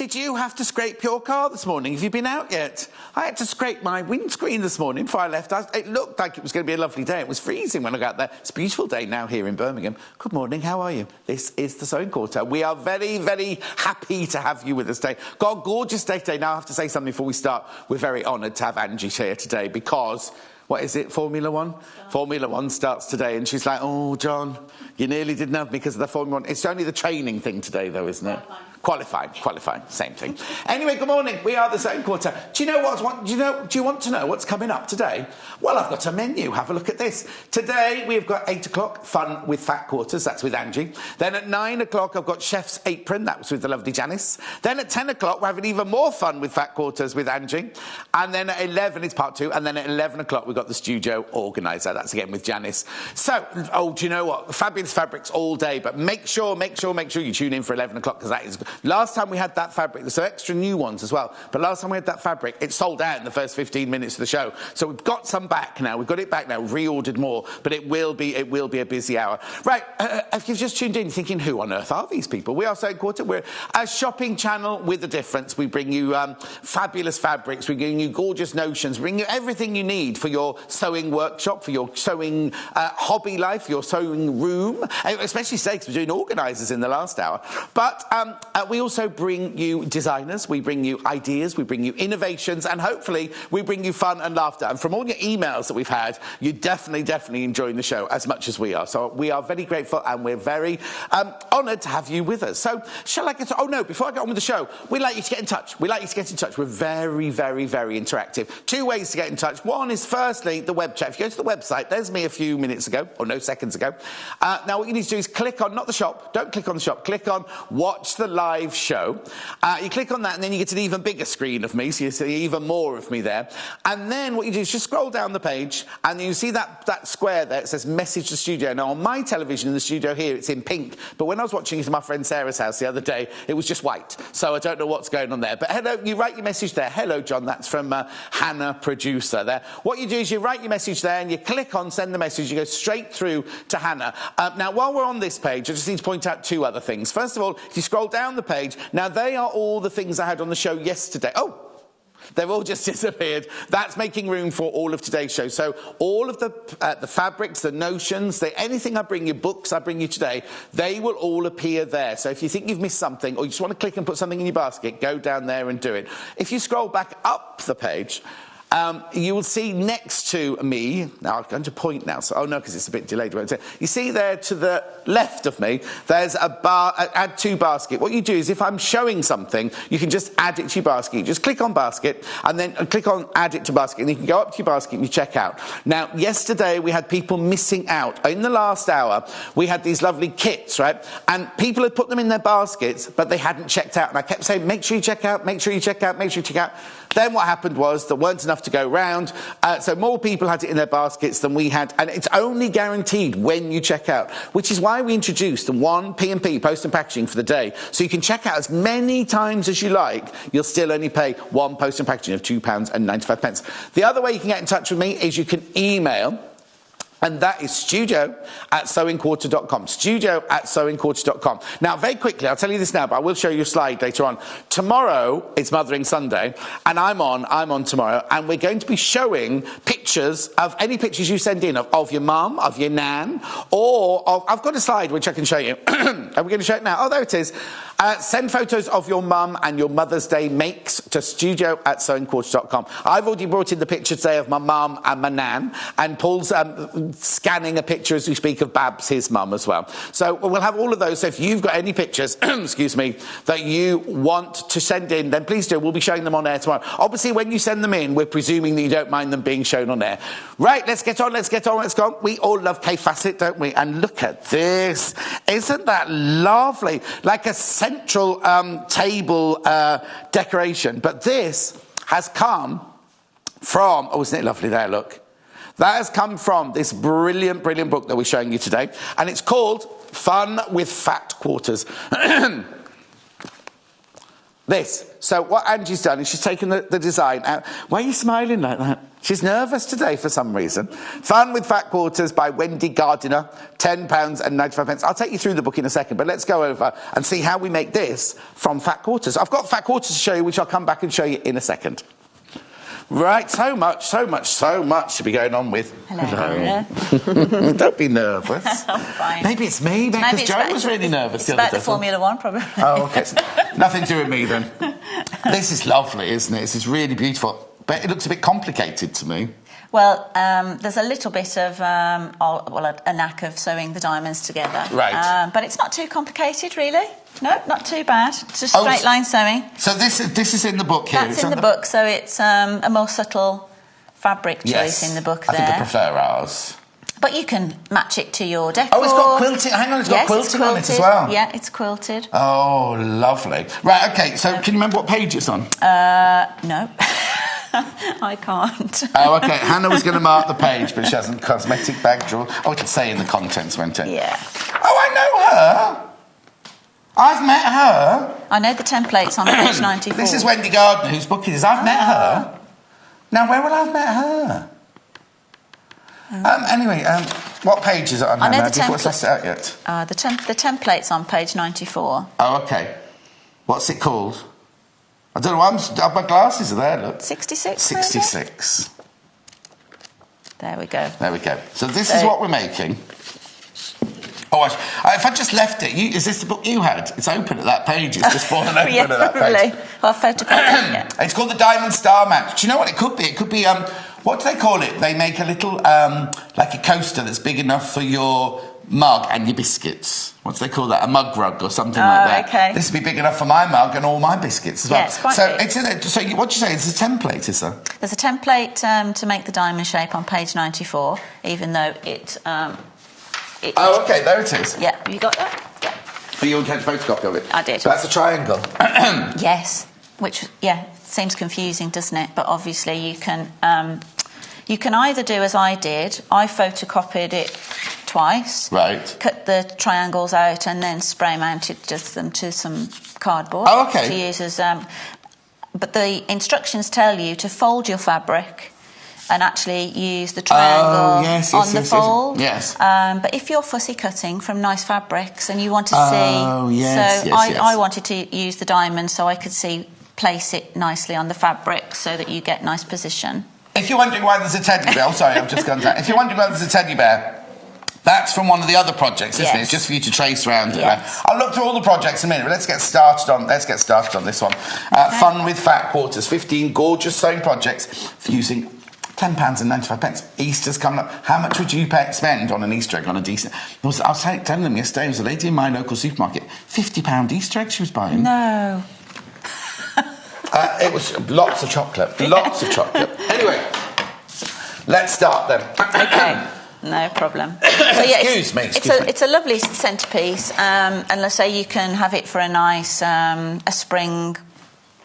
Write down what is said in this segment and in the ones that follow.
Did you have to scrape your car this morning? Have you been out yet? I had to scrape my windscreen this morning before I left. It looked like it was going to be a lovely day. It was freezing when I got there. It's a beautiful day now here in Birmingham. Good morning, how are you? This is the Sewing Quarter. We are very, very happy to have you with us today. Got a gorgeous day today. Now I have to say something before we start. We're very honoured to have Angie here today because... What is it, Formula One? Formula One starts today, and she's like, oh, John, you nearly didn't have me because of the Formula One. It's only the training thing today, though, isn't it? Qualifying, same thing. Anyway, good morning. We are the Sewing Quarter. Do you know what? Do you want to know what's coming up today? Well, I've got a menu. Have a look at this. Today we've got 8 o'clock, Fun with Fat Quarters. That's with Angie. Then at 9 o'clock I've got Chef's Apron. That was with the lovely Janice. Then at 10 o'clock we're having even more fun with Fat Quarters with Angie. And then at 11 it's part 2. And then at 11 o'clock we've got the Studio Organiser. That's again with Janice. So, do you know what? Fabulous fabrics all day. But make sure you tune in for 11 o'clock because that is... Last time we had that fabric, there's some extra new ones as well, but last time we had that fabric, it sold out in the first 15 minutes of the show. So we've got some back now. We've got it back now. We've reordered more, but it will be a busy hour. Right, if you've just tuned in thinking, who on earth are these people? We are Sewing Quarter. We're a shopping channel with a difference. We bring you fabulous fabrics. We bring you gorgeous notions. We bring you everything you need for your sewing workshop, for your sewing hobby life, your sewing room, especially today because we're doing organisers in the last hour. But we also bring you designers, we bring you ideas, we bring you innovations, and hopefully we bring you fun and laughter. And from all your emails that we've had, you're definitely enjoying the show as much as we are. So we are very grateful and we're very honoured to have you with us. So shall I get to... Oh no, before I get on with the show, we'd like you to get in touch. We're very, very, very interactive. 2 ways to get in touch. One is firstly the web chat. If you go to the website, there's me a few minutes ago, or no, seconds ago. Now what you need to do is click on, not the shop, don't click on the shop, click on watch the live show. You click on that and then you get an even bigger screen of me, so you see even more of me there. And then what you do is just scroll down the page and you see that square there. It says message the studio. Now on my television in the studio here it's in pink, but when I was watching it at my friend Sarah's house the other day it was just white, so I don't know what's going on there. But hello, you write your message there. Hello John, that's from Hannah, producer there. What you do is you write your message there and you click on send the message. You go straight through to Hannah. Now while we're on this page I just need to point out 2 other things. First of all, if you scroll down the page, now they are all the things I had on the show yesterday. Oh, they've all just disappeared. That's making room for all of today's show. So all of the fabrics, the notions, anything I bring you, books I bring you today, they will all appear there. So if you think you've missed something or you just want to click and put something in your basket, go down there and do it. If you scroll back up the page, you will see next to me, now I'm going to point now, so, oh no, because it's a bit delayed. You see there to the left of me, there's a add to basket. What you do is if I'm showing something, you can just add it to your basket. You just click on basket and then click on add it to basket and you can go up to your basket and you check out. Now, yesterday we had people missing out. In the last hour, we had these lovely kits, right? And people had put them in their baskets, but they hadn't checked out. And I kept saying, make sure you check out, make sure you check out, make sure you check out. Then what happened was there weren't enough to go round, so more people had it in their baskets than we had, and it's only guaranteed when you check out, which is why we introduced the 1 P&P, post and packaging, for the day, so you can check out as many times as you like. You'll still only pay 1 post and packaging of £2.95. The other way you can get in touch with me is you can email, and that is studio@sewingquarter.com. Studio@sewingquarter.com. Now, very quickly, I'll tell you this now, but I will show you a slide later on. Tomorrow is Mothering Sunday, and I'm on tomorrow, and we're going to be showing pictures of any pictures you send in of your mum, of your nan, or of... I've got a slide which I can show you. Are we going to show it now? Oh, there it is. Send photos of your mum and your Mother's Day makes to studio@sewingquarter.com. I've already brought in the picture today of my mum and my nan, and Paul's scanning a picture as we speak of Babs, his mum, as well. So we'll have all of those. So if you've got any pictures, excuse me, that you want to send in, then please do. We'll be showing them on air tomorrow. Obviously, when you send them in, we're presuming that you don't mind them being shown on air. Right, let's get on. We all love Kaffe Fassett, don't we? And look at this. Isn't that lovely? Like a central table decoration. But this has come from... Oh, isn't it lovely there? Look. That has come from this brilliant book that we're showing you today. And it's called Fun with Fat Quarters. This. So what Angie's done is she's taken the design out. Why are you smiling like that? She's nervous today for some reason. Fun with Fat Quarters by Wendy Gardiner, £10.95. I'll take you through the book in a second, but let's go over and see how we make this from Fat Quarters. I've got Fat Quarters to show you, which I'll come back and show you in a second. Right, so much to be going on with. Hello. Don't be nervous. I'm fine. Maybe it's me, because Jo was really nervous the other day. It's about the Formula One, probably. Oh, OK. Nothing to do with me, then. This is lovely, isn't it? This is really beautiful. But it looks a bit complicated to me. Well, there's a little bit of, a knack of sewing the diamonds together. Right. But it's not too complicated, really. No, not too bad. It's just straight line sewing. So this is in the book here? That's in the book, so it's a more subtle fabric choice in the book there. I think I prefer ours. But you can match it to your decor. Oh, it's got quilting. Hang on, it's got quilting on it as well. Yeah, it's quilted. Oh, lovely. Right, OK, so can you remember what page it's on? No. I can't. Oh, OK. Hannah was going to mark the page, but she hasn't. Cosmetic bag drawer. Oh, it could say in the contents, won't it? Yeah. Oh, I know her. I've met her. I know the template's on page 94. This is Wendy Gardner, whose book it is. I've met her. Now, where will I have met her? Anyway, what page is it on? I know before it's left it out yet. The template's on page 94. Oh, OK. What's it called? I don't know. My glasses are there, look. 66, 66. Maybe? There we go. There we go. So this is what we're making. Oh, if I just left it, is this the book you had? It's open at that page. It's just fallen open at that page. Well, photocopy it. It's called the Diamond Star Match. Do you know what it could be? It could be, what do they call it? They make a little, like a coaster that's big enough for your mug and your biscuits. What do they call that? A mug rug or something like that. OK. This would be big enough for my mug and all my biscuits as well. Yeah, it's quite big. So what do you say? It's a template, is there? There's a template to make the diamond shape on page 94, even though it... Oh, OK, there it is. Yeah, have you got that? Yeah. But you had a photocopy of it? I did. So that's a triangle. Yes, which, seems confusing, doesn't it? But obviously you can either do as I did. I photocopied it twice. Right. Cut the triangles out and then spray mounted them to some cardboard. Oh, OK. To use as... but the instructions tell you to fold your fabric and actually use the triangle on the fold. Yes. But if you're fussy cutting from nice fabrics and you want to see... I wanted to use the diamond so I could place it nicely on the fabric so that you get nice position. If you're wondering why there's a teddy bear... Oh, sorry, I've just gone down. If you're wondering why there's a teddy bear, that's from one of the other projects, isn't it? It's just for you to trace around it. I'll look through all the projects in a minute, but let's get started on this one. Fun with Fat Quarters, 15 gorgeous sewing projects for using... £10.95. Easter's coming up. How much would you spend on an Easter egg on a decent... I was telling them yesterday, there was a lady in my local supermarket, £50 Easter egg she was buying. No. It was lots of chocolate. Lots of chocolate. Anyway, let's start then. OK. No problem. So, Excuse me. It's a lovely centrepiece, and let's say you can have it for a nice a spring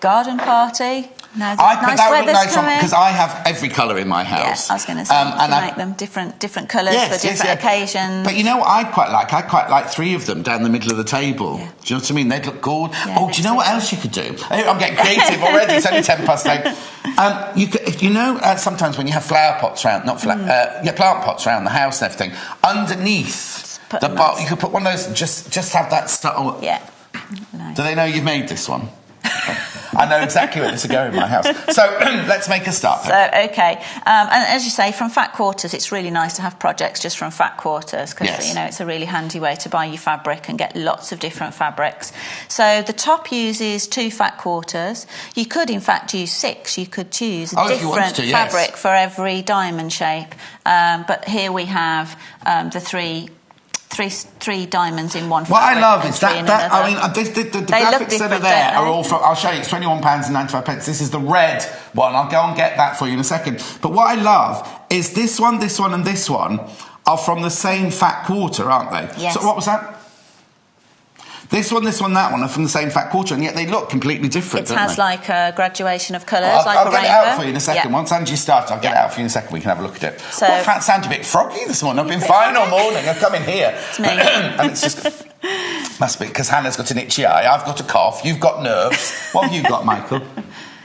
garden party. No, that would look nice because I have every colour in my house. Yeah, I was going to say, and make them different colours for different occasions. But you know what I'd quite like? I'd quite like 3 of them down the middle of the table. Yeah. Do you know what I mean? They'd look good. Do you know what else you could do? I'm getting creative already. It's only 8:10. Sometimes when you have flower pots around, plant pots around the house and everything, underneath the pot, you could put one of those. Just have that stuff. Yeah. Nice. Do they know you've made this one? I know exactly where this will go in my house. So let's make a start. So, OK. And as you say, from Fat Quarters, it's really nice to have projects just from Fat Quarters because, it's a really handy way to buy your fabric and get lots of different fabrics. So the top uses 2 Fat Quarters. You could, in fact, use 6. You could choose a different fabric for every diamond shape. But here we have the three diamonds in one fabric. What I love is that the graphics that are there are all from... I'll show you, it's £21.95. This is the red one. I'll go and get that for you in a second. But what I love is this one, and this one are from the same Fat Quarter, aren't they? Yes. So what was that? This one, that one are from the same Fat Quarter, and yet they look completely different, It has like a graduation of colours, like I'll a get rainbow. it out for you in a second. Once Angie starts, I'll get it out for you in a second. We can have a look at it. So, sound a bit froggy this morning. I've been fine all morning. I've come in here. It's me. And it's just... Must be, because Hannah's got an itchy eye, I've got a cough, you've got nerves. What have you got, Michael?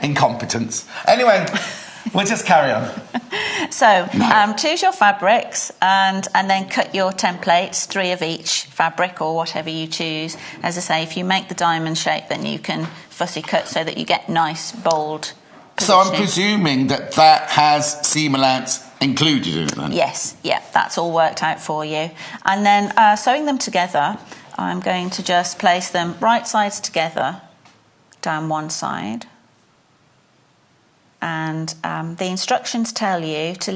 Incompetence. Anyway, we'll just carry on. So, choose your fabrics and then cut your templates, 3 of each fabric or whatever you choose. As I say, if you make the diamond shape, then you can fussy cut so that you get nice, bold positioning. So I'm presuming that has seam allowance included in it then? Yes, yeah, that's all worked out for you. And then sewing them together, I'm going to just place them right sides together down one side. And the instructions tell you to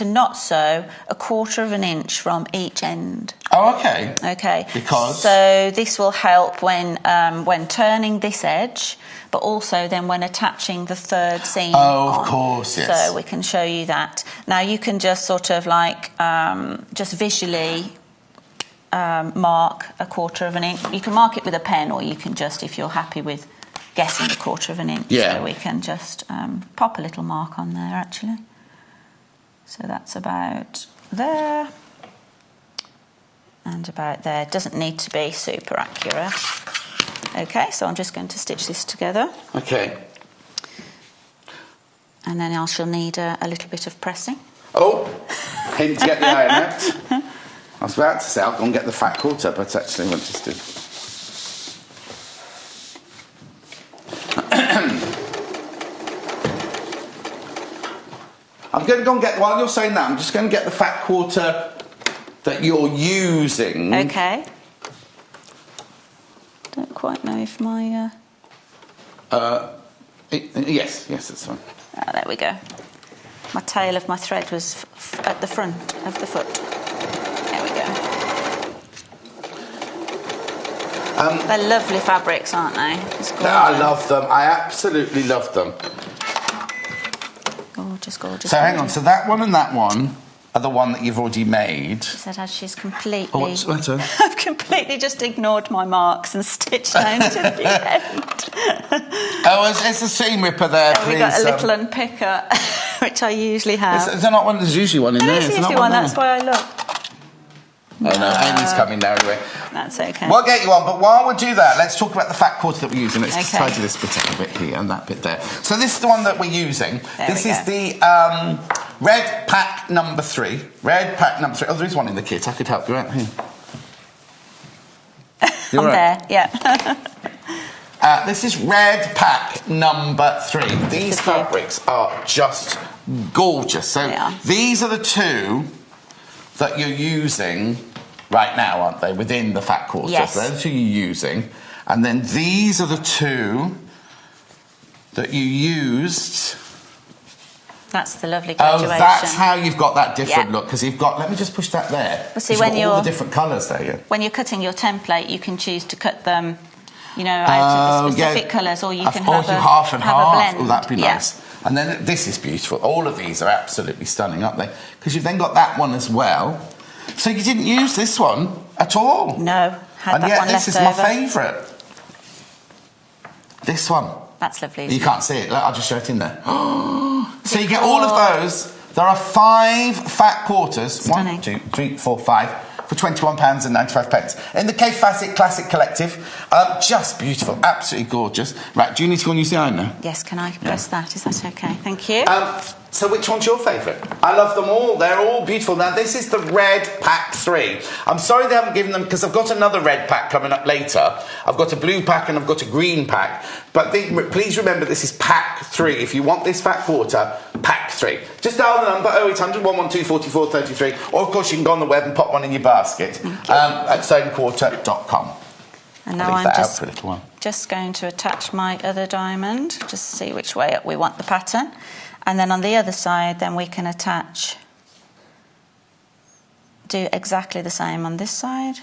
not sew 1/4 of an inch from each end. Oh, okay. Okay. Because? So this will help when turning this edge, but also then when attaching the third seam on. Of course, yes. So we can show you that. Now you can just sort of like just visually mark 1/4 of an inch. You can mark it with a pen, or you can just, if you're happy with guessing 1/4 of an inch. Yeah. So we can just pop a little mark on there, actually. So that's about there and about there. It doesn't need to be super accurate. Okay, so I'm just going to stitch this together. Okay. And then I shall need a little bit of pressing. Oh, hint to get the iron out. I was about to say I'll go and get the fat quarter, but actually we'll just do... I'm going to go and get, while you're saying that, I'm just going to get the fat quarter that you're using. Okay. Don't quite know if my... yes, that's fine. Oh, there we go. My tail of my thread was at the front of the foot. There we go. They're lovely fabrics, aren't they? I love them. I absolutely love them. Gorgeous, gorgeous. So hang on. So that one and that one are the one that you've already made. She said as she's completely... Oh, what's the matter? I've completely just ignored my marks and stitched down to the end. Oh, it's a seam ripper there, please. We've got a little unpicker, which I usually have. Is there not one? There's usually one in there. There's usually one, that's why I look. Oh no, Amy's coming now anyway. That's okay. We'll get you on, but while we do that, let's talk about the fat quarter that we're using. Let's just tidy this bit up a bit here and that bit there. So this is the one that we're using. This is the red pack number 3. Red pack number 3. Oh, there is one in the kit. I could help you out here. You're right. There, yeah. This is red pack number 3. These fabrics are just gorgeous. So these are the 2 that you're using right now, aren't they, within the fat quarter? Yes. So they're the 2 you're using. And then these are the 2 that you used. That's the lovely graduation. Oh, that's how you've got that different look, because you've got... Let me just push that there. Well, see, when you've got all the different colours there, yeah. When you're cutting your template, you can choose to cut them, you know, out of the specific colours, or you can have half and half. a blend. Oh, that'd be nice. And then this is beautiful. All of these are absolutely stunning, aren't they? Because you've then got that one as well. So you didn't use this one at all. No, had that one left over. This is my favourite. This one. That's lovely. You can't see it. Look, I'll just show it in there. So you get all of those. There are 5 fat quarters. Stunning. 1, 2, 3, 4, 5. For £21.95 in the Kaffe Fassett Classic Collective. Just beautiful, absolutely gorgeous. Right, do you need to go and use the iron now? Yes, can I press that? Is that okay? Thank you. So which one's your favourite? I love them all. They're all beautiful. Now, this is the red pack 3. I'm sorry they haven't given them, because I've got another red pack coming up later. I've got a blue pack and I've got a green pack. But please remember, this is pack 3. If you want this fat quarter, pack 3. Just dial the number 0800 112 44 33. Or, of course, you can go on the web and pop one in your basket at sewingquarter.com. And now I'm just going to attach my other diamond, just see which way up we want the pattern. And then on the other side, then we can do exactly the same on this side.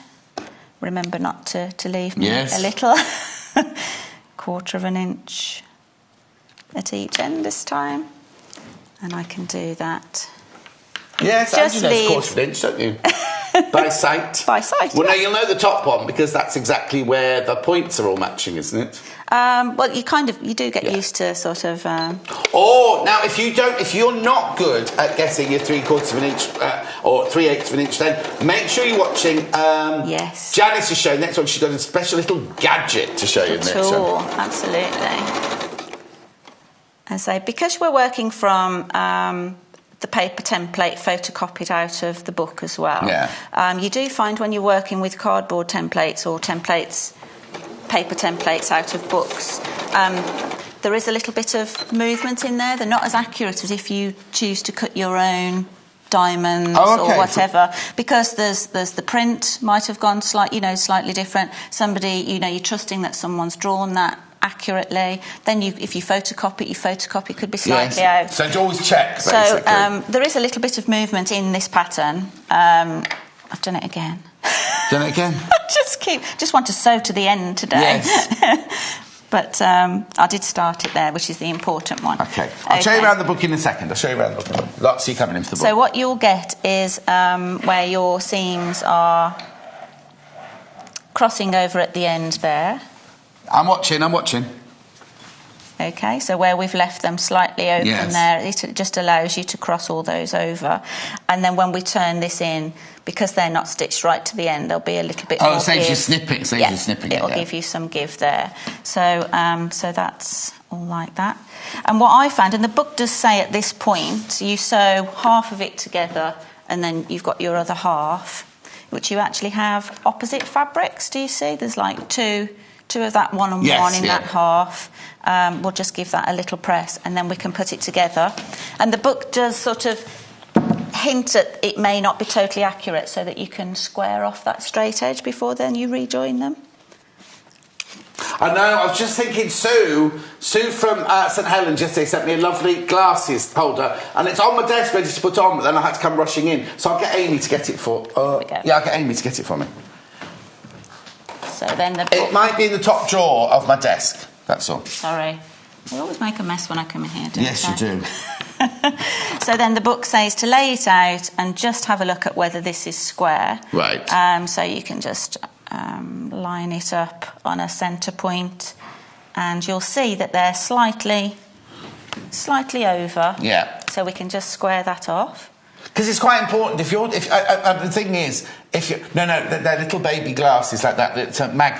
Remember not to leave me a little, 1/4 of an inch at each end this time. And I can do that. Yes, just leave 1/4 of an inch, don't you? By sight? By sight, Well, no, you'll know the top one because that's exactly where the points are all matching, isn't it? Well, you do get used to sort of... Or, now, if you're not good at getting your 3/4 of an inch or 3/8 of an inch, then make sure you're watching yes. Janice's show. Next one, she's got a special little gadget to show you. Tool, absolutely. And so, because we're working from the paper template photocopied out of the book as well, you do find when you're working with cardboard templates or paper templates out of books, there is a little bit of movement in there. They're not as accurate as if you choose to cut your own diamonds or whatever, because there's the print might have gone slightly different. Somebody, you're trusting that someone's drawn that accurately. Then if you photocopy it could be slightly out. So you always check, basically. So there is a little bit of movement in this pattern. I've done it again. Done it again? just want to sew to the end today. Yes. But I did start it there, which is the important one. Okay. I'll show you around the book in a second. Lots of you coming into the book. So what you'll get is where your seams are crossing over at the end there. I'm watching. Okay, so where we've left them slightly open there, it just allows you to cross all those over. And then when we turn this in, because they're not stitched right to the end, there'll be a little bit more give. Oh, saves you snipping. It'll give you some give there. So that's all like that. And what I found, and the book does say at this point, you sew half of it together and then you've got your other half, which you actually have opposite fabrics, do you see? There's like two of that one and one in that half. We'll just give that a little press and then we can put it together. And the book does sort of hint at it may not be totally accurate, so that you can square off that straight edge before then you rejoin them. I know, I was just thinking Sue from St Helens yesterday sent me a lovely glasses holder and it's on my desk ready to put on, but then I had to come rushing in, so I'll get Amy to get it for I'll get Amy to get it for me. So then it might be in the top drawer of my desk, that's all. Sorry, we always make a mess when I come in here, don't Yes, you do. So then the book says to lay it out and just have a look at whether this is square. Right. So you can just line it up on a centre point and you'll see that they're slightly over. Yeah. So we can just square that off. Because it's quite important. The thing is, they're little baby glasses like that.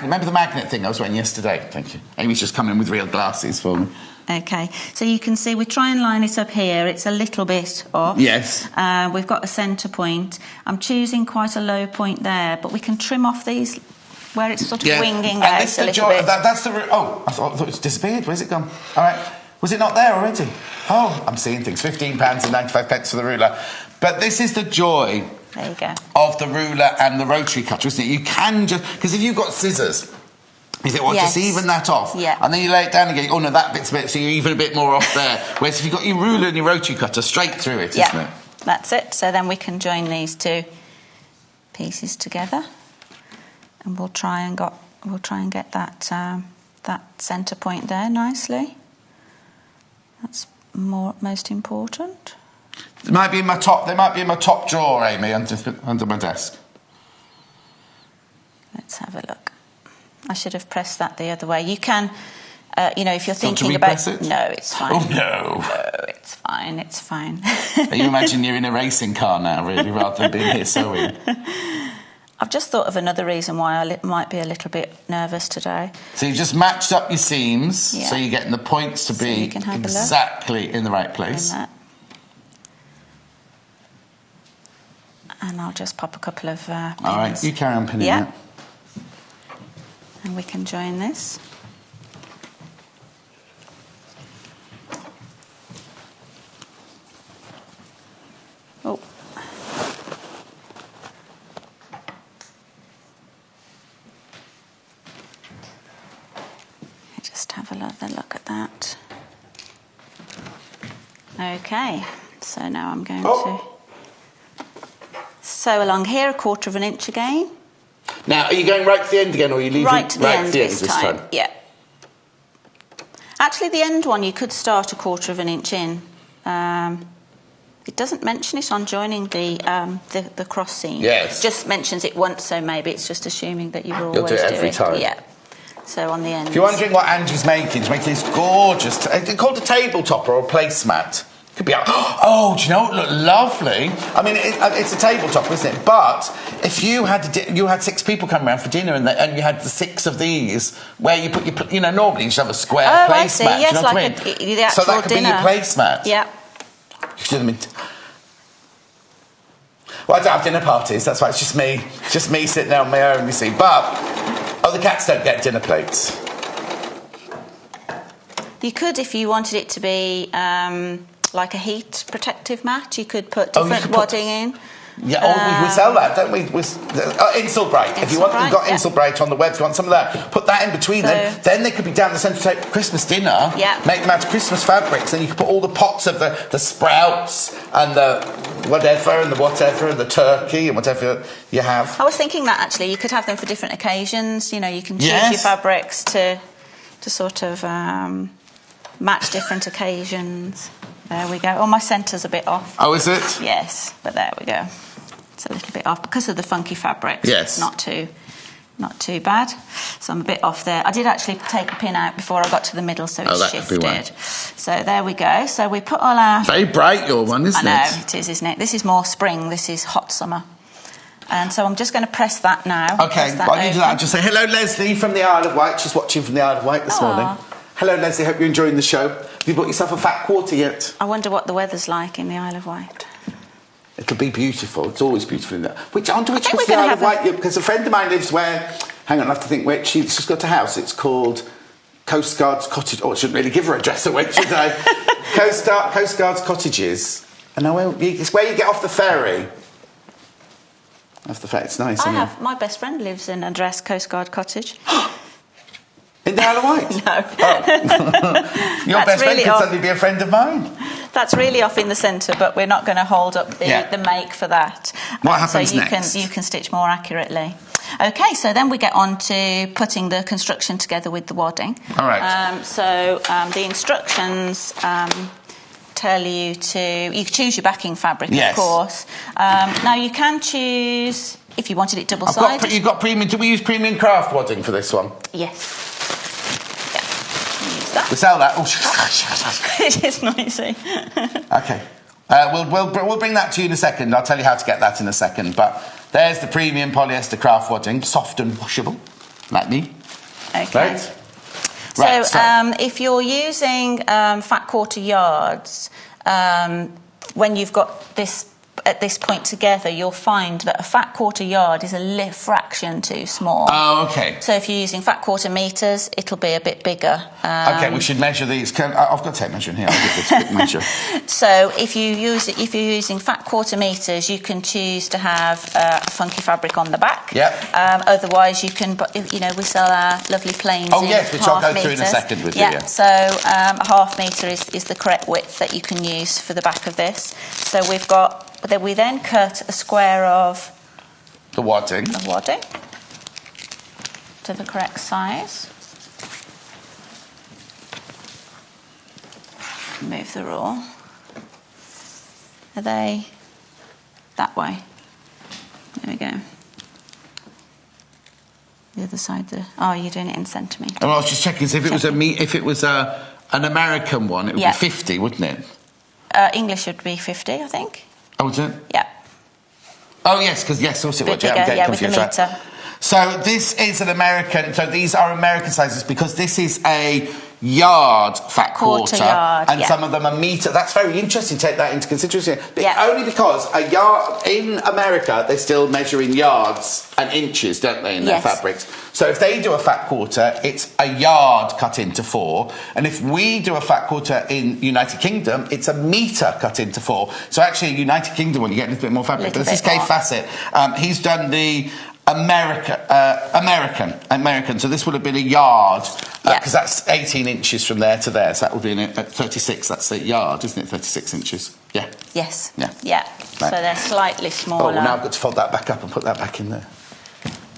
Remember the magnet thing I was wearing yesterday? Thank you. Amy's just come in with real glasses for me. Okay, so you can see we try and line it up here. It's a little bit off. Yes. We've got a centre point. I'm choosing quite a low point there, but we can trim off these where it's sort of winging out a little bit. That's the... I thought it's disappeared. Where's it gone? All right. Was it not there already? Oh, I'm seeing things. £15.95 for the ruler. But this is the joy there you go. Of the ruler and the rotary cutter, isn't it? You can just... Because if you've got scissors... You think, well, just even that off. Yeah. And then you lay it down again, oh no, that bit's a bit, so you're even a bit more off there. Whereas if you've got your ruler and your rotary cutter, straight through it, isn't it? That's it. So then we can join these two pieces together. And we'll try and get that centre point there nicely. That's most important. They might be in my top drawer, Amy, under my desk. Let's have a look. I should have pressed that the other way. You can, if you're thinking about... it? No, it's fine. Oh, no. No, it's fine, it's fine. You imagine you're in a racing car now, really, rather than being here sewing. I've just thought of another reason why I might be a little bit nervous today. So you've just matched up your seams, so you're getting the points to be exactly in the right place. And I'll just pop a couple of pins. All right, you carry on pinning that. And we can join this. Oh. Just have a look at that. Okay, so now I'm going to sew along here 1/4 of an inch again. Now, are you going right to the end again, or are you leaving right to the end this time? Yeah. Actually, the end one you could start 1/4 of an inch in. It doesn't mention it on joining the cross seam. Yes. It just mentions it once, so maybe it's just assuming that you will always You'll do it every time. Yeah. So on the end. If you're wondering what Angie's making, she's making this gorgeous... It's called a tabletop or a placemat. Could be... Oh, do you know what look lovely? I mean, it's a tabletop, isn't it? But if you had 6 people come around for dinner and you had the 6 of these, where you put your... You know, normally you should have a square placemat. I see. Yes, you know like what I mean? the actual so that could dinner. be your placemat. Yeah. You should have been... Well, I don't have dinner parties. That's why it's just me sitting there on my own, you see. But... Oh, the cats don't get dinner plates. You could, if you wanted it to be like a heat protective mat, you could put different wadding in. Yeah, we sell that, don't we? Install Bright. If you want, you've got Install Bright on the web. If you want some of that, put that in between them. Then they could be down the centre table for Christmas dinner. Yeah. Make them out of Christmas fabrics. Then you could put all the pots of the sprouts and the whatever and the turkey and whatever you have. I was thinking that actually you could have them for different occasions. You know, you can choose your fabrics to sort of match different occasions. There we go. Oh, my centre's a bit off. Oh, is it? Yes, but there we go. It's a little bit off because of the funky fabrics. Yes. It's not too bad. So I'm a bit off there. I did actually take a pin out before I got to the middle, so it shifted. So there we go. So we put all our... Very bright, your one, isn't it? I know, it is, isn't it? This is more spring. This is hot summer. And so I'm just going to press that now. Okay, while you do that, I'll just say hello, Leslie from the Isle of Wight. She's watching from the Isle of Wight this morning. Hello, Leslie. Hope you're enjoying the show. Have you bought yourself a fat quarter yet? I wonder what the weather's like in the Isle of Wight. It'll be beautiful. It's always beautiful in there. Which coast the Isle of Wight? Because a friend of mine lives where... Hang on, I have to think where she's got a house. It's called Coast Guard's Cottage. Oh, I shouldn't really give her address away, should I? Coast Guard's Cottages. And it's where you get off the ferry. Off the ferry. It's nice, isn't it? My best friend lives in address Coast Guard Cottage. In the Isle of Wight? No. Oh. Your best friend could suddenly be a friend of mine. That's really off in the centre, but we're not going to hold up the make for that. What happens next? So you can stitch more accurately. Okay, so then we get on to putting the construction together with the wadding. All right. The instructions tell you to... You choose your backing fabric, of course. Now, you can choose... If you wanted it double-sided. You've got premium... Do we use premium craft wadding for this one? Yes. That. We sell that. Oh, it is noisy. Okay. We'll bring that to you in a second. I'll tell you how to get that in a second. But there's the premium polyester craft wadding, soft and washable, like me. Okay. Right. So if you're using fat quarter yards, when you've got this at this point together, you'll find that a fat quarter yard is a fraction too small. Oh, okay. So if you're using fat quarter metres, it'll be a bit bigger. Okay, we should measure these. I've got tape measure in here. I'll give this a quick measure. So if you're using fat quarter metres, you can choose to have a funky fabric on the back. Yep. Otherwise, you can, we sell our lovely plains. Oh yes, which I'll go through in a second with you. Yeah. So a half metre is the correct width that you can use for the back of this. So we've got. We then cut a square of the wadding to the correct size. Move the rule. Are they that way? There we go. The other side. You're doing it in centimetres. Oh, I was just checking. So if it was an American one, it would be 50, wouldn't it? English would be 50, I think. Oh, is it? Yeah. Oh, yes, because, of course it would. I'm getting confused. With the metre. So this is an American... So these are American sizes because this is a yard fat quarter. Yard, and some of them are metre. That's very interesting. Take that into consideration. Yeah. Only because a yard... In America, they still measure in yards and inches, don't they, in their fabrics? So if they do a fat quarter, it's a yard cut into 4. And if we do a fat quarter in United Kingdom, it's a metre cut into 4. So actually, United Kingdom, when you get a little bit more fabric. This is Kaffe Fassett. He's done the American. So this would have been a yard, because that's 18 inches from there to there. So that would be at 36. That's a yard, isn't it? 36 inches. Yeah. Yes. Yeah. Yeah. Right. So they're slightly smaller. Oh, well, now I've got to fold that back up and put that back in there.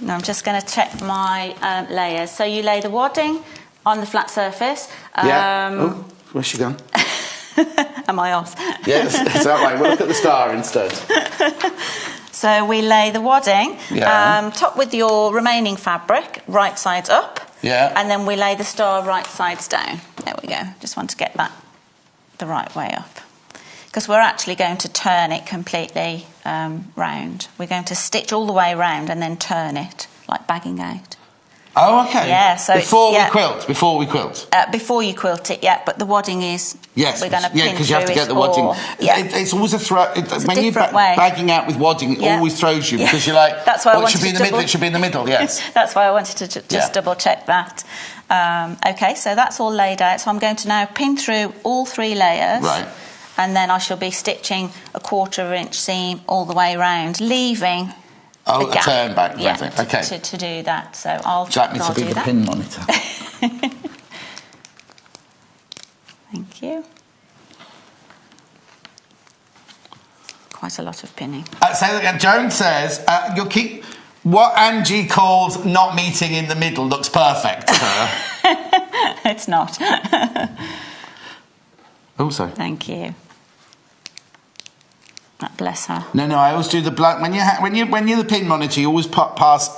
Now I'm just going to check my layers. So you lay the wadding on the flat surface. Oh, where's she gone? Am I off? Yes, it's that way. We'll look at the star instead. So we lay the wadding, top with your remaining fabric, right sides up. Yeah. And then we lay the star right sides down. There we go. Just want to get that the right way up. Because we're actually going to turn it completely round. We're going to stitch all the way round and then turn it, like bagging out. Oh, okay. Yeah, so before we quilt. Before you quilt it, but the wadding is. Yes. We're going to pin because you have to get the wadding. It's always a throw. When you're bagging out with wadding, it always throws you because you're like, that's why I it should be in the middle. It should be in the middle. Yes. That's why I wanted to just double check that. Okay, so that's all laid out. So I'm going to now pin through all 3 layers. Right. And then I shall be stitching a 1/4 inch seam all the way round, leaving. Oh, a turn back. Okay. To do that. So I'll. Jack needs to be the pin monitor. Thank you. Quite a lot of pinning. Say that again. Joan says you'll keep what Angie calls not meeting in the middle looks perfect to her. It's not. Also. Thank you. Bless her. No, I always do the blunt when you're the pin monitor. You always pass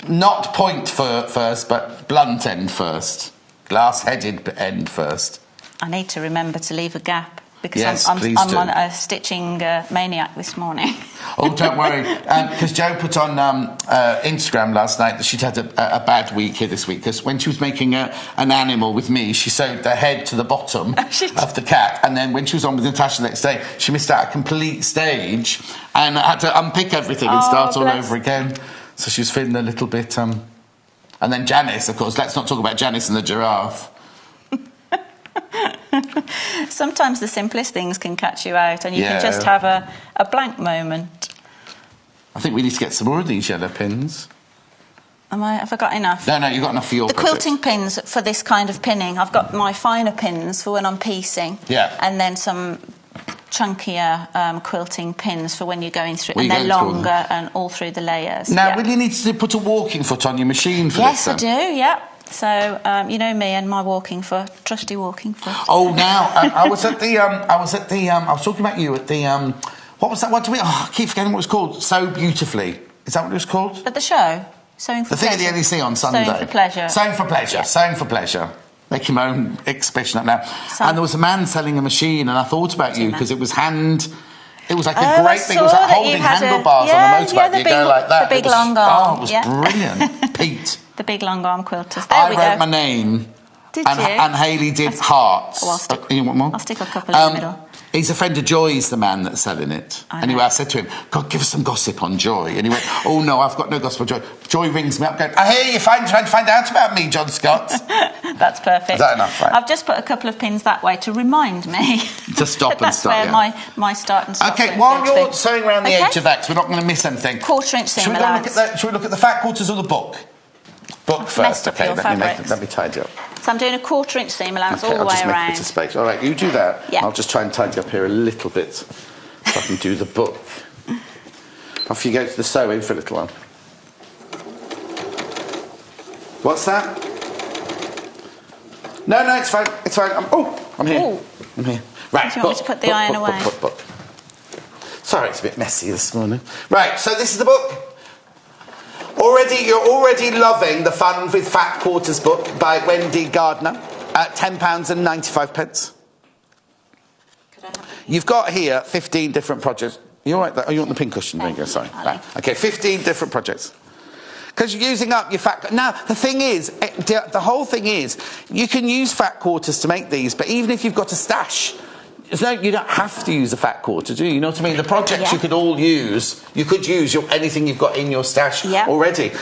not point first, but blunt end first, glass-headed end first. I need to remember to leave a gap because I'm on a stitching maniac this morning. Oh, don't worry, because Jo put on Instagram last night that she'd had a bad week here this week because when she was making an animal with me, she sewed the head to the bottom of the cat, and then when she was on with Natasha the next day, she missed out a complete stage and had to unpick everything and start all over again. So she was feeling a little bit. And then Janice, of course. Let's not talk about Janice and the giraffe. Sometimes the simplest things can catch you out and you can just have a blank moment. I think we need to get some more of these yellow pins. Have I got enough? No, you've got enough for your project. Quilting pins for this kind of pinning. I've got my finer pins for when I'm piecing. Yeah. And then some chunkier quilting pins for when you're going through, and they're longer and all through the layers. Now, will you need to put a walking foot on your machine for this? Yes, I do, yeah. So, you know me and my walking foot, trusty walking foot. Oh, now, I was talking about you at the, what was that? I keep forgetting what it was called. Sew Beautifully. Is that what it was called? At the show? Sewing for Pleasure. The thing at the NEC on Sunday. Sewing for Pleasure. Sewing for Pleasure. Yeah. Sewing for Pleasure. Making my own expression up now. And there was a man selling a machine, and I thought about you because it was It was like a great thing. It was like holding handlebars on a motorbike. You go like that. The big long arm. Oh, it was brilliant. Pete. The big long arm quilters. I wrote my name. Did you? And Hayley did hearts. You want more? I'll stick a couple in the middle. He's a friend of Joy's the man that's selling it. Anyway, I said to him, God, give us some gossip on Joy. And he went, oh, no, I've got no gossip on Joy. Joy rings me up going, I hear you're trying to find out about me, John Scott. That's perfect. Is that enough, right? I've just put a couple of pins that way to remind me. To stop and start, That's where my start and stop. OK, while you're sewing around the edge of that, 'cause we're not going to miss anything. 1/4 inch seam allowance. Should we look at the fat quarters or the book? Book first. OK, let me tidy up. So I'm doing a 1/4 inch seam allowance all the way around. Make a bit of space. All right, you do that. Yeah. I'll just try and tidy up here a little bit so I can do the book. Off you go to the sewing for a little while. What's that? No, it's fine. It's fine. I'm here. Ooh. I'm here. Right. Do you want me to put the iron away? Book. Sorry, it's a bit messy this morning. Right, so this is the book. You're already loving the Fun with Fat Quarters book by Wendy Gardner at £10.95. You've got here 15 different projects. You all right? Oh, you want the pincushion? There you go. Sorry. Right. Okay, 15 different projects. Because you're using up your fat... Now, the thing is, the whole thing is, you can use fat quarters to make these, but even if you've got a stash... you don't have to use a fat quarter, do you? You know what I mean? The projects you could all use. You could use anything you've got in your stash already.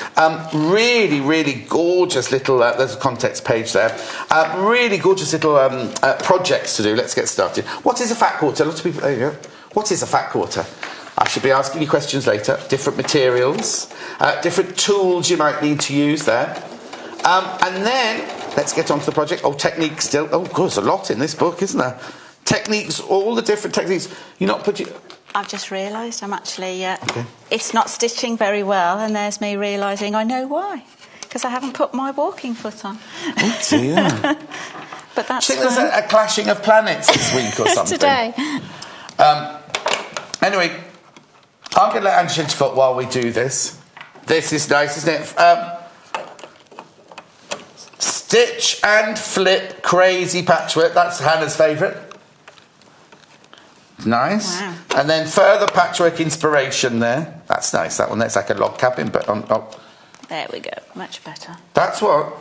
Really, really gorgeous little... there's a context page there. Really gorgeous little projects to do. Let's get started. What is a fat quarter? Lots of people... There you go. What is a fat quarter? I should be asking you questions later. Different materials. Different tools you might need to use there. And then, let's get on to the project. Oh, techniques still. Oh, God, there's a lot in this book, isn't there? Techniques, all the different techniques. You're not putting... I've just realised I'm actually... It's not stitching very well, and there's me realising I know why. Because I haven't put my walking foot on. Oh, dear. but that's Do you think there's a clashing of planets this week or something? Today. Anyway, I'm going to let Angela foot while we do this. This is nice, isn't it? Stitch and flip crazy patchwork. That's Hannah's favourite. Nice. Wow. And then further patchwork inspiration there. That's nice, that one. That's like a log cabin, but on. There we go. Much better. That's what.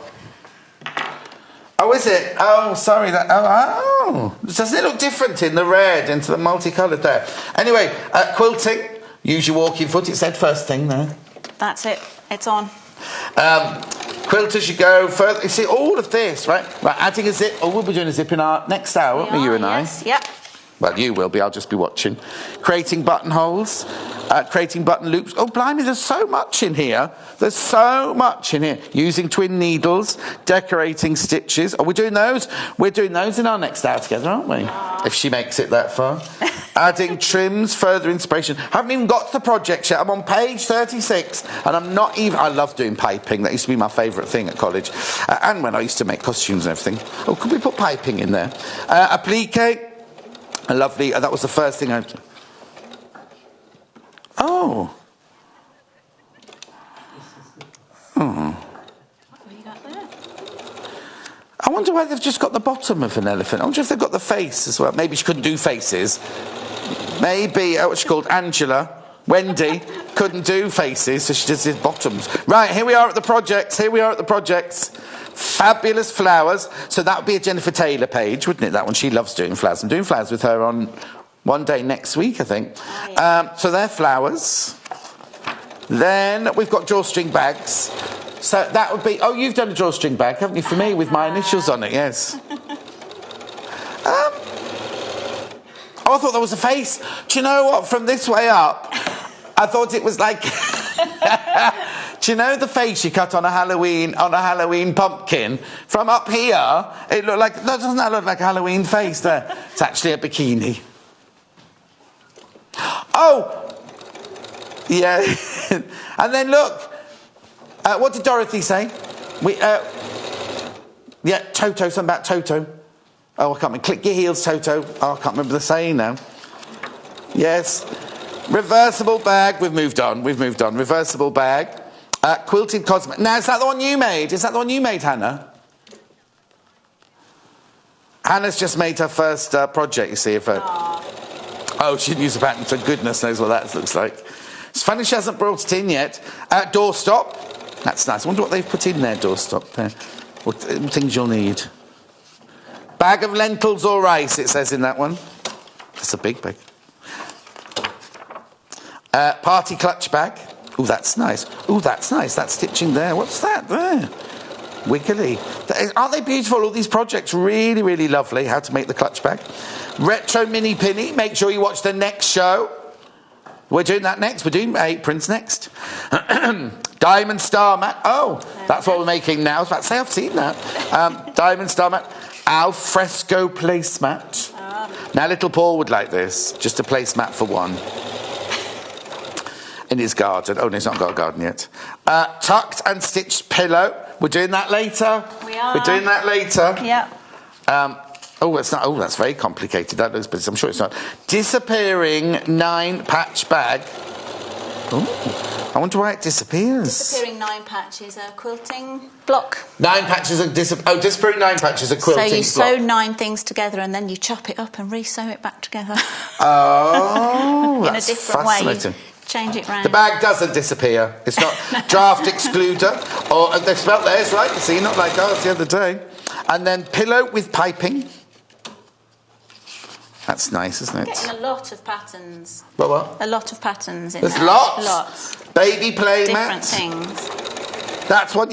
Oh, is it? Oh, sorry. Doesn't it look different in the red into the multicoloured there? Anyway, quilting. Use your walking foot. It said first thing there. That's it. It's on. Quilt as you go further. You see all of this, right? Right, adding a zip. Oh, we'll be doing a zip in our next hour, won't we, you and yes. I? Yep. Well, you will be. I'll just be watching. Creating buttonholes. Creating button loops. Oh, blimey, there's so much in here. There's so much in here. Using twin needles. Decorating stitches. Oh, we're doing those. We're doing those in our next hour together, aren't we? If she makes it that far. Adding trims, further inspiration. Haven't even got to the project yet. I'm on page 36, and I'm not even... I love doing piping. That used to be my favourite thing at college. And when I used to make costumes and everything. Oh, could we put piping in there? Applique. A lovely... that was the first thing I... Oh. What have you got there? I wonder why they've just got the bottom of an elephant. I wonder if they've got the face as well. Maybe she couldn't do faces. Maybe, what's she called? Angela. Wendy couldn't do faces, so she does his bottoms. Right, here we are at the projects. Fabulous flowers. So that would be a Jennifer Taylor page, wouldn't it? That one. She loves doing flowers. I'm doing flowers with her on one day next week, I think. Oh, yeah. So they're flowers. Then we've got drawstring bags. So that would be... Oh, you've done a drawstring bag, haven't you, for me, with my initials on it, yes. Oh, I thought there was a face. Do you know what? From this way up, I thought it was like... Do you know the face you cut on a Halloween pumpkin? From up here, it looked like... Doesn't that look like a Halloween face there? It's actually a bikini. Oh! Yeah. And then look... what did Dorothy say? Yeah, Toto, something about Toto. Oh, I can't remember. Click your heels, Toto. Oh, I can't remember the saying now. Yes. Reversible bag. We've moved on. Reversible bag. Quilted cosmetic. Now, is that the one you made? Hannah? Hannah's just made her first project, you see, of her... Oh, she didn't use a pattern, so goodness knows what that looks like. It's funny she hasn't brought it in yet. Doorstop. That's nice. I wonder what they've put in there, doorstop. There. What things you'll need. Bag of lentils or rice, it says in that one. That's a big bag. Party clutch bag. Oh, that's nice. That stitching there. What's that there? Wiggly. Aren't they beautiful? All these projects, really, really lovely. How to make the clutch bag. Retro mini pinny. Make sure you watch the next show. We're doing that next. We're doing aprons next. Diamond star mat. Oh, that's what we're making now. I was about to say, I've seen that. Diamond star mat. Al fresco placemat. Now, little Paul would like this. Just a placemat for one. In his garden. Oh, no, he's not got a garden yet. Tucked and stitched pillow. We're doing that later. We are. We're doing that later. Yeah. Oh, it's not. Oh, that's very complicated. That looks, but I'm sure it's not. Disappearing 9-patch bag. Oh, I wonder why it disappears. Disappearing 9 patches, a quilting block. 9 patches of disappearing 9 patches of quilting block. So you sew 9 things together and then you chop it up and re-sew it back together. Oh, in a different way. Change it round. The bag doesn't disappear. It's not draft excluder. Or they spelt theirs right. You see, not like ours the other day. And then pillow with piping. That's nice, isn't it? Getting a lot of patterns. What? A lot of patterns in There's there. Lots. Baby play Different mats. things. That's when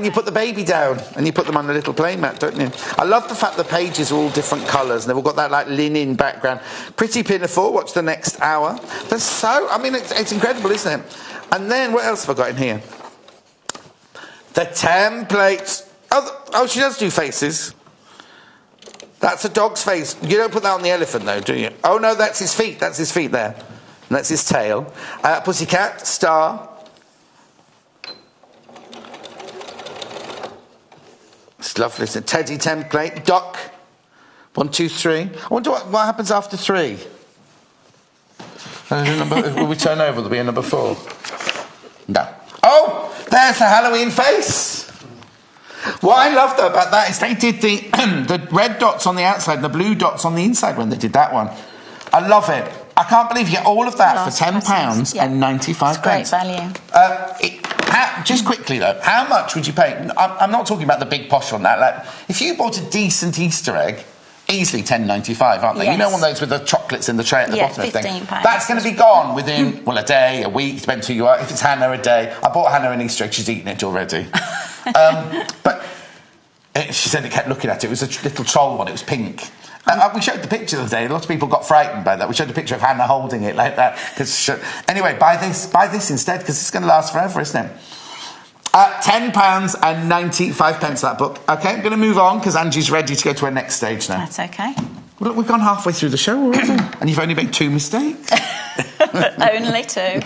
you put the baby down and you put them on a little play mat, don't you? I love the fact the pages are all different colours and they've all got that like linen background. Pretty pinafore. Watch the next hour. There's so... I mean, it's incredible, isn't it? And then what else have I got in here? The templates. Oh, she does do faces. That's a dog's face. You don't put that on the elephant, though, do you? Oh, no, that's his feet. That's his feet there. And that's his tail. Pussycat, star. It's lovely. It's a teddy template. Doc. 1, 2, 3. I wonder what happens after 3. Will we turn over? There'll be a number 4. No. Oh, there's the Halloween face. What I love though about that is they did the red dots on the outside and the blue dots on the inside when they did that one. I love it. I can't believe you get all of that for £10 and 95 pence. Great value. Just quickly though, how much would you pay? I'm not talking about the big posh on that. Like, if you bought a decent Easter egg, easily £10.95, aren't they? Yes. You know, one of those with the chocolates in the tray at the bottom of the thing. That's going to be gone within, well, a day, a week, depends who you are. If it's Hannah, a day. I bought Hannah an Easter egg, she's eaten it already. But she said it kept looking at it. It was a little troll one, it was pink. We showed the picture the other day. A lot of people got frightened by that. We showed a picture of Hannah holding it like that. Anyway, buy this instead, because it's going to last forever, isn't it? £10 and 95 pence that book. OK, I'm going to move on because Angie's ready to go to her next stage now. That's OK. Well, look, we've gone halfway through the show already. And you've only made 2 mistakes. Only 2.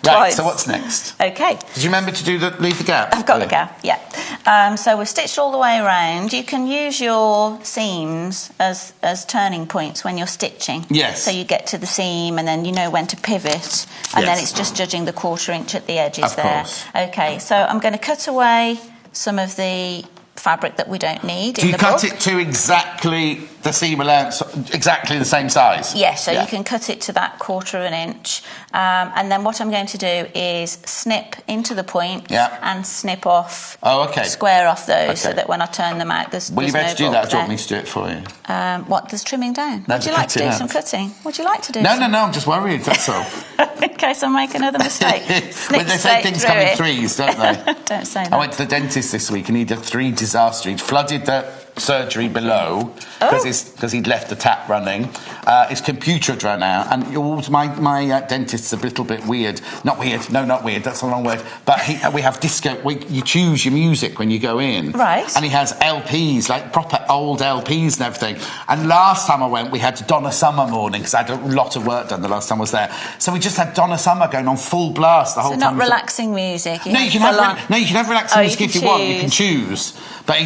Right, so what's next? OK. Did you remember to leave the gap? I've got the gap, yeah. So we've stitched all the way around. You can use your seams as turning points when you're stitching. Yes. So you get to the seam and then you know when to pivot. And then it's just judging the 1/4 inch at the edges there. Of course. OK, so I'm going to cut away some of the fabric that we don't need. Do you cut it to exactly the seam allowance, exactly the same size? Yes, so you can cut it to that 1/4 inch. And then what I'm going to do is snip into the point and snip off, square off those so that when I turn them out, there's Will you no better do that, or do you want me to do it for you? What, there's trimming down? Would you like to do some cutting? Would you like to do No, I'm just worried, that's all. In case I make another mistake. Well, they say things come in threes, don't they? Don't say that. I went to the dentist this week and he did 3 disaster. He'd flooded the surgery below because he'd left the tap running. His computer had run out, and my dentist's a little bit weird. Not weird, that's the wrong word. But we have disco. You choose your music when you go in, right? And he has LPs, like proper old LPs and everything. And last time I went, we had Donna Summer morning because I had a lot of work done the last time I was there. So we just had Donna Summer going on full blast the whole time. Not relaxing music. No, you can have relaxing music if you want. You can choose. But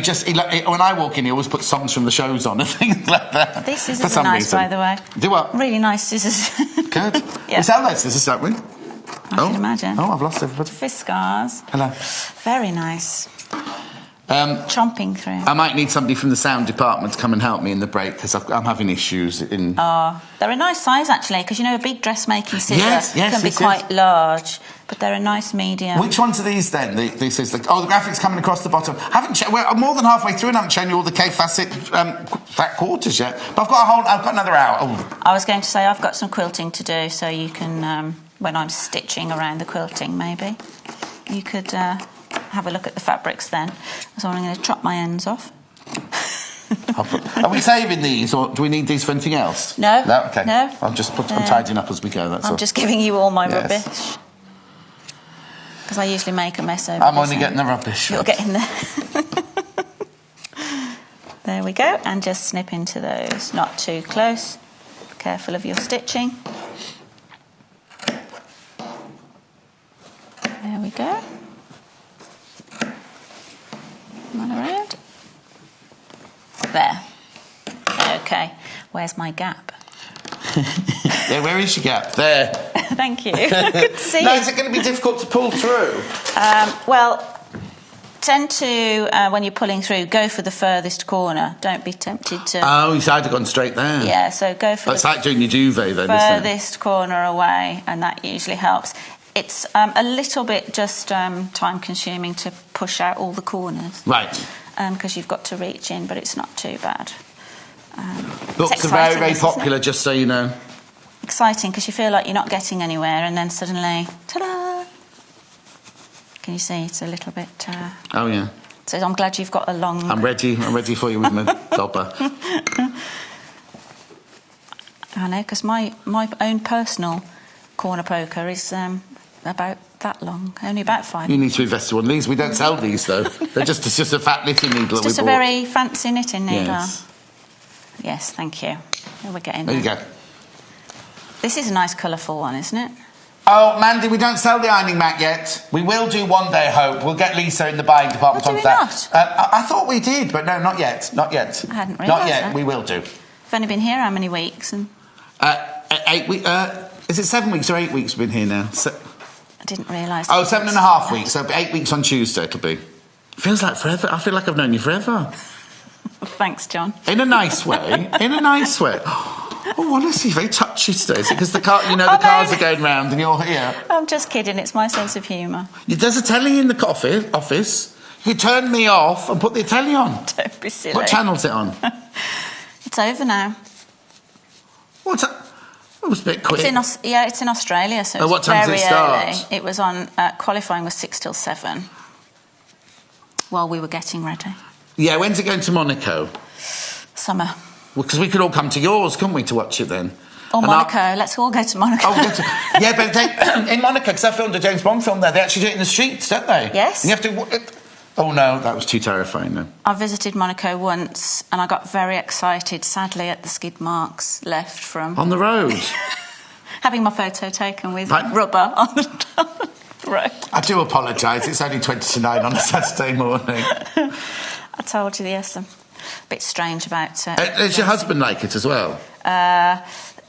when I walk in, he always puts songs from the shows on and things like that. These scissors are nice, by the way. Do what? Really nice scissors. Good. We sell those scissors, don't we? I can imagine. Oh, I've lost everybody. Fiskars. Hello. Very nice. Chomping through. I might need somebody from the sound department to come and help me in the break because I'm having issues in... Oh, they're a nice size, actually, because, you know, a big dressmaking scissor can be quite large, but they're a nice medium. Which ones are these, then? The graphics coming across the bottom. We're more than halfway through and I haven't shown you all the Kaffe Fassett Fat Quarters yet. But I've got another hour. Oh. I was going to say I've got some quilting to do, so you can, when I'm stitching around the quilting, maybe, you could... have a look at the fabrics then. So I'm going to chop my ends off. Are we saving these, or do we need these for anything else? No. No? OK. No. I'm tidying up as we go, that's all. I'm just giving you all my rubbish. Because I usually make a mess over I'm only getting the rubbish. You're getting the... There we go. And just snip into those. Not too close. Be careful of your stitching. There we go. Run around. There. OK. Where's my gap? There, where is your gap? There. Thank you. Good to see you. Is it going to be difficult to pull through? Well, tend to, when you're pulling through, go for the furthest corner. Don't be tempted to... Oh, you'd have gone straight there. Yeah, so go for It's like doing your duvet, then, furthest corner away, and that usually helps. It's a little bit just time-consuming to push out all the corners. Right. Because you've got to reach in, but it's not too bad. Books are very, very popular, just so you know. Exciting, because you feel like you're not getting anywhere, and then suddenly, ta-da! Can you see? It's a little bit... Oh, yeah. So I'm glad you've got a long... I'm ready for you with my dobber. I know, because my own personal corner poker is... about that long, only about 5 You need to invest in one of these. We don't sell these, though. It's just a fat knitting needle It's just a very fancy knitting needle. Yes. Yes, thank you. We're getting there. There you go. This is a nice colourful one, isn't it? Oh, Mandy, we don't sell the ironing mat yet. We will do one day, I hope. We'll get Lisa in the buying department onto that. I thought we did, but no, not yet. Not yet. I hadn't realised Not yet. that. We will do. I've only been here how many weeks? And 8 weeks. Is it 7 weeks or 8 weeks we've been here now? I didn't realise. Oh, 7.5 weeks. So 8 weeks on Tuesday it'll be. Feels like forever. I feel like I've known you forever. Thanks, John. In a nice way. In a nice way. Oh, honestly, very touchy today. Is it because the cars are going round and you're here? I'm just kidding. It's my sense of humour. There's a telly in the office. You turn me off and put the telly on. Don't be silly. What channel's it on? It's over now. What's that? It was a bit quick. It's in Australia, so it's what time very does it start? early. It was on, qualifying was 6 till 7 while we were getting ready. Yeah, when's it going to Monaco? Summer. Well, because we could all come to yours, couldn't we, to watch it then? Or Monaco. Let's all go to Monaco. Oh, yeah, but in Monaco, because I filmed a James Bond film there, they actually do it in the streets, don't they? Yes. And you have to... Oh, no, that was too terrifying, then. I visited Monaco once, and I got very excited, sadly, at the skid marks left from... On the road? Having my photo taken with rubber on the road. I do apologise. It's only 20 to 9 on a Saturday morning. I told you, yes, I'm a bit strange about... Does your husband like it as well?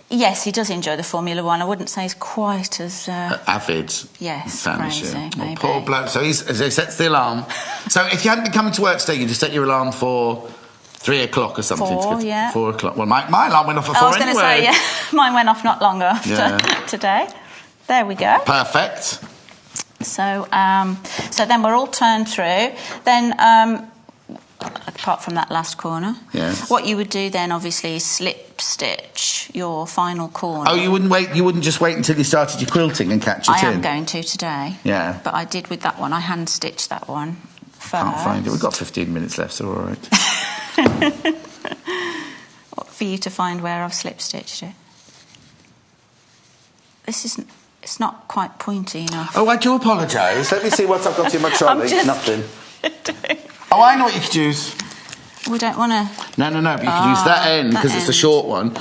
Yes, he does enjoy the Formula One. I wouldn't say he's quite as... avid. Yes, crazy, maybe. Poor bloke. So he sets the alarm. So if you hadn't been coming to work today, you just set your alarm for 3 o'clock or something. 4, yeah. 4 o'clock. Well, my alarm went off at 4 anyway. I was going to say, yeah, mine went off not long after today. There we go. Perfect. So then we're all turned through. Then... apart from that last corner. Yes. What you would do then, obviously, is slip stitch your final corner. Oh, you wouldn't just wait until you started your quilting and catch it in? I am going to today. Yeah. But I did with that one. I hand stitched that one first. Can't find it. We've got 15 minutes left, so all right. For you to find where I've slip stitched it. It's not quite pointy enough. Oh, I do apologise. Let me see what I've got in my trolley. Nothing. Oh, I know what you could use. We don't want to... No, but you could use that end because it's a short one.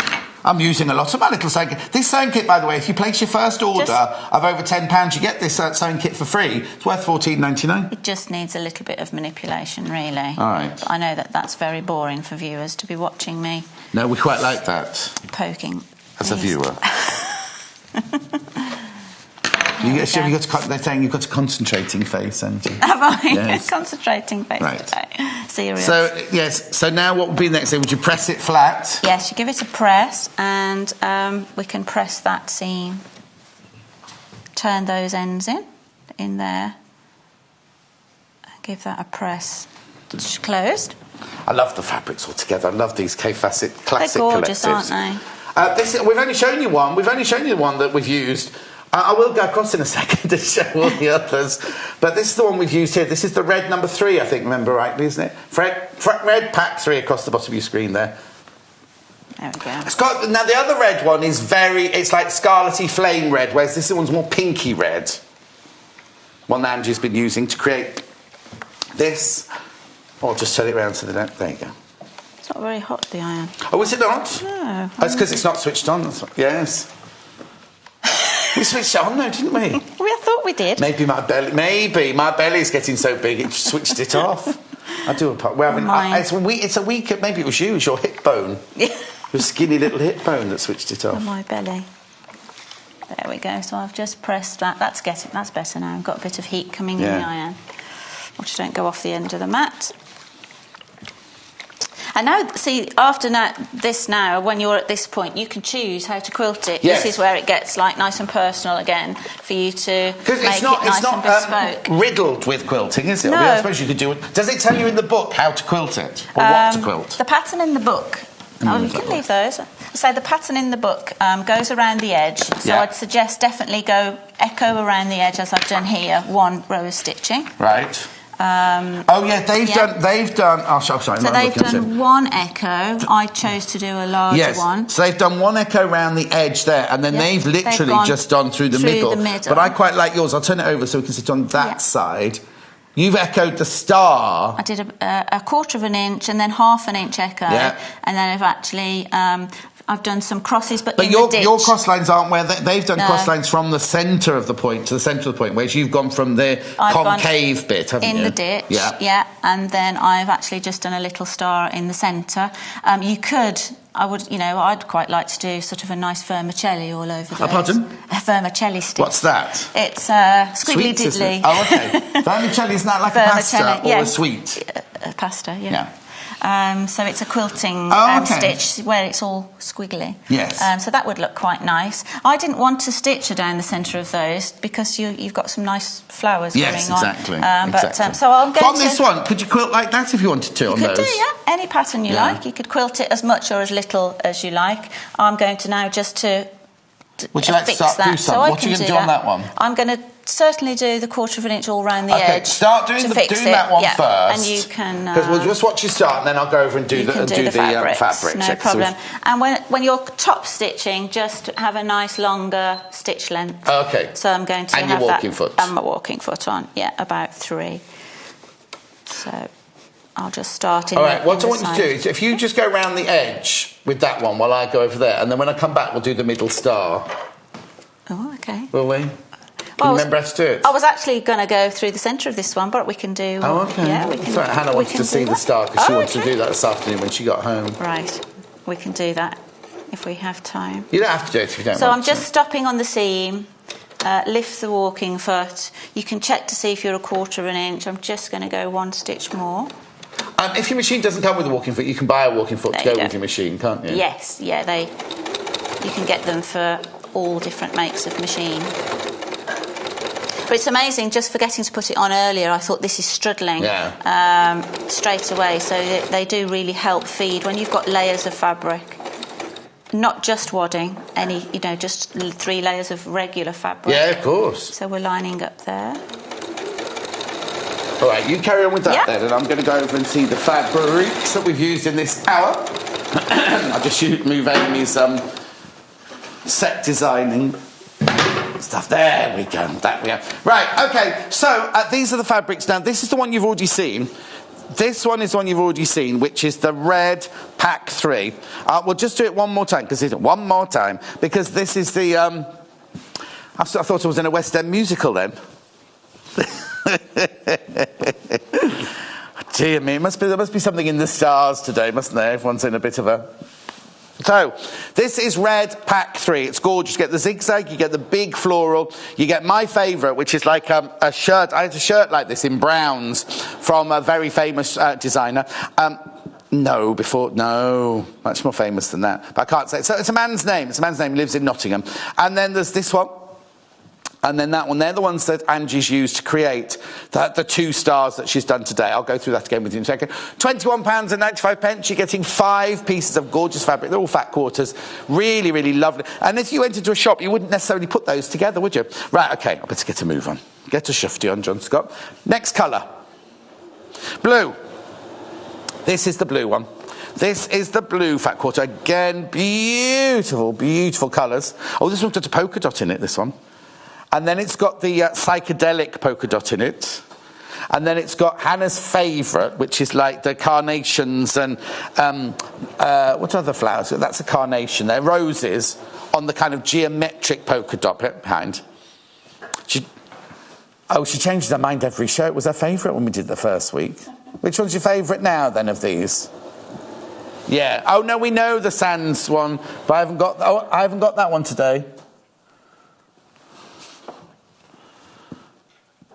I'm using a lot of my little sewing kit. This sewing kit, by the way, if you place your first order of over £10, you get this sewing kit for free. It's worth $14.99. It just needs a little bit of manipulation, really. All right. But I know that's very boring for viewers to be watching me. No, we quite like that. Poking. As a viewer. They're saying you've got a concentrating face, haven't you? Have I? Yes. Concentrating face today. Serious. So, yes, so now what would be next? Would you press it flat? Yes, you give it a press, and we can press that seam. Turn those ends in there. Give that a press. It's closed. I love the fabrics all together. I love these Kaffe Fassett classic They're gorgeous, collectives. aren't they? We've only shown you one. We've only shown you the one that we've used. I will go across in a second to show all the others. But this is the one we've used here. This is the red number 3, I think, remember rightly, isn't it? Red pack 3 across the bottom of your screen there. There we go. Now, the other red one is it's like scarlety flame red, whereas this one's more pinky red. One that Angie's been using to create this. Or just turn it around so they don't... There you go. It's not very hot, the iron. Oh, is it not? No. That's because it's not switched on. Yes. We switched it on, though, didn't we? I thought we did. Maybe my belly's getting so big it switched it off. I do apologise. It's a weak. Maybe it was you. It's your hip bone. Yeah. Your skinny little hip bone that switched it off. On my belly. There we go. So I've just pressed that. That's better now. I've got a bit of heat coming in the iron. Which don't go off the end of the mat. And now, see, after this now, when you're at this point, you can choose how to quilt it. Yes. This is where it gets like nice and personal again for you to make it's not, it nice and bespoke. Riddled with quilting, is it? No. I suppose you could do it. Does it tell you in the book how to quilt it or what to quilt? The pattern in the book. You can leave those. So the pattern in the book goes around the edge. So I'd suggest definitely go echo around the edge as I've done here. 1 row of stitching. Right. They've done. Oh, sorry. So they've done 1 echo. I chose to do a larger one. So they've done 1 echo around the edge there, and then they've literally just done through the middle. But I quite like yours. I'll turn it over so we can sit on that side. You've echoed the star. I did a 1/4 of an inch and then 1/2 an inch echo. Yeah. And then I've actually... I've done some crosses, but in your, the ditch. Your cross lines aren't where they've done cross lines from the centre of the point to the centre of the point, whereas you've gone from the concave bit, haven't you? In the ditch, yeah. And then I've actually just done a little star in the centre. You could, I'd quite like to do sort of a nice vermicelli all over those. Pardon? A vermicelli stick. What's that? It's squiggly Sweets, diddly. Oh, okay. Vermicelli, isn't that like a pasta or a sweet? A pasta, yeah. Yeah. So it's a quilting stitch where it's all squiggly. Yes. So that would look quite nice. I didn't want to stitch down the centre of those because you've got some nice flowers going on. Yes, exactly. So I'm going on this one, could you quilt like that if you wanted to on those? You could do, yeah. Any pattern you like. You could quilt it as much or as little as you like. I'm going to now just to would you like fix to start that. do some? So what are you going to do on that one? I'm going to certainly do the 1/4 of an inch all round the edge. Start doing that one first. And you can... Because we'll just watch you start and then I'll go over and do the fabrics. No problem. And when you're top stitching, just have a nice longer stitch length. Okay. So I'm going to have your walking foot. And my walking foot on, about 3. So I'll just start in. All right, what I want you to do is if you just go around the edge with that one while I go over there, and then when I come back, we'll do the middle star. Oh, okay. Will we? Remember how to do it? I was actually going to go through the centre of this one, but we can do... Oh, okay. Yeah, we can. Sorry, Hannah wanted to see the star because she wanted to do that this afternoon when she got home. Right. We can do that if we have time. You don't have to do it if you don't want to. So I'm just stopping on the seam, lift the walking foot. You can check to see if you're a 1/4 of an inch. I'm just going to go 1 stitch more. If your machine doesn't come with a walking foot, you can buy a walking foot to go with your machine, can't you? Yes, yeah, you can get them for all different makes of machine. But it's amazing, just forgetting to put it on earlier, I thought this is struddling straight away. So they do really help feed when you've got layers of fabric. Not just wadding, just 3 layers of regular fabric. Yeah, of course. So we're lining up there. All right, you carry on with that then, and I'm going to go over and see the fabrics that we've used in this hour. I'll just move Amy's set designing stuff. There we go. That we go. Right, okay, so these are the fabrics now. This is the one you've already seen. This one is the one you've already seen, which is the red pack 3. We'll just do it one more time, because this is the... I thought I was in a West End musical then. Dear me, there must be something in the stars today, mustn't there? Everyone's in a bit of a... So, this is red pack 3. It's gorgeous. You get the zigzag, you get the big floral, you get my favourite, which is like a shirt. I had a shirt like this in browns from a very famous designer. No, much more famous than that. But I can't say it. So it's a man's name. Lives in Nottingham. And then there's this one. And then that one. They're the ones that Angie's used to create the 2 stars that she's done today. I'll go through that again with you in a second. £21.95. You're getting 5 pieces of gorgeous fabric. They're all fat quarters. Really, really lovely. And if you went into a shop, you wouldn't necessarily put those together, would you? Right, OK, I better get a move on. Get a shifty on, John Scott. Next colour. Blue. This is the blue one. This is the blue fat quarter. Again, beautiful, beautiful colours. Oh, this one's got a polka dot in it, this one. And then it's got the psychedelic polka dot in it. And then it's got Hannah's favourite, which is like the carnations and... what other flowers? That's a carnation. They're roses on the kind of geometric polka dot behind. She changes her mind every show. It was her favourite when we did the first week. Which one's your favourite now, then, of these? Yeah. Oh, no, we know the Sands one. But I haven't got that one today.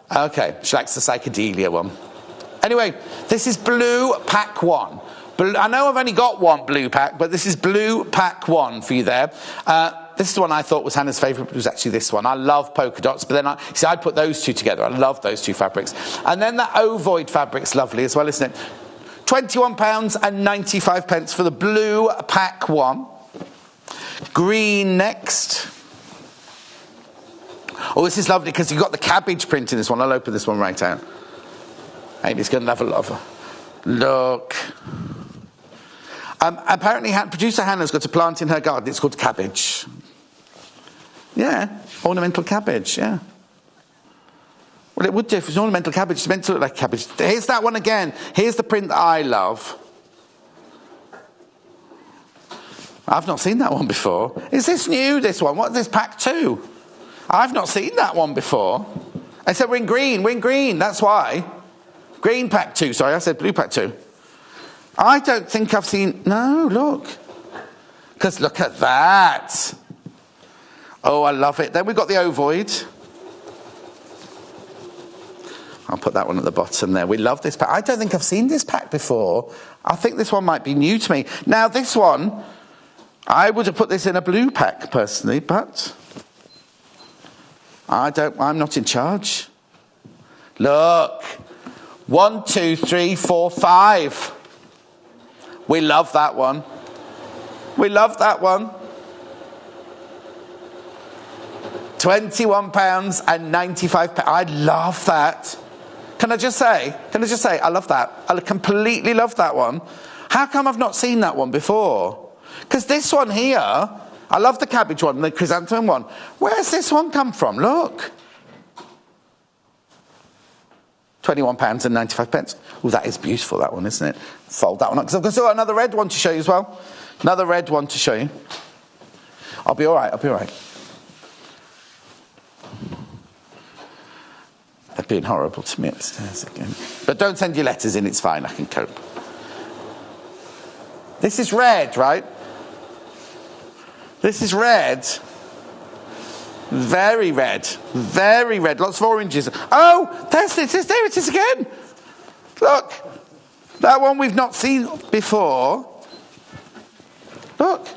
Okay, she likes the psychedelia one. Anyway, this is blue pack 1. I know I've only got one blue pack, but this is blue pack 1 for you there. This is the one I thought was Hannah's favourite, but it was actually this one. I love polka dots, but then I'd put those 2 together. I love those 2 fabrics. And then the ovoid fabric's lovely as well, isn't it? £21.95 for the blue pack 1. Green next. Oh, this is lovely because you've got the cabbage print in this one. I'll open this one right out. Amy's going to have a look. Apparently, producer Hannah's got a plant in her garden. It's called cabbage. Yeah, ornamental cabbage, yeah. Well, it would do. If it's an ornamental cabbage, it's meant to look like a cabbage. Here's that one again. Here's the print that I love. I've not seen that one before. Is this new, this one? What's this, pack 2? I've not seen that one before. I said we're in green, that's why. Green pack 2, sorry, I said blue pack 2. I don't think I've seen... No, look. Because look at that. Oh, I love it. Then we've got the ovoid. I'll put that one at the bottom there. We love this pack. I don't think I've seen this pack before. I think this one might be new to me. Now, this one, I would have put this in a blue pack, personally, but I'm not in charge. Look. 1, 2, 3, 4, 5. We love that one. We love that one. £21.95. I love that. Can I just say, I love that. I completely love that one. How come I've not seen that one before? Because this one here, I love the cabbage one, the chrysanthemum one. Where's this one come from? Look. £21.95. Oh, that is beautiful, that one, isn't it? Fold that one up. Because I've still got another red one to show you as well. Another red one to show you. I'll be all right. They're being horrible to me upstairs again. But don't send your letters in, it's fine, I can cope. This is red, right? This is red. Very red. Very red. Lots of oranges. Oh, there it is again. Look. That one we've not seen before. Look.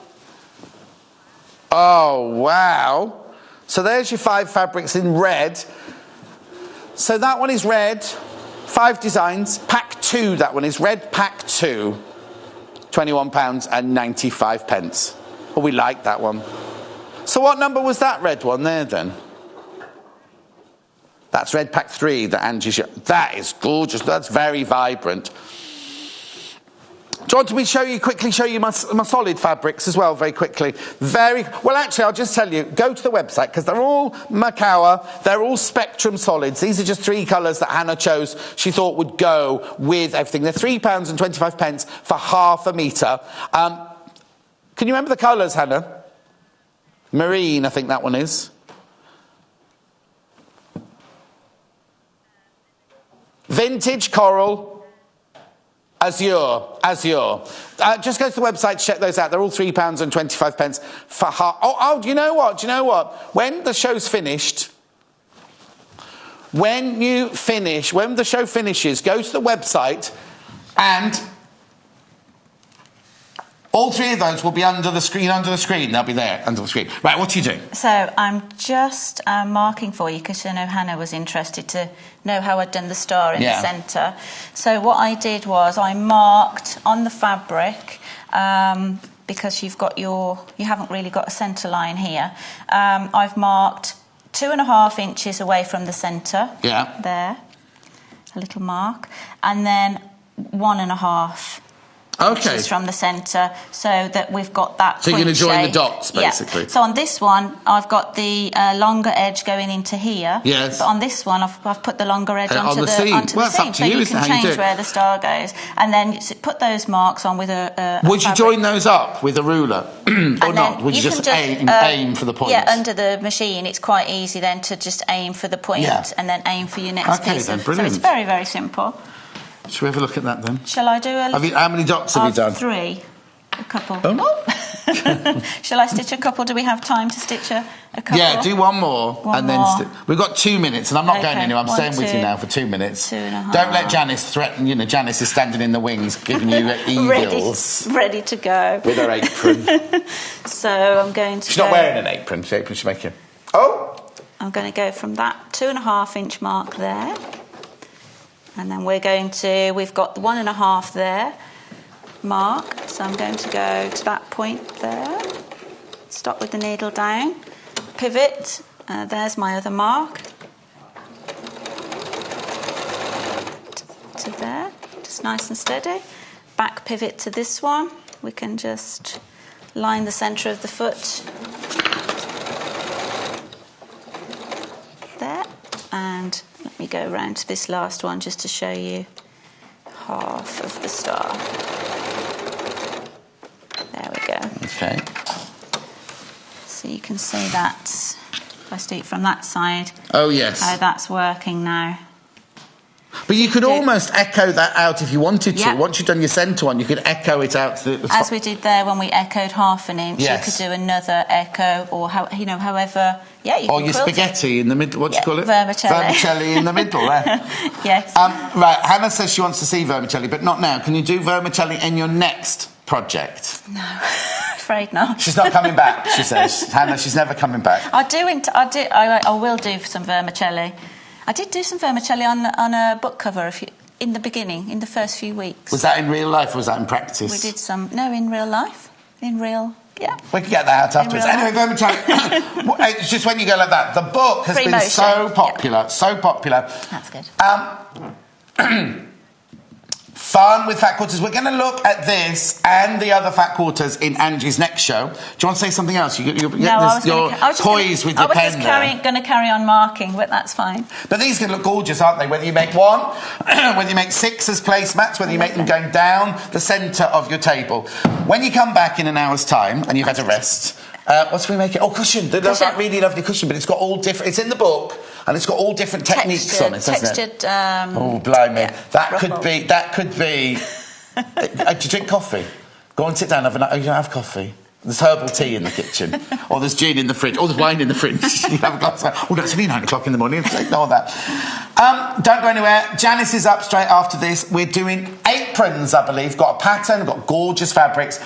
Oh, wow. So there's your 5 fabrics in red. So that one is red, 5 designs, pack 2, that one is red, pack 2, £21.95. Oh, we like that one. So what number was that red one there then? That's red pack 3 that Angie's... That is gorgeous, that's very vibrant. Do you want me to quickly show you my solid fabrics as well, very quickly? Well, actually, I'll just tell you, go to the website, because they're all Macawa, they're all Spectrum solids. These are just 3 colours that Hannah chose, she thought would go with everything. They're £3.25 for half a metre. Can you remember the colours, Hannah? Marine, I think that one is. Vintage coral. Azure. Just go to the website to check those out. They're all £3.25 for half. Oh, do you know what? When the show's finished, when the show finishes, go to the website and all 3 of those will be under the screen. They'll be there under the screen. Right, what are you doing? So I'm just marking for you, because I know Hannah was interested to know how I'd done the star in the centre. So what I did was I marked on the fabric, because you haven't really got a centre line here. I've marked 2.5 inches away from the centre. Yeah. There, a little mark, and then 1.5. Inches from the centre, so that we've got that. So you're going to join the dots, basically. Yeah. So on this one, I've got the longer edge going into here. Yes. But on this one, I've put the longer edge onto the seam. So you can change where the star goes, and then put those marks on with a Would you join those up with a ruler, or not? Would you just aim for the point? Yeah, under the machine, it's quite easy then to just aim for the point, and then aim for your next piece. Then, brilliant. So it's very, very simple. Shall we have a look at that then? Shall I do how many dots have you done? 3. A couple. Oh. Shall I stitch a couple? Do we have time to stitch a couple? Yeah, do one more. Then we've got 2 minutes, and I'm not going anywhere. I'm staying with you now for 2 minutes. 2.5. Don't let Janice threaten. Janice is standing in the wings, giving you evils. Ready to go. With her apron. So I'm going to She's not wearing an apron. The apron she's making. Oh! I'm going to go from that 2.5 inch mark there. And then we've got the 1.5 there mark, so I'm going to go to that point there, stop with the needle down, pivot, there's my other mark, to there, just nice and steady, back pivot to this one, we can just line the centre of the foot there, and me go round to this last one just to show you half of the star. There we go. Okay. So you can see that, if I do it from that side, oh yes, how that's working now. But you could almost echo that out if you wanted to. Yeah. Once you've done your centre one, you could echo it out to the top. As we did there when we echoed half an inch, yes. you could do another echo, or however. Yeah, you or can your spaghetti in the middle. What do you call it? Vermicelli. Vermicelli in the middle. There. Yes. Right. Hannah says she wants to see vermicelli, but not now. Can you do vermicelli in your next project? No, afraid not. She's not coming back. She says, Hannah, she's never coming back. I will do some vermicelli. I did do some vermicelli on a book cover in the beginning, in the first few weeks. Was that in real life or was that in practice? We did some, no, in real life. Yeah. We can get that out afterwards. Anyway, vermicelli, it's just when you go like that. The book has been so popular, so popular. That's good. Fun with Fat Quarters. We're going to look at this and the other Fat Quarters in Angie's next show. Do you want to say something else? You're poised with your pen there. I was going to carry on marking, but that's fine. But these can look gorgeous, aren't they? Whether you make one, whether you make 6 as placemats, whether you make them going down the centre of your table. When you come back in an hour's time and you've had a rest, what do we make it? Oh, cushion. That really lovely cushion, but it's got all different... It's in the book, and it's got all different techniques on it, hasn't it? Oh, blimey. Yeah, that could be... Do you drink coffee? Go and sit down. You don't have coffee. There's herbal tea in the kitchen, or there's gin in the fridge, or there's wine in the fridge. You have a glass of... Oh, no, it's only 9 o'clock in the morning. Ignore that. Don't go anywhere. Janice is up straight after this. We're doing aprons, I believe. Got a pattern, got gorgeous fabrics.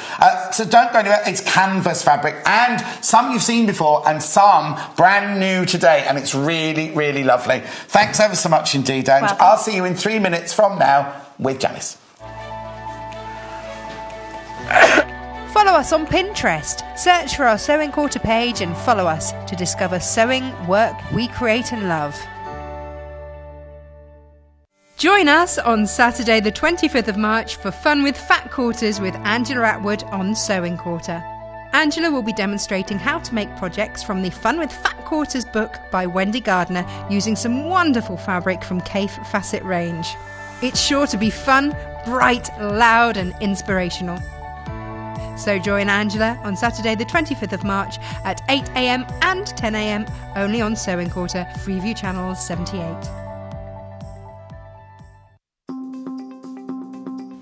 So don't go anywhere. It's canvas fabric, and some you've seen before, and some brand new today, and it's really, really lovely. Thanks ever so much indeed, Ange. Welcome. I'll see you in 3 minutes from now with Janice. Follow us on Pinterest. Search for our Sewing Quarter page and follow us to discover sewing work we create and love. Join us on Saturday the 25th of March for Fun with Fat Quarters with Angela Attwood on Sewing Quarter. Angela will be demonstrating how to make projects from the Fun with Fat Quarters book by Wendy Gardner using some wonderful fabric from Kaffe Fassett range. It's sure to be fun, bright, loud and inspirational. So join Angela on Saturday the 25th of March at 8 a.m. and 10 a.m. only on Sewing Quarter, Freeview Channel 78.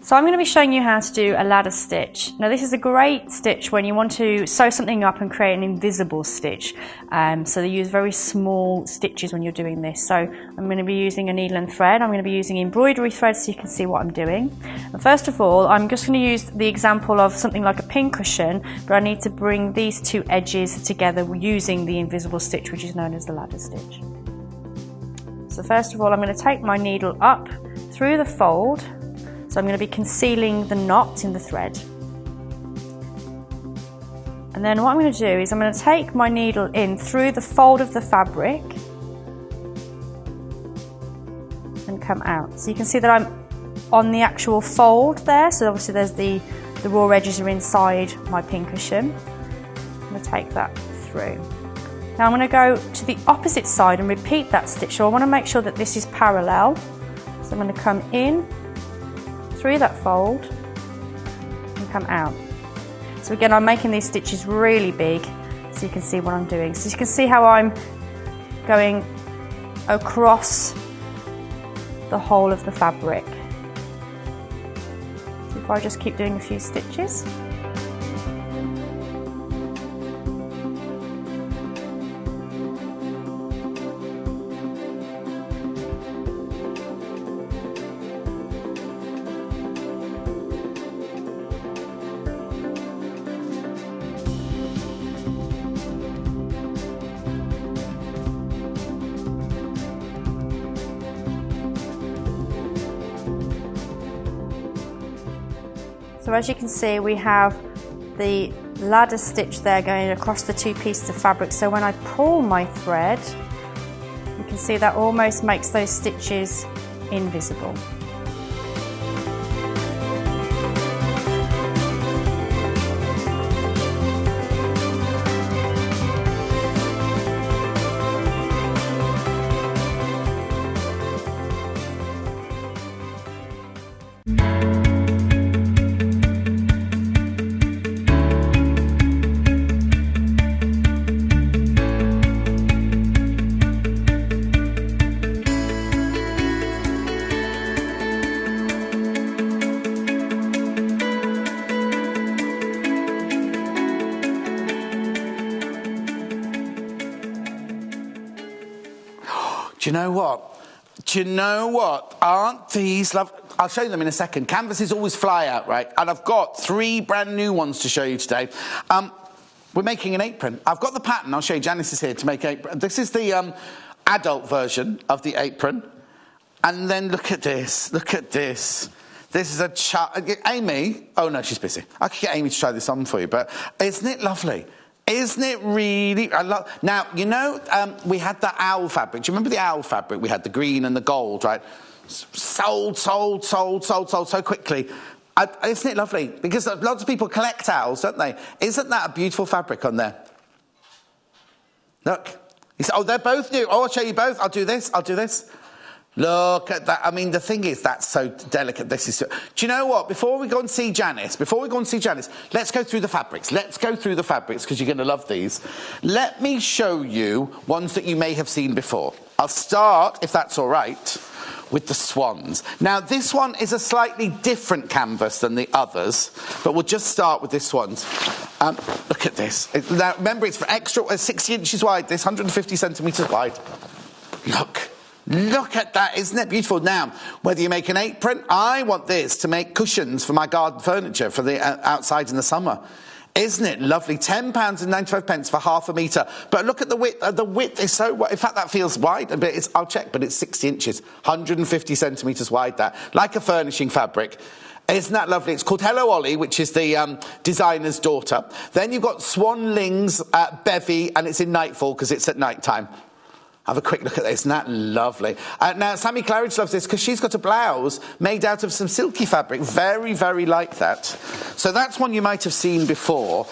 So I'm going to be showing you how to do a ladder stitch. Now this is a great stitch when you want to sew something up and create an invisible stitch. So they use very small stitches when you're doing this. So I'm going to be using a needle and thread. I'm going to be using embroidery thread so you can see what I'm doing. And first of all, I'm just going to use the example of something like a pincushion, but I need to bring these two edges together using the invisible stitch, which is known as the ladder stitch. So first of all, I'm going to take my needle up through the fold. So I'm going to be concealing the knot in the thread. And then what I'm going to do is I'm going to take my needle in through the fold of the fabric and come out. So you can see that I'm on the actual fold there. So obviously there's the raw edges are inside my pincushion. I'm going to take that through. Now I'm going to go to the opposite side and repeat that stitch. So I want to make sure that this is parallel. So I'm going to come in through that fold and come out. So again, I'm making these stitches really big so you can see what I'm doing. So you can see how I'm going across the whole of the fabric. So if I just keep doing a few stitches. So as you can see, we have the ladder stitch there going across the two pieces of fabric. So when I pull my thread, you can see that almost makes those stitches invisible. Do you know what? Do you know what? Aren't these lovely? I'll show you them in a second. Canvases always fly out, right? And I've got 3 brand new ones to show you today. We're making an apron. I've got the pattern. I'll show you. Janice is here to make apron. This is the adult version of the apron. And then look at this. Look at this. This is a Amy. Oh, no, she's busy. I could get Amy to try this on for you. But isn't it lovely? Isn't it really? Now, you know, we had the owl fabric. Do you remember the owl fabric? We had the green and the gold, right? Sold so quickly. Isn't it lovely? Because lots of people collect owls, don't they? Isn't that a beautiful fabric on there? Look. Oh, they're both new. Oh, I'll show you both. I'll do this. Look at that. I mean, the thing is, that's so delicate. This is. Do you know what? Before we go and see Janice, let's go through the fabrics. Because you're going to love these. Let me show you ones that you may have seen before. I'll start, if that's all right, with the swans. Now, this one is a slightly different canvas than the others, but we'll just start with this one. Look at this. Now, remember, it's for extra 60 inches wide. This 150 centimetres wide. Look at that. Isn't it beautiful? Now, whether you make an apron, I want this to make cushions for my garden furniture for the outside in the summer. Isn't it lovely? £10.95 for half a metre. But look at the width. The width is so wide. In fact, that feels wide. But I'll check, but it's 60 inches. 150 centimetres wide, that. Like a furnishing fabric. Isn't that lovely? It's called Hello Ollie, which is the designer's daughter. Then you've got Swan Ling's Bevy, and it's in Nightfall because it's at night time. Have a quick look at this. Isn't that lovely? Now, Sammy Claridge loves this because she's got a blouse made out of some silky fabric. Very, very like that. So that's one you might have seen before.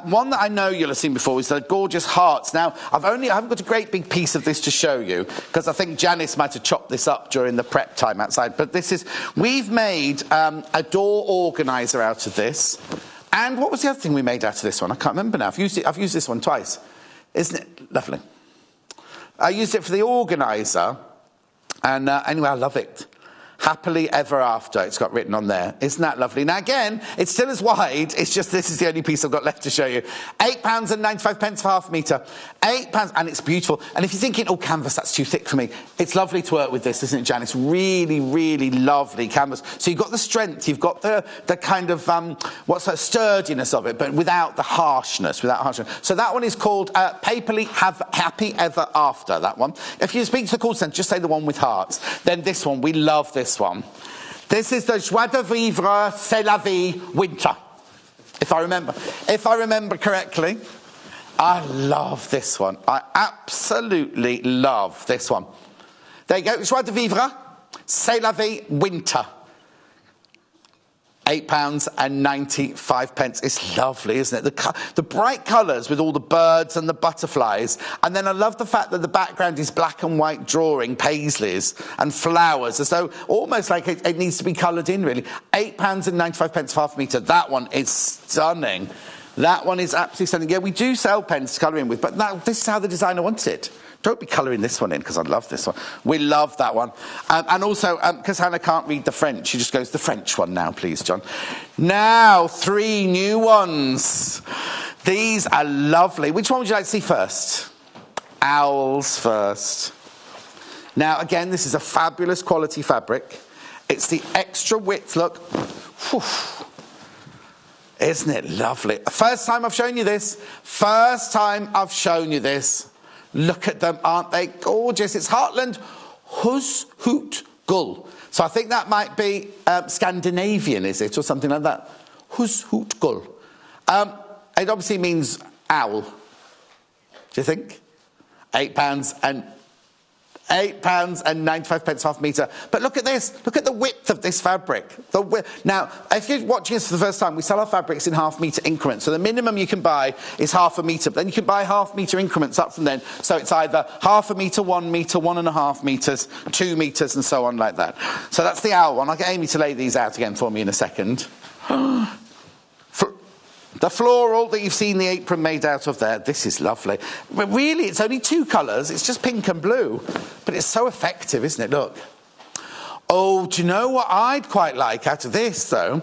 One that I know you'll have seen before is the gorgeous hearts. Now, I haven't got a great big piece of this to show you because I think Janice might have chopped this up during the prep time outside. But we've made a door organiser out of this. And what was the other thing we made out of this one? I can't remember now. I've used this one twice. Isn't it lovely? I used it for the organiser, and anyway, I love it. Happily ever after, it's got written on there. Isn't that lovely? Now, again, it's still as wide. It's just this is the only piece I've got left to show you. £8.95 for half a metre. £8, and it's beautiful. And if you're thinking, oh, canvas, that's too thick for me, it's lovely to work with this, isn't it, Janice? Really, really lovely canvas. So you've got the strength, you've got the kind of, sturdiness of it, but without the harshness, So that one is called Paperly Happy Ever After, that one. If you speak to the call centre, just say the one with hearts. Then this one, we love this one. This is the Joie de Vivre, C'est la Vie, Winter. If I remember correctly. I love this one. I absolutely love this one. There you go. Joie de Vivre, C'est la Vie, Winter. £8.95. It's lovely, isn't it? The bright colours with all the birds and the butterflies. And then I love the fact that the background is black and white drawing paisleys and flowers, as though almost like it needs to be coloured in, really. £8.95 for half a metre. That one is stunning. That one is absolutely stunning. Yeah, we do sell pens to colour in with, but now this is how the designer wants it. Don't be colouring this one in, because I love this one. We love that one. And also, because Hannah can't read the French, she just goes, the French one now, please, John. Now, 3 new ones. These are lovely. Which one would you like to see first? Owls first. Now, again, this is a fabulous quality fabric. It's the extra width, look. Whew. Isn't it lovely? First time I've shown you this. Look at them, aren't they gorgeous? It's Heartland Hus Hoot Gull. So I think that might be Scandinavian, is it? Or something like that. Hus Hoot Gull. It obviously means owl. Do you think? £8.95 half a metre. But look at this. Look at the width of this fabric. Now, if you're watching this for the first time, we sell our fabrics in half-metre increments. So the minimum you can buy is half a metre. But then you can buy half-metre increments up from then. So it's either half a metre, 1 metre, 1.5 metres, 2 metres, and so on like that. So that's the owl one. I'll get Amy to lay these out again for me in a second. The floral that you've seen the apron made out of there, this is lovely. But really, it's only 2 colours. It's just pink and blue. But it's so effective, isn't it? Look. Oh, do you know what I'd quite like out of this, though?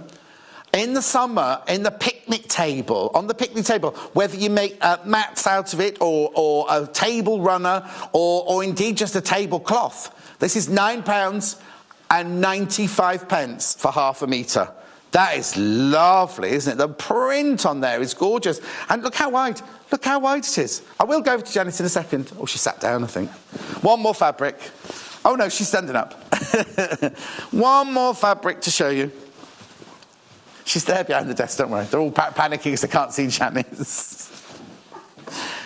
in the summer, in the picnic table, on the picnic table, whether you make mats out of it or a table runner or indeed just a tablecloth. This is £9.95 for half a metre. That is lovely, isn't it? The print on there is gorgeous. And look how wide it is. I will go over to Janice in a second. Oh, she sat down, I think. One more fabric. Oh, no, she's standing up. One more fabric to show you. She's there behind the desk, don't worry. They're all panicking because they can't see Janice.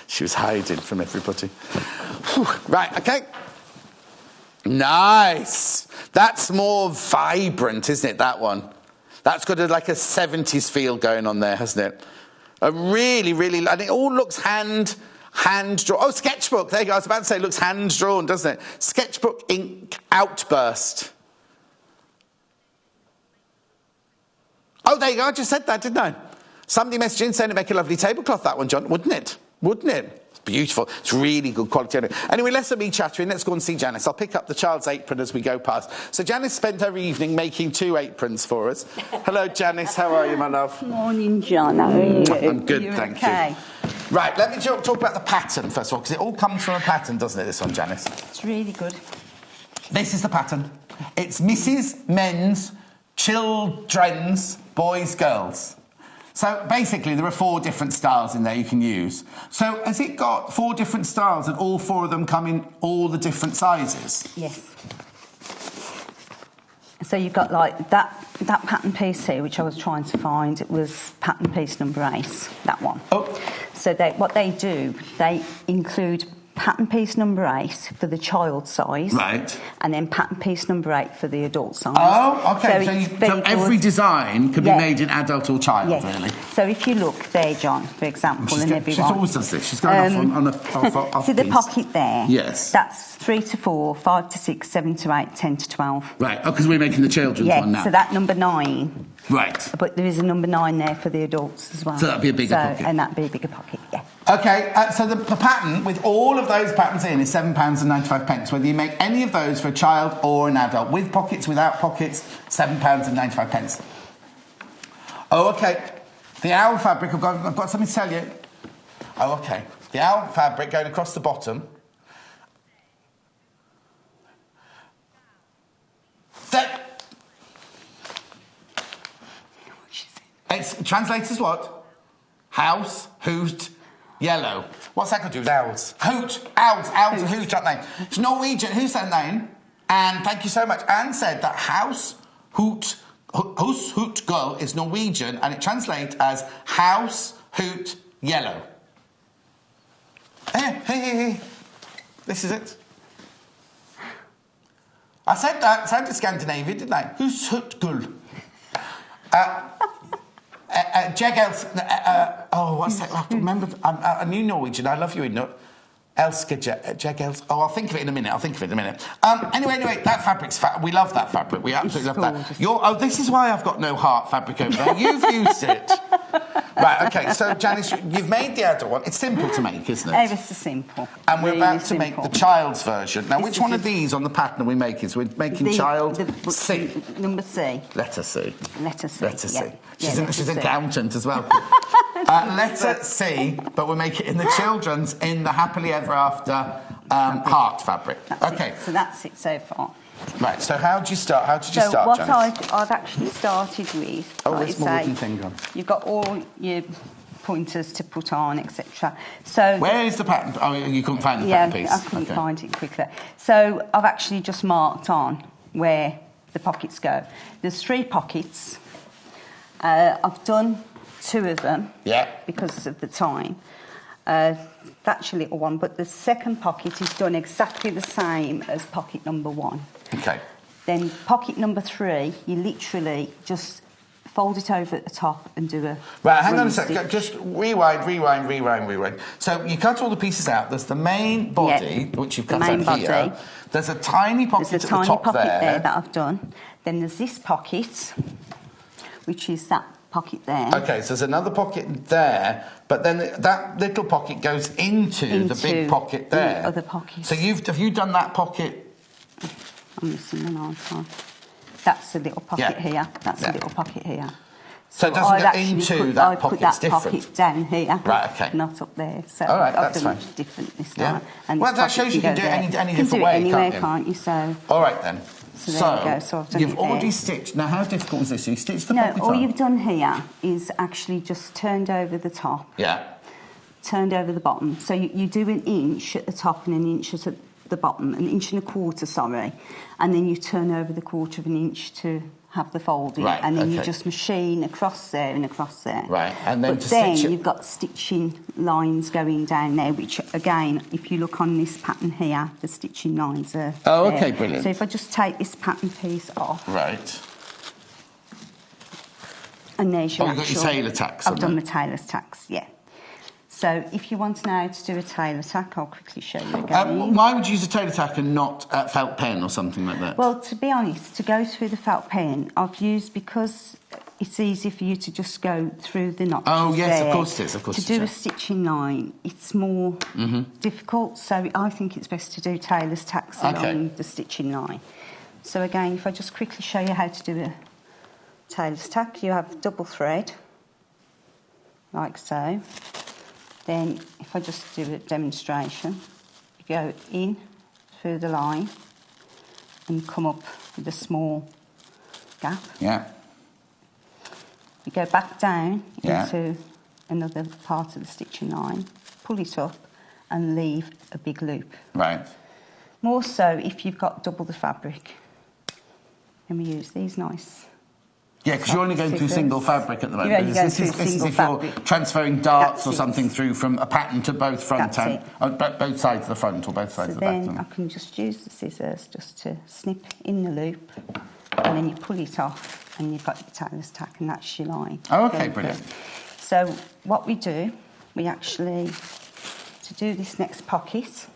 She was hiding from everybody. Whew. Right, okay. Nice. That's more vibrant, isn't it, that one? That's got like a 70s feel going on there, hasn't it? A really, really... And it all looks hand-drawn. Oh, sketchbook. There you go. I was about to say it looks hand-drawn, doesn't it? Sketchbook ink outburst. Oh, there you go. I just said that, didn't I? Somebody messaged in saying it'd make a lovely tablecloth, that one, John. Wouldn't it? Wouldn't it? It's beautiful. It's really good quality. Anyway, let's not be chattering. Let's go and see Janice. I'll pick up the child's apron as we go past. So Janice spent her evening making 2 aprons for us. Hello, Janice. How are you, my love? Morning, John. How are you? I'm good, thank you. Right, let me talk about the pattern, first of all, because it all comes from a pattern, doesn't it, this one, Janice? It's really good. This is the pattern. It's Mrs. Men's Children's Boys Girls. So basically there are 4 different styles in there you can use. So has it got 4 different styles and all 4 of them come in all the different sizes? Yes. So you've got like that pattern piece here, which I was trying to find. It was pattern piece number 8, that one. Oh. So what they do, they include pattern piece number 8 for the child size. Right. And then pattern piece number 8 for the adult size. Oh, okay. So every design can be made in adult or child, really. So if you look there, John, for example, she always does this. She's going off see the pocket there? Yes. That's 3 to 4, 5 to 6, 7 to 8, 10 to 12. Right. Oh, because we're making the children's one now. So that number 9. Right. But there is a number 9 there for the adults as well. So that'd be a bigger pocket. And that'd be a bigger pocket, yeah. Okay, so the pattern with all of those patterns in is £7.95, whether you make any of those for a child or an adult, with pockets, without pockets, £7.95. Oh, okay. The owl fabric, I've got something to tell you. Oh, okay. The owl fabric going across the bottom. It translates as what? House, hoot, yellow. What's that got to do with owls? Hoot, owls and hoot, aren't they? It's Norwegian. Who said that name? And thank you so much. Anne said that house, hoot girl is Norwegian, and it translates as house, hoot, yellow. Hey. This is it. I said that. It sounded Scandinavian, didn't I? Who's hoot girl? What's that? I have to remember. I knew Norwegian. I love you in Jegels. Oh, I'll think of it in a minute. Anyway, that fabric's we love that fabric. We absolutely love that. This is why I've got no heart fabric over there. You've used it. Right, okay, so Janice, you've made the adult one. It's simple to make, isn't it? Ever so simple. And we're about to make the child's version. Now, which one of these on the pattern are we making? So we're making child C. Number C. Letter C. Letter C. She's an accountant as well. Letter C, but we'll make it in the children's, in the happily ever after heart fabric. So that's it so far. Right, so how did you start, Janice? What I've actually started with... Oh, there's my wooden thing on. You've got all your pointers to put on, etc. So where is the pattern? Oh, you couldn't find the pattern piece? Yeah, I couldn't find it quickly. So I've actually just marked on where the pockets go. There's 3 pockets. I've done 2 of them. Yeah. Because of the time. That's your little one, but the second pocket is done exactly the same as pocket number 1. Okay. Then pocket number 3, you literally just fold it over at the top and do a... Right, hang on a second. Just rewind. So you cut all the pieces out. There's the main body, which you've cut out here. There's a tiny pocket at the top there. There's a tiny pocket there that I've done. Then there's this pocket, which is that pocket there. Okay, so there's another pocket there, but then that little pocket goes into the big pocket there. The other pocket. So have you done that pocket? I'm missing one, aren't I? That's the little pocket here. That's the little pocket here. So it doesn't go into that pocket's different? I put that pocket down here. Right, okay. Not up there. So all right, I've that's done fine. it different this yeah. time. And well, that shows you can do it any different way, anywhere, can't you? So, all right, then. So there you go. So I've done you've already stitched. Now, how difficult is this? You stitched the pocket all you've done here is actually just turned over the top. Yeah. Turned over the bottom. So you do an inch at the top and an inch at the bottom, an inch and a quarter, sorry, and then you turn over the quarter of an inch to have the folding, right, and then you just machine across there and across there. Right, and then you've got stitching lines going down there, which again, if you look on this pattern here, the stitching lines are oh, okay, brilliant. So if I just take this pattern piece off. Right. And there's your you've got your tailor tacks. I've done the tailor's tacks, yeah. So if you want now to do a tailor tack, I'll quickly show you again. Why would you use a tailor tack and not a felt pen or something like that? Well, to be honest, to go through the felt pen, I've used because it's easy for you to just go through the notches. Oh yes, there. of course it is. Of course. To do a stitching line, it's more difficult. So I think it's best to do tailor's tacks along the stitching line. So again, if I just quickly show you how to do a tailor's tack, you have double thread, like so. Then, if I just do a demonstration, you go in through the line and come up with a small gap. Yeah. You go back down into another part of the stitching line, pull it up and leave a big loop. Right. More so if you've got double the fabric. Then we use these nice. Yeah, because you're only going through single fabric at the moment. This is if you're transferring darts or something through from a pattern to both front and both sides of the front or both sides of the back. Then I can just use the scissors just to snip in the loop, and then you pull it off, and you've got your tailor's tack, and that's your line. Oh, okay, brilliant. So what we do, we actually, to do this next pocket,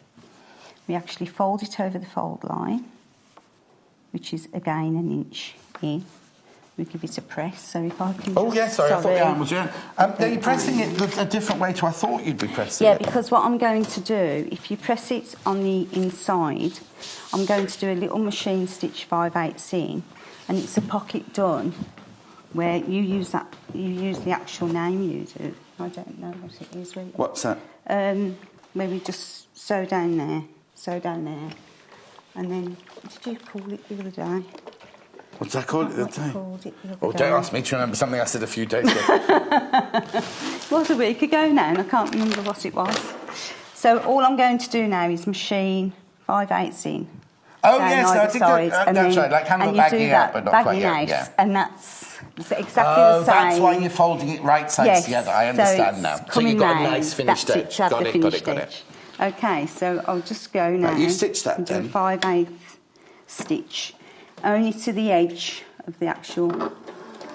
we actually fold it over the fold line, which is again an inch in. We give it a press, so if I can oh, yes, sorry, I thought the arm was... Yeah. You're pressing it a different way to I thought you'd be pressing it. Yeah, because what I'm going to do, if you press it on the inside, I'm going to do a little machine stitch 5/8 in, and it's a pocket done, where you use the actual name you do. I don't know what it is, really. What's that? Where we just sew down there, and then, what did you call it the other day? What did I call it the other day? Oh, don't ask me to remember something I said a few days ago. It was a week ago now, and I can't remember what it was. So all I'm going to do now is machine 5/8 in. Oh, yes, I think that's right, like kind of bagging out, but not quite yet. Yeah. And that's exactly the same. That's why you're folding it right sides together. I understand now. So you've got a nice finished edge. Got it. Okay, so I'll just go now. Right, you stitch that then. Do a 5/8 stitch. Only to the edge of the actual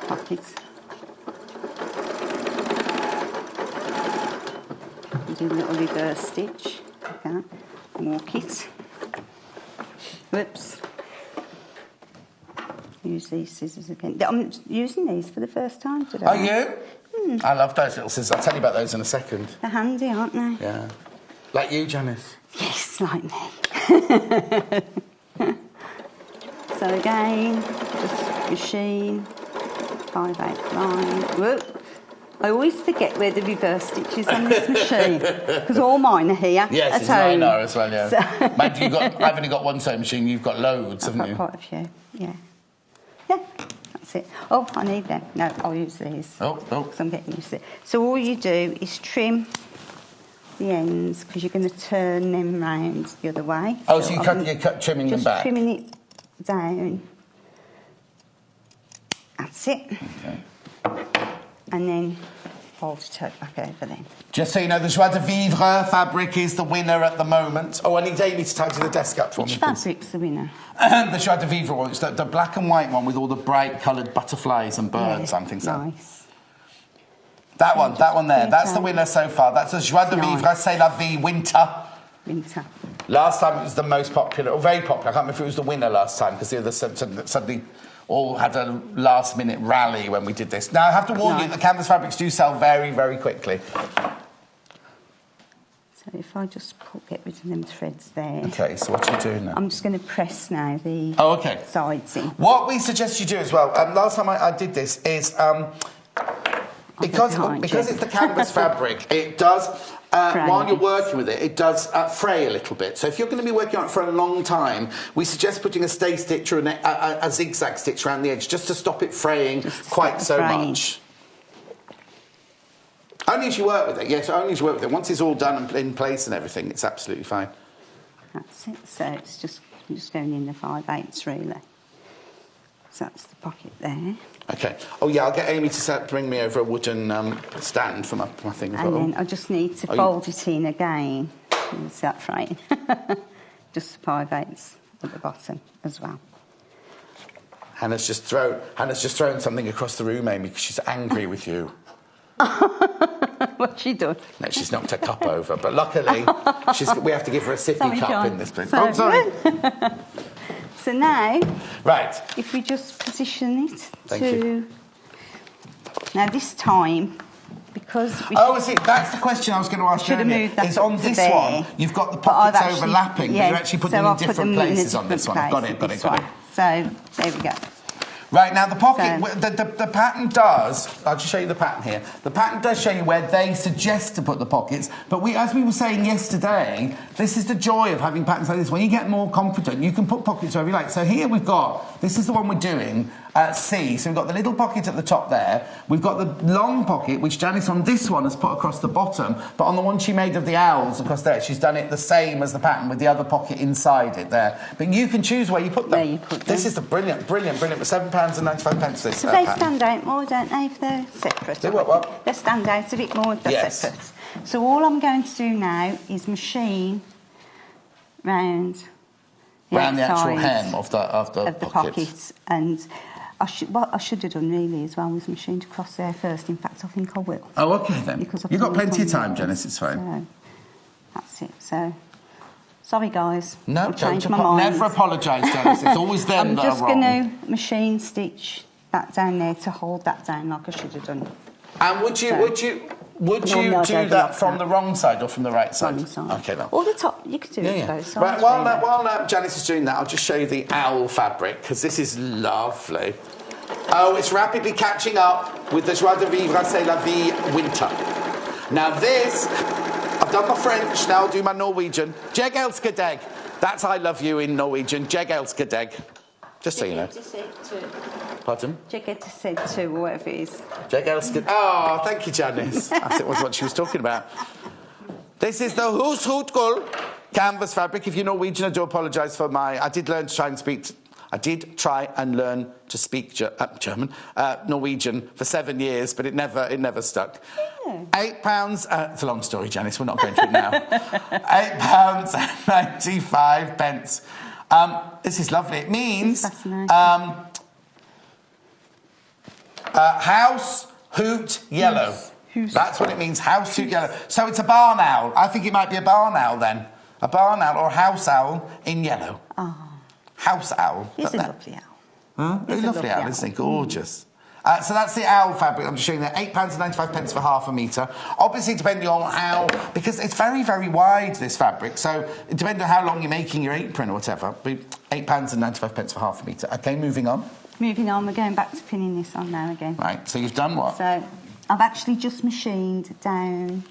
pocket. Do a little reverse stitch, like that, walk it. Whoops. Use these scissors again. I'm using these for the first time today. Are you? I love those little scissors. I'll tell you about those in a second. They're handy, aren't they? Yeah. Like you, Janice? Yes, like me. So again, just machine, 5/8 line. Whoop. I always forget where the reverse stitch is on this machine, because all mine are here. Yes, mine are as well, yeah. So I've only got one sewing machine, you've got loads, haven't you? I've got quite a few, yeah. Yeah, that's it. Oh, I need them. No, I'll use these. Oh. Because I'm getting used to it. So all you do is trim the ends, because you're going to turn them round the other way. Oh, so you're trimming them back? Just trimming it down. That's it. Okay. And then fold it back over then. Just so you know, the Joie de Vivre fabric is the winner at the moment. Oh, I need Amy to tidy the desk up for me. Which fabric's the winner? The Joie de Vivre one. It's the black and white one with all the bright coloured butterflies and birds, I think so. Nice. That one there. That's the winner so far. That's the Joie de Vivre, C'est la vie, winter. Winter. Last time it was the most popular, or very popular. I can't remember if it was the winner last time, because the others suddenly all had a last-minute rally when we did this. Now, I have to warn you, the canvas fabrics do sell very, very quickly. So if I just get rid of them threads there. OK, so what are you doing now? I'm just going to press now the sides in. What we suggest you do as well, last time I did this, is Because it's the canvas fabric, it does, while you're working with it, it does fray a little bit. So if you're going to be working on it for a long time, we suggest putting a stay stitch or a zigzag stitch around the edge just to stop it fraying quite so much. Only as you work with it, yes, only as you work with it. Once it's all done and in place and everything, it's absolutely fine. That's it, so it's just going in the 5/8 really. So that's the pocket there. Okay. Oh, yeah, I'll get Amy to bring me over a wooden stand for my thing as well. And then I just need to fold it in again. See that frame? Just 5/8 at the bottom as well. Hannah's just thrown something across the room, Amy, because she's angry with you. What's she done? No, she's knocked her cup over, but luckily we have to give her a sippy cup John. in this place. Oh, sorry. So now, right, if we just position it Thank you. Now this time, because we see, that's the question I was going to ask you earlier. Is on this one, you've got the But pockets I've overlapping, but you actually put them in different places on this one. Got it. So, there we go. Right, now the pocket, the pattern does, I'll just show you the pattern here. The pattern does show you where they suggest to put the pockets, but as we were saying yesterday, this is the joy of having patterns like this. When you get more confident, you can put pockets wherever you like. So here we've got, this is the one we're doing, C. So we've got the little pocket at the top there. We've got the long pocket, which Janice on this one has put across the bottom, but on the one she made of the owls across there, she's done it the same as the pattern with the other pocket inside it there. But you can choose where you put them. Where you put them. This is the brilliant, £7.95 this. So they stand out more, don't they, if they're separate? They what? They stand out a bit more if they're Yes. separate. So all I'm going to do now is machine round the actual hem of the pockets. And what I should have done really as well was machined across there first. In fact, I think I will. Oh, okay then. Because You've got plenty of time, Janice, it's fine. So, that's it. So, sorry guys. No, I've changed my mind. Never apologise, Janice. It's always them that are wrong. I'm just going to machine stitch that down there to hold that down like I should have done. And would you do that from the wrong side or from the right side? Wrong side. Okay, then. Or the top, you could do it both sides. Right, while Janice is doing that, I'll just show you the owl fabric, because this is lovely. Oh, it's rapidly catching up with the Joie de Vivre, c'est la vie winter. Now this, I've done my French, now I'll do my Norwegian. Jeg elsker deg. That's I love you in Norwegian. Jeg elsker deg. Just so you know. Pardon? Jeg elsker deg, or whatever it is. Jeg elsker... Oh, thank you, Janice. That was what she was talking about. This is the Hus Hutgull canvas fabric. If you're Norwegian, I do apologise for I did try and learn to speak German, Norwegian for 7 years, but it never stuck. Yeah. £8. It's a long story, Janice. We're not going to it now. £8.95. This is lovely. It means house hoot yellow. That's what it means. House hoot yellow. So it's a barn owl. I think it might be a barn owl then. A barn owl or a house owl in yellow. Oh. House owl. It's a lovely owl. Huh? It's a lovely owl, isn't it? Gorgeous. So that's the owl fabric. I'm just showing there. £8.95 for half a metre. Obviously, depending on how... Because it's very, very wide, this fabric. So, depending on how long you're making your apron or whatever. £8.95 for half a metre. OK, moving on. Moving on. We're going back to pinning this on now again. Right, so you've done what? So, I've actually just machined down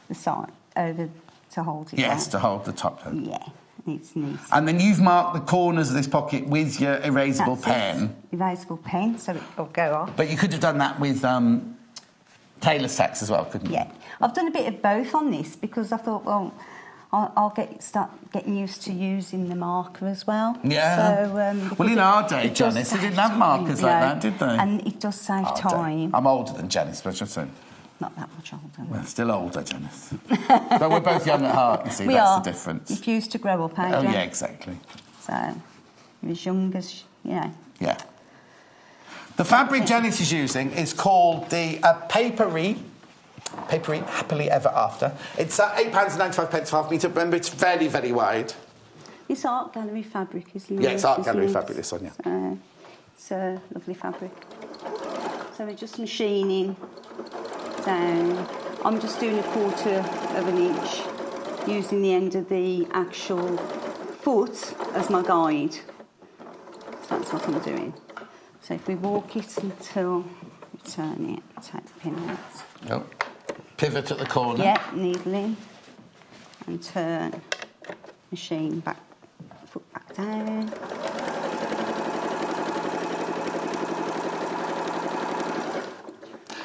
the side over to hold it Yes, down. to hold the top. Yeah. It's neat. And then you've marked the corners of this pocket with your erasable pen. Erasable pen, so it will go off. But you could have done that with tailor's tacks as well, couldn't you? Yeah. I've done a bit of both on this because I thought, well, I'll start getting used to using the marker as well. Yeah. So, well, in our day, Janice, they didn't have markers like that, did they? And it does save time. I'm older than Janice, but just saying. Not that much older. We're still older, Janice. But we're both young at heart, you see, that's the difference. If you used to grow up, Oh, yeah, exactly. So, you're as young as, Yeah. The fabric Janice is using is called the Papery Happily Ever After. It's £8.95 for half metre. Remember, it's very, very wide. It's art gallery fabric, isn't it? Yeah, it's art gallery fabric, this one, yeah. So, it's a lovely fabric. So we're just machining down. I'm just doing 1/4 of an inch, using the end of the actual foot as my guide. So that's what I'm doing. So if we walk it until turn it, take the pin out. Oh. Pivot at the corner. Yeah, needle in. And turn machine back, foot back down.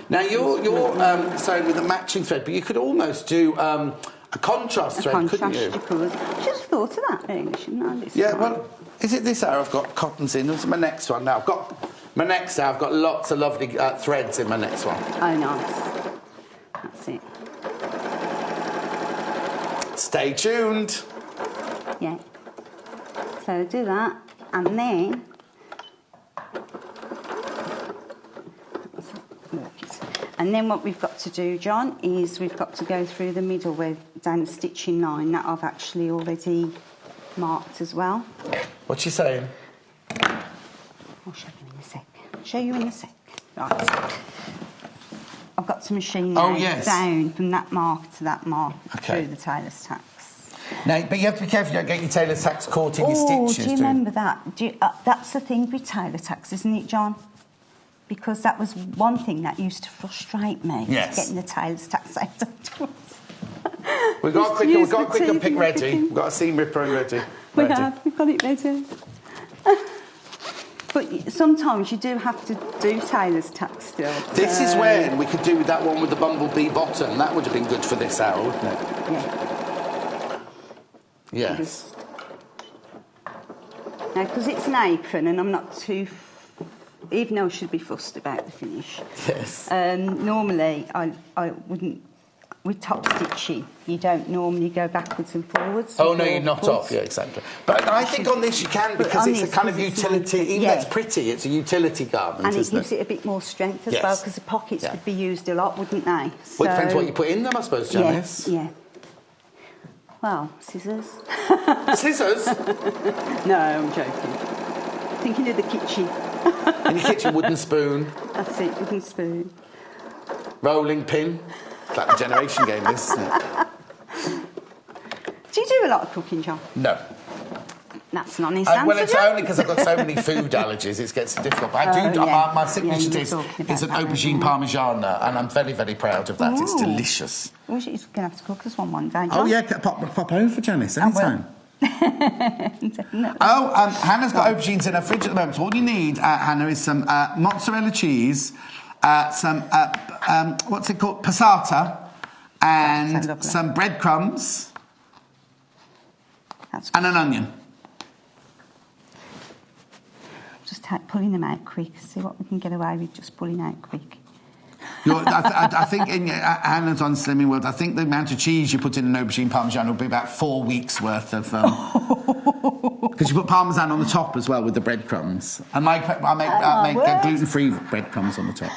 Now you're sewing with a matching thread, but you could almost do a contrast thread, couldn't you? You could. Should have thought of that, really, shouldn't I? Well, is it this hour I've got cottons in? What's my next one now? I've got lots of lovely threads in my next one. Oh, nice. That's it. Stay tuned. Yeah. So do that, and then what we've got to do, John, is we've got to go through the middle where down the stitching line that I've actually already marked as well. What's she saying? I'll show you in a sec. Right. I've got to machine down from that mark to that mark through the tailor's tacks. Now, but you have to be careful you don't get your tailor's tacks caught in your stitches. Do you remember that? That's the thing with tailor tacks, isn't it, John? Because that was one thing that used to frustrate me. Yes. Getting the tailor's tacks out afterwards. We've got a quicker pick ready. We've got a seam ripper and ready. We've got it ready. But sometimes you do have to do tailor's tacks still. This is when we could do that one with the bumblebee bottom. That would have been good for this hour, wouldn't it? Yeah. Yes. Now, because it's an apron and I'm not too... Even though I should be fussed about the finish. Yes. Normally, I wouldn't... With top stitching, you don't normally go backwards and forwards. Oh, no, you're not off. Yeah, exactly. But I think on this you can, because it's a kind of utility... Even though it's pretty, it's a utility garment, and it gives it a bit more strength as well, because the pockets could be used a lot, wouldn't they? So, well, it depends what you put in them, I suppose, Janice. Yeah. Well, scissors. Scissors? No, I'm joking. Thinking of the kitchen. In your kitchen, wooden spoon. That's it, wooden spoon. Rolling pin. It's like the generation game, this, isn't it? Do you do a lot of cooking, John? No. That's an honest answer. Well, it's only because I've got so many food allergies, it gets difficult. But I do. My signature dish is an aubergine parmigiana, and I'm very, very proud of that. Ooh. It's delicious. I wish you're going to have to cook us one day, John. Oh, yeah, pop over, Janice, anytime. Hannah's got aubergines in her fridge at the moment. So all you need, Hannah, is some mozzarella cheese, some what's it called, passata, and some breadcrumbs, and an onion. Just pulling them out quick. See what we can get away with just pulling out quick. I think in Hannah's on Slimming World, I think the amount of cheese you put in an aubergine parmesan will be about 4 weeks worth of... Because you put parmesan on the top as well with the breadcrumbs. And I make gluten-free breadcrumbs on the top.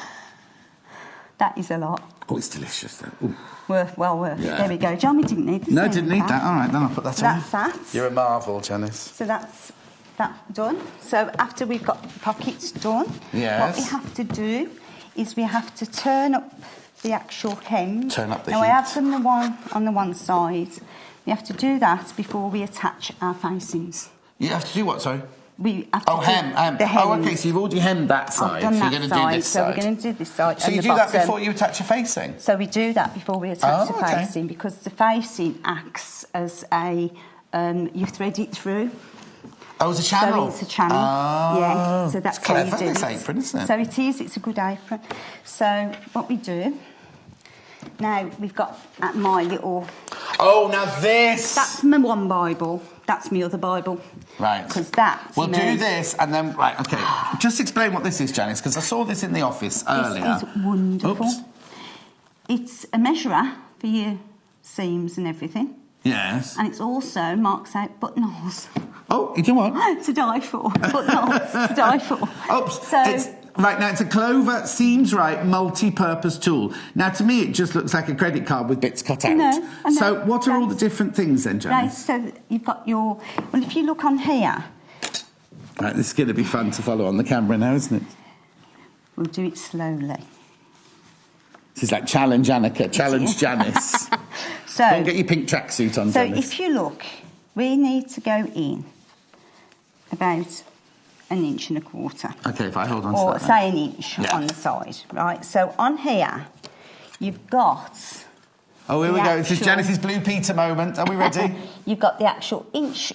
That is a lot. Oh, it's delicious, though. Ooh. Well worth it. There we go. John, we didn't need this. No, didn't need that. All right, then I'll put that on. That's that. You're a marvel, Janice. So that's that done. So after we've got the pockets done, what we have to do is we have to turn up the actual hem. Turn up the heat. Now, I have done the one on the one side. We have to do that before we attach our facings. You have to do what, sorry? We have to hem. The hem. Oh, OK, so you've already hemmed that side. I've done so you're going to do this side. So we're going to do this side. So you do that before you attach your facing? So we do that before we attach the facing, because the facing acts as a... you thread it through. Oh, it's a channel? So it's a channel, yeah. So that's how you do it. It's apron, isn't it? So it is, it's a good apron. So what we do, now we've got my little... Oh, now this! That's my one Bible, that's my other Bible. Right. Because that's We'll do this and then... Right, OK. Just explain what this is, Janice, because I saw this in the office earlier. This is wonderful. Oops. It's a measurer for your seams and everything. Yes. And it also marks out buttonholes. Oh, you do what? To die for. Buttonholes to die for. Oops. So, right, now it's a Clover Seams Right multi-purpose tool. Now, to me, it just looks like a credit card with bits cut out. No. So what are all the different things then, Janice? Right, so you've got your... Well, if you look on here... Right, this is going to be fun to follow on the camera now, isn't it? We'll do it slowly. This is like Challenge Annika, Challenge Janice. So... Don't get your pink tracksuit on, So Janice. if you look, we need to go in about an inch and a quarter. Okay, if I hold on to or that. Or say an inch on the side, right? So on here, you've got... Oh, here we go. This is Janice's Blue Peter moment. Are we ready? You've got the actual inch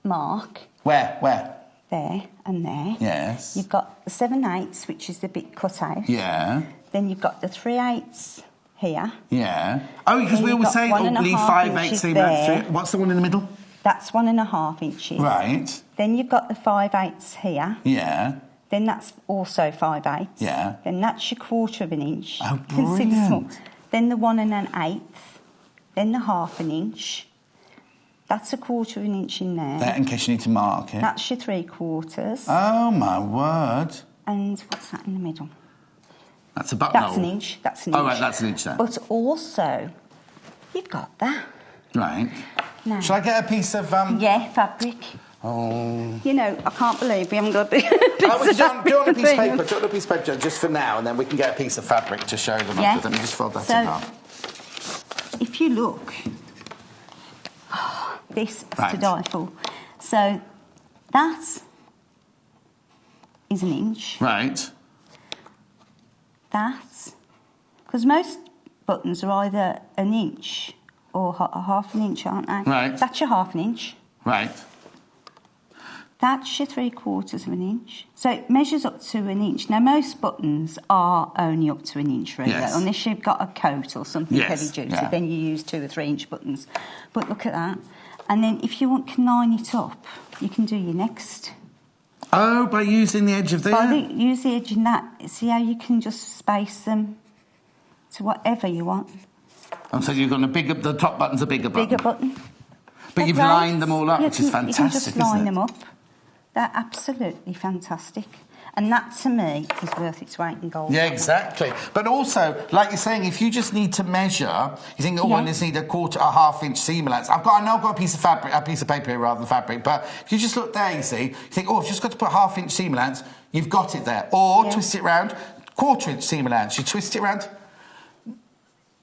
mark. Where? There and there. Yes. You've got the 7/8, which is the bit cut out. Yeah. Then you've got the 3/8 here. Yeah. Oh, because we always say, leave 5/8 seam allowance. What's the one in the middle? That's 1.5 inches. Right. Then you've got the 5/8 here. Yeah. Then that's also 5/8. Yeah. Then that's your 1/4 inch. Oh, Consider small. brilliant. Then the 1 1/8. Then the 1/2 inch. That's a 1/4 inch in there. That in case you need to mark it. That's your 3/4. Oh, my word. And what's that in the middle? That's a buttonhole. That's an inch. That's an inch. Oh, right, that's an inch then. But also, you've got that. Right. Now, Shall I get a piece of... Yeah, fabric. Oh. You know, I can't believe we haven't got a piece Do you want a piece of fabric. paper? Do you want a piece of paper just for now, and then we can get a piece of fabric to show them Yeah. after. Let me just fold that So, in half. If you look, this is Right. to die for. So that is an inch. Right. That, because most buttons are either an inch or a 1/2 inch, aren't they? Right. That's your 1/2 inch. Right. That's your 3/4 inch. So it measures up to an inch. Now, most buttons are only up to an inch, really, Yes. unless you've got a coat or something Yes, heavy duty, yeah. then you use 2 or 3 inch buttons. But look at that. And then if you want to line it up, you can do your next. Oh, by using the edge of the... Use the edge in that. See how you can just space them to whatever you want. Oh, so you've got the top button's a bigger button. Bigger button. But you've Great. lined them all up, which is fantastic, You can just isn't line it? them up. They're absolutely fantastic. And that, to me, is worth its weight in gold. Yeah, exactly. But also, like you're saying, if you just need to measure, you think, I just need a 1/2 inch seam allowance. I know I've got a piece of fabric, a piece of paper here rather than fabric, but if you just look there, you see, you think, I've just got to put 1/2 inch seam allowance, you've got it there. Or twist it round, 1/4 inch seam allowance, you twist it round.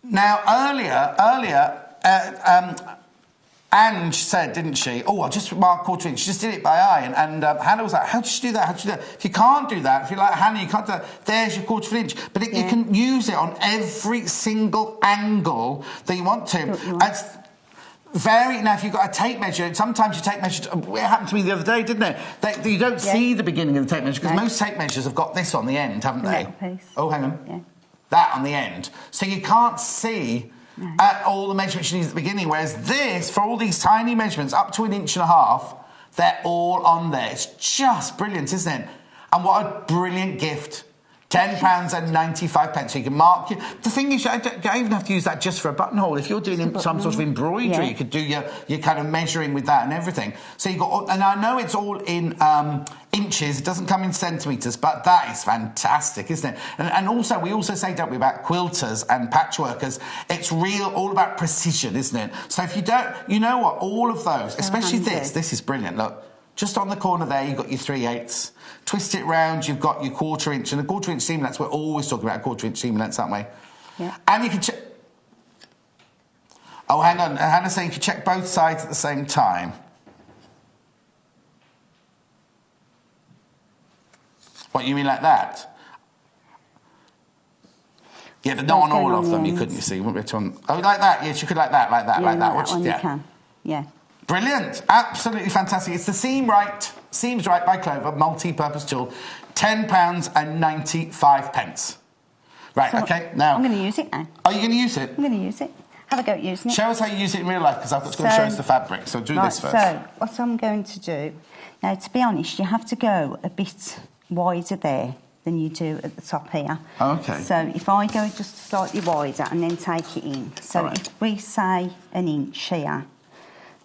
Now, earlier, Ange said, didn't she? I'll just mark 1/4 inch. She just did it by eye. And Hannah was like, how did she do that? How did she do that? If you can't do that, if you're like Hannah, you can't do that, there's your 1/4 inch. But you can use it on every single angle that you want to. It's now, if you've got a tape measure, sometimes your tape measure... It happened to me the other day, didn't it? You don't see the beginning of the tape measure, because most tape measures have got this on the end, haven't they? Piece. Oh, hang on. Yeah. That on the end. So you can't see... all the measurements you need at the beginning, whereas this, for all these tiny measurements, up to 1.5 inches, they're all on there. It's just brilliant, isn't it? And what a brilliant gift. £10.95. So you can mark your... The thing is, you don't even have to use that just for a buttonhole. If you're doing some sort of embroidery, you could do your kind of measuring with that and everything. So you've got... And I know it's all in inches. It doesn't come in centimetres, but that is fantastic, isn't it? And also, we also say, don't we, about quilters and patchworkers, it's all about precision, isn't it? So if you don't... You know what? All of those, especially this is brilliant. Look, just on the corner there, you've got your 3/8. Twist it round, you've got your 1/4 inch. And a 1/4 inch seam allowance, we're always talking about a 1/4 inch seam allowance, aren't we? Yeah. And you can check... Oh, hang on. Hannah's saying you can check both sides at the same time. What, you mean like that? Yeah, but not on all of them, you couldn't, you see. You wouldn't be able to... Oh, like that? Yes, you could like that. Yeah, like that one you can. Yeah. Brilliant. Absolutely fantastic. It's the Seams Right by Clover multi-purpose tool. £10.95. Right, So OK, now... I'm going to use it now. Are you going to use it? I'm going to use it. Have a go at using it. Show us how you use it in real life, because I've got to go and show us the fabric. So do this first. So, what I'm going to do... Now, to be honest, you have to go a bit wider there than you do at the top here. OK. So, if I go just slightly wider and then take it in. So, if we say 1 inch here...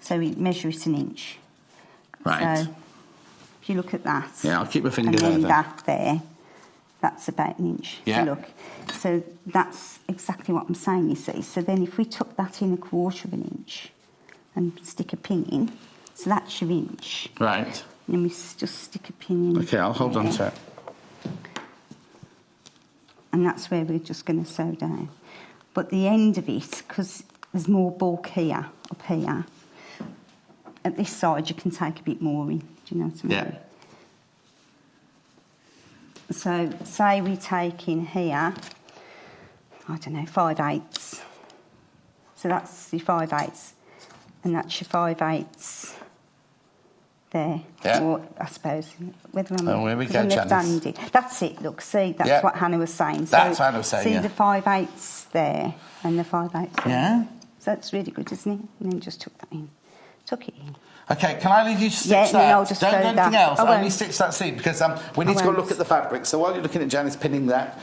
So we measure it 1 inch. Right. So if you look at that. Yeah, I'll keep my finger and there. then that there, that's about 1 inch. Yeah. Look. So that's exactly what I'm saying, you see. So then if we took that in 1/4 inch and stick a pin in, so that's your inch. Right. And then we just stick a pin in. OK, I'll hold on to it. And that's where we're just going to sew down. But the end of it, because there's more bulk here, up here, at this side you can take a bit more in. Do you know what I mean? Yeah. So say we take in here, I don't know, 5/8. So that's your 5/8, and that's your 5/8 there. Yeah. Or I suppose whether I'm here we go, left-handed. That's it. Look, see, that's what Hannah was saying. That's what Hannah was saying. See the 5/8 there and the 5/8 there. Yeah. So that's really good, isn't it? And then just tuck that in. Tuck it in. Okay, can I leave you to stitch Yeah, that? and then I'll just Don't do go anything that. else. I Only won't. stitch that seam because we need to go look at the fabric. So while you're looking at Janice pinning that,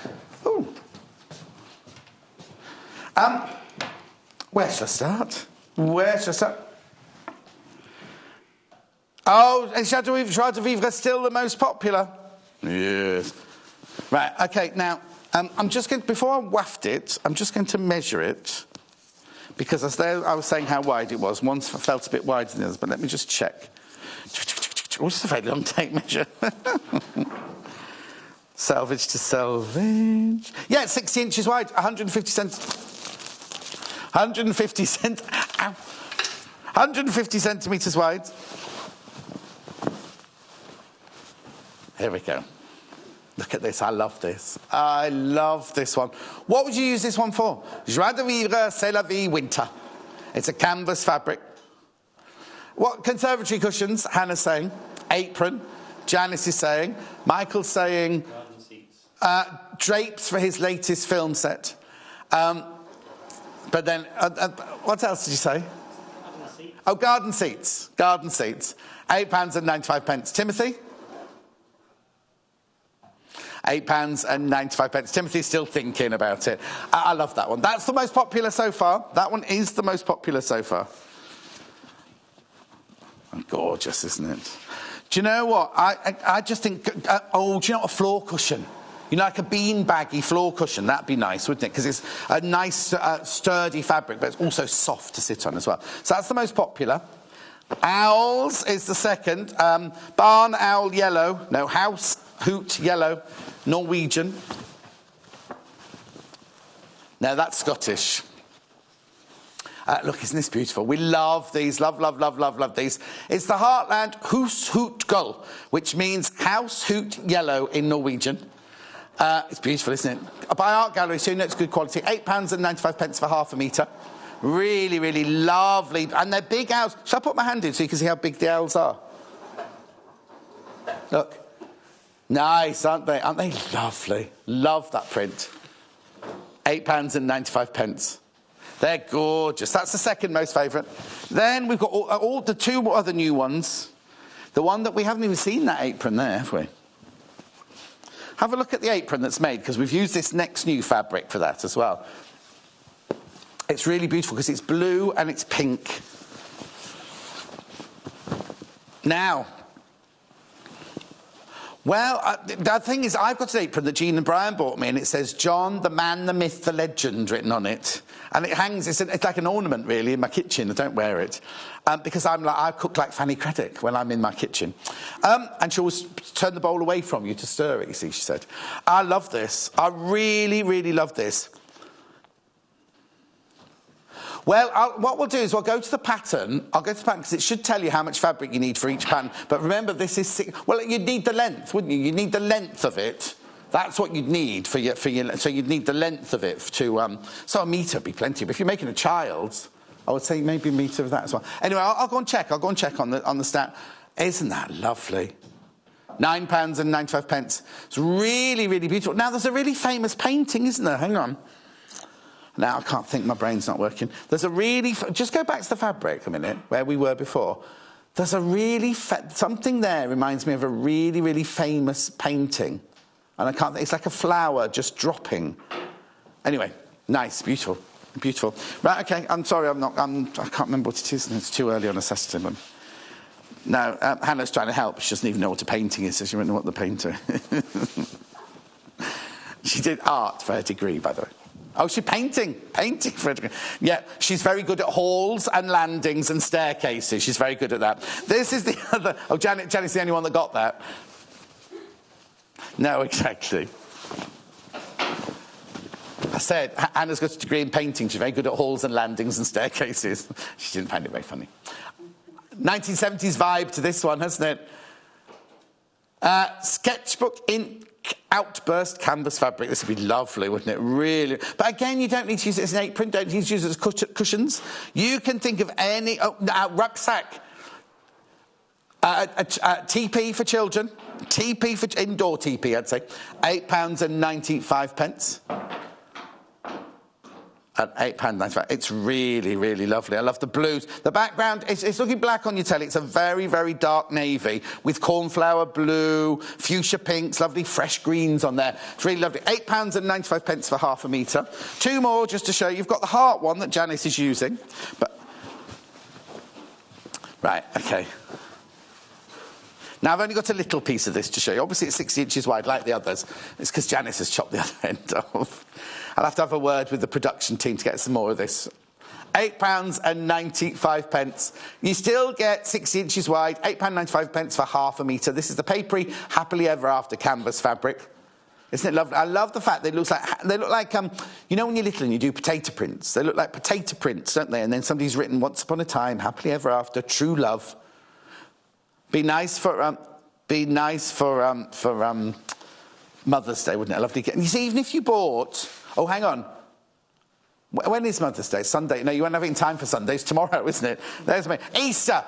where shall I start? Oh, is Joie de Vivre still the most popular? Yes. Right. Okay. Now, I'm just going before I waft it, I'm just going to measure it. Because I was saying how wide it was. One felt a bit wider than the others, but let me just check. Oh, it's a very long tape measure. Selvage to selvage. Yeah, 60 inches wide, 150 centimetres wide. Here we go. Look at this, I love this. I love this one. What would you use this one for? Joie de Vivre, c'est la vie, winter. It's a canvas fabric. What conservatory cushions, Hannah's saying. Apron, Janice is saying. Michael's saying drapes for his latest film set. But then, what else did you say? Garden seats. Oh, garden seats. Garden seats. £8.95. Timothy? £8.95. Timothy's still thinking about it. I love that one. That's the most popular so far. That one is the most popular so far. Gorgeous, isn't it? Do you know what? I just think... do you know what? A floor cushion. You know, like a bean-baggy floor cushion. That'd be nice, wouldn't it? Because it's a nice, sturdy fabric, but it's also soft to sit on as well. So that's the most popular. Owls is the second. Barn owl yellow. No, house hoot yellow. Norwegian. No, that's Scottish. Look, isn't this beautiful? We love these. Love, love, love, love, love these. It's the Heartland Hus Hoot Gull, which means house hoot yellow in Norwegian. It's beautiful, isn't it? By Art Gallery, so you know it's good quality. £8.95 for half a metre. Really, really lovely. And they're big owls. Shall I put my hand in so you can see how big the owls are? Look. Nice, aren't they? Aren't they lovely? Love that print. £8.95. They're gorgeous. That's the second most favourite. Then we've got all the two other new ones. The one that we haven't even seen that apron there, have we? Have a look at the apron that's made, because we've used this next new fabric for that as well. It's really beautiful because it's blue and it's pink. Now, well, the thing is, I've got an apron that Jean and Brian bought me, and it says John, the man, the myth, the legend written on it. And it hangs, it's like an ornament, really, in my kitchen. I don't wear it. Because I cook like Fanny Craddock when I'm in my kitchen. And she always turn the bowl away from you to stir it, you see, she said. I love this. I really, really love this. Well, what we'll do is we'll go to the pattern. I'll go to the pattern because it should tell you how much fabric you need for each pattern. But remember, this is... Well, you'd need the length, wouldn't you? You'd need the length of it. That's what you'd need for your... So you'd need the length of it to... So a metre would be plenty. But if you're making a child's, I would say maybe a metre of that as well. Anyway, I'll go and check. I'll go and check on the stat. Isn't that lovely? £9.95. It's really, really beautiful. Now, there's a really famous painting, isn't there? Hang on. Now, I can't think, my brain's not working. There's a really... Just go back to the fabric a minute, where we were before. There's a really... Something there reminds me of a really, really famous painting. And I can't think... It's like a flower just dropping. Anyway, nice, beautiful, beautiful. Right, okay, I'm sorry, I can't remember what it is, and it's too early on a Saturday morning. No, Hannah's trying to help. She doesn't even know what a painting is, so she won't know what the painter is. She did art for her degree, by the way. Oh, she's painting for a degree. Yeah, she's very good at halls and landings and staircases. She's very good at that. This is the other... Oh, Janet's the only one that got that. No, exactly. I said, Hannah's got a degree in painting. She's very good at halls and landings and staircases. She didn't find it very funny. 1970s vibe to this one, hasn't it? Sketchbook in outburst canvas fabric. This would be lovely, wouldn't it? Really. But again, you don't need to use it as an apron. Don't need to use it as cushions. You can think of any rucksack, a teepee for children, teepee for indoor teepee. I'd say £8.95. At £8.95. It's really, really lovely. I love the blues. The background, it's looking black on your telly. It's a very, very dark navy with cornflower blue, fuchsia pinks, lovely fresh greens on there. It's really lovely. £8.95 for half a metre. Two more just to show you. You've got the heart one that Janice is using. Right, OK. Now, I've only got a little piece of this to show you. Obviously, it's 60 inches wide, like the others. It's because Janice has chopped the other end off. I'll have to have a word with the production team to get some more of this. £8.95. You still get 60 inches wide, £8.95 for half a metre. This is the papery Happily Ever After canvas fabric. Isn't it lovely? I love the fact that they look like you know when you're little and you do potato prints? They look like potato prints, don't they? And then somebody's written, once upon a time, happily ever after, true love. Be nice for Mother's Day, wouldn't it? A lovely gift. And you see, even if you bought... Oh, hang on. When is Mother's Day? Sunday? No, you won't have it in time for Sunday. It's tomorrow, isn't it? There's me. Easter!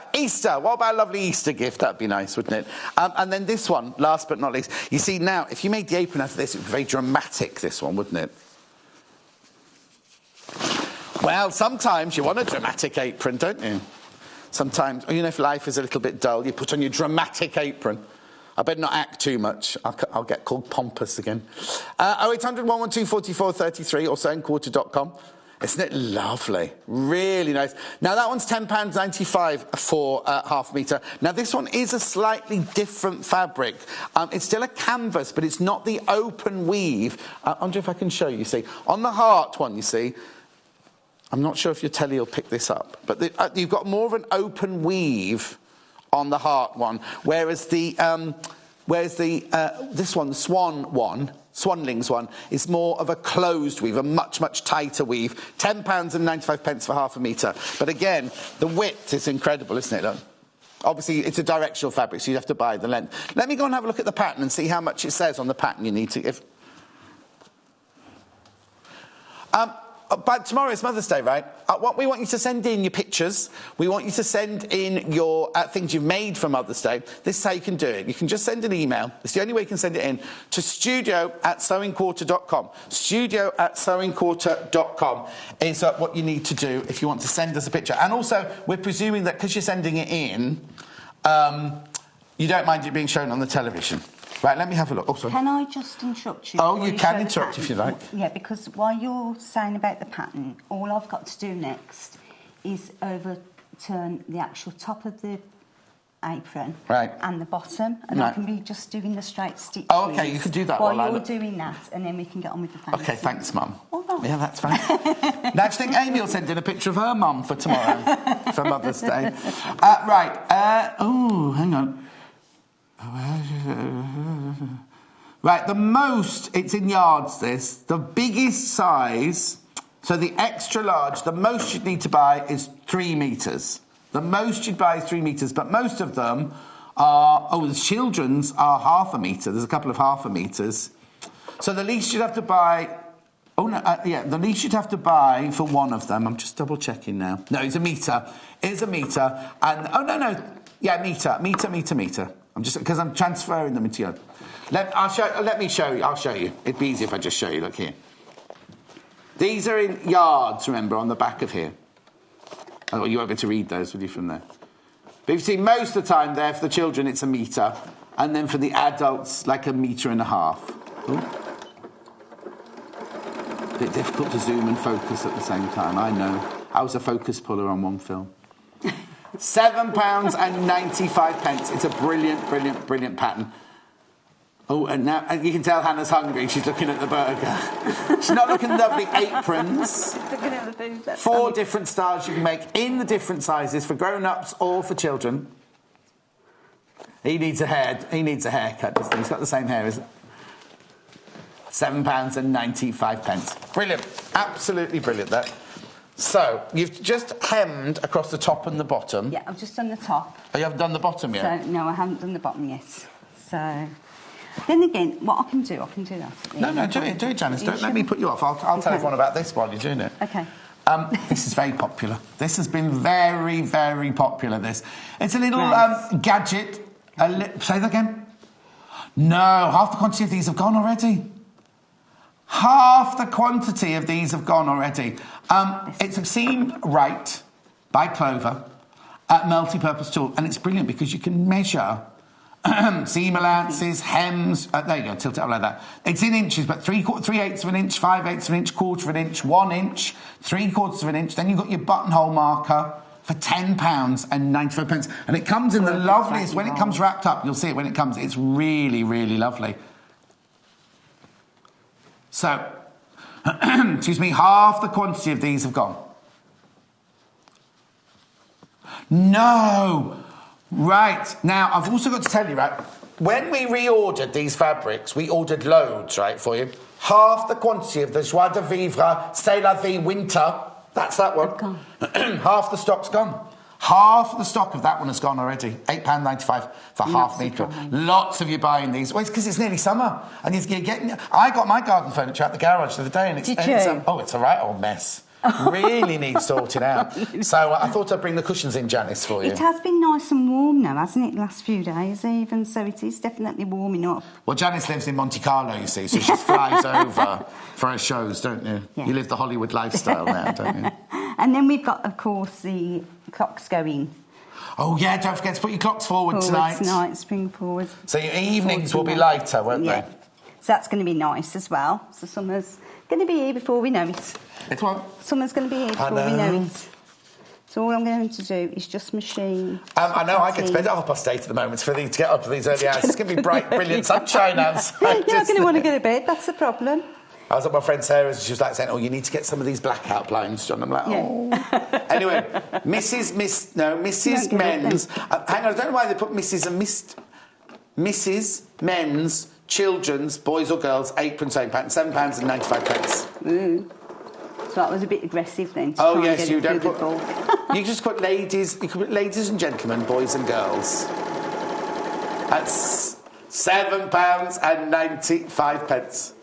What about a lovely Easter gift? That'd be nice, wouldn't it? And then this one, last but not least. You see, now, if you made the apron out of this, it would be very dramatic, this one, wouldn't it? Well, sometimes you want a dramatic apron, don't you? Sometimes, you know, if life is a little bit dull, you put on your dramatic apron. I better not act too much. I'll get called pompous again. 0800 112 44 33 or sewingquarter.com. Isn't it lovely? Really nice. Now, that one's £10.95 for half a metre. Now, this one is a slightly different fabric. It's still a canvas, but it's not the open weave. I wonder if I can show you, see. On the heart one, you see, I'm not sure if your telly will pick this up, but you've got more of an open weave on the heart one, whereas this one, the Swanlings one, is more of a closed weave, a much, much tighter weave. £10.95 for half a metre. But again, the width is incredible, isn't it? Look. Obviously, it's a directional fabric, so you have to buy the length. Let me go and have a look at the pattern and see how much it says on the pattern you need to give. But tomorrow is Mother's Day, right? We want you to send in your pictures. We want you to send in your things you've made for Mother's Day. This is how you can do it. You can just send an email. It's the only way you can send it in to studio@sewingquarter.com. Studio@sewingquarter.com is what you need to do if you want to send us a picture. And also, we're presuming that because you're sending it in, you don't mind it being shown on the television. Right, let me have a look. Oh, sorry. Can I just interrupt you? Oh, you can interrupt if you like. Yeah, because while you're saying about the pattern, all I've got to do next is overturn the actual top of the apron and the bottom, and I can be just doing the straight stitches. Oh, OK, you can do that while you're doing that, and then we can get on with the fancy. OK, thanks, Mum. All right. Yeah, that's fine. Now, do you think Amy will send in a picture of her mum for tomorrow, for Mother's Day? Oh, hang on. Right, the most, it's in yards this, the biggest size, so the extra large, the most you'd need to buy is 3 metres. The most you'd buy is 3 metres, but most of them are, the children's are half a metre. There's a couple of half a metres. So the least you'd have to buy, the least you'd have to buy for one of them, I'm just double checking now. No, it's a metre. It's a metre. And, metre. I'm just, because I'm transferring them into your... Let me show you. I'll show you. It'd be easier if I just show you. Look here. These are in yards, remember, on the back of here. Oh, you won't be able to read those, will you, from there? But you see, most of the time there, for the children, it's a metre. And then for the adults, like 1.5 metres. Ooh. A bit difficult to zoom and focus at the same time, I know. I was a focus puller on one film. £7.95. It's a brilliant pattern. Oh, and now you can tell Hannah's hungry. She's looking at the burger. She's not looking at the lovely aprons. Looking at the food. 4 different styles you can make in the different sizes for grown-ups or for children. He needs a haircut. He's got the same hair, isn't it? £7.95. Brilliant. Absolutely brilliant, that. So, you've just hemmed across the top and the bottom. Yeah, I've just done the top. Oh, you haven't done the bottom yet? No, I haven't done the bottom yet. So, Then again, what I can do that. No, do it, Janice. Don't let me put you off. I'll tell everyone about this while you're doing it. Okay. This is very popular. This has been very, very popular, this. It's a little gadget. Say that again? No, half the quantity of these have gone already. Half the quantity of these have gone already. It's a Seam Right by Clover, multi-purpose tool, and it's brilliant because you can measure seam allowances, hems. There you go, tilt it up like that. It's in inches, but 3/8 of an inch, 5/8 of an inch, 1/4 of an inch, 1 inch, 3/4 of an inch. Then you've got your buttonhole marker for £10.95, and it comes in the loveliest. When it comes wrapped up, you'll see it when it comes. It's really, really lovely. So, excuse me, half the quantity of these have gone. No. Right. Now, I've also got to tell you, right, when we reordered these fabrics, we ordered loads, right, for you. Half the quantity of the Joie de Vivre, C'est la Vie Winter, that's that one. Half the stock's gone. Half the stock of that one has gone already. £8.95 for half metre. Lots of you buying these. Well, it's because it's nearly summer. And you're getting... I got my garden furniture out the garage the other day. And it's a right old mess. Really needs sorting out. So I thought I'd bring the cushions in, Janice, for you. It has been nice and warm now, hasn't it, the last few days even, so it is definitely warming up. Well, Janice lives in Monte Carlo, you see, so she flies over for her shows, don't you? Yeah. You live the Hollywood lifestyle now, don't you? And then we've got, of course, the clocks going. Oh, yeah, don't forget to put your clocks forward tonight. Spring forward. So your evenings will be lighter, won't they? So that's going to be nice as well. So summer's going to be here before we know it. It's what? Summer's going to be here before we know it. So all I'm going to do is just machine. I know, I get to bed at 8:30 at the moment for to get up for these early hours. It's going to be bright, brilliant sunshine outside. You're not going to want to go to bed, that's the problem. I was at my friend Sarah's, she was like saying, oh, you need to get some of these blackout blinds, John. I'm like, oh. Anyway, Mrs. Men's. Hang on, I don't know why they put Mrs. and Mrs. Men's Children's, boys or girls, apron sewing pattern, £7.95. So that was a bit aggressive then. Oh yes, you don't put. You just put ladies. You could put ladies and gentlemen, boys and girls. That's £7.95.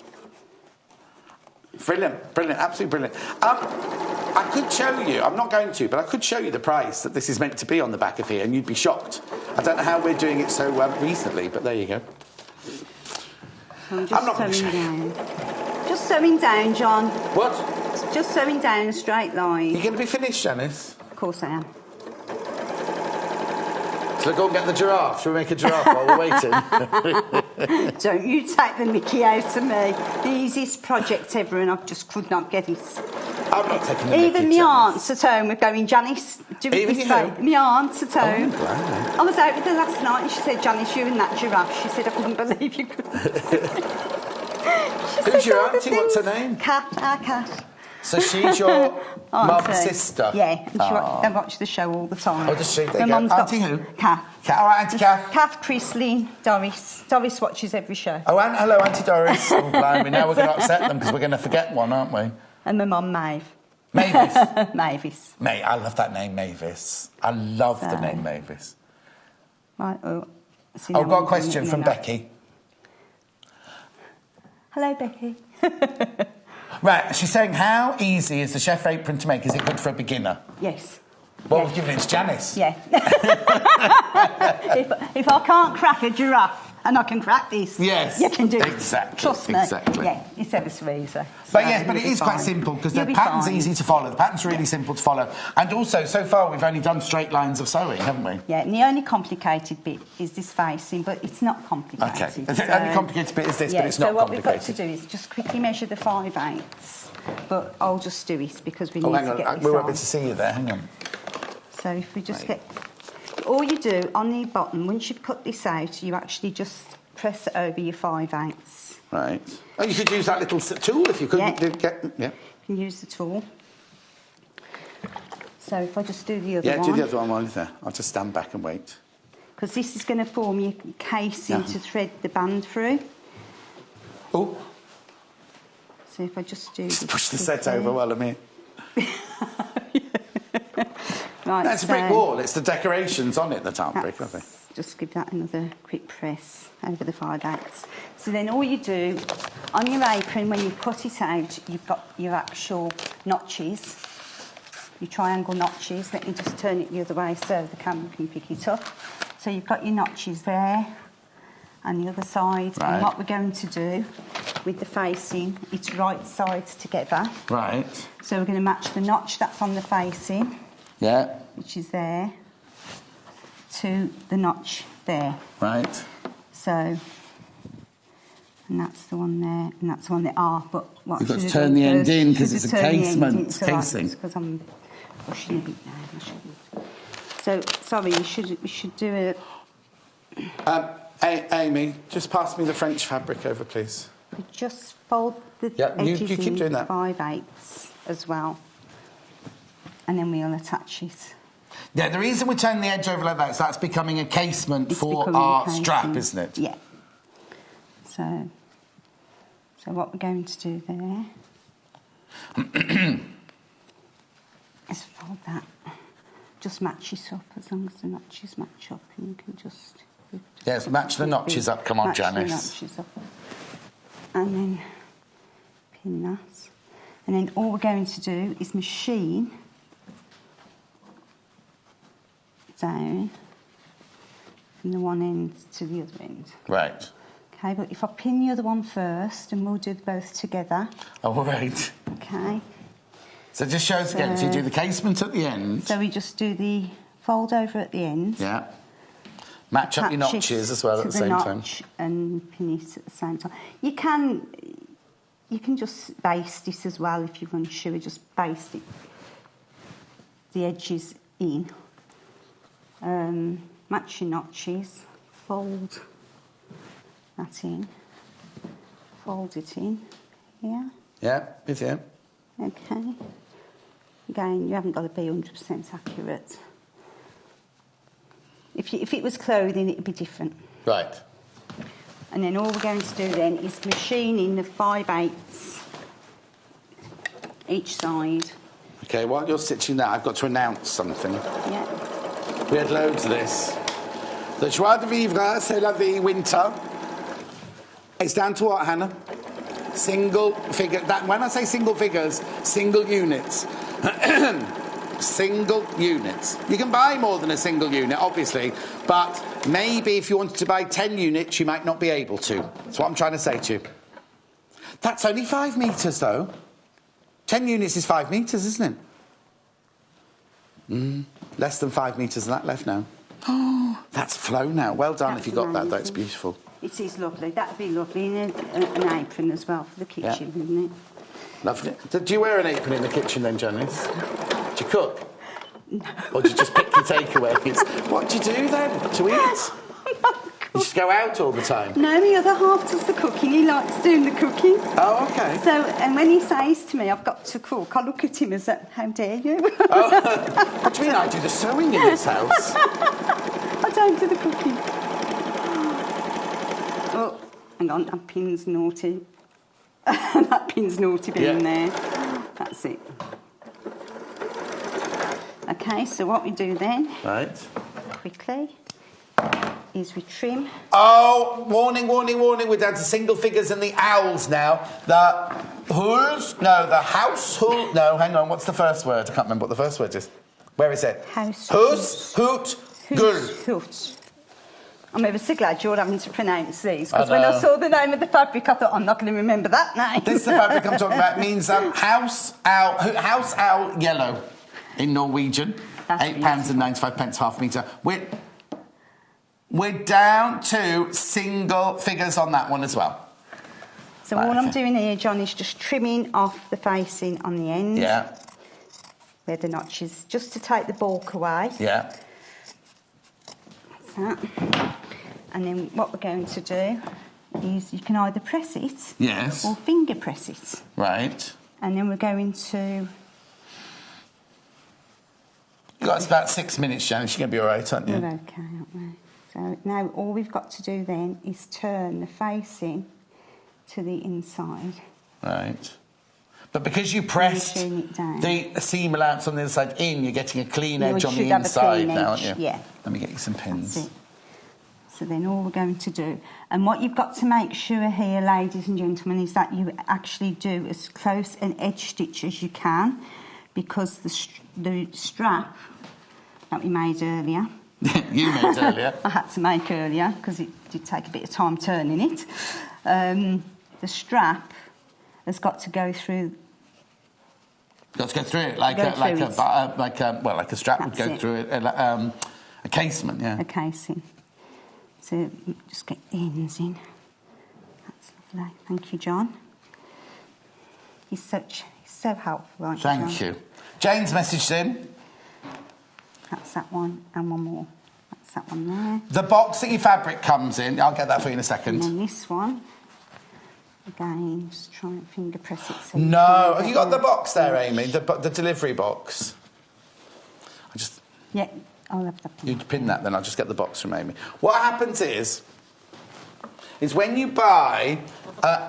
Brilliant, absolutely brilliant. I could show you. I'm not going to, but I could show you the price that this is meant to be on the back of here, and you'd be shocked. I don't know how we're doing it so reasonably, but there you go. I'm not going to show you. Just sewing down, John. What? Just sewing down a straight line. You're going to be finished, Janice? Of course I am. Shall I go and get the giraffe? Shall we make a giraffe while we're waiting? Don't you take the mickey out of me. The easiest project ever, and I just could not get it. I'm not taking the mickey. Even my aunts at home were going, Janice, do it this way. My aunts at home. Oh, right. I was out with her last night and she said, Janice, you and that giraffe. She said, I couldn't believe you could. Who's your auntie? What's her name? Kat, our Kat. So she's your mum's sister? Yeah, and they watch the show all the time. Oh, does she? My mum's Auntie who? Kat. Kat, all right, Auntie Kat. Kath, Chrisley, Doris. Doris watches every show. Oh, hello, Auntie Doris. Oh, blimey, now we're going to upset them because we're going to forget one, aren't we? And my mum, Maeve. Mavis. Mavis. I love that name, Mavis. I love the name Mavis. Right, I've got a question from Becky. Hello, Becky. Right, she's saying, how easy is the chef apron to make? Is it good for a beginner? Yes. Well, we've given it to Janice. Yeah. if I can't crack a giraffe, and I can crack this. Yes. You can do it. Exactly. Trust me. Exactly. Yeah, it's ever so easy. But it is quite simple because the pattern's easy to follow. The pattern's really simple to follow. And also, so far, we've only done straight lines of sewing, haven't we? Yeah, and the only complicated bit is this facing, but it's not complicated. Okay. The only complicated bit is this, but it's not complicated. So what we've got to do is just quickly measure the 5/8, but I'll just do it because we need to get this we won't be able to see you there, hang on. So if we just get... All you do on the bottom, once you've cut this out, you actually just press it over your 5/8. Right. Oh, you could use that little tool if you could. Yeah. You can use the tool. So if I just do the other one. Yeah, do the other one while you're there. I'll just stand back and wait. Because this is going to form your casing to thread the band through. Oh. So if I just do... Just push the set over while I'm here. Right, That's a brick wall. It's the decorations on it that aren't brick, are they? Just give that another quick press over the 5/8. So then all you do, on your apron, when you cut it out, you've got your actual notches, your triangle notches. Let me just turn it the other way so the camera can pick it up. So you've got your notches there and the other side. Right. And what we're going to do with the facing, it's right sides together. Right. So we're going to match the notch that's on the facing, Yeah. which is there, to the notch there. Right. So, and that's the one there, and that's the one there. But what You've got to should I turn do the end first? in because Should it's I a turn the end casement in? So casing. because I'm pushing a bit now, I shouldn't. So, sorry, we should do a... Amy, just pass me the French fabric over, please. We just fold the Yeah, you edges keep doing in that. 5/8 as well, and then we'll attach it. Yeah, the reason we turn the edge over like that is that's becoming a casement for becoming our a strap, casing. isn't it? Yeah. So what we're going to do there is fold that. Just match it up as long as the notches match up, and you can just... Yes, match the notches up. Come on, match Janice. the notches up. And then pin that. And then all we're going to do is machine down from the one end to the other end. Right. Okay, but if I pin the other one first, and we'll do both together. All right. Okay. So just show us again. So you do the casement at the end. So we just do the fold over at the end. Yeah. Match up your Attach it notches as well at to the same time. notch and pin it at the same time. You can just baste it as well if you're unsure. Just baste it, the edges in. Match your notches. Fold that in. Fold it in. Yeah. Yeah, with you. Okay. Again, you haven't got to be 100% accurate. If it was clothing, it would be different. Right. And then all we're going to do then is machine in the 5/8 each side. Okay, while you're stitching that, I've got to announce something. Yeah. We had loads of this. The joie de vivre, c'est la vie, winter. It's down to what, Hannah? Single figure. That, when I say single figures, single units. Single units. You can buy more than a single unit, obviously, but maybe if you wanted to buy 10 units, you might not be able to. That's what I'm trying to say to you. That's only 5 metres, though. 10 units is 5 metres, isn't it? Less than 5 metres of that left now. Oh, that's flown out. Well done if you got that, though. It's beautiful. It is lovely. That would be lovely in an apron as well for the kitchen, wouldn't it? Lovely. Do you wear an apron in the kitchen then, Janice? Do you cook? No. Or do you just pick your takeaways? What do you do then to eat? You just go out all the time? No, the other half does the cooking. He likes doing the cooking. Oh, OK. So, and when he says to me, I've got to cook, I look at him as, how dare you? Oh, what do you mean I do the sewing in this house? I don't do the cooking. Oh, hang on, that pin's naughty. That pin's naughty being there. That's it. OK, so what we do then... Right. Quickly... is we trim. Oh, warning, warning, warning. We're down to single figures and the owls now. The who's? No, the house who? No, hang on. What's the first word? I can't remember what the first word is. Where is it? House. Who's? Hoot. Gul. Hoot. I'm ever so glad you're having to pronounce these, because when I saw the name of the fabric, I thought, I'm not going to remember that name. This is the fabric I'm talking about. It means house owl yellow in Norwegian. £8.95 half metre. We're down to single figures on that one as well. So all I'm doing here, John, is just trimming off the facing on the end. Yeah. Where the notch is, just to take the bulk away. Yeah. That's that. And then what we're going to do is you can either press it... Yes. ...or finger press it. Right. And then we're going to... You've got about 6 minutes, Janice. You're going to be all right, aren't you? We're OK, aren't we? So now all we've got to do then is turn the facing to the inside. Right. But because you pressed the seam allowance on the other side in, you're getting a clean edge on the inside now, aren't you? Yeah. Let me get you some pins. That's it. So then all we're going to do, and what you've got to make sure here, ladies and gentlemen, is that you actually do as close an edge stitch as you can, because the strap that we made earlier... You made earlier. I had to make earlier, because it did take a bit of time turning it. The strap has got to go through... Got to go through it like a strap would go through it, a casement, yeah. A casing. So just get the ends in. That's lovely. Thank you, John. He's so helpful, aren't you, John? Thank you. Jane's messaged in. That's that one, and one more. That's that one there. The box that your fabric comes in, I'll get that for you in a second. And then this one. Again, just try and finger press it. So no, have you got the box there, Amy? The delivery box? Yeah, I'll have the pin. You pin that, then I'll just get the box from Amy. What happens is when you buy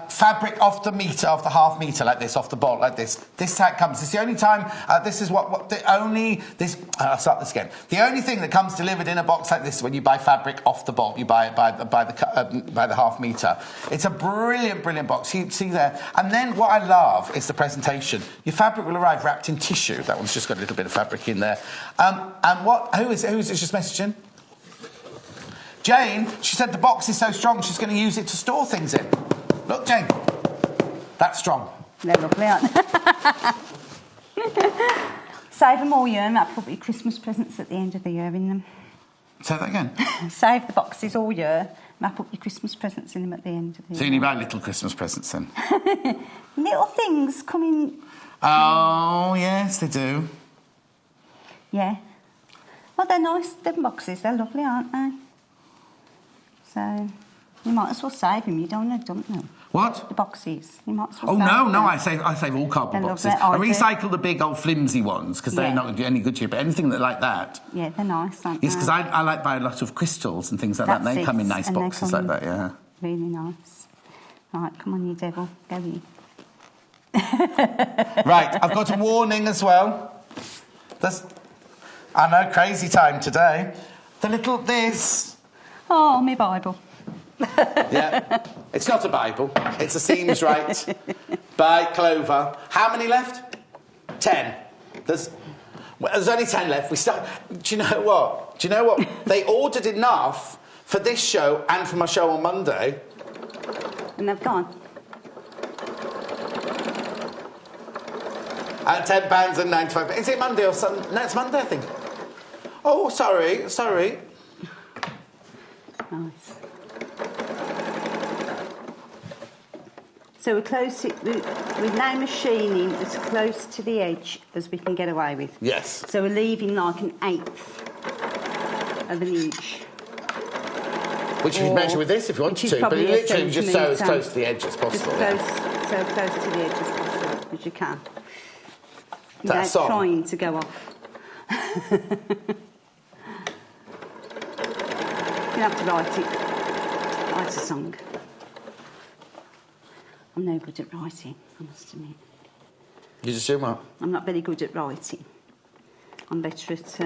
fabric off the metre, off the half metre, like this, off the bolt, like this is how it comes. It's the only time, I'll start this again. The only thing that comes delivered in a box like this is when you buy fabric off the bolt. You buy it by the half metre. It's a brilliant, brilliant box. You see there. And then what I love is the presentation. Your fabric will arrive wrapped in tissue. That one's just got a little bit of fabric in there. Who is it just messaging? Jane, she said the box is so strong she's going to use it to store things in. Look, Jane, that's strong. They're lovely, aren't they? Save them all year and I'll put your Christmas presents at the end of the year in them. Say that again. Save the boxes all year and I'll put your Christmas presents in them at the end of the year. So you need buy little Christmas presents then? Little things coming... Oh, yes, they do. Yeah. Well, they're nice, them boxes. They're lovely, aren't they? So, you might as well save them. You don't know. What? The boxes. You might as well save them. No, I save all cardboard boxes. I recycle the big old flimsy ones because they're not going to do any good to you, but anything like that... Yeah, they're nice, aren't they? Yes, because I like buying a lot of crystals and things like that, and they come in nice boxes like that, yeah. Really nice. Right, come on, you devil. Go in. Right, I've got a warning as well. I know, crazy time today. This... Oh, my Bible. Yeah, it's not a Bible. It's a Seams Right by Clover. How many left? 10. There's only 10 left. Do you know what? They ordered enough for this show and for my show on Monday. And they've gone. At £10.95. Is it Monday or Sunday? No, it's Monday, I think. Oh, sorry. Nice. So we're now machining as close to the edge as we can get away with. Yes. So we're leaving like an 1/8 of an inch. Which you can measure with this if you wanted to, but literally just so as close to the edge as possible. So close to the edge as possible as you can. That's without trying to go off. You have to write a song. I'm no good at writing, I must admit. You just do what? I'm not very good at writing. I'm better at...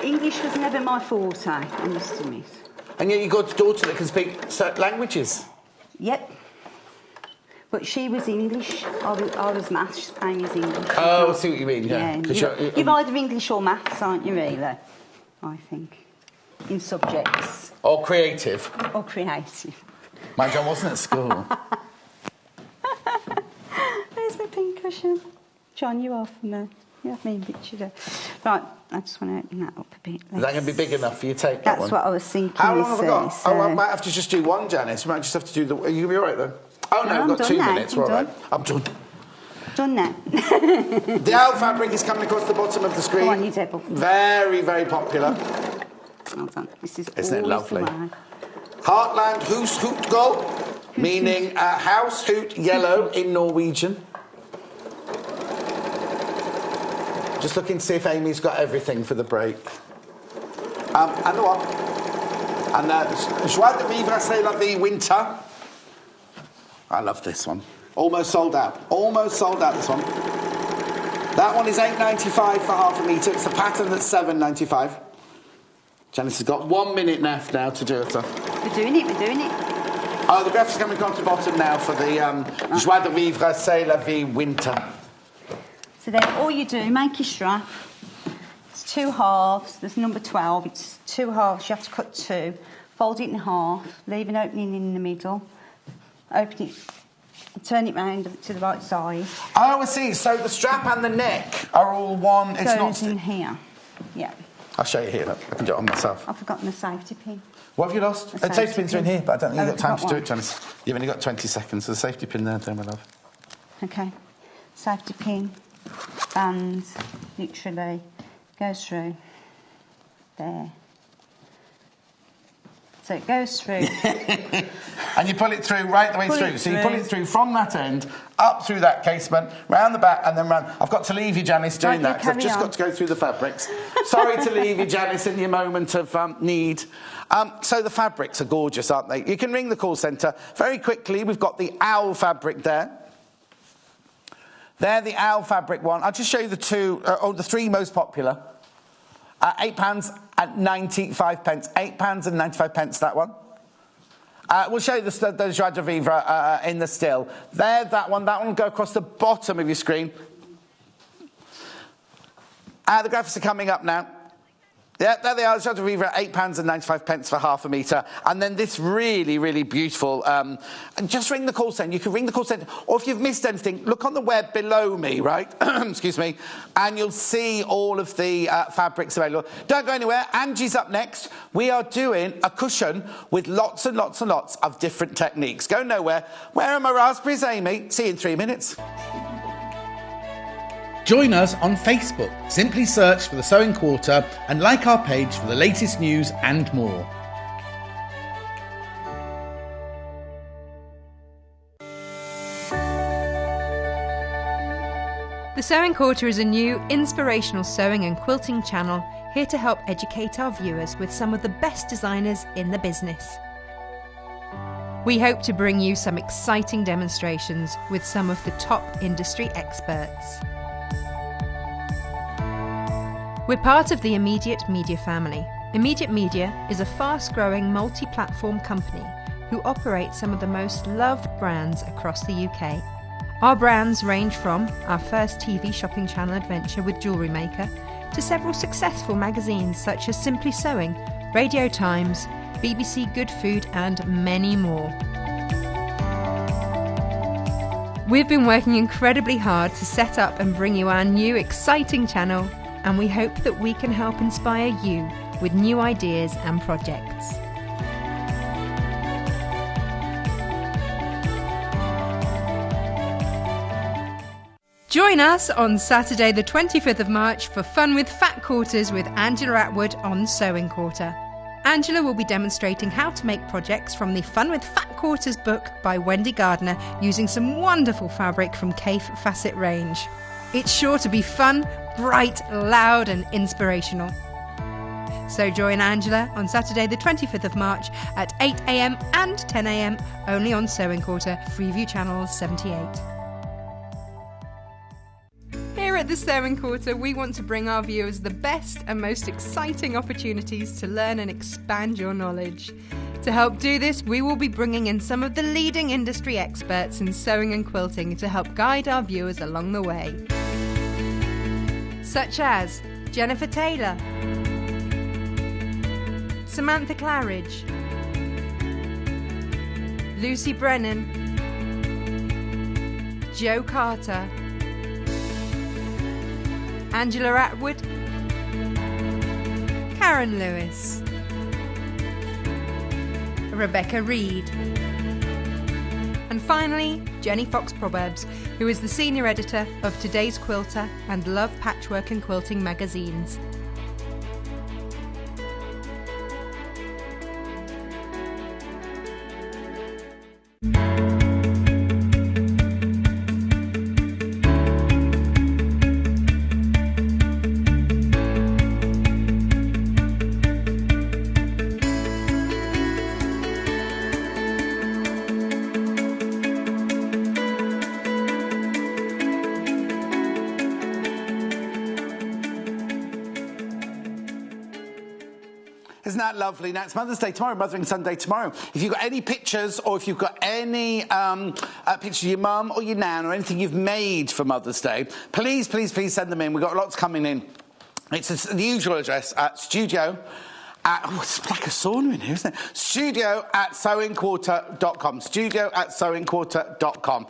English was never my forte, I must admit. And yet you've got a daughter that can speak certain languages. Yep. But she was English. I was maths, Amy's English. Oh, I see what you mean, yeah. You're either English or maths, aren't you, really? I think. In subjects. Or creative. Or creative. Mind you, I wasn't at school. There's the pincushion. John, you are from there. You have me pictured there. Right, I just want to open that up a bit. Is that going to be big enough for your tape? That's what I was thinking. How long have I got? Oh, I might have to just do one, Janice. I might just have to do the... Are you going to be all right, then? Oh, no, I've got 2 minutes. All right. I'm done. Done now. The owl fabric is coming across the bottom of the screen. Go on, you devil. Very, very popular. Well done. This is Isn't it lovely? The Heartland Hus Hoot Gull, meaning house hoot yellow in Norwegian. Just looking to see if Amy's got everything for the break. And what? And Joie de vivre, c'est la vie, winter. I love this one. Almost sold out. Almost sold out, this one. That one is £8.95 for half a metre. It's a pattern that's £7.95. Janice has got 1 minute left now to do it. We're doing it, we're doing it. Oh, the graph's coming across the bottom now for the Joie de vivre, c'est la vie winter. So then all you do, make your strap. It's 2 halves. There's number 12. It's 2 halves. You have to cut 2. Fold it in half. Leave an opening in the middle. Open it. Turn it round to the right side. Oh, I see. So the strap and the neck are all one. It's goes in here. Yeah. I'll show you here. Look. I can do it on myself. I've forgotten the safety pin. What have you lost? The safety pins are in here, but I don't think you've got time to do it, one. Janice. You've only got 20 seconds. So the safety pin there, my love. Okay. Safety pin. And literally goes through there. So it goes through. And you pull it through right the way through. So you pull it through from that end, up through that casement, round the back, and then round. I've got to leave you, Janice, doing that, because I've just got to go through the fabrics. Sorry to leave you, Janice, in your moment of need. So the fabrics are gorgeous, aren't they? You can ring the call centre. Very quickly, we've got the owl fabric there. They're the owl fabric one. I'll just show you the the 3 most popular. £8.95. £8.95, that one. We'll show you the Joie de Vivre in the still. There, that one will go across the bottom of your screen. The graphics are coming up now. Yeah, there they are, Joie de Vivre at £8.95 for half a metre. And then this really, really beautiful, and just ring the call centre. You can ring the call centre, or if you've missed anything, look on the web below me, right? Excuse me. And you'll see all of the fabrics available. Don't go anywhere. Angie's up next. We are doing a cushion with lots and lots and lots of different techniques. Go nowhere. Where are my raspberries, Amy? See you in 3 minutes. Join us on Facebook. Simply search for The Sewing Quarter and like our page for the latest news and more. The Sewing Quarter is a new inspirational sewing and quilting channel here to help educate our viewers with some of the best designers in the business. We hope to bring you some exciting demonstrations with some of the top industry experts. We're part of the Immediate Media family. Immediate Media is a fast-growing multi-platform company who operate some of the most loved brands across the UK. Our brands range from our first TV shopping channel adventure with Jewellery Maker to several successful magazines such as Simply Sewing, Radio Times, BBC Good Food and many more. We've been working incredibly hard to set up and bring you our new exciting channel, and we hope that we can help inspire you with new ideas and projects. Join us on Saturday the 25th of March for Fun with Fat Quarters with Angela Attwood on Sewing Quarter. Angela will be demonstrating how to make projects from the Fun with Fat Quarters book by Wendy Gardner using some wonderful fabric from Kaffe Fassett range. It's sure to be fun, bright, loud and inspirational. So join Angela on Saturday the 25th of March at 8 a.m. and 10 a.m. only on Sewing Quarter, Freeview Channel 78. Here at the Sewing Quarter, we want to bring our viewers the best and most exciting opportunities to learn and expand your knowledge. To help do this, we will be bringing in some of the leading industry experts in sewing and quilting to help guide our viewers along the way. Such as Jennifer Taylor, Samantha Claridge, Lucy Brennan, Jo Carter, Angela Attwood, Karen Lewis, Rebecca Reed, and finally Jenny Fox Proverbs, who is the senior editor of Today's Quilter and Love Patchwork and Quilting magazines. Isn't that lovely? Now, it's Mother's Day tomorrow, Mothering Sunday tomorrow. If you've got any pictures or if you've got any pictures of your mum or your nan or anything you've made for Mother's Day, please, please, please send them in. We've got lots coming in. It's the usual address at studio at... Oh, it's like a sauna in here, isn't it? studio@sewingquarter.com. studio@sewingquarter.com.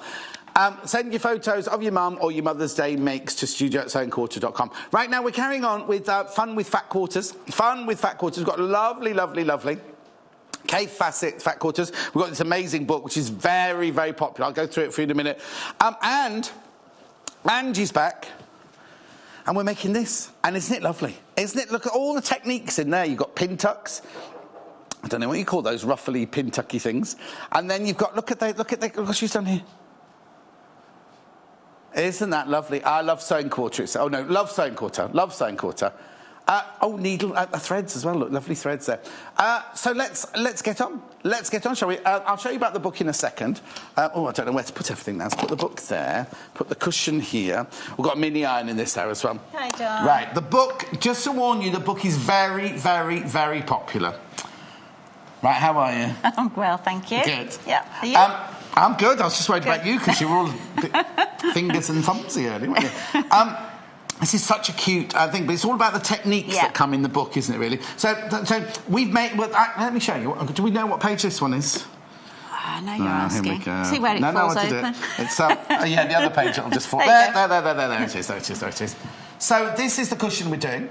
Send your photos of your mum or your Mother's Day makes to studio@sewingquarter.com. Right now, we're carrying on with Fun with Fat Quarters. Fun with Fat Quarters. We've got lovely, lovely, lovely Kaffe Fassett Fat Quarters. We've got this amazing book, which is very, very popular. I'll go through it for you in a minute. And Angie's back. And we're making this. And isn't it lovely? Isn't it? Look at all the techniques in there. You've got pin tucks. I don't know what you call those ruffly pin tucky things. And then you've got, look what she's done here. Isn't that lovely? I love sewing quarter. Oh, no, love sewing quarter. Love sewing quarter. Needle threads as well. Look, lovely threads there. So let's get on. Let's get on, shall we? I'll show you about the book in a second. I don't know where to put everything now. Let's put the book there. Put the cushion here. We've got a mini iron in this there as well. Hi, John. Right, the book, just to warn you, the book is very, very, very popular. Right, how are you? I'm well, thank you. Good. Yeah, are you? I'm good. I was just worried about you because you were all fingers and thumbs earlier, weren't you? This is such a cute thing, but it's all about the techniques that come in the book, isn't it, really? So we've made... Well, let me show you. Do we know what page this one is? No, you're asking. Here we go. See where it falls open? It's, yeah, the other page, it'll just fall. There it is, there it is. So this is the cushion we're doing.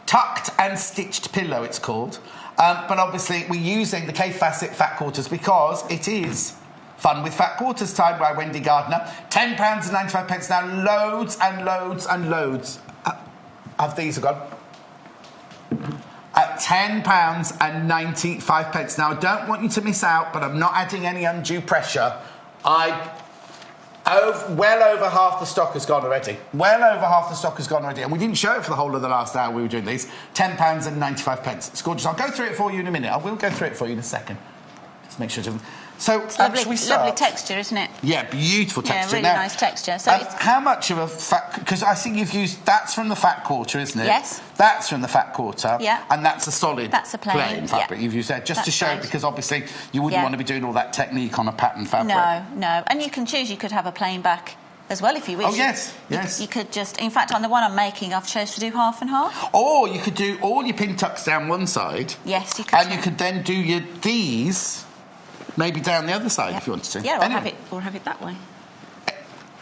Tucked and Stitched Pillow, it's called. But obviously, we're using the Kaffe Fassett Fat Quarters because it is Fun with Fat Quarters time by Wendy Gardner. £10.95 now. Loads and loads and loads of these have gone. At £10.95. Now, I don't want you to miss out, but I'm not adding any undue pressure. Well over half the stock has gone already. Well over half the stock has gone already. And we didn't show it for the whole of the last hour we were doing these. £10.95. It's gorgeous. I'll go through it for you in a minute. I will go through it for you in a second. Just make sure to... So, it's lovely texture, isn't it? Yeah, beautiful texture. Yeah, really nice texture. So how much of a fat... Because I think you've used... That's from the Fat Quarter, isn't it? Yes. That's from the Fat Quarter. Yeah. And that's a solid... That's a plain fabric you've used there. Just to show, because obviously you wouldn't want to be doing all that technique on a pattern fabric. No. And you can choose. You could have a plain back as well if you wish. Oh, yes. You could just... In fact, on the one I'm making, I've chose to do half and half. Or you could do all your pin tucks down one side. Yes, you could. And you could then do these... Maybe down the other side if you wanted to. Yeah, or have it that way.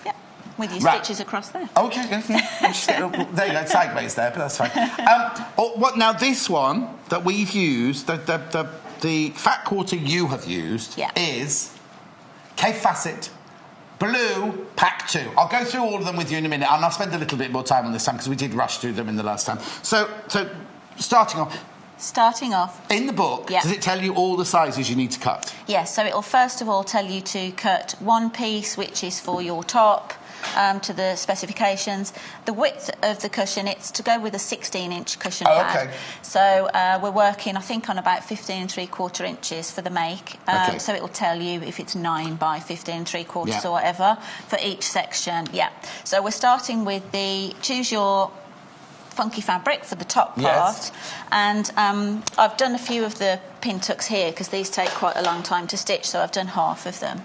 Yeah, with your stitches across there. Okay, there you go, sideways there, but that's fine. Now this one that we've used, the Fat Quarter you have used is Kaffe Fassett Blue Pack 2. I'll go through all of them with you in a minute, and I'll spend a little bit more time on this time because we did rush through them in the last time. So starting off... In the book, does it tell you all the sizes you need to cut? Yes, so it'll first of all tell you to cut one piece, which is for your top, to the specifications. The width of the cushion, it's to go with a 16-inch cushion pad. Okay. So we're working, I think, on about 15 3/4 inches for the make. So it'll tell you if it's 9 by 15 3/4 or whatever for each section. Yeah. So we're starting with the choose your funky fabric for the top part, and I've done a few of the pin tucks here because these take quite a long time to stitch, so I've done half of them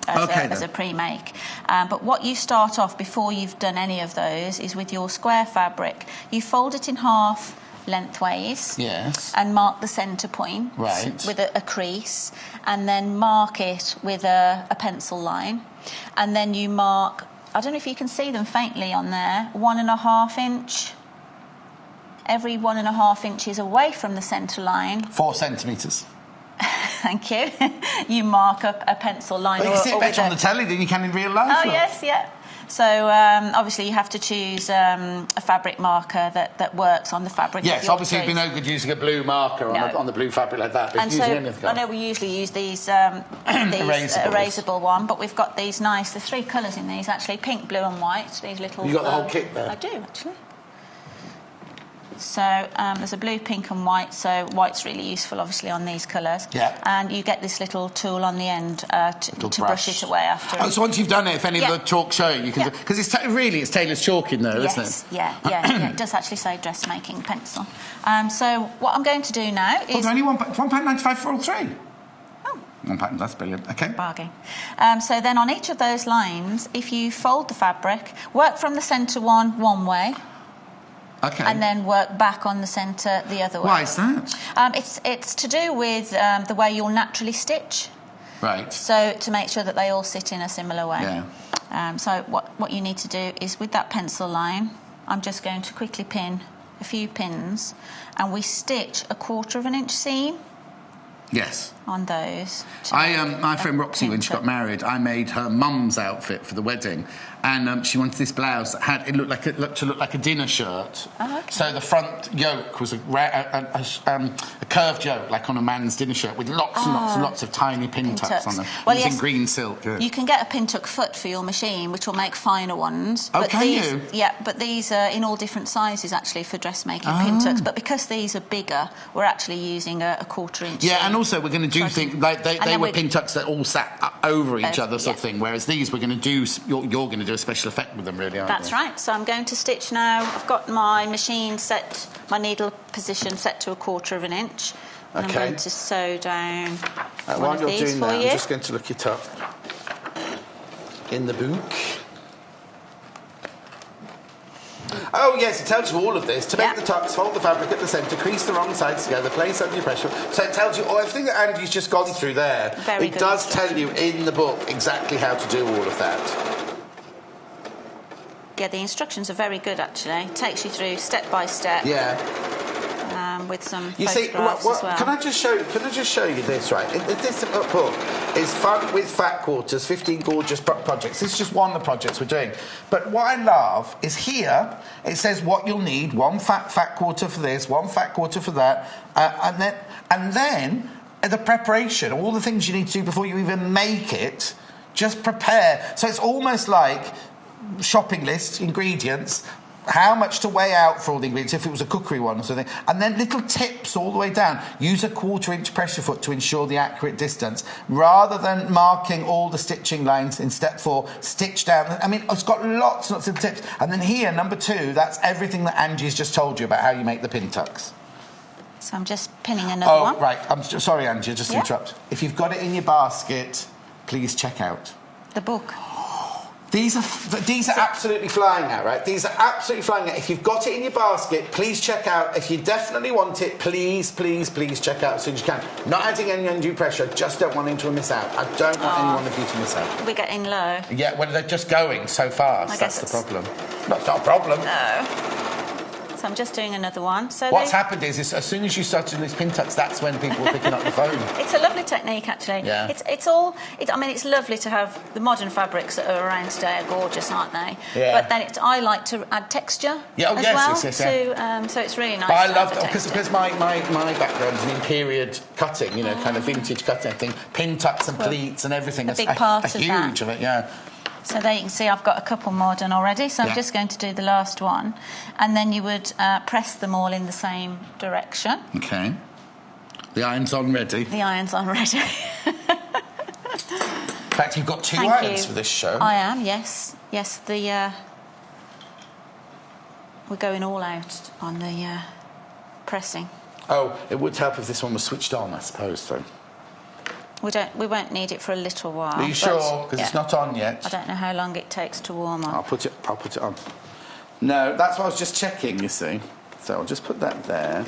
as a pre-make. But what you start off before you've done any of those is with your square fabric. You fold it in half lengthways and mark the centre point with a crease, and then mark it with a pencil line, and then you mark, I don't know if you can see them faintly on there, 1.5 inch. Every 1.5 inches away from the centre line. 4 centimetres. Thank you. You mark up a pencil line. Well, you can see it better on the telly than you can in real life. Oh, yes, yeah. So, obviously, you have to choose a fabric marker that works on the fabric. Yes, obviously, it'd be no good using a blue marker on the blue fabric like that. And so, I know we usually use these erasable one, but we've got these nice, the 3 colours in these, actually, pink, blue and white, these little... You got the whole kit there? I do, actually. So there's a blue, pink and white, so white's really useful obviously on these colours. Yeah. And you get this little tool on the end to brush it away after. Oh, so once you've done it, if any of the chalk show, you can... Because it's it's Taylor's chalk in there, isn't it? Yeah. It does actually say dressmaking pencil. So what I'm going to do now is... Oh, there's only £1.95 for all three? Oh. £1, that's brilliant. OK. Bargain. So then on each of those lines, if you fold the fabric, work from the centre one way... Okay. And then work back on the centre the other way. Why is that? It's to do with the way you'll naturally stitch. Right. So to make sure that they all sit in a similar way. Yeah. So what you need to do is with that pencil line, I'm just going to quickly pin a few pins, and we stitch a 1/4 inch seam. Yes. On those. My friend Roxy, when she got married, I made her mum's outfit for the wedding, and she wanted this blouse that had looked like a dinner shirt. Oh, okay. So the front yoke was a curved yoke, like on a man's dinner shirt, with lots and lots of tiny pin tucks on them. Well, it was in green silk. Yeah. You can get a pin tuck foot for your machine, which will make finer ones. Oh, but can you? Yeah, but these are in all different sizes actually for dressmaking pin tucks. But because these are bigger, we're actually using a 1/4 inch. Yeah, and also we're going to do things like they were pin tucks that all sat over each other, sort of thing. Whereas these, we're going to do. You're going to do a special effect with them, really, aren't you? That's right. So I'm going to stitch now. I've got my machine set, my needle position set to a 1/4 inch. And I'm going to sew down one of these for you. I'm just going to look it up in the book. Oh, yes, it tells you all of this. To make the tucks, fold the fabric at the centre, crease the wrong sides together, place under pressure. So it tells you everything that Andy's just gone through there. It does tell you in the book exactly how to do all of that. Yeah, the instructions are very good, actually. It takes you through step by step. Yeah. With some you see, photographs as well. Can I just show you this, right? This book is Fun with Fat Quarters, 15 gorgeous projects. This is just one of the projects we're doing. But what I love is here, it says what you'll need, one fat quarter for this, one fat quarter for that, and then the preparation, all the things you need to do before you even make it, just prepare. So it's almost like shopping list, ingredients, how much to weigh out for all the ingredients if it was a cookery one or something, and then little tips all the way down. Use a 1/4 inch pressure foot to ensure the accurate distance. Rather than marking all the stitching lines in step 4, stitch down. I mean, it's got lots and lots of tips. And then here, number 2, that's everything that Angie's just told you about how you make the pin tucks. So I'm just pinning another one. Oh, right. I'm sorry, Angie, just interrupt. If you've got it in your basket, please check out the book. These are absolutely flying out, right? These are absolutely flying out. If you've got it in your basket, please check out. If you definitely want it, please check out as soon as you can. Not adding any undue pressure, just don't want him to miss out. I don't want any one of you to miss out. We're getting low. Yeah, well, they're just going so fast. That's the problem. Not a problem. No. So I'm just doing another one. So what's happened is as soon as you start doing these pin tucks, that's when people are picking up the phone. It's a lovely technique, actually. Yeah. I mean, it's lovely to have the modern fabrics that are around today are gorgeous, aren't they? Yeah. But then I like to add texture as well. So it's really nice. But I love that because my background is in period cutting, you know, kind of vintage cutting thing. Pin tucks and pleats and everything. A big part of huge of it, yeah. So there you can see I've got a couple more done already, so I'm just going to do the last one. And then you would press them all in the same direction. OK. The iron's on ready. The iron's on ready. In fact, you've got 2 irons for this show. I am, yes. Yes, we're going all out on the pressing. Oh, it would help if this one was switched on, I suppose, though. We won't need it for a little while. Are you sure? Because it's not on yet. I don't know how long it takes to warm up. I'll put it on. No, that's what I was just checking, you see. So I'll just put that there.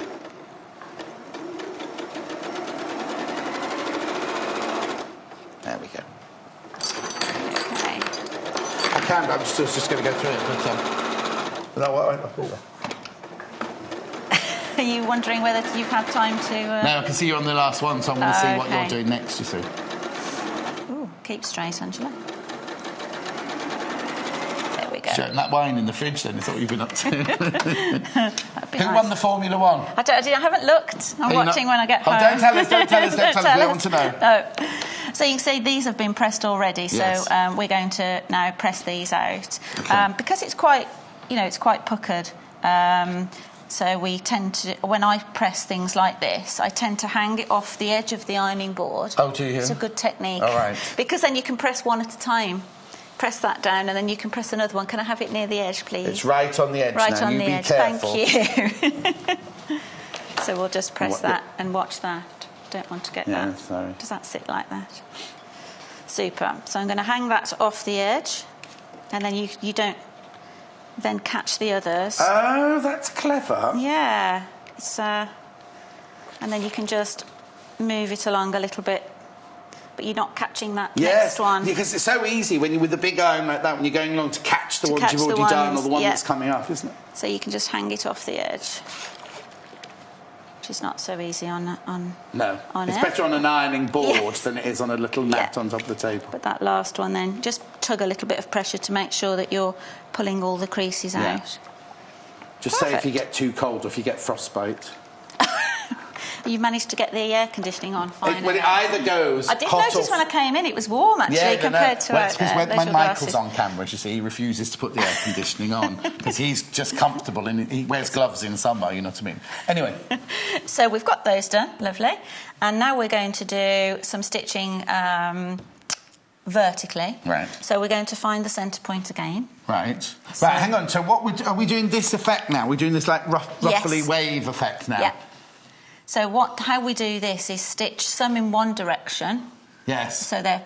There we go. Okay. I can, but I was just going to go through it. But no, I'll put it there. Are you wondering whether you've had time to... No, I can see you're on the last one, so I'm going to see what you're doing next, you see. Ooh, keep straight, Angela. There we go. Showing that wine in the fridge, then, is that what you've been up to? Who nice. won the Formula 1? I haven't looked. I'm watching when I get home. Oh, don't tell us. We don't want to know. No. So you can see these have been pressed already, so we're going to now press these out. Okay. Because it's quite, it's quite puckered. So we tend to, when I press things like this, I tend to hang it off the edge of the ironing board. Oh, do you? It's a good technique. All right. Because then you can press one at a time. Press that down and then you can press another one. Can I have it near the edge, please? It's right on the edge right now. on You the be edge. careful. Thank you. So we'll just press that and watch that. Don't want to get that. Sorry. Does that sit like that? Super. So I'm going to hang that off the edge and then you don't then catch the others. Oh, that's clever. Yeah. It's, and then you can just move it along a little bit, but you're not catching that next one. Because it's so easy when you're with a big iron like that, when you're going along to catch the ones you've already done or the one that's coming up, isn't it? So you can just hang it off the edge, which is not so easy on No, on it's it. better on an ironing board than it is on a little mat on top of the table. But that last one then, just tug a little bit of pressure to make sure that you're pulling all the creases out. Just say if you get too cold or if you get frostbite. You managed to get the air conditioning on finally. Well, it either goes I did hot notice when I came in it was warm actually compared to when Michael's on camera, you see, he refuses to put the air conditioning on because he's just comfortable and he wears gloves in summer, you know what I mean? Anyway. So we've got those done, lovely. And now we're going to do some stitching vertically. Right. So we're going to find the centre point again. Right. So, right, hang on. So are we doing this effect now? We're doing this like ruffly wave effect now? Yeah. So how we do this is stitch some in one direction. Yes. So they're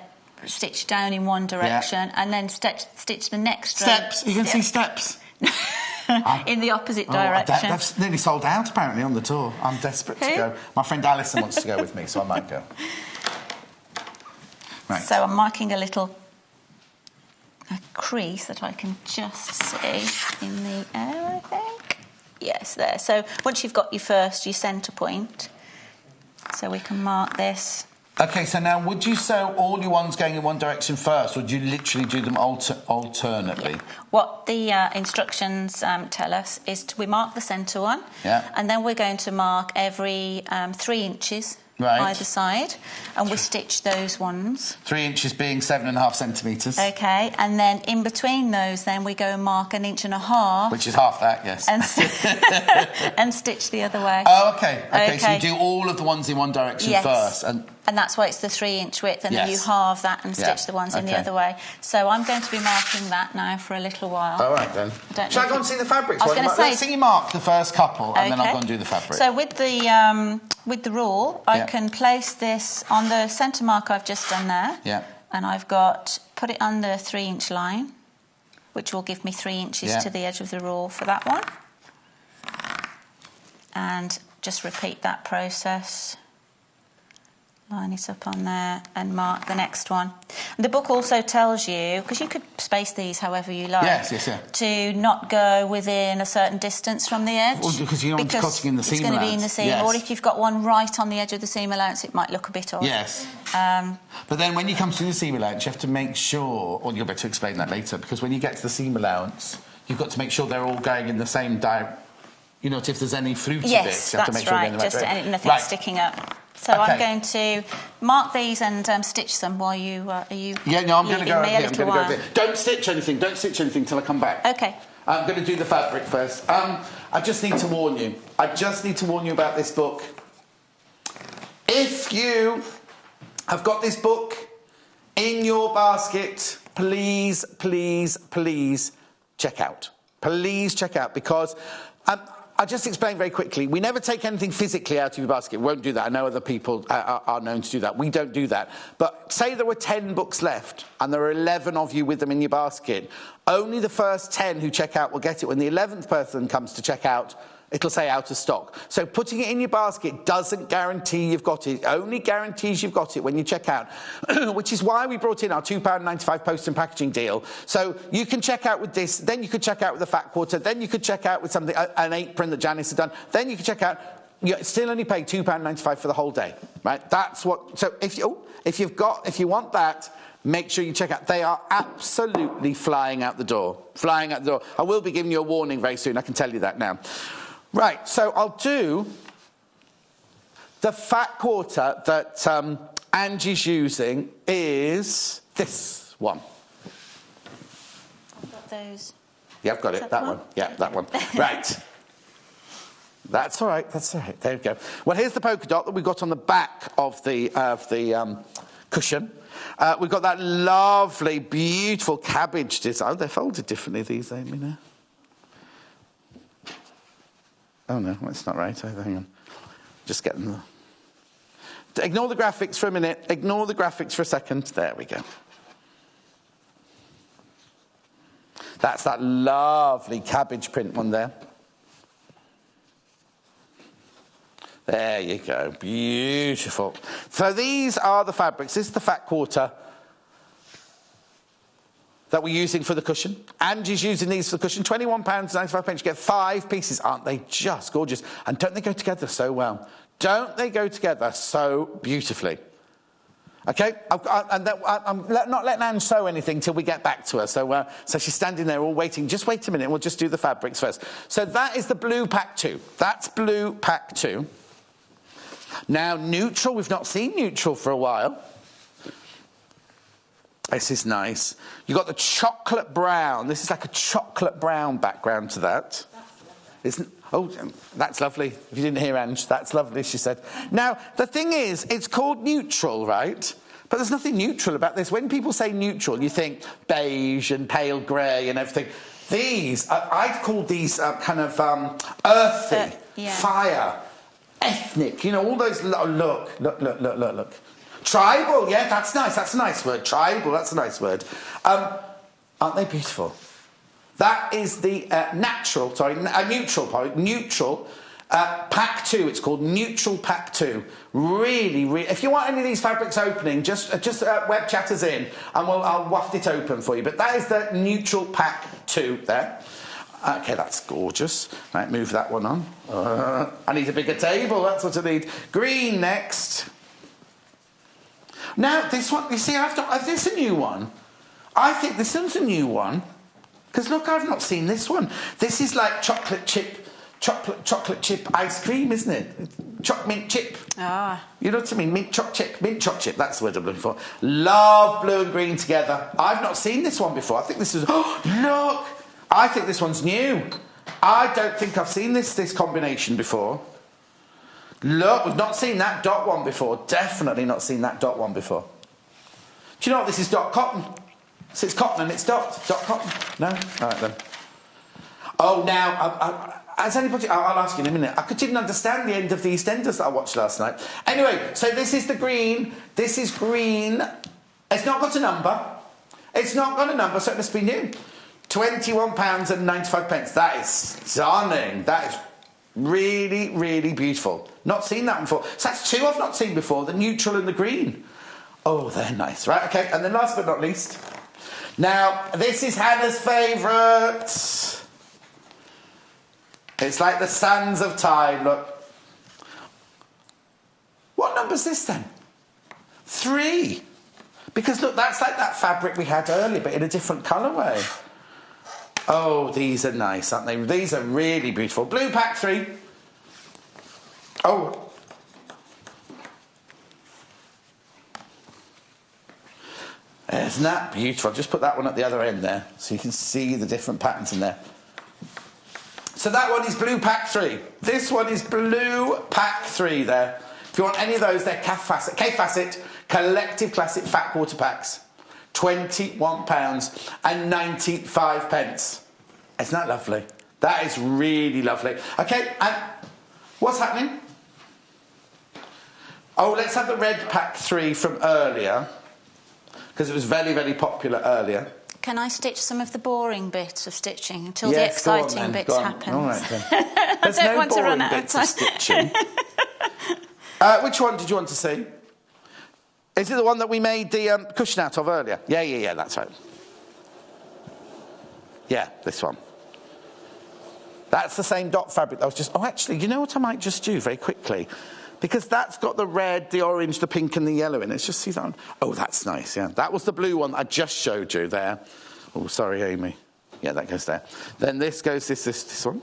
stitched down in one direction, and then stitch the next row. Steps. You can see steps. In the opposite direction. That's nearly sold out apparently on the tour. I'm desperate to go. My friend Alison wants to go with me, so I might go. Right. So I'm marking a crease that I can just see in the air, I think. Yes, there. So once you've got your centre point, so we can mark this. OK, so now would you sew all your ones going in one direction first, or do you literally do them alternately? Yeah. What the instructions tell us is we mark the centre one, and then we're going to mark every 3 inches either side, and we stitch those ones. 3 inches being 7.5 centimetres. OK, and then in between those, then we go and mark 1.5 inches. Which is half that, yes. And stitch the other way. Oh, OK, so you do all of the ones in one direction first. And that's why it's the 3 inch width, and then you halve that and stitch the ones in the other way. So I'm going to be marking that now for a little while. All right, then. Shall I go and see the fabrics? I was going to say... Let's see you mark the first couple, and then I'll go and do the fabric. So with the rule, I can place this on the centre mark I've just done there. Yeah. And I've put it on the 3 inch line, which will give me 3 inches to the edge of the rule for that one. And just repeat that process. Line it up on there and mark the next one. The book also tells you, because you could space these however you like, to not go within a certain distance from the edge. Well, because you don't want to be cutting in the seam allowance. It's going to be in the seam. Or if you've got one right on the edge of the seam allowance, it might look a bit odd. Yes. But then when you come to the seam allowance, you have to make sure, or you'll be able to explain that later, because when you get to the seam allowance, you've got to make sure they're all going in the same direction. You know, if there's any fruity bits, you have to make sure they're in the right direction. Just nothing sticking up. So I'm going to mark these and stitch them while you are you. Yeah, no, I'm going to go over here. I'm going to go over here. Don't stitch anything. Don't stitch anything till I come back. Okay. I'm going to do the fabric first. I just need to warn you. I just need to warn you about this book. If you have got this book in your basket, please, please, please check out. Please check out, because I'll just explain very quickly. We never take anything physically out of your basket. We won't do that. I know other people are known to do that. We don't do that. But say there were 10 books left and there are 11 of you with them in your basket. Only the first 10 who check out will get it. When the 11th person comes to check out, it'll say out of stock. So putting it in your basket doesn't guarantee you've got it. It only guarantees you've got it when you check out, which is why we brought in our £2.95 post and packaging deal. So you can check out with this, then you could check out with a Fat Quarter, then you could check out with something, an apron that Janice had done, then you could check out. You still only pay £2.95 for the whole day, right? That's what. So if you want that, make sure you check out. They are absolutely flying out the door. Flying out the door. I will be giving you a warning very soon. I can tell you that now. Right, so I'll do the Fat Quarter that Angie's using is this one. I've got those. Yeah, I've got it. That one. Yeah, that one. Right. That's all right. That's all right. There we go. Well, here's the polka dot that we've got on the back of the cushion. We've got that lovely, beautiful cabbage design. Oh, they're folded differently, these, Amy, now. Oh, no, that's not right. Oh, hang on. Just getting the... Ignore the graphics for a minute. Ignore the graphics for a second. There we go. That's that lovely cabbage print one there. There you go. Beautiful. So these are the fabrics. This is the fat quarter that we're using for the cushion. Angie's using these for the cushion. £21.95. You get 5 pieces. Aren't they just gorgeous? And don't they go together so well? Don't they go together so beautifully? Okay, I'm not letting Ange sew anything till we get back to her. So she's standing there all waiting. Just wait a minute. We'll just do the fabrics first. So that is the blue pack 2. That's blue pack 2. Now, neutral. We've not seen neutral for a while. This is nice. You've got the chocolate brown. This is like a chocolate brown background to that. Oh, that's lovely. If you didn't hear Ange, that's lovely, she said. Now, the thing is, it's called neutral, right? But there's nothing neutral about this. When people say neutral, you think beige and pale grey and everything. These, I'd call these kind of earthy, fire, ethnic. You know, all those... Look. Tribal, yeah, that's nice. That's a nice word. Tribal, that's a nice word. Aren't they beautiful? That is the neutral pack 2. It's called neutral pack 2. Really, if you want any of these fabrics opening, just web chat us in, and I'll waft it open for you. But that is the neutral pack 2 there. Okay, that's gorgeous. Right, move that one on. I need a bigger table. That's what I need. Green next. Now this one, you see, is this a new one? I think this one's a new one. Because look, I've not seen this one. This is like chocolate chip ice cream, isn't it? Mint chip. Ah. You know what I mean? Mint choc chip. That's the word I'm looking for. Love blue and green together. I've not seen this one before. I think this is... Oh, look! I think this one's new. I don't think I've seen this combination before. Look, we've not seen that dot one before. Definitely not seen that dot one before. Do you know what? This is dot cotton. So it's cotton and it's dot cotton. No? All right then. Oh, now, has anybody... I'll ask you in a minute. I didn't understand the end of the EastEnders that I watched last night. Anyway, so this is the green. This is green. It's not got a number. It's not got a number, so it must be new. £21.95. That is stunning. That is really, really beautiful. Not seen that before. So that's 2 I've not seen before, the neutral and the green. Oh, they're nice. Right, okay, and then last but not least... Now, this is Hannah's favourite. It's like the sands of time, look. What number's this then? 3. Because look, that's like that fabric we had earlier, but in a different colourway. Oh, these are nice, aren't they? These are really beautiful. Blue pack 3. Oh. Isn't that beautiful? I'll just put that one at the other end there so you can see the different patterns in there. So that one is blue pack 3. This one is blue pack 3 there. If you want any of those, they're Kaffe Fassett Collective Classic Fat Quarter Packs. £21.95. Isn't that lovely? That is really lovely. Okay, and what's happening? Oh, let's have the red pack 3 from earlier. Because it was very, very popular earlier. Can I stitch some of the boring bits of stitching until the exciting bits happen? All right, then. I don't want to run out of time. Stitching. Which one did you want to see? Is it the one that we made the cushion out of earlier? Yeah, that's right. Yeah, this one. That's the same dot fabric that was just... Oh, actually, you know what I might just do very quickly? Because that's got the red, the orange, the pink and the yellow in it. Let's just see that one. Oh, that's nice, yeah. That was the blue one I just showed you there. Oh, sorry, Amy. Yeah, that goes there. Then this goes this one.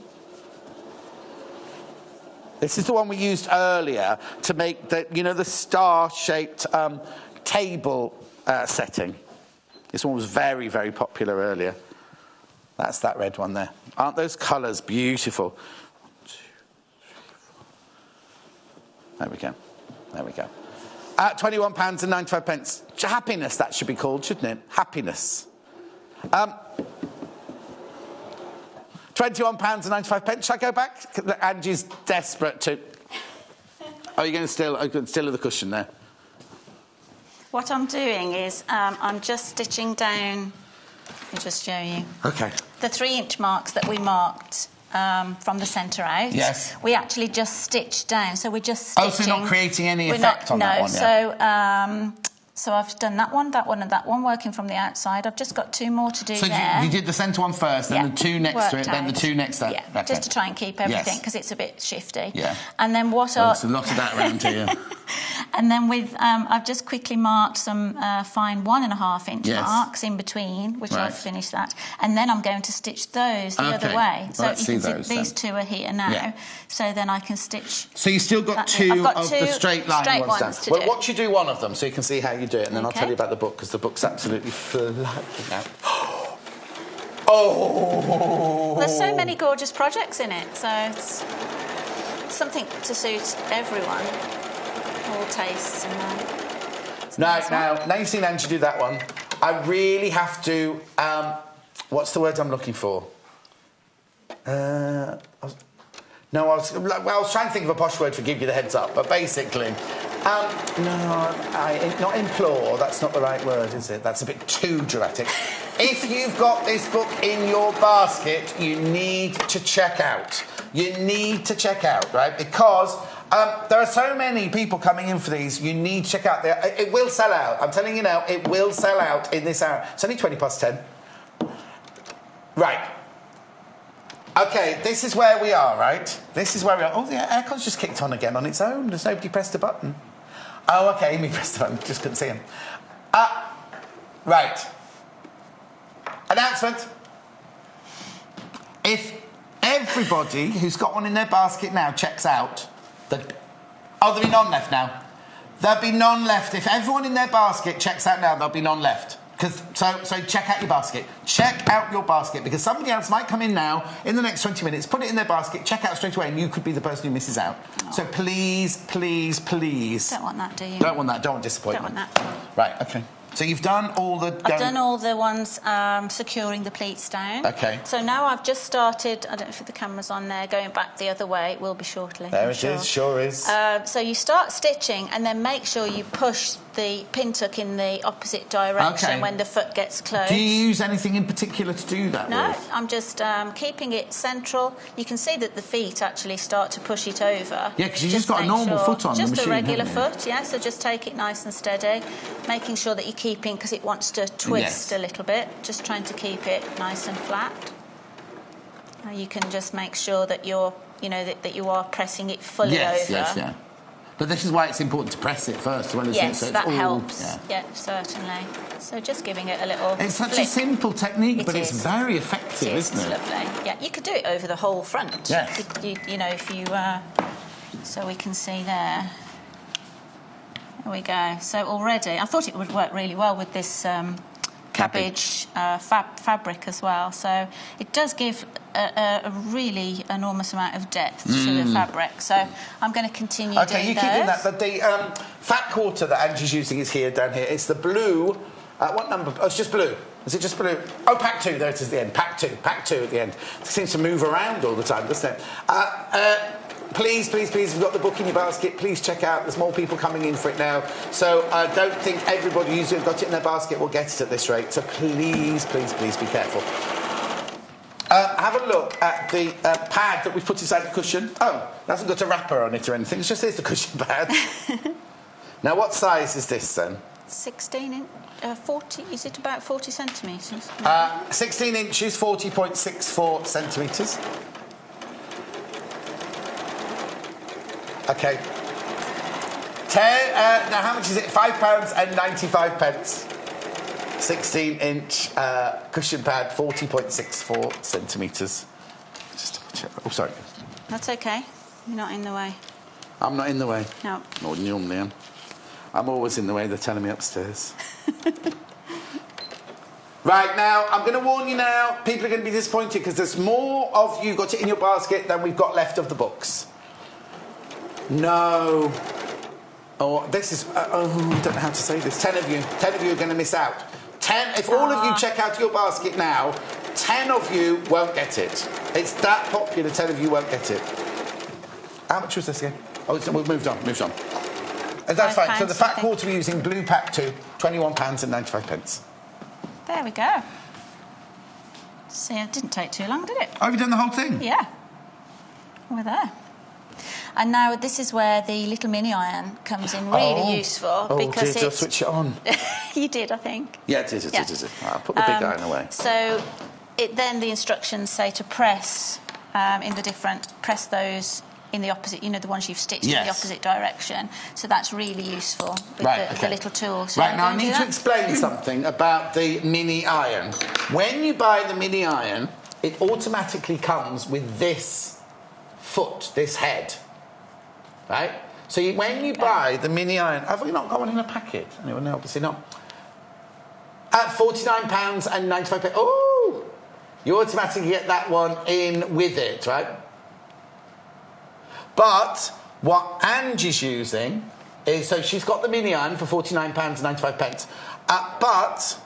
This is the one we used earlier to make the, you know, the star-shaped table setting. This one was very, very popular earlier. That's that red one there. Aren't those colours beautiful? 1, 2, 3, There we go. There we go. £21.95. Happiness, that should be called, shouldn't it? Happiness. £21.95. Shall I go back? Angie's desperate to... Are you going to still the cushion there? What I'm doing is I'm just stitching down... I'll just show you. OK. The 3-inch marks that we marked from the centre out. Yes. We actually just stitched down, so we're just stitching. Oh, so you're not creating any effect on that one? No, so I've done that one, and that one, working from the outside. I've just got 2 more to do there. So you did the centre one first, then the 2 next to it, then the 2 next to that? Yeah, okay. just to try and keep everything, because it's a bit shifty. Yeah. And then there's a lot of that around here. And then I've just quickly marked some fine 1.5-inch marks in between, which I've finished that. And then I'm going to stitch those the other way. So let's you can see those, these 2 are here now. Yeah. So then I can stitch... So you've still got 2 of the straight line ones down. Well, watch you do one of them so you can see how you do it, and then I'll tell you about the book, because the book's absolutely flying out. Oh! There's so many gorgeous projects in it, so it's something to suit everyone, all tastes and now you've seen Angie do that one. I really have to... what's the word I'm looking for? I was trying to think of a posh word for give you the heads up, but basically... not implore, that's not the right word, is it? That's a bit too dramatic. If you've got this book in your basket, you need to check out. You need to check out, right? Because there are so many people coming in for these, you need to check out. It will sell out. I'm telling you now, it will sell out in this hour. It's only 10:20. Right. OK, this is where we are, right? This is where we are. Oh, the aircon's just kicked on again on its own. There's nobody pressed a button. Oh, OK, Amy pressed the button. Just couldn't see him. Right. Announcement. If everybody who's got one in their basket now checks out... there'll be none left now. There'll be none left. If everyone in their basket checks out now, there'll be none left. So check out your basket. Check out your basket, because somebody else might come in now in the next 20 minutes, put it in their basket, check out straight away, and you could be the person who misses out. Oh. So please, please, please... Don't want that, do you? Don't want that. Don't want disappointment. Don't want that. Right, OK. So you've done all the... I've done all the ones securing the pleats down. OK. So now I've just started, I don't know if the camera's on there, going back the other way. It will be shortly. There it is, sure is. So you start stitching, and then make sure you push the pin tuck in the opposite direction when the foot gets closed. Do you use anything in particular to do that with? I'm just keeping it central. You can see that the feet actually start to push it over. Yeah, because you've just got a normal foot on the machine, just a regular foot, yeah, so just take it nice and steady, making sure that you're keeping, because it wants to twist a little bit, just trying to keep it nice and flat. You can just make sure that you're, that you are pressing it fully over. Yes, yeah. But this is why it's important to press it first. Yes, that helps. Yeah, certainly. So just giving it a little It's such flick. A simple technique, but it's very effective, isn't it? It's lovely. Yeah, you could do it over the whole front. Yes. If you... so we can see there. There we go. So already, I thought it would work really well with this cabbage fabric as well. So it does give a really enormous amount of depth to the fabric. So I'm going to continue doing OK, you keep doing that. But the fat quarter that Angie's using is here, down here. It's the blue... what number? Oh, it's just blue. Is it just blue? Oh, pack 2. There it is at the end. Pack 2 at the end. It seems to move around all the time, doesn't it? Please, please, please, if you've got the book in your basket, please check out. There's more people coming in for it now. So don't think everybody who's got it in their basket will get it at this rate. So please, please, please be careful. Have a look at the pad that we've put inside the cushion. Oh, it hasn't got a wrapper on it or anything. It's just here's the cushion pad. Now, what size is this then? 16 inch, 40, is it about 40 centimetres? 16 inches, 40.64 centimetres. OK. Now, how much is it? £5.95. 16-inch cushion pad, 40.64 centimetres. Just double check. Oh, sorry. That's OK. You're not in the way. I'm not in the way? No. More than normally am. I'm always in the way. They're telling me upstairs. Right, now, I'm going to warn you now. People are going to be disappointed because there's more of you got it in your basket than we've got left of the books. No. Oh, this is... I don't know how to say this. 10 of you. 10 of you are going to miss out. 10... If all of you check out your basket now, 10 of you won't get it. It's that popular, 10 of you won't get it. How much was this again? Oh, we've moved on. That's fine. So the fat quarter we're using, blue pack 2, £21.95. There we go. See, it didn't take too long, did it? Oh, have you done the whole thing? Yeah. We're there. And now this is where the little mini iron comes in really useful. Because did I switch it on? You did, I think. Yeah, it is. I'll put the big iron away. So then the instructions say to press press those in the opposite, the ones you've stitched in the opposite direction. So that's really useful with the little tool. So right, now I need to explain something about the mini iron. When you buy the mini iron, it automatically comes with this foot, this head. Right? So when you buy the mini iron... Have we not got one in a packet? Anyway, no, obviously not. At £49.95. Oh! You automatically get that one in with it, right? But what Angie's using is... So she's got the mini iron for £49.95. But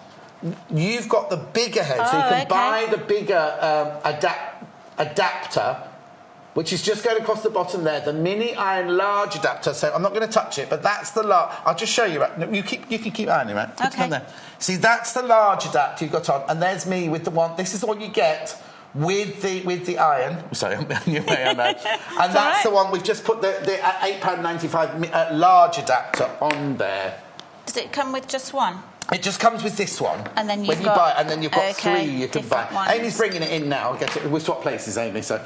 you've got the bigger head. So you can buy the bigger adapter... which is just going across the bottom there, the mini iron large adapter. So I'm not going to touch it, but that's the large... I'll just show you. Right? You can keep ironing, right? Put it on there. See, that's the large adapter you've got on, and there's me with the one... This is what you get with the iron. Sorry, I'm on your way on that. And that's the one we've just put the £8.95 large adapter on there. Does it come with just one? It just comes with this one. And then you've got 3 you can buy. Ones. Amy's bringing it in now. We'll swap places, Amy, So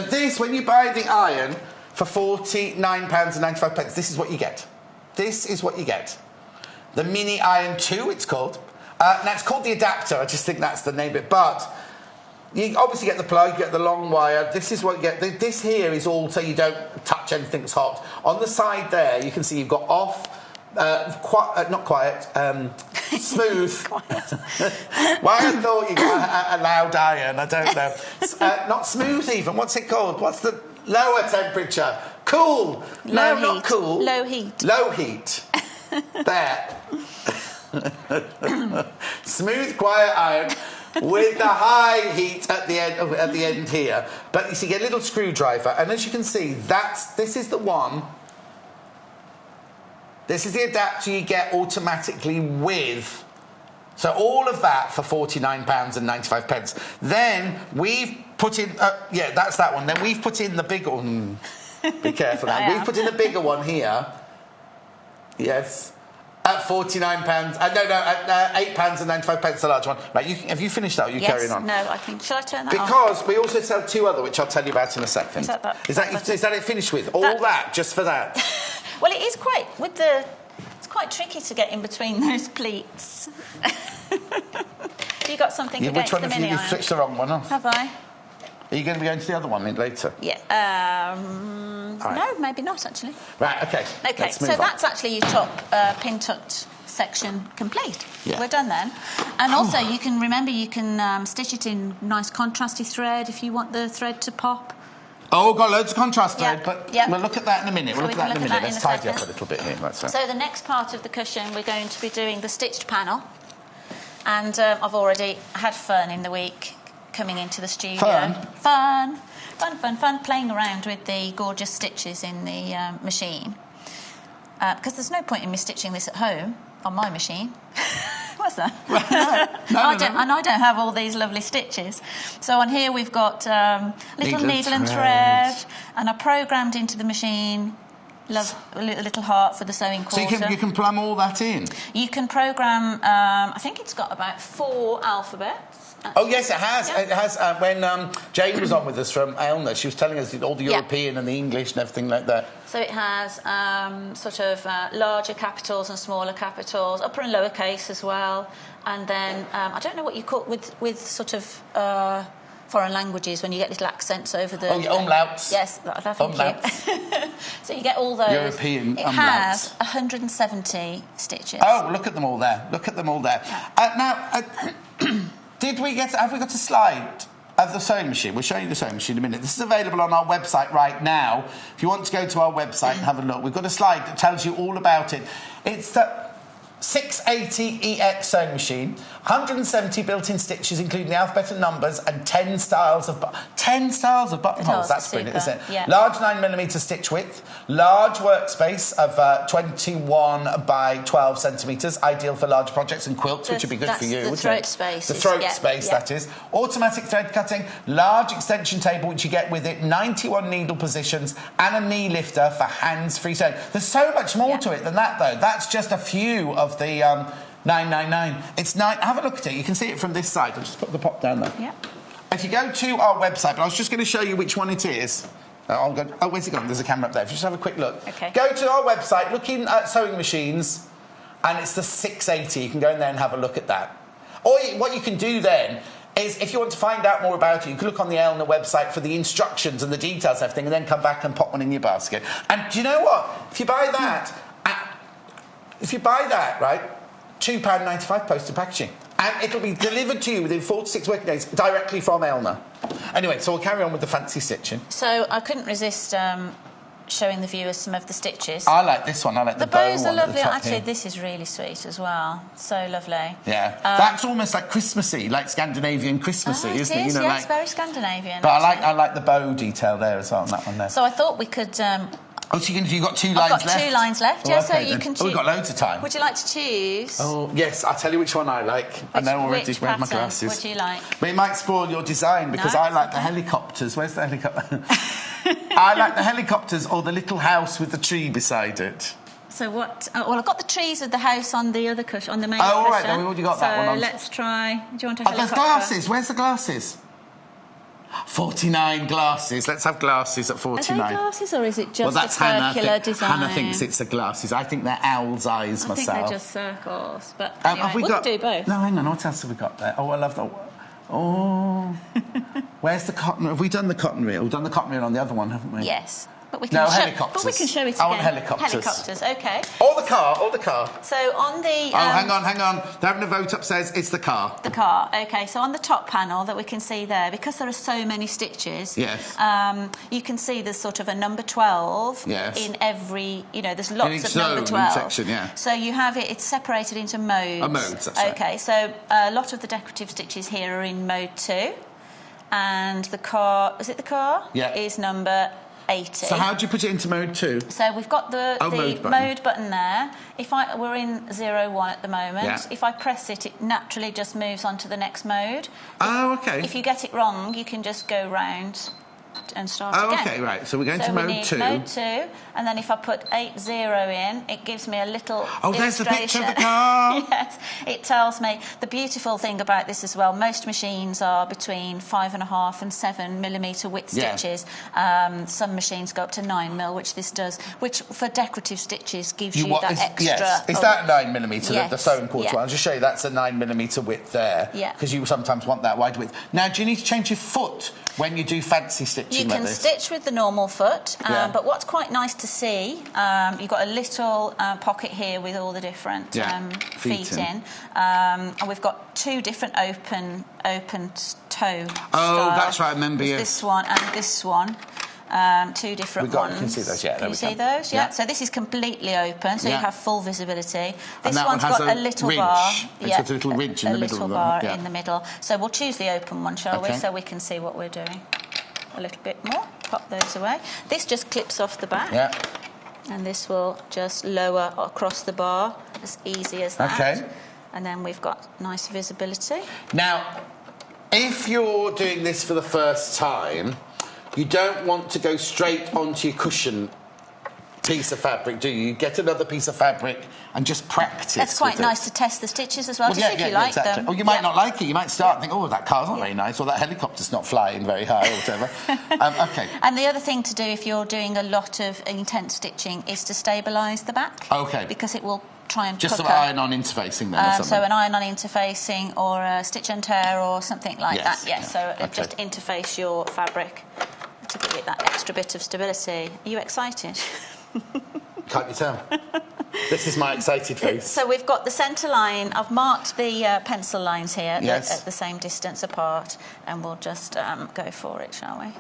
this, when you buy the iron for £49.95, this is what you get. This is what you get. The Mini Iron 2, it's called. Now, it's called the adapter. I just think that's the name of it. But you obviously get the plug, you get the long wire. This is what you get. This here is all so you don't touch anything that's hot. On the side there, you can see you've got off, not quiet, smooth. Why I thought you got a loud iron, I don't know. Not smooth even. What's it called? What's the lower temperature? Cool. No, not cool. Low heat. Low heat. There. Smooth, quiet iron with the high heat at the end here. But you see, you get a little screwdriver, and as you can see, this is the one. This is the adapter you get automatically with. So all of that for £49.95. Then we've put in... that's that one. Then we've put in the bigger one. Be careful now. We've put in the bigger one here. Yes. At £49. At £8.95, the large one. Right, have you finished that? Or are you carrying on? No, I think... Shall I turn that Because we also sell 2 other, which I'll tell you about in a second. Is that it finished with? All that, just for that? Well, it is quite... It's quite tricky to get in between those pleats. Have you got something against the mini iron? You've switched the wrong one off. Have I? Are you going to be going to the other one later? Yeah. No, maybe not, actually. Right, OK. OK, so that's actually your top pin-tucked section complete. Yeah. We're done then. And also, you can stitch it in nice contrasty thread if you want the thread to pop. Oh, got loads of contrast thread, but we'll look at that in a minute. Let's tidy up a little bit here. So the next part of the cushion, we're going to be doing the stitched panel. And I've already had fun in the week coming into the studio. Fun, playing around with the gorgeous stitches in the machine. Because there's no point in me stitching this at home on my machine. What's that? And I don't have all these lovely stitches. So on here we've got little needle and thread, and I programmed into the machine a little heart for the sewing quarter. So you can plumb all that in? You can program, I think it's got about 4 alphabets. Oh, yes, it has. Yeah. It has. When Jane was on with us from Aylmer, she was telling us all the European and the English and everything like that. So it has sort of larger capitals and smaller capitals, upper and lower case as well. And then, I don't know what you call with sort of foreign languages when you get little accents over the... Oh, yeah, umlauts. Yes, umlauts. So you get all those. European umlauts. It has 170 stitches. Oh, look at them all there. Look at them all there. Now... have we got a slide of the sewing machine. We'll show you the sewing machine in a minute. This is available on our website right now. If you want to go to our website and have a look, we've got a slide that tells you all about it. It's the 680EX sewing machine, 170 built-in stitches, including the alphabet and numbers, and 10 styles of buttonholes. That's brilliant, isn't it? Yeah. Large 9mm stitch width, large workspace of 21 by 12 centimetres, ideal for large projects and quilts, which would be good for you, wouldn't it? The throat space, that is. Automatic thread cutting, large extension table, which you get with it, 91 needle positions, and a knee lifter for hands-free sewing. There's so much more to it than that, though. That's just a few of the 999. It's 9. Have a look at it. You can see it from this side. I'll just put the pop down there. Yeah. If you go to our website, but I was just going to show you which one it is. Oh, where's it gone? There's a camera up there. If you just have a quick look. Okay. Go to our website, look in sewing machines, and it's the 680. You can go in there and have a look at that. Or what you can do then is, if you want to find out more about it, you can look on the Elna website for the instructions and the details and everything, and then come back and pop one in your basket. And do you know what? If you buy that, right, £2.95 postal packaging. And it'll be delivered to you within 4 to 6 working days directly from Elna. Anyway, so we'll carry on with the fancy stitching. So I couldn't resist showing the viewers some of the stitches. I like this one. I like the bow bows are one at the lovely. top Actually, here. this is really sweet as well. So lovely. Yeah, that's almost like Christmassy, like Scandinavian Christmassy, isn't it? You know, like, it's very Scandinavian. But I like the bow detail there as well on that one there. So I thought we could. Oh, so you've got 2 lines left? I've got 2 lines left, yeah, so you can choose. Oh, we've got loads of time. Would you like to choose? Oh, yes, I'll tell you which one I like. I know already. Where's my glasses? What do you like? But it might spoil your design, because I like the helicopters. Where's the helicopter? I like the helicopters or the little house with the tree beside it. So what... well, I've got the trees with the house on the other cushion, on the main cushion. Oh, all right, then we've already got that one on. So let's try... Do you want a helicopter? There's glasses. Where's the glasses? 49 glasses. Let's have glasses at 49. Are they glasses, or is it just a circular design? Hannah thinks it's the glasses. I think they're owl's eyes myself. I think they're just circles. But anyway, we can do both. No, hang on. What else have we got there? Oh, I love that. Oh. Where's the cotton? Have we done the cotton reel? We've done the cotton reel on the other one, haven't we? Yes. But we can helicopters. But we can show it again. I want helicopters. Helicopters, OK. Or the car. So on the... oh, hang on. They're having a vote upstairs. It's the car. The car, OK. So on the top panel that we can see there, because there are so many stitches, yes, you can see there's sort of a number 12 in every... You know, there's lots of number 12. Section, yeah. So you have it... It's separated into modes. Modes, that's right. OK, so a lot of the decorative stitches here are in mode 2. And the car... Is it the car? Yeah. Is number... 80. So how do you put it into mode 2? So we've got the mode button there. We're in 01 at the moment. Yeah. If I press it, it naturally just moves on to the next mode. Oh, OK. If you get it wrong, you can just go round and start again. Oh, OK, right. So we're going to mode 2. Mode 2, and then if I put 80 in, it gives me a little there's the picture of the car. Yes, it tells me. The beautiful thing about this as well, most machines are between 5.5 and 7mm width stitches. Some machines go up to 9mm, which this does, which for decorative stitches gives you that extra. Yes. Is that 9mm, yes. the sewing quarter one? I'll just show you that's a 9mm width there. Yeah. Because you sometimes want that wide width. Now, do you need to change your foot when you do fancy stitching You can stitch with the normal foot, but what's quite nice to see, you've got a little pocket here with all the different feet in. And we've got 2 different open toe styles. That's right, I remember you. This one and this one. 2 different ones. You can see those, yeah. Can you see those? Yeah. So this is completely open, so you have full visibility. This one's got a little bar. It's got a little ridge in the middle. A little bar in the middle. So we'll choose the open one, shall we? So we can see what we're doing. A little bit more. Pop those away. This just clips off the back. Yeah. And this will just lower across the bar, as easy as that. OK. And then we've got nice visibility. Now, if you're doing this for the first time, you don't want to go straight onto your cushion piece of fabric, do you? You get another piece of fabric and just practice. That's quite nice to test the stitches as well, to see if you like them. Or you might not like it. You might start and think, oh, that car's not very nice, or that helicopter's not flying very high, or whatever. OK. And the other thing to do if you're doing a lot of intense stitching is to stabilise the back. OK. Because it will try and just some iron-on interfacing then, or something. So an iron-on interfacing, or a stitch and tear, or something like that. Yes. So just interface your fabric to give it that extra bit of stability. Are you excited? Can't you tell? This is my excited face. So we've got the centre line. I've marked the pencil lines here at the same distance apart, and we'll just go for it, shall we?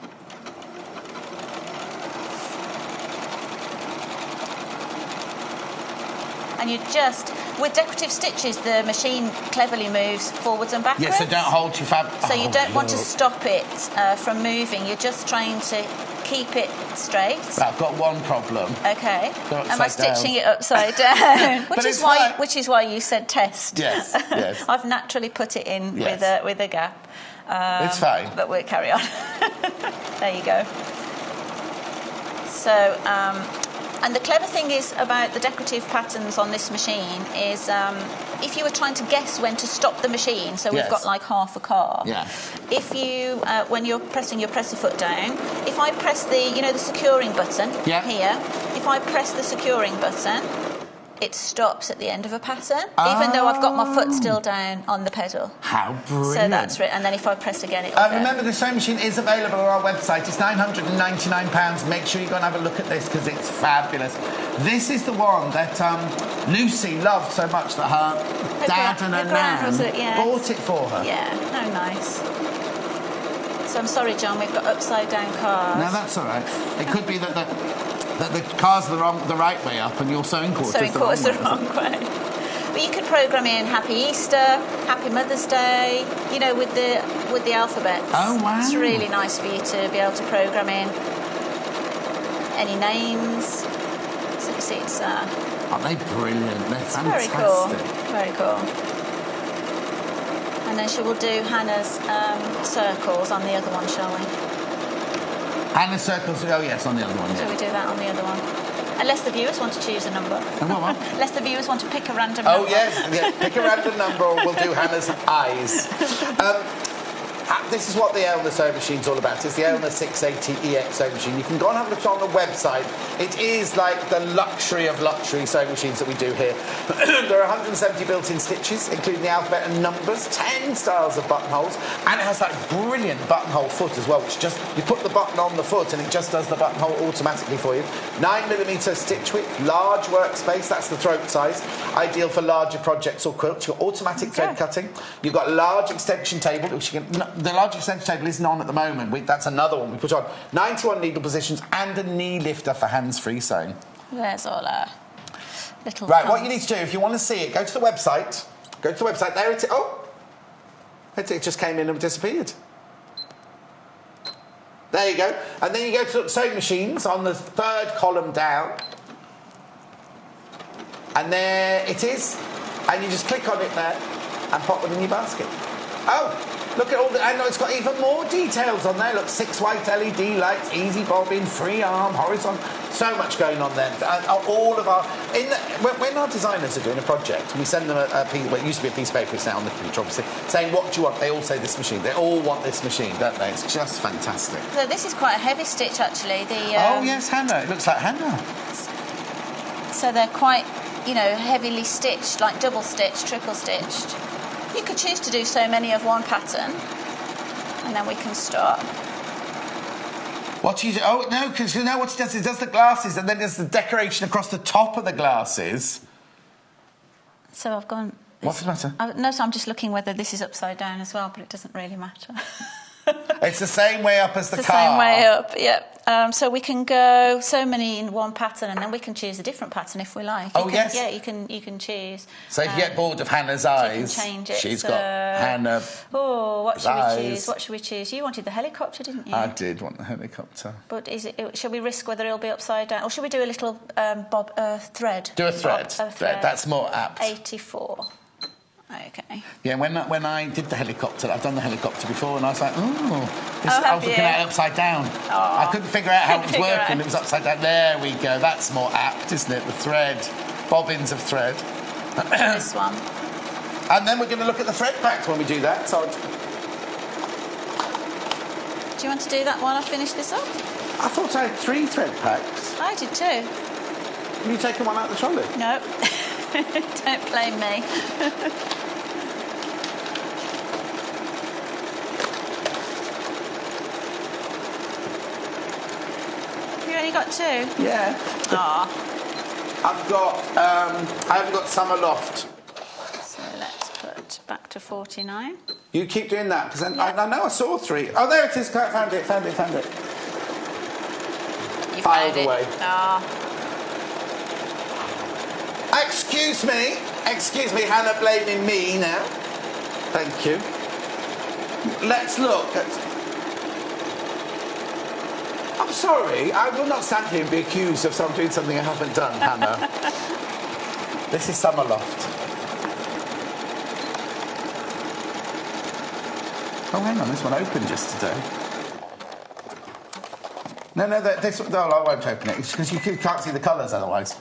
And you just, with decorative stitches, the machine cleverly moves forwards and backwards. Yes, so don't hold your fabric. So you don't want to stop it from moving. You're just trying to keep it straight. But I've got one problem. Okay. Am I stitching it upside down? which is why you said test. Yes, yes. I've naturally put it in with a gap. It's fine. But we'll carry on. There you go. So, and the clever thing is about the decorative patterns on this machine is if you were trying to guess when to stop the machine, so we've got like half a car. Yeah. If you, when you're pressing your presser foot down, if I press the securing button here, if I press the securing button, it stops at the end of a pattern, even though I've got my foot still down on the pedal. How brilliant. So that's it. And then if I press again, it'll go. Remember, the sewing machine is available on our website. It's £999. Make sure you go and have a look at this because it's fabulous. This is the one that Lucy loved so much that her dad and her nan bought it for her. Yeah, no, nice. So I'm sorry, John, we've got upside-down cars. No, that's all right. It could be that the cars are the right way up and your sewing quarters the wrong way. But you could program in Happy Easter, Happy Mother's Day, with the alphabet. Oh, wow. It's really nice for you to be able to program in any names. So you see it's... Aren't they brilliant? They're fantastic. Very cool. Very cool. And then she will do Hannah's circles on the other one, shall we? Hannah's circles, oh yes, on the other one. Yeah. Shall we do that on the other one? Unless the viewers want to choose a number. What? Unless the viewers want to pick a random number. Oh yes, pick a random number or we'll do Hannah's eyes. This is what the Elna sewing machine's all about. It's the Elna 680 EX sewing machine. You can go and have a look on the website. It is like the luxury of luxury sewing machines that we do here. There are 170 built-in stitches, including the alphabet and numbers, 10 styles of buttonholes, and it has that brilliant buttonhole foot as well, which just, you put the button on the foot and it just does the buttonhole automatically for you. 9mm stitch width, large workspace, that's the throat size, ideal for larger projects or quilts. You've got automatic thread cutting. You've got a large extension table, which you can... The large extension table isn't on at the moment. That's another one we put on. 91 needle positions and a knee lifter for hands-free sewing. There's all our little... Right, what you need to do, if you want to see it, go to the website. Go to the website. There it is. Oh! It just came in and disappeared. There you go. And then you go to sewing machines on the third column down. And there it is. And you just click on it there and pop them in your basket. Oh! Look at all the... I know it's got even more details on there. Look, 6 white LED lights, easy bobbin, free arm, horizontal. So much going on there. All of our... when our designers are doing a project, we send them a piece... Well, it used to be a piece of paper, it's now on the computer, obviously, saying, what do you want? They all say this machine. They all want this machine, don't they? It's just fantastic. So this is quite a heavy stitch, actually. Oh, yes, Hannah. It looks like Hannah. So they're quite, heavily stitched, like double stitched, triple stitched. You could choose to do so many of one pattern, and then we can stop. What do you do? Oh, no, because you know what it does? It does the glasses, and then there's the decoration across the top of the glasses. So I've gone... What's the matter? No, so I'm just looking whether this is upside down as well, but it doesn't really matter. It's the same way up as the car. The same way up, yeah. So we can go so many in one pattern, and then we can choose a different pattern if we like. Yes. Yeah, you can choose. So if you get bored of Hannah's eyes, you can change it. She's got Hannah. Oh, what should eyes. we choose? What should we choose? You wanted the helicopter, didn't you? I did want the helicopter. But shall we risk whether it'll be upside down, or should we do a little thread? Do a thread. Thread. That's more apt. 84. Okay. Yeah, when I did the helicopter, I've done the helicopter before, and I was like, I was looking at it upside down. Oh. I couldn't figure out how it was working. It was upside down. There we go. That's more apt, isn't it? The thread. Bobbins of thread. This one. And then we're going to look at the thread packs when we do that. So do you want to do that while I finish this up? I thought I had 3 thread packs. I did too. Have you taken one out of the trolley? No. Don't blame me. got two? Yeah. Ah. I've got, I haven't got summer loft. So let's put back to 49. You keep doing that, because I know I saw 3. Oh, there it is. Found it. You Filed found it. away. Ah. Excuse me, Hannah blaming me now. Thank you. Let's look at... I'm sorry, I will not stand here and be accused of doing something I haven't done, Hannah. This is summer loft. Oh, hang on, this one opened just today. No, I won't open it, because you can't see the colours otherwise.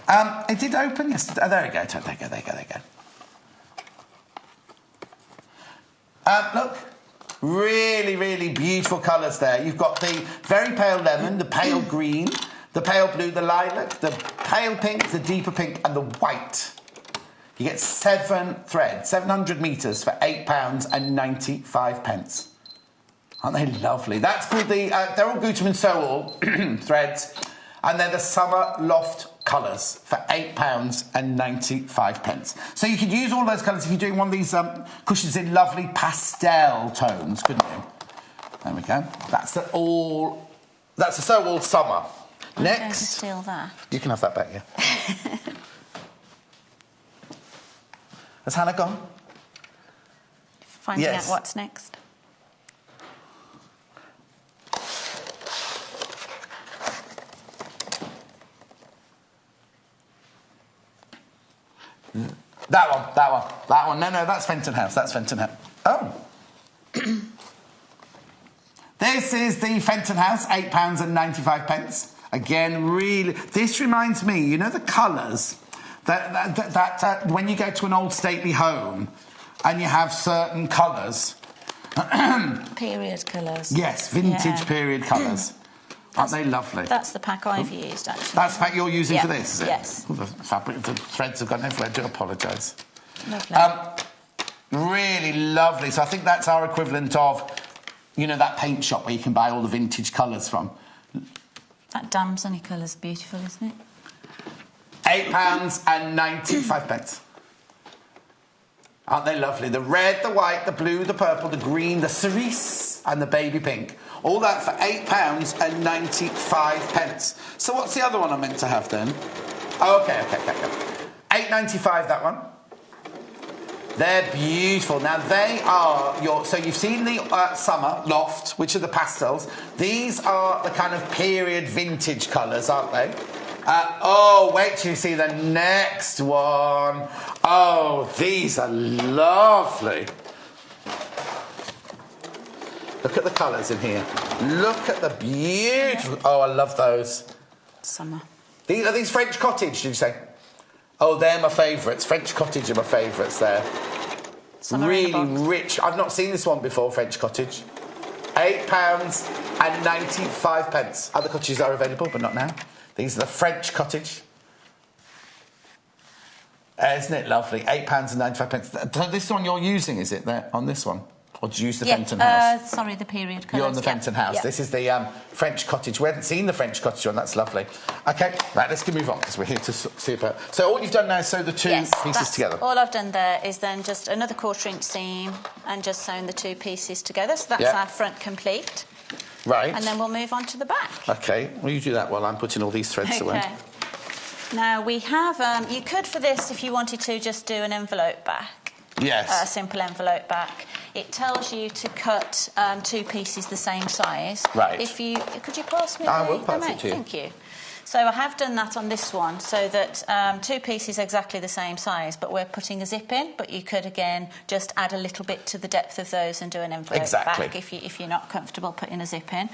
It did open yesterday. Oh, there we go. There you go. Look, really, really beautiful colours there. You've got the very pale lemon, the pale green, the pale blue, the lilac, the pale pink, the deeper pink, and the white. You get 7 threads, 700 metres for £8.95. Aren't they lovely? That's called the... they're all Gutermann Sewell threads, and they're the Summer Loft colours for £8.95. So you could use all those colours if you're doing one of these cushions in lovely pastel tones, couldn't you? There we go. That's the Sewell Summer. I'm Next... going to steal that. You can have that back, yeah. Has Hannah gone? Finding out what's next. That one. No, that's Fenton House. Oh. This is the Fenton House, £8.95. Again, really... This reminds me, you know the colours that when you go to an old stately home and you have certain colours... Period colours. Yes, vintage period colours. Aren't they lovely? That's the pack I've used, actually. That's the pack you're using for this, is it? Yes. Oh, the fabric, the threads have gone everywhere. I do apologise. Lovely. Really lovely. So I think that's our equivalent of, you know, that paint shop where you can buy all the vintage colours from. That Damson colour's beautiful, isn't it? £8.95. Aren't they lovely? The red, the white, the blue, the purple, the green, the cerise and the baby pink. All that for £8.95. So what's the other one I'm meant to have then? Oh, okay. £8.95, that one. They're beautiful. Now, they are your... So you've seen the Summer Loft, which are the pastels. These are the kind of period vintage colours, aren't they? Wait till you see the next one. Oh, these are lovely. Look at the colours in here. Look at the beautiful... Oh, I love those. Summer. Are these French Cottage, did you say? Oh, they're my favourites. French Cottage are my favourites there. Summer really rich. I've not seen this one before, French Cottage. £8.95. Other cottages are available, but not now. These are the French Cottage. Isn't it lovely? £8.95. So this one you're using, is it, there, on this one? Or did you use the Fenton House? Sorry, the period colours. You're on the Fenton House. Yeah. This is the French Cottage. We haven't seen the French Cottage one. That's lovely. OK, right, let's move on, because we're here to see about... So all you've done now is sew the two pieces together? All I've done there is then just another 1/4 inch seam and just sewn the 2 pieces together. So that's our front complete. Right. And then we'll move on to the back. OK, well, you do that while I'm putting all these threads away. Now, we have... you could, for this, if you wanted to, just do an envelope back. Yes. A simple envelope back. It tells you to cut 2 pieces the same size. Right. Could you pass me I will pass it to you. Thank you. So I have done that on this one, so that 2 pieces exactly the same size, but we're putting a zip in. But you could, again, just add a little bit to the depth of those and do an envelope back if you're not comfortable putting a zip in.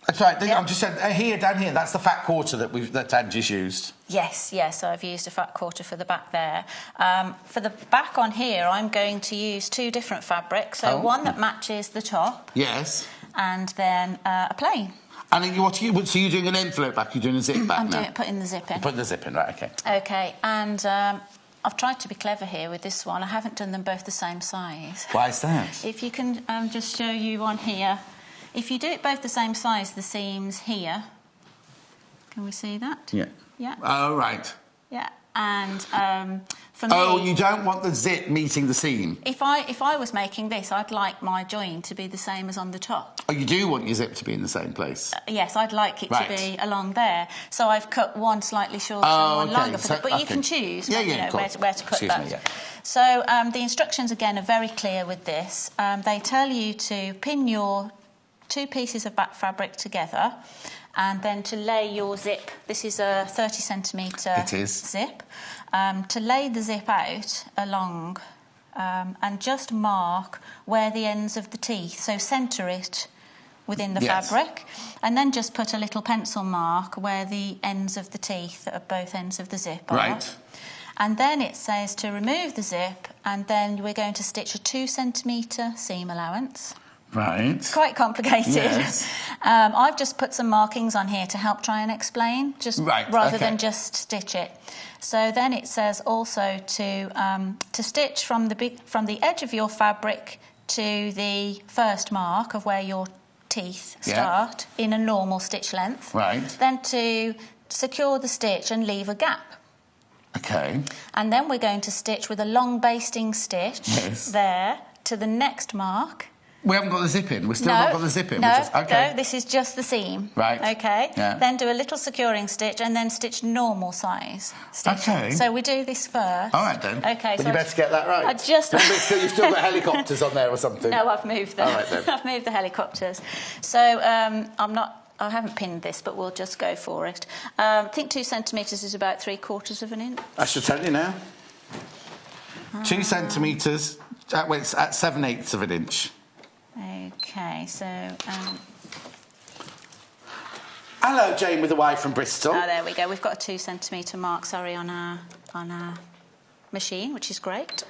That's right. I'm just saying, down here, that's the fat quarter that Angie's used. Yes, so I've used a fat quarter for the back there. For the back on here, I'm going to use 2 different fabrics. So one that matches the top. Yes. And then a plain. And so you're doing an envelope back, you're doing a zip back now? I'm putting the zip in. Putting the zip in, right, OK. OK, and I've tried to be clever here with this one. I haven't done them both the same size. Why is that? If you can just show you on here. If you do it both the same size, the seams here... Can we see that? Yeah. Yeah. Oh, right. Yeah, and for me... Oh, you don't want the zip meeting the seam? If I was making this, I'd like my join to be the same as on the top. Oh, you do want your zip to be in the same place? Yes, I'd like it to be along there. So I've cut one slightly shorter and one longer. But you can choose where to put that. Yeah. So the instructions, again, are very clear with this. They tell you to pin your 2 pieces of back fabric together and then to lay your zip. This is a 30 centimetre zip. To lay the zip out along and just mark where the ends of the teeth, so centre it within the fabric, and then just put a little pencil mark where the ends of the teeth at both ends of the zip are. Right. And then it says to remove the zip, and then we're going to stitch a 2 centimetre seam allowance. Right. It's quite complicated. Yes. I've just put some markings on here to help try and explain, rather than just stitch it. So then it says also to stitch from the edge of your fabric to the first mark of where your teeth start in a normal stitch length. Right. Then to secure the stitch and leave a gap. Okay. And then we're going to stitch with a long basting stitch there to the next mark. We haven't got the zip in. We've still not got the zip in. No, this is just the seam. Right. Okay. Yeah. Then do a little securing stitch and then stitch normal size stitching. Okay. So we do this first. All right, then. Okay. Well, you better get that right. You've still got helicopters on there or something. No, I've moved them. All right, then. I've moved the helicopters. So I haven't pinned this, but we'll just go for it. I think 2 centimetres is about 3/4 of an inch. I should tell you now. 2 centimetres, it's at 7/8 of an inch. Okay, so... Hello, Jane with a Y from Bristol. Oh, there we go. We've got a 2 centimetre mark, on our machine, which is great.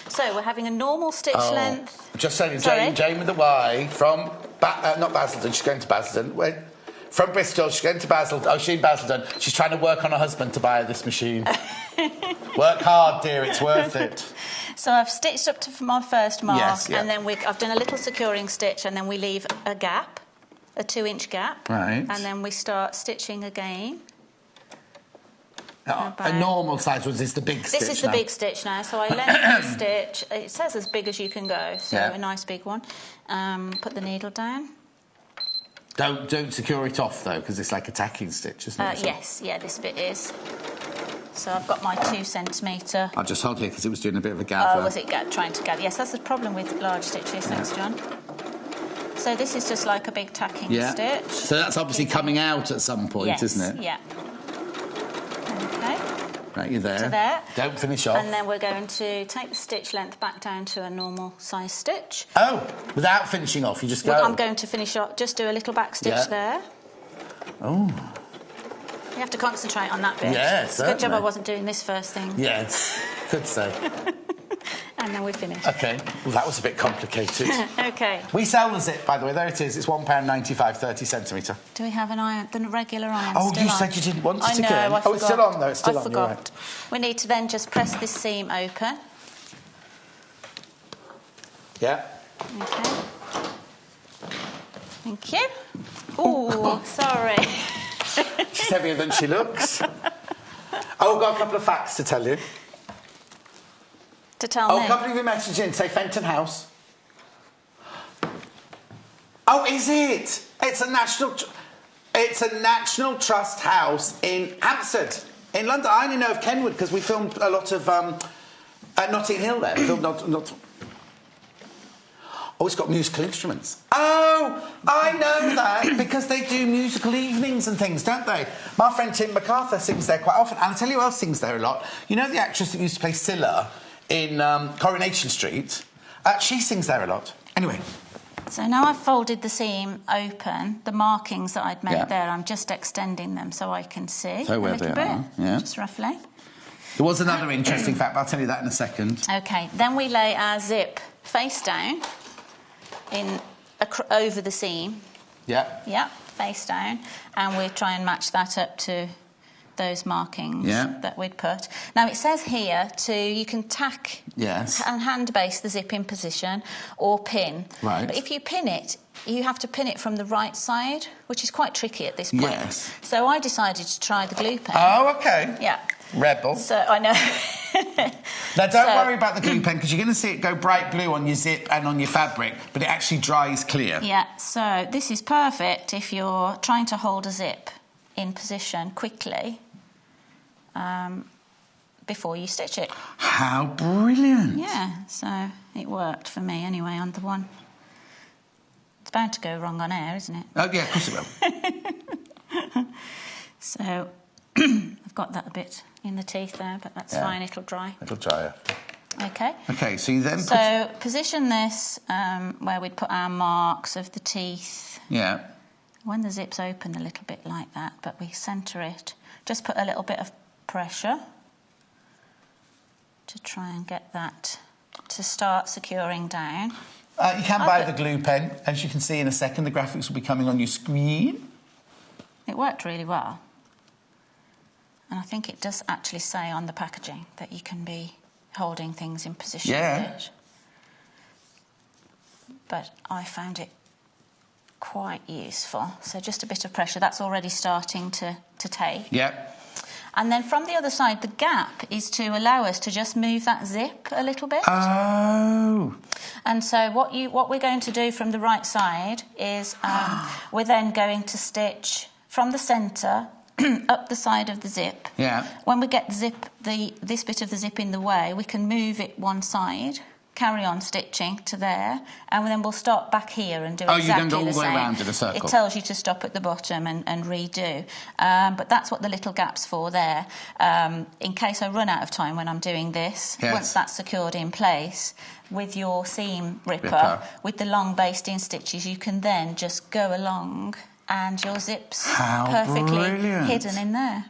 So we're having a normal stitch length. Just saying, Jane with a Y from... not Basildon, she's going to Basildon. Wait. From Bristol, she's going to Basildon. Oh, she's in Basildon. She's trying to work on her husband to buy this machine. Work hard, dear, it's worth it. So I've stitched up to my first mark, and then I've done a little securing stitch, and then we leave a gap, a 2-inch gap. Right. And then we start stitching again. A normal size was this the big stitch? This is the big stitch now. So I lengthen the stitch. It says as big as you can go, so a nice big one. Put the needle down. Don't secure it off though, because it's like a tacking stitch, isn't it? Yes, this bit is. So I've got my 2 centimetre. I'll just hold here because it was doing a bit of a gather. Oh, was it trying to gather? Yes, that's the problem with large stitches. Thanks, John. So this is just like a big tacking stitch. So that's obviously coming out at some point, isn't it? Yeah. Okay. Right, you're there. To there. Don't finish off. And then we're going to take the stitch length back down to a normal size stitch. Oh, without finishing off, you just go. Well, I'm going to finish off. Just do a little back stitch there. Oh. You have to concentrate on that bit. Yes, Good job I wasn't doing this first thing. Yes, could say. And then we finish. Okay, well, that was a bit complicated. Okay. We sell the zip, by the way. There it is. It's £1.95, 30 centimetre. Do we have the regular iron still on? Said you didn't want it again. I forgot. It's still on, though. It's still on. I forgot. Right. We need to then just press this seam open. Yeah. Okay. Thank you. Oh, sorry. She's heavier than she looks. Oh, I've got a couple of facts to tell you. To tell me? Oh, a couple of you messaged in, say Fenton House. Oh, is it? It's a National Trust house in Hampstead, in London. I only know of Kenwood because we filmed a lot of at Notting Hill there. Oh, it's got musical instruments. Oh, I know that because they do musical evenings and things, don't they? My friend Tim MacArthur sings there quite often. And I'll tell you who else sings there a lot. You know the actress that used to play Scylla in Coronation Street? She sings there a lot. Anyway. So now I've folded the seam open, the markings that I'd made there, I'm just extending them so I can see a little bit, just roughly. There was another interesting fact, but I'll tell you that in a second. OK, then we lay our zip face down over the seam. Yeah. Yeah, face down. And we try and match that up to those markings that we'd put. Now it says here you can tack and hand base the zip in position or pin. Right. But if you pin it, you have to pin it from the right side, which is quite tricky at this point. Yes. So I decided to try the glue pen. Oh, okay. Yeah. Rebel. So I know. Now, don't worry about the glue pen, because you're going to see it go bright blue on your zip and on your fabric, but it actually dries clear. Yeah, so this is perfect if you're trying to hold a zip in position quickly before you stitch it. How brilliant. Yeah, so it worked for me anyway on the one. It's bound to go wrong on air, isn't it? Oh, yeah, of course it will. So I've got that a bit in the teeth there, but that's fine, it'll dry. It'll dry. Okay. Okay, so you then position this where we'd put our marks of the teeth. Yeah. When the zip's open a little bit like that, but we centre it. Just put a little bit of pressure to try and get that to start securing down. You can buy the glue pen. As you can see in a second, the graphics will be coming on your screen. It worked really well. And I think it does actually say on the packaging that you can be holding things in position with it. But I found it quite useful. So just a bit of pressure. That's already starting to take. Yeah. And then from the other side, the gap is to allow us to just move that zip a little bit. Oh. And so what we're going to do from the right side is we're then going to stitch from the centre up the side of the zip. Yeah. When we get this bit of the zip in the way, we can move it one side, carry on stitching to there, and then we'll start back here and do exactly the same. Oh, you don't go all the way around in a circle? It tells you to stop at the bottom and redo. But that's what the little gap's for there. In case I run out of time when I'm doing this, once that's secured in place, with your seam ripper, with the long basting stitches, you can then just go along and your zip's perfectly hidden in there.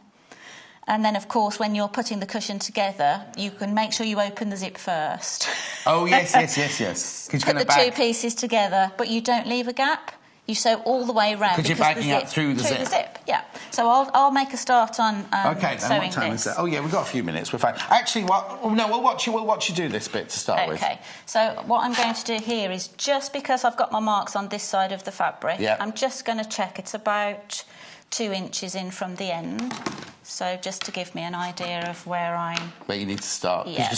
And then, of course, when you're putting the cushion together, you can make sure you open the zip first. Oh, yes. Put the two pieces together, but you don't leave a gap. You sew all the way around because you're backing up through the zip. Yeah. So I'll make a start on okay, then sewing what time this. is it? Oh, yeah, we've got a few minutes. We're fine. Actually, we'll watch you do this bit to start with. Okay. So what I'm going to do here is, just because I've got my marks on this side of the fabric, I'm just going to check it's about 2 inches in from the end. So just to give me an idea of where you need to start. Yeah,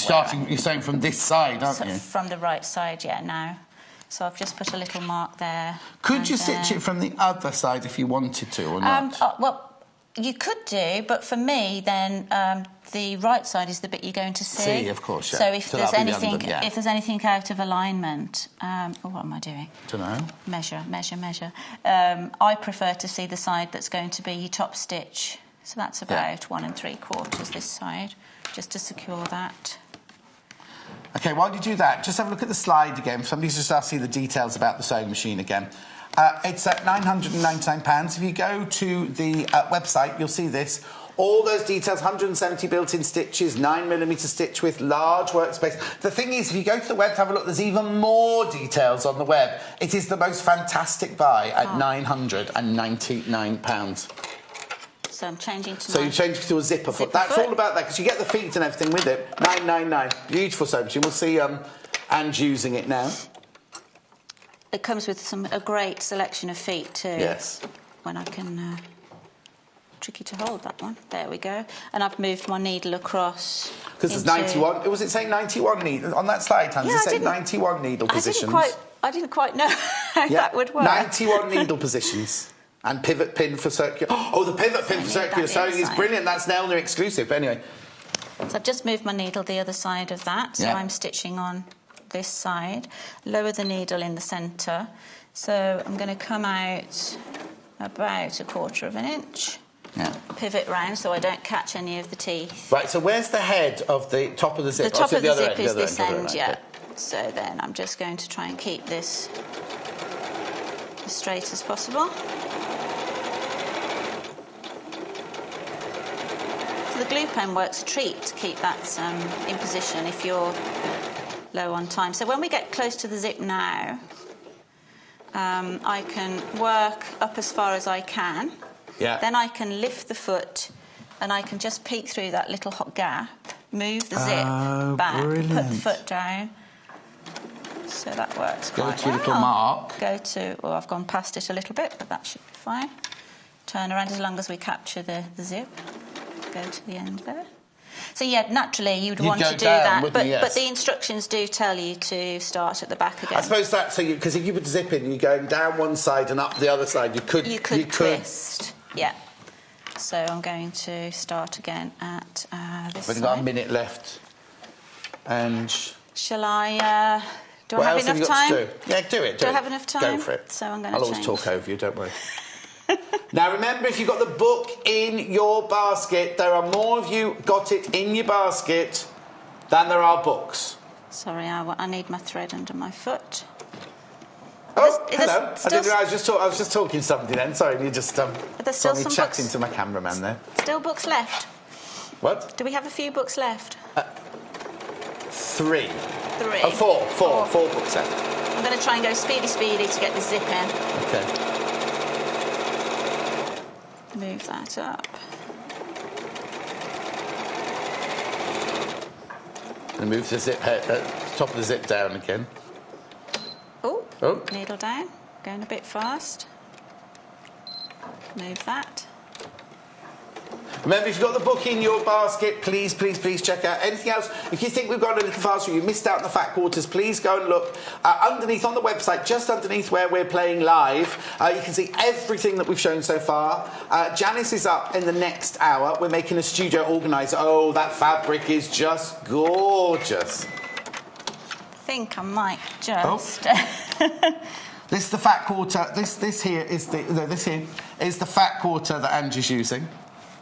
you're sewing from this side, aren't you? From the right side, now. So I've just put a little mark there. Could you stitch it from the other side if you wanted to, or not? Well, you could do, but for me, then the right side is the bit you're going to see. See, of course, yeah. So if there's anything out of alignment, what am I doing? Don't know. Measure. I prefer to see the side that's going to be your top stitch. So that's about 1 3/4 this side, just to secure that. OK, while you do that, just have a look at the slide again. Somebody's just asked you the details about the sewing machine again. It's at £999. If you go to the website, you'll see this. All those details, 170 built-in stitches, 9mm stitch width, large workspace. The thing is, if you go to the web to have a look, there's even more details on the web. It is the most fantastic buy at £999. So I'm changing to you're changing to a zipper foot. That's all about that, because you get the feet and everything with it. £999. Beautiful sewing machine. We'll see Ange using it now. It comes with a great selection of feet too. Yes. When I can... tricky to hold that one. There we go. And I've moved my needle across. Because there's 91. Was it saying 91 needle on that slide, Hans? Does it say 91 needle positions? I didn't quite know how that would work. 91 needle positions. And pivot pin for circular... Oh, the pivot pin for circular sewing is brilliant. That's an Elner exclusive. Anyway. So I've just moved my needle the other side of that. So I'm stitching on this side. Lower the needle in the centre. So I'm going to come out about 1/4 inch. Yeah. Pivot round so I don't catch any of the teeth. Right, so where's the head of the top of the zip? The top of the zip is this end, So then I'm just going to try and keep this as straight as possible. So the glue pen works a treat to keep that in position if you're low on time. So when we get close to the zip now, I can work up as far as I can. Yeah. Then I can lift the foot and I can just peek through that little hot gap, move the zip back, brilliant. put the foot down. So that works quite well. Go to your little mark. I've gone past it a little bit, but that should be fine. Turn around as long as we capture the zip. Go to the end there. So yeah, naturally you'd want to do that, but the instructions do tell you to start at the back again. I suppose that's so because if you put the zip in, you're going down one side and up the other side. You could twist. Yeah. So I'm going to start again at this side. We've got a minute left, and shall I? Do I have enough time? Yeah, do it. Do I have enough time? Go for it. So I'm going to. I'll always talk over you. Don't worry. Now remember, if you've got the book in your basket, there are more of you got it in your basket than there are books. Sorry, I need my thread under my foot. Oh, hello. I didn't realise I was just talking something then. Sorry, you just are there still some chatting books? To my cameraman there. Still books left? What? Do we have a few books left? 3. 3. Oh, 4 books left. I'm going to try and go speedy to get the zip in. Okay. Move that up. And move the zip top of the zip down again. Oh, needle down. Going a bit fast. Move that. Remember, if you've got the book in your basket, please check out anything else. If you think we've gone a little faster, you missed out on the Fat Quarters, please go and look underneath on the website, just underneath where we're playing live. You can see everything that we've shown so far. Janice is up in the next hour. We're making a studio organiser. Oh, that fabric is just gorgeous. I think I might just... This is the Fat Quarter. This here is the Fat Quarter that Angie's using.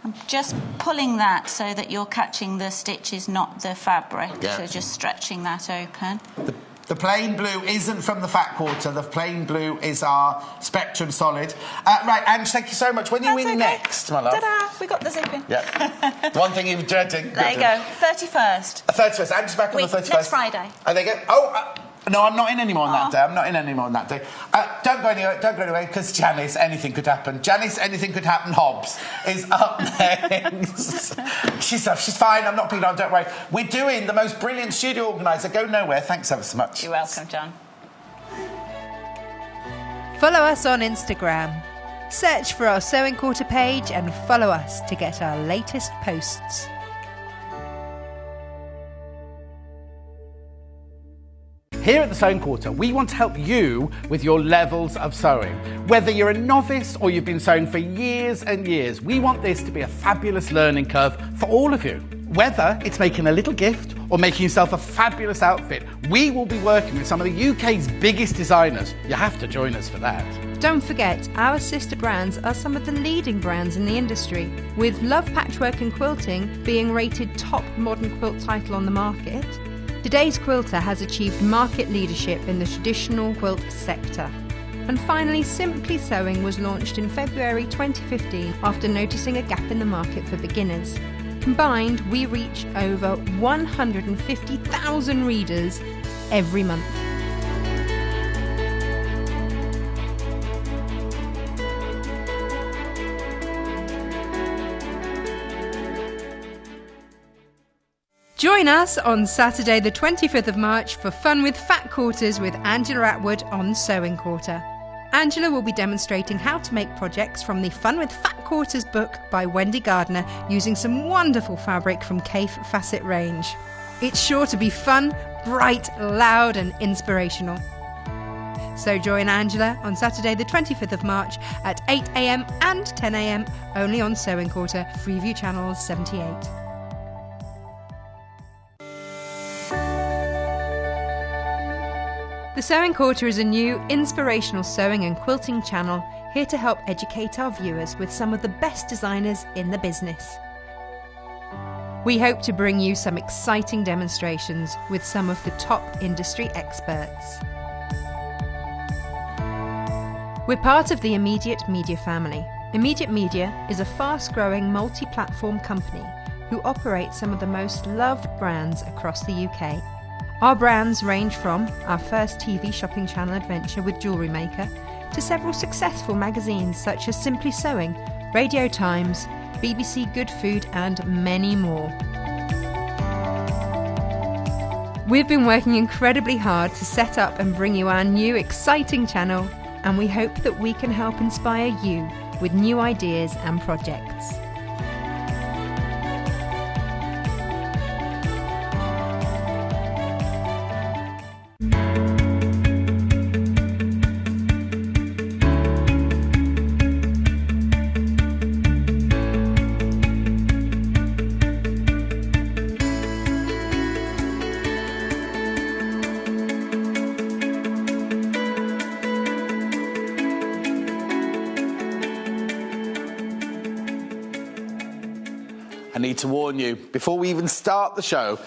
I'm just pulling that so that you're catching the stitches, not the fabric. Yeah. So just stretching that open. The plain blue isn't from the Fat Quarter. The plain blue is our Spectrum Solid. Right, Ange, thank you so much. When are you in next, my love? Ta-da! We got the zip in. Yeah. The one thing you were dreading. There you go. 31st. 31st. Ange's back on the 31st. Next Friday. Oh, there you go. No, I'm not in anymore on that day. I'm not in anymore on that day. Don't go anywhere, because Janice, anything could happen. Janice, anything could happen. Hobbs is up next. She's fine. I'm not being on. Don't worry. We're doing the most brilliant studio organiser. Go nowhere. Thanks ever so much. You're welcome, John. Follow us on Instagram. Search for our Sewing Quarter page and follow us to get our latest posts. Here at the Sewing Quarter, we want to help you with your levels of sewing. Whether you're a novice or you've been sewing for years and years, we want this to be a fabulous learning curve for all of you. Whether it's making a little gift or making yourself a fabulous outfit, we will be working with some of the UK's biggest designers. You have to join us for that. Don't forget, our sister brands are some of the leading brands in the industry, with Love Patchwork and Quilting being rated top modern quilt title on the market. Today's Quilter has achieved market leadership in the traditional quilt sector. And finally, Simply Sewing was launched in February 2015 after noticing a gap in the market for beginners. Combined, we reach over 150,000 readers every month. Join us on Saturday the 25th of March for Fun with Fat Quarters with Angela Attwood on Sewing Quarter. Angela will be demonstrating how to make projects from the Fun with Fat Quarters book by Wendy Gardner using some wonderful fabric from Kaffe Fassett range. It's sure to be fun, bright, loud and inspirational. So join Angela on Saturday the 25th of March at 8 a.m. and 10 a.m. only on Sewing Quarter, Freeview Channel 78. The Sewing Quarter is a new, inspirational sewing and quilting channel here to help educate our viewers with some of the best designers in the business. We hope to bring you some exciting demonstrations with some of the top industry experts. We're part of the Immediate Media family. Immediate Media is a fast-growing multi-platform company who operate some of the most loved brands across the UK. Our brands range from our first TV shopping channel adventure with Jewellery Maker to several successful magazines such as Simply Sewing, Radio Times, BBC Good Food and many more. We've been working incredibly hard to set up and bring you our new exciting channel, and we hope that we can help inspire you with new ideas and projects. I need to warn you, before we even start the show,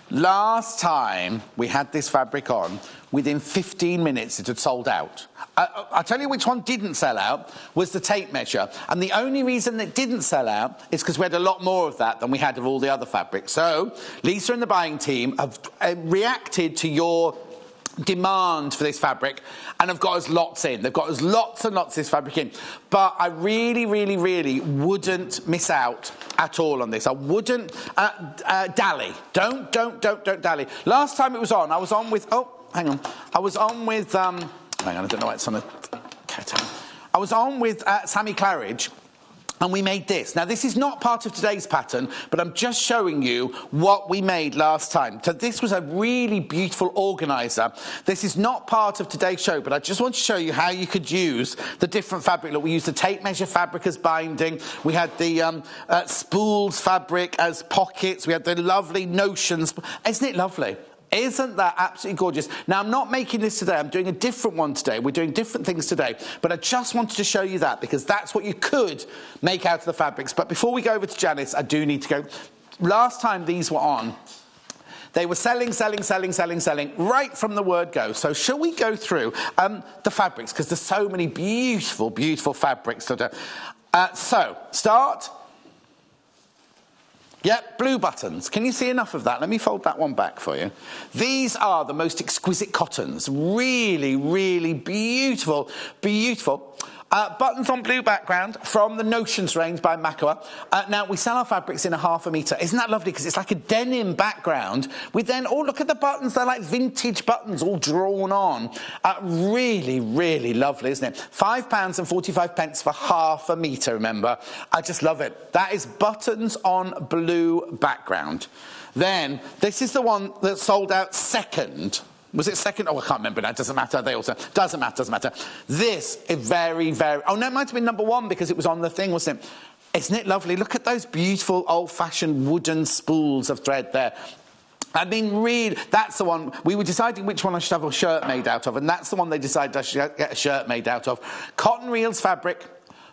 last time we had this fabric on, within 15 minutes it had sold out. I'll tell you which one didn't sell out, was the tape measure. And the only reason it didn't sell out is because we had a lot more of that than we had of all the other fabrics. So Lisa and the buying team have reacted to your demand for this fabric and have got us lots in. They've got us lots and lots of this fabric in. But I really, really, really wouldn't miss out at all on this. I wouldn't dally. Don't dally. Last time it was on, I was on with, hang on, I don't know why it's on a cat. I was on with Sammy Claridge, and we made this. Now, this is not part of today's pattern, but I'm just showing you what we made last time. So this was a really beautiful organiser. This is not part of today's show, but I just want to show you how you could use the different fabric. Look, we used the tape measure fabric as binding. We had the spools fabric as pockets. We had the lovely notions. Isn't it lovely? Isn't that absolutely gorgeous? Now, I'm not making this today. I'm doing a different one today. We're doing different things today. But I just wanted to show you that because that's what you could make out of the fabrics. But before we go over to Janice, I do need to go. Last time these were on, they were selling right from the word go. So shall we go through the fabrics? Because there's so many beautiful, beautiful fabrics. So, start. Yep, blue buttons. Can you see enough of that? Let me fold that one back for you. These are the most exquisite cottons. Really, really beautiful, beautiful. Buttons on blue background from the Notions range by Makawa. Now, we sell our fabrics in a 1/2 metre. Isn't that lovely? Because it's like a denim background. We then, look at the buttons. They're like vintage buttons all drawn on. Really, really lovely, isn't it? £5.45 for 1/2 metre, remember. I just love it. That is buttons on blue background. Then, this is the one that sold out second. Was it second? I can't remember now. It doesn't matter. Doesn't matter. This is very, very... Oh, no, it might have been number 1 because it was on the thing, wasn't it? Isn't it lovely? Look at those beautiful old-fashioned wooden spools of thread there. I mean, really, that's the one. We were deciding which one I should have a shirt made out of, and that's the one they decided I should get a shirt made out of. Cotton reels fabric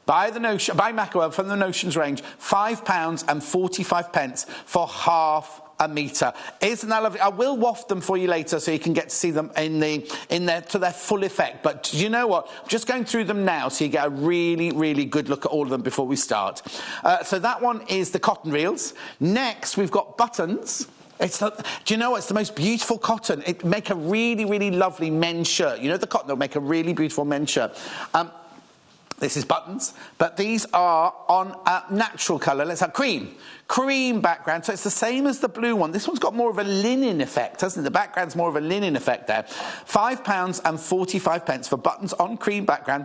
by Makawa from the Notions range, £5.45 for 1/2 metre. Isn't that lovely? I will waft them for you later so you can get to see them to their full effect. But do you know what? I'm just going through them now so you get a really, really good look at all of them before we start. So that one is the cotton reels. Next, we've got buttons. Do you know what? It's the most beautiful cotton. It make a really, really lovely men's shirt. You know the cotton that will make a really beautiful men's shirt. This is buttons, but these are on a natural colour. Let's have cream background. So it's the same as the blue one. This one's got more of a linen effect, hasn't it? The background's more of a linen effect there. £5.45 for buttons on cream background.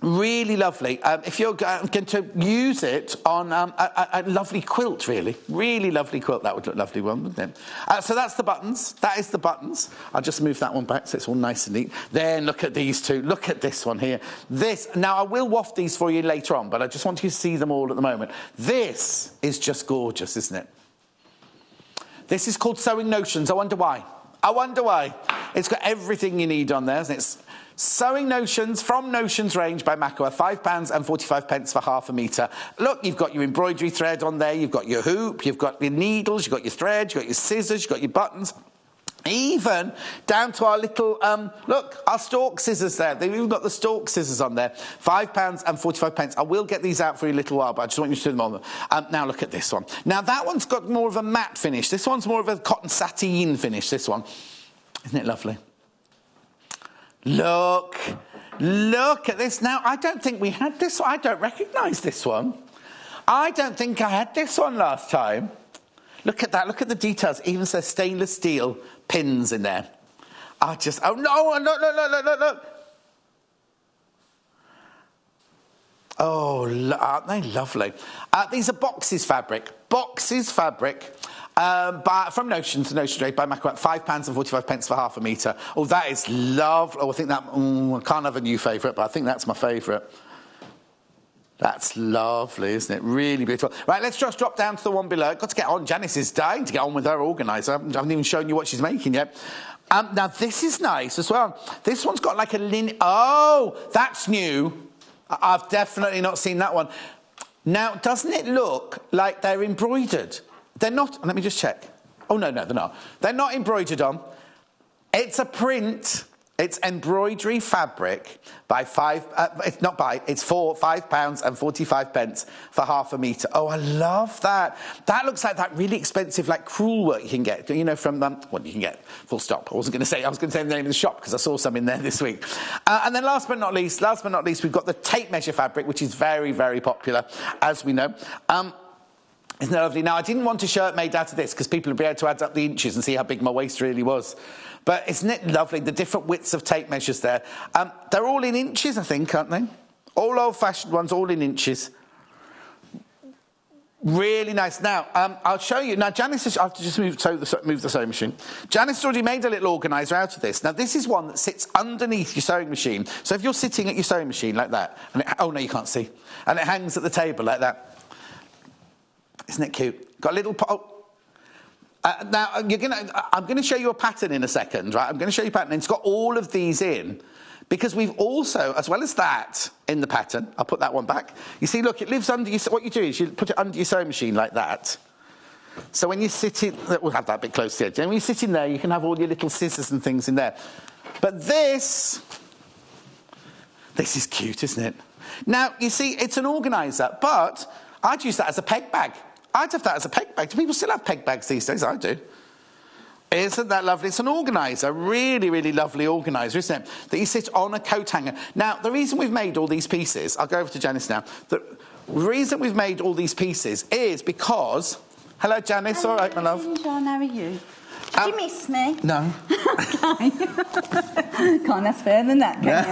Really lovely. If you're going to use it on a lovely quilt, really lovely quilt, that would look lovely one, wouldn't it? So that's the buttons. That is the buttons. I'll just move that one back so it's all nice and neat. Then look at these two. Look at this one here. Now, I will waft these for you later on, but I just want you to see them all at the moment. This is just gorgeous, isn't it? This is called Sewing Notions. I wonder why. It's got everything you need on there, isn't it? Sewing Notions from Notions range by Makawa, £5.45 for 1/2 metre. Look, you've got your embroidery thread on there, you've got your hoop, you've got your needles, you've got your thread, you've got your scissors, you've got your buttons. Even down to our little, our stalk scissors there. They've even got the stalk scissors on there. £5.45. I will get these out for you in a little while, but I just want you to see them on. Now look at this one. Now that one's got more of a matte finish. This one's more of a cotton sateen finish, this one. Isn't it lovely? Look, Look at this. Now, I don't think we had this one. I don't recognise this one. I don't think I had this one last time. Look at that. Look at the details. Even says stainless steel pins in there. Oh, no, look. Oh, aren't they lovely? These are boxes fabric. Boxes fabric. From Notion to Notion Trade by Macron, £5.45 for half a metre. Oh, that is lovely. Oh, I think that, I can't have a new favourite, but I think that's my favourite. That's lovely, isn't it? Really beautiful. Right, let's just drop down to the one below. Got to get on. Janice is dying to get on with her organiser. I haven't even shown you what she's making yet. Now, this is nice as well. This one's got like a linen... Oh, that's new. I've definitely not seen that one. Now, doesn't it look like they're embroidered? They're not. Let me just check. Oh, no, they're not. They're not embroidered on. It's a print. It's embroidery fabric it's for £5.45 for half a metre. Oh, I love that. That looks like that really expensive, like, crewel work you can get, from you can get, full stop. I was going to say the name of the shop because I saw some in there this week. And then last but not least, we've got the tape measure fabric, which is very, very popular, as we know. Isn't that lovely? Now, I didn't want a shirt made out of this because people would be able to add up the inches and see how big my waist really was. But isn't it lovely, the different widths of tape measures there? They're all in inches, I think, aren't they? All old-fashioned ones, all in inches. Really nice. Now, I'll show you. Now, Janice has... I have to just move the sewing machine. Janice has already made a little organiser out of this. Now, this is one that sits underneath your sewing machine. So if you're sitting at your sewing machine like that... oh, no, you can't see. And it hangs at the table like that. Isn't it cute? Got a little... now, I'm going to show you a pattern in a second, right? I'm going to show you a pattern. It's got all of these in because we've also, as well as that in the pattern, I'll put that one back. You see, look, it lives under your... What you do is you put it under your sewing machine like that. So when you sit in... We'll have that a bit close to it. And when you sit in there, you can have all your little scissors and things in there. But this is cute, isn't it? Now, you see, it's an organiser, but I'd use that as a peg bag. I'd have that as a peg bag. Do people still have peg bags these days? I do. Isn't that lovely? It's an organiser, really, really lovely organiser, isn't it? That you sit on a coat hanger. Now, the reason we've made all these pieces, I'll go over to Janice now. The reason we've made all these pieces is because... Hello, Janice. All right, my love. John, how are you? Did you miss me? No. Okay. Can't ask further than that, can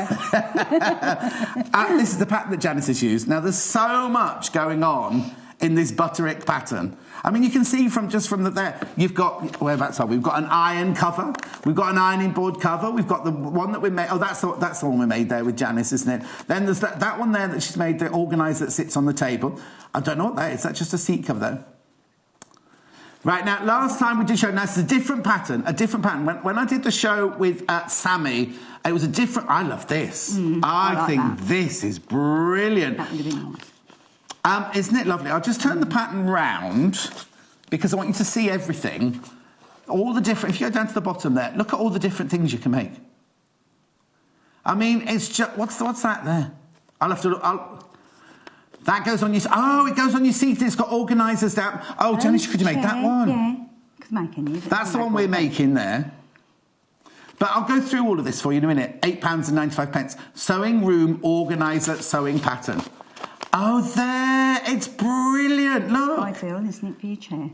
you? This is the pattern that Janice has used. Now, there's so much going on in this Butterick pattern. I mean, you can see from there, you've got, whereabouts are we? We've got an iron cover, we've got an ironing board cover, we've got the one that we made, that's the one we made there with Janice, isn't it? Then there's that one there that she's made, the organiser that sits on the table. I don't know what that is, that's just a seat cover though. Right, now, last time we did show, now it's a different pattern. When I did the show with Sammy, it was a different, I love this. I think this is brilliant. That would have been nice. Isn't it lovely? I'll just turn the pattern round because I want you to see everything. All the different... If you go down to the bottom there, look at all the different things you can make. I mean, it's just... What's that there? I'll have to look... That goes on your... Oh, it goes on your seat. It's got organisers down. Oh, Janice, could you make that one? Yeah. Could make any. That's the one we're making there. But I'll go through all of this for you in a minute. £8.95. Sewing room organiser sewing pattern. Oh, there! It's brilliant. Look. Ideal, isn't it, for your chair?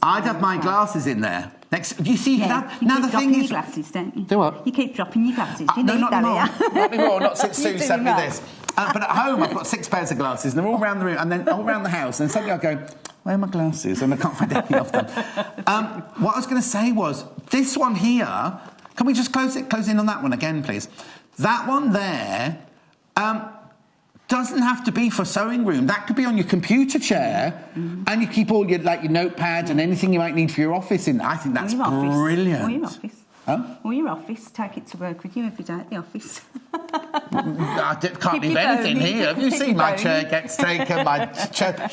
I'd have my glasses in there. Next, you see that? You now keep the thing is, your glasses, don't you? Do what? You keep dropping your glasses. You no, need not that, anymore. Not anymore. Not since Sue sent me right. this. But at home, I've got 6 pairs of glasses, and they're all around the room, and then all around the house. And suddenly I go, "Where are my glasses?" And I can't find any of them. What I was going to say was this one here. Can we just close in on that one again, please? That one there. Doesn't have to be for sewing room. That could be on your computer chair, and you keep all your notepad and anything you might need for your office in. I think that's brilliant. Or your office. Huh? Or your office. Take it to work with you every day at the office. I can't leave anything here. Have you seen my chair gets taken? My chair. I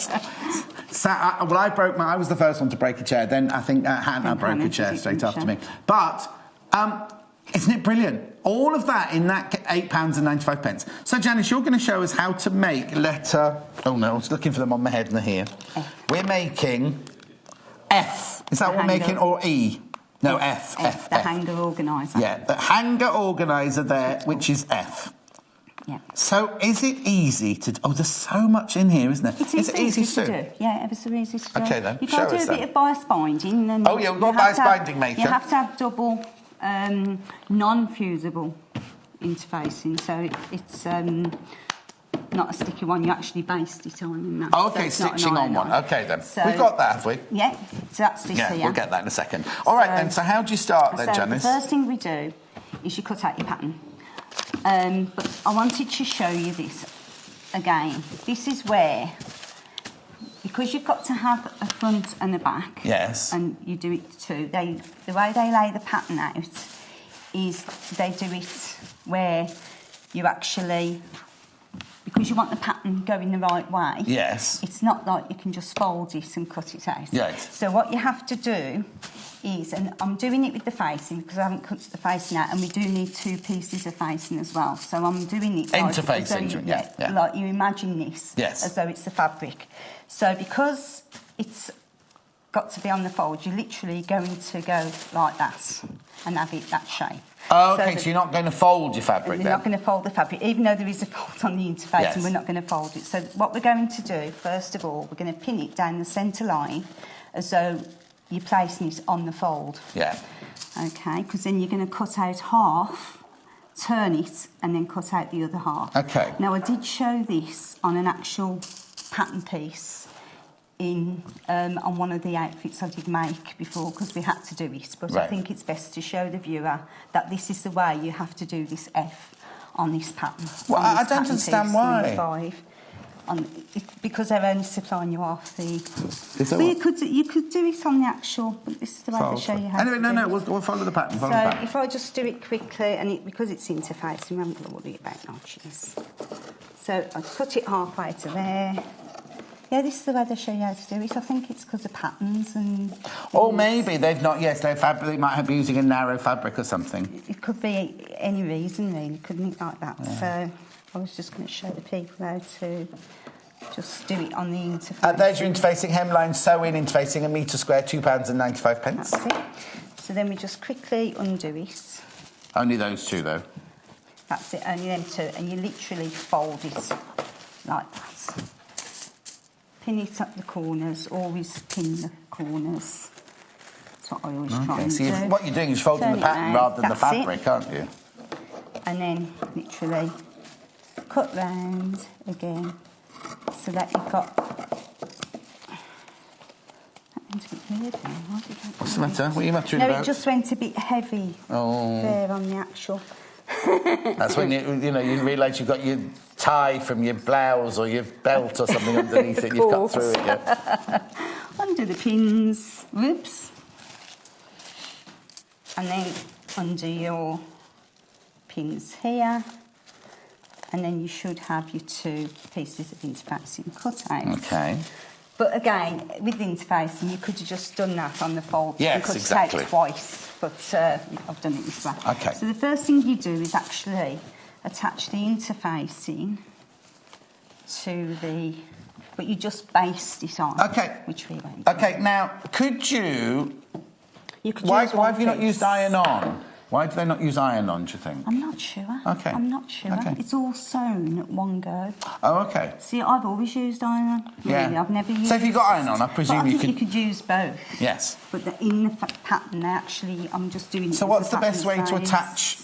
was the first one to break a chair. Then I think Hannah broke a chair straight after me. But isn't it brilliant? All of that in that £8.95. So, Janice, you're going to show us how to make letter... Oh, no, I was looking for them on my head and they're here. F. We're making F. Is that what we're making? Or E? No, F. The hanger organiser. Yeah, the hanger organiser there, which is F. Yeah. So is it easy to... Oh, there's so much in here, isn't there? Is it easy to do? Yeah, ever so easy to do. OK, then. You've got to do a bit of bias binding. And oh, yeah, we've got bias binding maker. You have to have double non-fusible interfacing, so it's not a sticky one, you actually based it on. And that, oh, OK, so stitching on one. OK, then. So, we've got that, have we? Yeah, so that's this here. We'll get that in a second. All right, then, so how do you start then, Janice? The first thing we do is you cut out your pattern. But I wanted to show you this again. This is where, because you've got to have a front and a back. Yes. And you do it too. The way they lay the pattern out is they do it where you actually, because you want the pattern going the right way. Yes. It's not like you can just fold it and cut it out. Yes. So what you have to do is, and I'm doing it with the facing because I haven't cut the facing out, and we do need 2 pieces of facing as well. So I'm doing it interfacing, yeah. Like you imagine this, yes, as though it's the fabric. So because it's got to be on the fold, you're literally going to go like that and have it that shape. Oh, OK, so you're not going to fold your fabric then? You're not going to fold the fabric, even though there is a fold on the interface, yes, and we're not going to fold it. So what we're going to do, first of all, we're going to pin it down the centre line as though you're placing it on the fold. Yeah. OK, because then you're going to cut out half, turn it, and then cut out the other half. OK. Now, I did show this on an actual pattern piece on one of the outfits I did make before, because we had to do it. But right, I think it's best to show the viewer that this is the way you have to do this F on this pattern. Well, I don't understand why. Because they're only supplying you half the... Well, you could do it on the actual, but this is the way to show you how anyway, to no, we'll follow the pattern. Follow the pattern. If I just do it quickly, and because it's interfacing, we haven't got to worry about notches. So I cut it halfway to there. Yeah, this is the way they show you how to do it. I think it's because of patterns and... Or maybe they've not... Yes, they might be using a narrow fabric or something. It could be any reason, really, couldn't it, like that? Yeah. So I was just going to show the people how to just do it on the interface. There's your interfacing hemline, sew-in interfacing, a metre square, £2.95. That's it. So then we just quickly undo it. Only those 2, though? That's it, only them 2. And you literally fold it like that. Pin it at the corners, always pin the corners. That's what I always try and do. What you're doing is folding the pattern rather than the fabric, aren't you? And then literally cut round again so that you've got... That went a bit weird now. What's the matter? What are you muttering about? No, it just went a bit heavy there on the actual... That's when you realise you've got your tie from your blouse or your belt or something underneath it. You've cut through it. Yeah. Undo the pins, whoops, and then undo your pins here, and then you should have your 2 pieces of interfacing cut out. Okay. But again, with the interfacing, you could have just done that on the fold. Yes, and cut exactly. it out twice. But I've done it this way. Okay. So the first thing you do is actually attach the interfacing to the... But you just baste it on. Okay. Which we won't. Okay, now, could you... Why have you not used iron-on? Why do they not use iron-on, do you think? I'm not sure. Okay. I'm not sure. Okay. It's all sewn at one go. Oh, OK. See, I've always used iron-on. Yeah. Really. I've never used... So if you've got iron-on, I presume you could use both. Yes. But in the pattern, actually, I'm just doing... So what's the best way to attach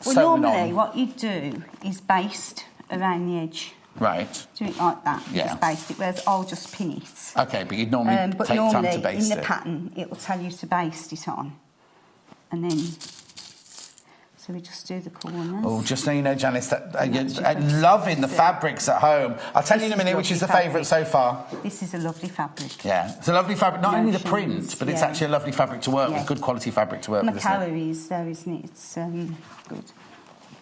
Well, normally, what you do is baste around the edge. Right. Do it like that. Yeah. Just baste it, whereas I'll just pin it. OK, but you'd normally take time to baste it. in the pattern, it will tell you to baste it on. And then... So we just do the corners. Oh, just so you know, Janice, that I'm loving the fabrics at home. I'll tell you in a minute which is the favourite so far. This is a lovely fabric. Yeah, it's a lovely fabric. Not only the print, but it's actually a lovely fabric to work with, good quality fabric to work with. And the calories there, isn't it? It's good.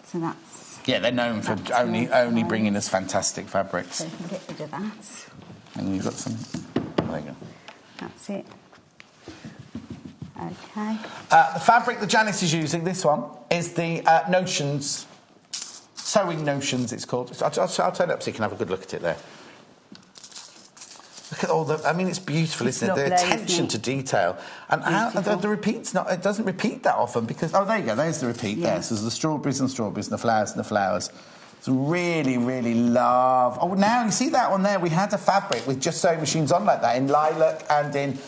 So that's... Yeah, they're known for only bringing us fantastic fabrics. So you can get rid of that. And you've got some... There you go. That's it. Okay. The fabric that Janice is using, this one, is the Notions, Sewing Notions it's called. I'll turn it up so you can have a good look at it there. Look at all the... I mean, it's beautiful, isn't it? The attention to detail. And how, the repeat's not... It doesn't repeat that often because... Oh, there you go. There's the repeat there. So there's the strawberries and the flowers and the flowers. It's really, really love. Oh, now you see that one there? We had a fabric with just sewing machines on like that in lilac and in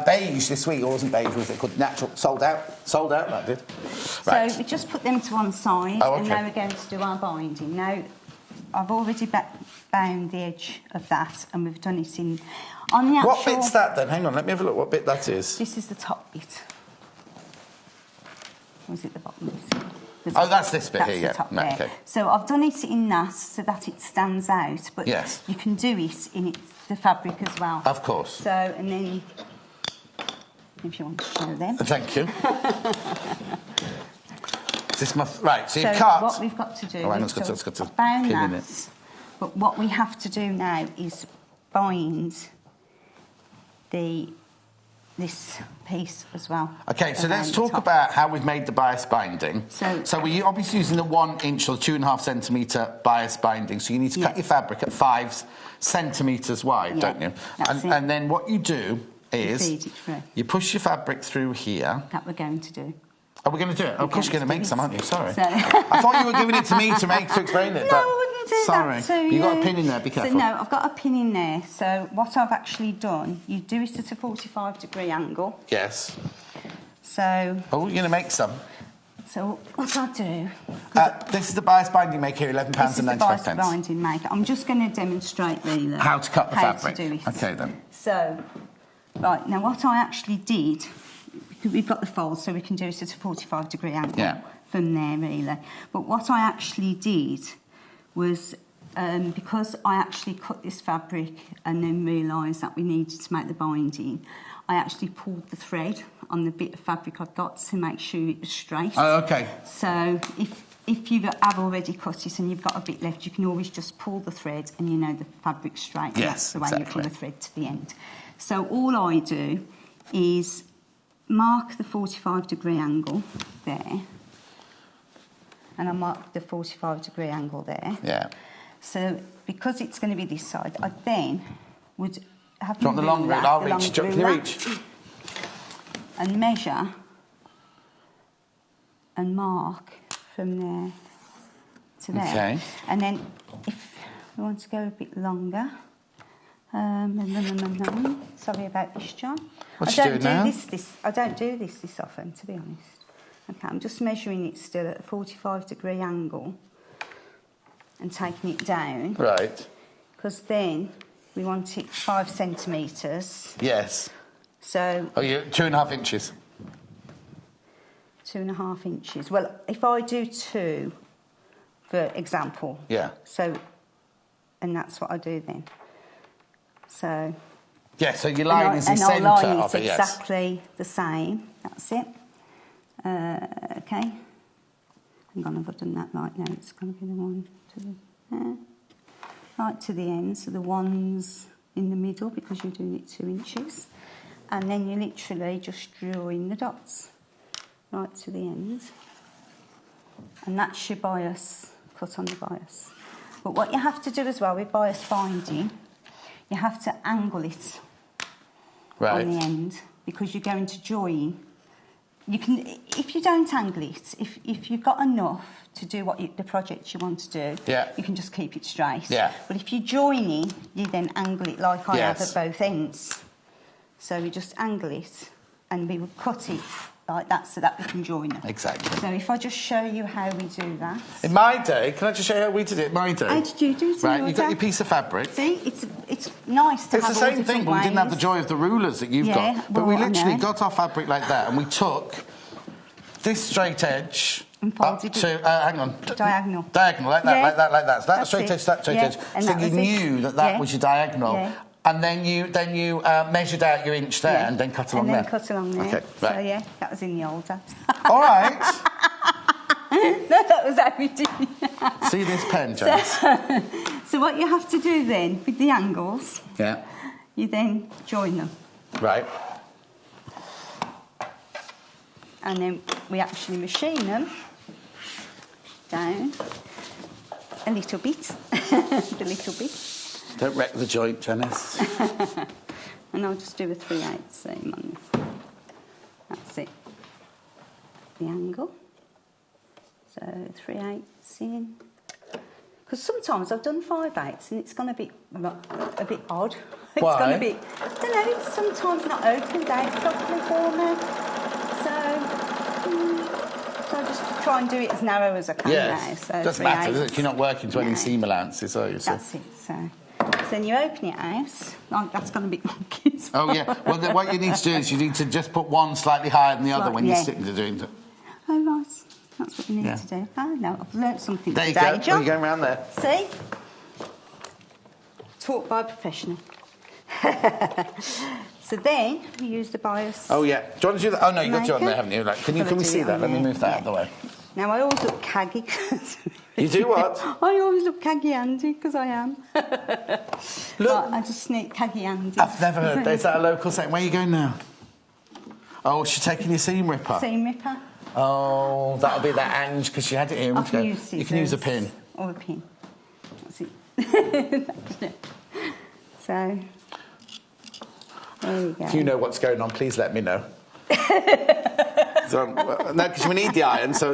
beige this week. Or wasn't beige, was it called natural? Sold out. Sold out, that did. Right. So we just put them to one side, and now we're going to do our binding. Now, I've already bound the edge of that, and we've done it in... On the actual... What bit's that then? Hang on, let me have a look what bit that is. This is the top bit. Or is it the bottom bit? Oh, that's this bit here, yeah. No, okay. So I've done it in that so that it stands out, but you can do it in the fabric as well. Of course. So, and then, if you want to show them. Thank you. Is this my... Right, so you've cut... what we've got to do... Oh, hang on, it's got to bound pin that, in it. But what we have to do now is bind this piece as well. Okay, so let's talk about how we've made the bias binding. So we're obviously using the 1 inch or 2.5 centimetre bias binding, so you need to cut your fabric at 5 centimetres wide, don't you? And then what you do is you push your fabric through here. That we're going to do. Oh, we're going to do it? Of course you're going to make some, aren't you? Sorry. I thought you were giving it to me to explain it. No, I wouldn't do that. Sorry. You've got a pin in there, be careful. So, no, I've got a pin in there. So what I've actually done, you do it at a 45-degree angle. Yes. So... Oh, you're going to make some. So what I do... this is the bias binding maker here, £11.95. This is the bias binding maker. I'm just going to demonstrate really how to cut the fabric. To do it. Okay, then. So, right, now what I actually did... We've got the fold, so we can do it at a 45-degree angle from there, really. But what I actually did was, because I actually cut this fabric and then realised that we needed to make the binding, I actually pulled the thread on the bit of fabric I've got to make sure it was straight. Oh, okay. So if you have already cut it and you've got a bit left, you can always just pull the thread and you know the fabric's straight. Yes, that's the way you pull the thread to the end. So all I do is... mark the 45-degree angle there, and I mark the 45-degree angle there. Yeah. So because it's going to be this side, I then would have the long ruler. I'll reach. Can you reach? And measure and mark from there to there. Okay. And then if we want to go a bit longer. Sorry about this, John. What you doing now? I don't do this often, to be honest. Okay, I'm just measuring it still at a 45-degree angle and taking it down. Right. Because then we want it 5 centimetres. Yes. So... Oh, you 2.5 inches. 2.5 inches. Well, if I do 2, for example. Yeah. So, and that's what I do then. So... yeah, so your line is the centre of it, yes. It's exactly the same. That's it. Okay. Hang on, I've done that right now. It's going to be the one to the... right to the end, so the one's in the middle because you're doing it 2 inches. And then you literally just draw in the dots right to the end. And that's your bias, cut on the bias. But what you have to do as well with bias binding, you have to angle it on the end because you're going to join. You can, if you don't angle it, if you've got enough to do the project you want to do, you can just keep it straight. Yeah. But if you join it, you then angle it like I have at both ends. So we just angle it and we would cut it like that so that we can join them. Exactly. So if I just show you how we do that. In my day, can I just show you how we did it in my day? How did you do it? Right, you've got your piece of fabric. See, it's nice to have all different ways. It's the same thing, but we didn't have the joy of the rulers that you've got. But we literally got our fabric like that and we took this straight edge up to, hang on. Diagonal. Diagonal, like that, like that. So that straight edge, that straight edge. So you knew that was your diagonal. Yeah. And then you measured out your inch there and then cut along there. And then cut along there. Okay, right. So, yeah, that was in the old days. All right. No, that was how we did it. See this pen, James? So what you have to do then, with the angles, you then join them. Right. And then we actually machine them down a little bit, a little bit. Don't wreck the joint, Janice. And I'll just do a 3/8 seam on this. That's it. The angle. So 3/8 in, Because sometimes I've done 5/8 and it's gone a bit odd. It's Why? gone a bit... I don't know, it's sometimes not opened out properly for me. So I just try and do it as narrow as I can now. So doesn't matter, does it? You're not working to any seam allowances, are you? So. That's it, so then you open it out, like that's gone a bit wonky as well. Oh, yeah. Well, then what you need to do is you need to just put one slightly higher than the other when you're sitting to doing it. Oh, right. That's what you need to do. Oh, no, I've learnt something there today, you go. John. Are you going around there? See? Taught by a professional. So then we use the bias. Oh, yeah. Do you want to do that? Oh, no, you've got you on there, haven't you? Like, can we see that? Let me move that out of the way. Now, I always look caggy. You do what? I always look caggy-handed, because I am. Look. I just sneak caggy-handed. I've never heard. Is that a local saying? Where are you going now? Oh, she's taking your seam ripper. Seam ripper. Oh, that'll be that Ange, because she had it in. You can use a pin. Or a pin. That's it. So, there you go. If you know what's going on, please let me know. No, because we need the iron, so...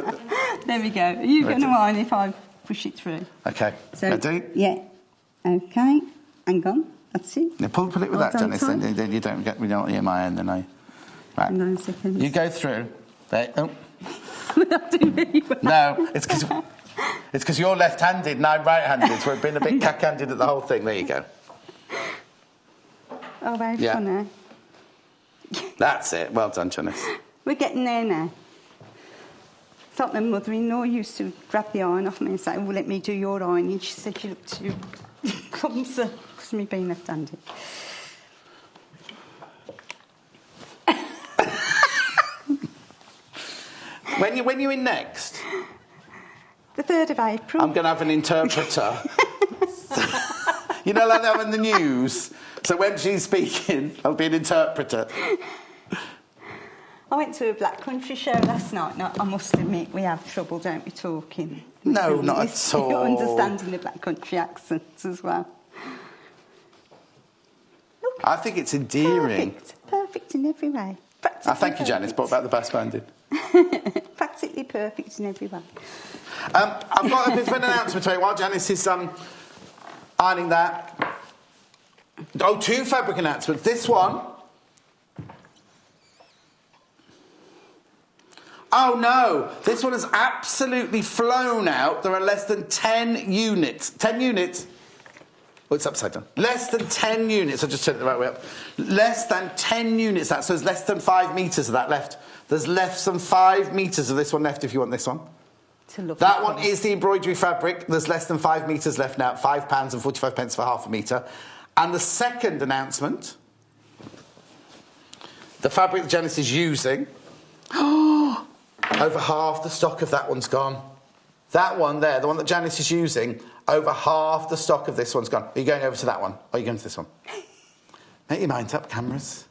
There we go. Are you going to iron if I push it through? OK. So, ready? Yeah. OK. Hang on. That's it. Now, pull it with that, Janice, then you don't get... We don't hear my end, then I... Right. Hang on a second. You go through. There. Oh. Not doing very well. No, it's because you're left-handed and I'm right-handed, so we've been a bit cack-handed at the whole thing. There you go. Oh, very funny. That's it. Well done, Janice. We're getting there now. It's like my mother-in-law used to grab the iron off me and say, "Oh, let me do your ironing." She said you look too clumsy because of me being left-handed. When you in next? The 3rd of April. I'm going to have an interpreter. You know, like that in the news. So when she's speaking, I'll be an interpreter. I went to a Black Country show last night. Now, I must admit, we have trouble, don't we, talking? No, not at all. You're understanding the Black Country accents as well. Look, I think it's endearing. Perfect in every way. Thank you, Janice. What about the bass banding? Practically perfect in every way. I've got a bit of an announcement to make while Janice is ironing that. Oh, 2 fabric announcements. This one. Oh, no. This one has absolutely flown out. There are less than 10 units. 10 units? Oh, it's upside down. Less than 10 units. I'll just turn it the right way up. Less than 10 units. So there's less than 5 metres of that left. There's less than 5 metres of this one left if you want this one. That one is the embroidery fabric. There's less than 5 metres left now. £5.45 for half a metre. And the second announcement, the fabric that Janice is using, over half the stock of that one's gone. That one there, the one that Janice is using, over half the stock of this one's gone. Are you going over to that one? Or are you going to this one? Make your mind up, cameras.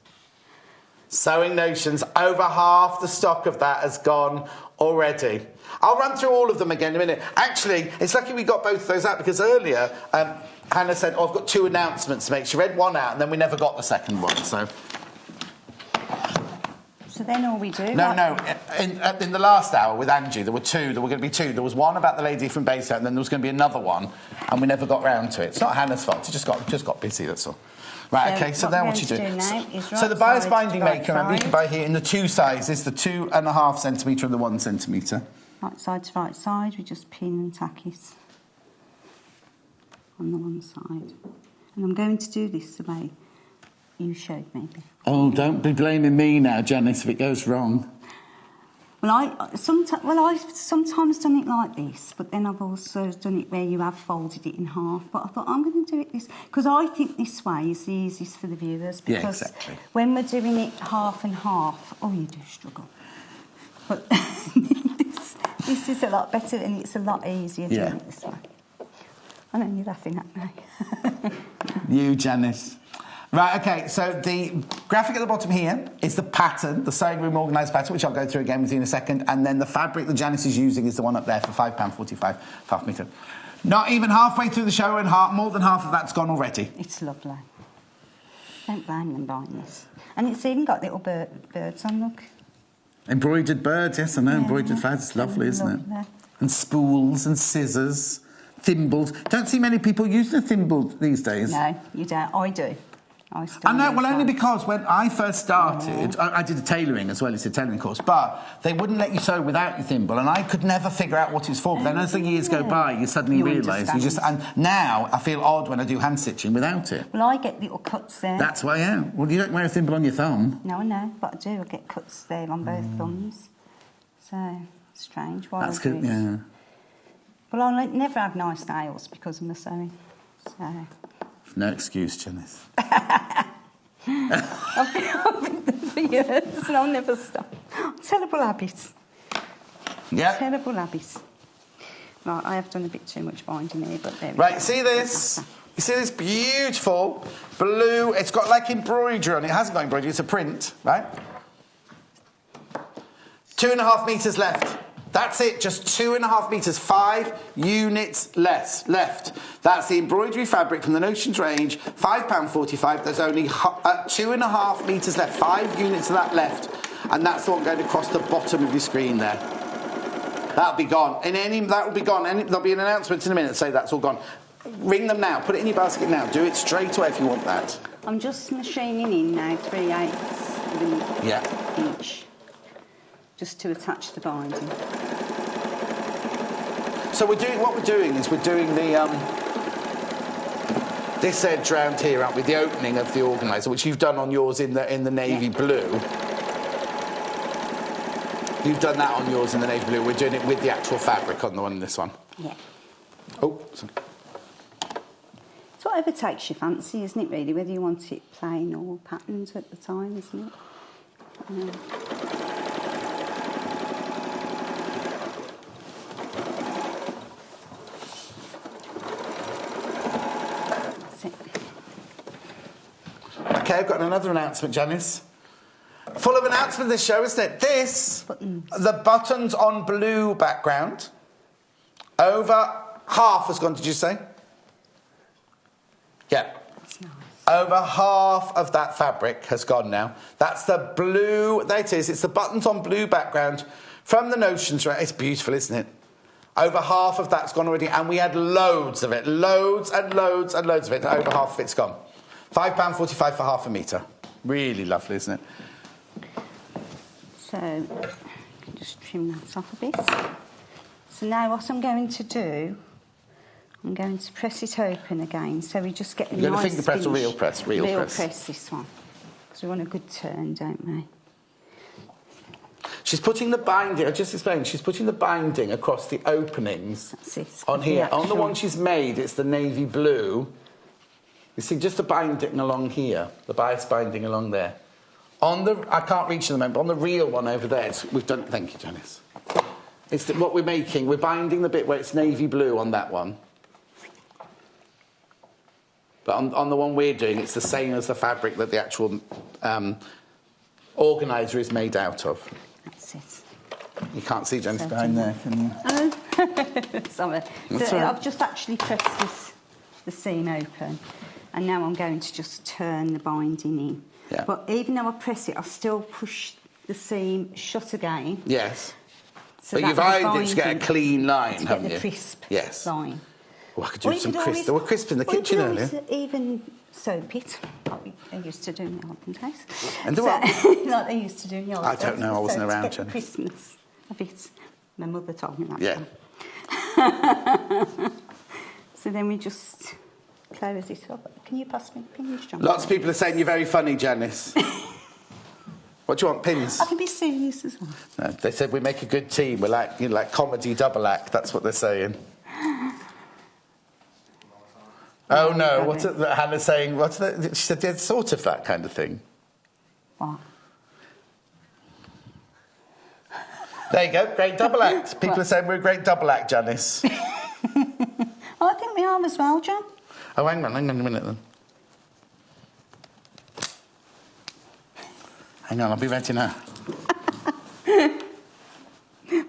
Sewing Notions, over half the stock of that has gone already. I'll run through all of them again in a minute. Actually, it's lucky we got both of those out because earlier Hannah said, I've got 2 announcements to make. She read one out and then we never got the second one, so... So then all we do... No. In the last hour with Angie, there were 2. There were going to be 2. There was one about the lady from Bayside and then there was going to be another one and we never got round to it. It's not Hannah's fault. It just got busy, that's all. Right, OK, so then what you do... So the bias binding maker, remember, you can buy here in the 2 sizes, the 2.5 centimetre and the 1 centimetre. Right side to right side, we just pin and tack it on the one side. And I'm going to do this the way you showed me before. Oh, don't be blaming me now, Janice, if it goes wrong. Well, I've sometimes done it like this, but then I've also done it where you have folded it in half. But I thought, I'm going to do it this... Because I think this way is the easiest for the viewers. Because when we're doing it half and half... Oh, you do struggle. But this is a lot better and it's a lot easier doing it this way. I know you're laughing at me. You, Janice. Right, OK, so the graphic at the bottom here is the pattern, the sewing room organised pattern, which I'll go through again with you in a second, and then the fabric that Janice is using is the one up there for £5.45, half metre. Not even halfway through the show and more than half of that's gone already. It's lovely. Don't blame them buying this. And it's even got little birds on, look. Embroidered birds, yes, I know, embroidered fads, lovely, isn't it? And spools and scissors. thimbles. Don't see many people using a thimble these days. No, you don't. I do. I know, well, only because when I first started, I did a tailoring as well, it's a tailoring course, but they wouldn't let you sew without your thimble, and I could never figure out what it's for. But then as the years go by, you suddenly realise and now I feel odd when I do hand stitching without it. Well, I get little cuts there. That's why, yeah. Well, you don't wear a thimble on your thumb. No, I know, but I do. I get cuts there on both thumbs. So, strange. Why that's good, yeah. Well, I never have nice nails because of my sewing, so... No excuse, Janice. I've been there for years and I'll never stop. Terrible habits. Yeah. Terrible habits. Right, I have done a bit too much binding here, but there we go. Right, see this? You see this beautiful blue... It's got, like, embroidery on it. It hasn't got embroidery, it's a print, right? 2.5 metres left. That's it, just 2.5 metres, 5 units left. That's the embroidery fabric from the Notions range, £5.45. There's only 2.5 metres left, 5 units of that left. And that's the one going across the bottom of your screen there. That'll be gone. That will be gone. There'll be an announcement in a minute, say that's all gone. Ring them now, put it in your basket now. Do it straight away if you want that. I'm just machining in now, 3/8 of an inch. Just to attach the binding. So what we're doing is we're doing the this edge round here, aren't we? The opening of the organiser, which you've done on yours in the navy blue. You've done that on yours in the navy blue. We're doing it with the actual fabric on the one in this one. Yeah. Oh, sorry. It's whatever takes your fancy, isn't it, really? Whether you want it plain or patterned at the time, isn't it? Okay, I've got another announcement, Janice. Full of announcement this show, isn't it? The buttons on blue background. Over half has gone, did you say? Yeah. That's nice. Over half of that fabric has gone now. That's the blue, there it is. It's the buttons on blue background from the Notions range. It's beautiful, isn't it? Over half of that's gone already, and we had loads of it. Loads and loads and loads of it. Over half of it's gone. £5.45 for half a metre. Really lovely, isn't it? So, I can just trim that off a bit. So now what I'm going to do, I'm going to press it open again, so we just get a nice You're going to finger press or real press? Real press, this one. Because we want a good turn, don't we? She's putting the binding, I just explained, she's putting the binding across the openings. That's it. On here. On the one she's made, it's the navy blue. You see, just the binding along here, the bias binding along there. On the, I can't reach the moment, but on the real one over there, we've done, thank you, Janice. It's what we're making, we're binding the bit where it's navy blue on that one. But on the one we're doing, it's the same as the fabric that the actual organiser is made out of. That's it. You can't see Janice behind there, can you? Oh, sorry. That's So all right. I've just actually pressed the seam open, and now I'm going to just turn the binding in. Yeah. But even though I press it, I still push the seam shut again. Yes. So But you've ironed it to get a clean line, haven't you? To get the crisp Oh, line. I could do some crisp. There were crisp in the kitchen earlier. Even soap it, like they used to do in the olden days. And do what? Like they used to do in the olden days. I don't know, I wasn't So around, to get Jen. the crispness of it. My mother told me that. Yeah. So then we just close it up. Can you pass me pins, John? Lots of people are saying you're very funny, Janice. What do you want, pins? I can be serious as well. No, they said we make a good team. We're like, you know, like comedy double act. That's what they're saying. Oh no! What's it, Hannah's saying? What's that? She said it's sort of that kind of thing. What? There you go. Great double act. People are saying we're a great double act, Janice. Oh, I think we are as well, John. Oh, hang on a minute then. Hang on, I'll be ready now.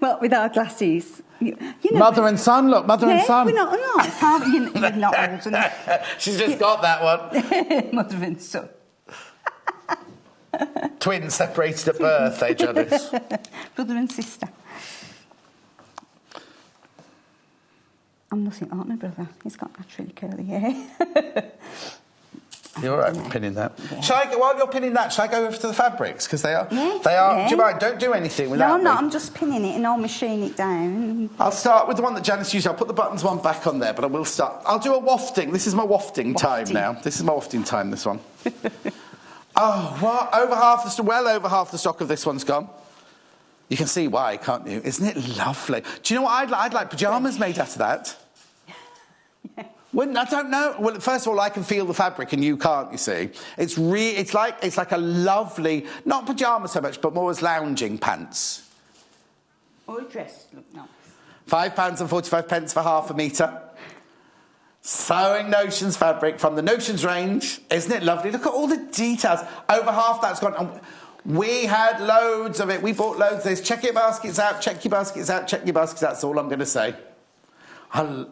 Well, with our glasses. You know, Mother and son, look, mother and son. We're not. You're not old enough. She's just got that one. Mother and son. Twins separated at birth, eh, Janice? Brother and sister. I'm nothing like my brother. He's got naturally curly hair. You're all right with pinning that. Yeah. While you're pinning that, shall I go over to the fabrics? Because they are... Yeah. Do you mind? Don't do anything without No, I'm not. I'm just pinning it and I'll machine it down. I'll start with the one that Janice used. I'll put the buttons one back on there, but I will start... I'll do a wafting. This is my wafting time now. This is my wafting time, this one. Oh, what? Well over half the stock of this one's gone. You can see why, can't you? Isn't it lovely? Do you know what I'd like pyjamas made out of that. Yeah. Well, I don't know. Well, first of all, I can feel the fabric and you can't, you see. It's like a lovely, not pyjamas so much, but more as lounging pants. Or a dress, look nice. £5.45 for half a metre. Sewing Notions fabric from the Notions range. Isn't it lovely? Look at all the details. Over half that's gone. We had loads of it. We bought loads of this. Check your baskets out, check your baskets out, check your baskets out. That's all I'm going to say. I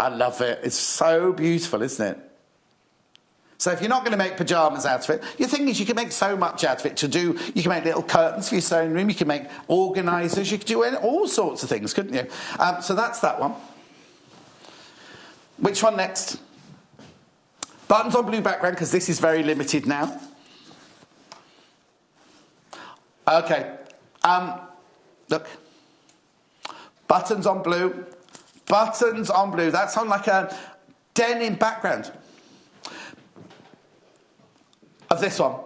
love it. It's so beautiful, isn't it? So if you're not going to make pyjamas out of it, your thing is you can make so much out of it to do. You can make little curtains for your sewing room. You can make organisers. You could do all sorts of things, couldn't you? So that's that one. Which one next? Buttons on blue background, because this is very limited now. Okay. Look. Buttons on blue. Buttons on blue. That's on like a denim background. Of this one.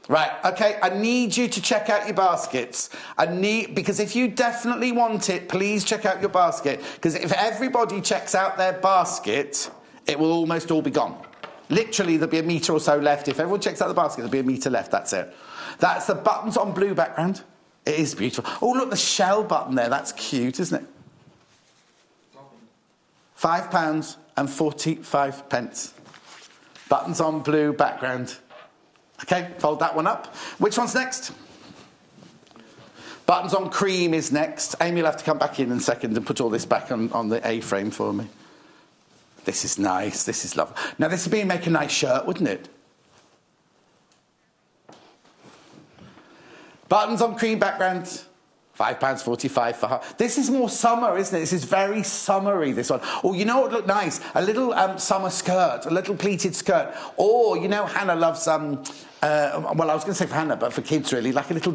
Right, okay, I need you to check out your baskets. Because if you definitely want it, please check out your basket. Because if everybody checks out their basket, it will almost all be gone. Literally, there'll be a metre or so left. If everyone checks out the basket, there'll be a metre left, that's it. That's the buttons on blue background. It is beautiful. Oh, look, the shell button there, that's cute, isn't it? £5.45. Buttons on blue background. Okay, fold that one up. Which one's next? Buttons on cream is next. Amy will have to come back in a second and put all this back on the A-frame for me. This is nice. This is lovely. Now, this would make a nice shirt, wouldn't it? Buttons on cream background. £5.45 for her. This is more summer, isn't it? This is very summery, this one. Oh, you know what would look nice? A little summer skirt, a little pleated skirt. Or, you know, Hannah loves, well, I was going to say for Hannah, but for kids, really, like a little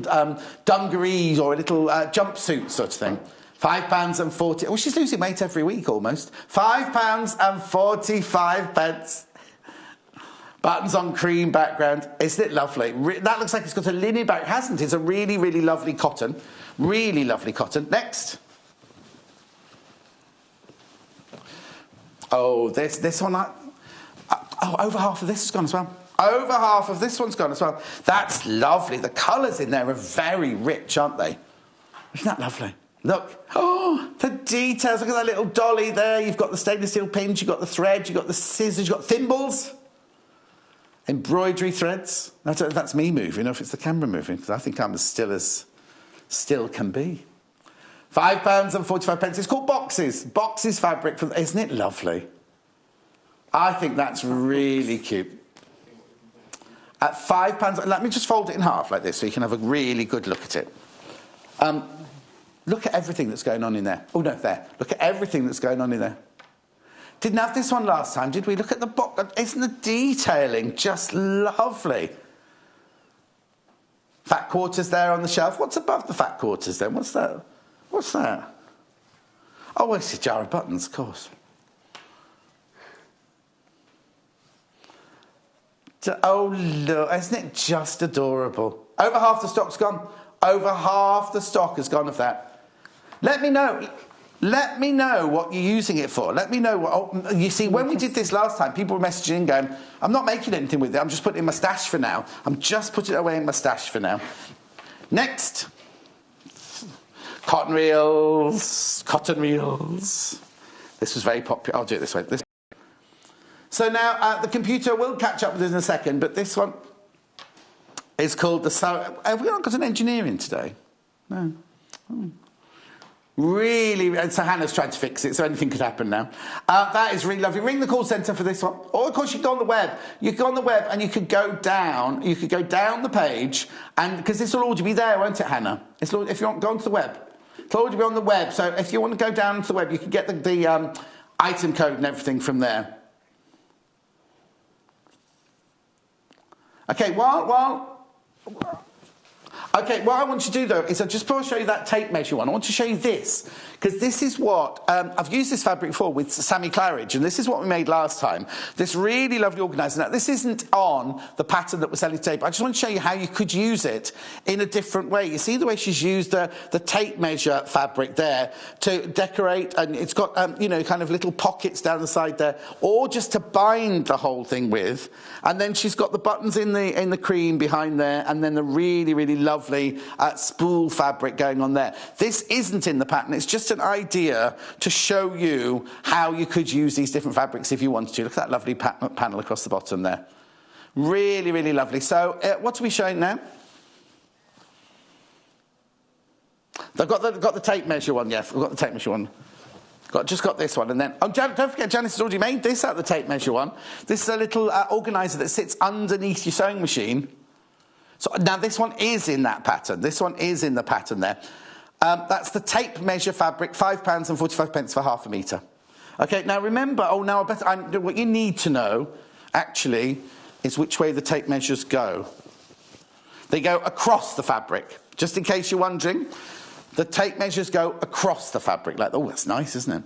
dungarees or a little jumpsuit sort of thing. £5.40. Oh, she's losing weight every week, almost. £5.45. Buttons on cream background. Isn't it lovely? That looks like it's got a linen back. It hasn't. It's a really, really lovely cotton. Really lovely cotton. Next. Oh, this one. Over half of this has gone as well. Over half of this one's gone as well. That's lovely. The colours in there are very rich, aren't they? Isn't that lovely? Look. Oh, the details. Look at that little dolly there. You've got the stainless steel pins. You've got the thread. You've got the scissors. You've got thimbles. Embroidery threads. I don't know if that's me moving or if it's the camera moving, because I think I'm as still can be. £5.45. It's called Boxes. Boxes fabric. Isn't it lovely? I think that's really cute. At £5, let me just fold it in half like this so you can have a really good look at it. Look at everything that's going on in there. Oh, no, there. Look at everything that's going on in there. Didn't have this one last time, did we? Look at the box. Isn't the detailing just lovely? Fat Quarters there on the shelf. What's above the Fat Quarters then? What's that? What's that? Oh, it's a jar of buttons, of course. Oh, look. Isn't it just adorable? Over half the stock's gone. Over half the stock has gone of that. Let me know. Let me know what you're using it for. Let me know what... Oh, you see, when we did this last time, people were messaging in going, I'm not making anything with it, I'm just putting it in my stash for now. I'm just putting it away in my stash for now. Next. Cotton reels. Cotton reels. This was very popular. I'll do it this way. So now, the computer will catch up with us in a second, but this one is called the... Have we not got an engineer in today? No. Oh. Really, so Hannah's trying to fix it, so anything could happen now. That is really lovely. Ring the call centre for this one. Or, of course, you can go on the web. You can go on the web and you could go down. You could go down the page, and because this will all be there, won't it, Hannah? If you want, go onto the web. It'll already be on the web, so if you want to go down to the web, you can get the item code and everything from there. Okay, what I want you to do, though, is just before I show you that tape measure one, I want to show you this, because this is what... I've used this fabric before with Sammy Claridge, and this is what we made last time. This really lovely organiser. Now, this isn't on the pattern that we're selling today, but I just want to show you how you could use it in a different way. You see the way she's used the tape measure fabric there to decorate, and it's got, you know, kind of little pockets down the side there, or just to bind the whole thing with. And then she's got the buttons in the cream behind there, and then the really, really lovely spool fabric going on there. This isn't in the pattern, it's just an idea to show you how you could use these different fabrics if you wanted to. Look at that lovely panel across the bottom there. Really, really lovely. So, what are we showing now? They've got the tape measure one, yeah, we've got the tape measure one. Just got this one, and then... Oh, don't forget, Janice has already made this out of the tape measure one. This is a little organiser that sits underneath your sewing machine. So now this one is in that pattern. This one is in the pattern there. That's the tape measure fabric, £5.45 for half a metre. Okay, now remember, what you need to know, actually, is which way the tape measures go. They go across the fabric. Just in case you're wondering, the tape measures go across the fabric. Like, oh, that's nice, isn't it?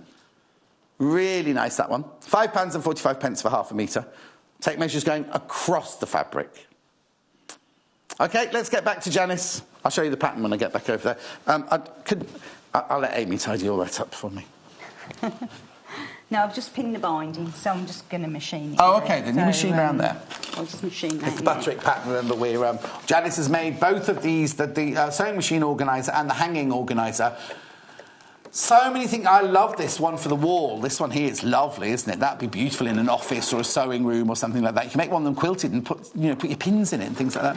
Really nice, that one. £5.45 for half a metre. Tape measures going across the fabric. Okay, let's get back to Janice. I'll show you the pattern when I get back over there. I'll let Amy tidy all that up for me. No, I've just pinned the binding, so I'm just going to machine it. Oh, okay, then you machine around there. I'll just machine that. It's the Butterick pattern, remember, Janice has made both of these, the sewing machine organiser and the hanging organiser. So many things. I love this one for the wall. This one here is lovely, isn't it? That'd be beautiful in an office or a sewing room or something like that. You can make one of them quilted and put your pins in it and things like that.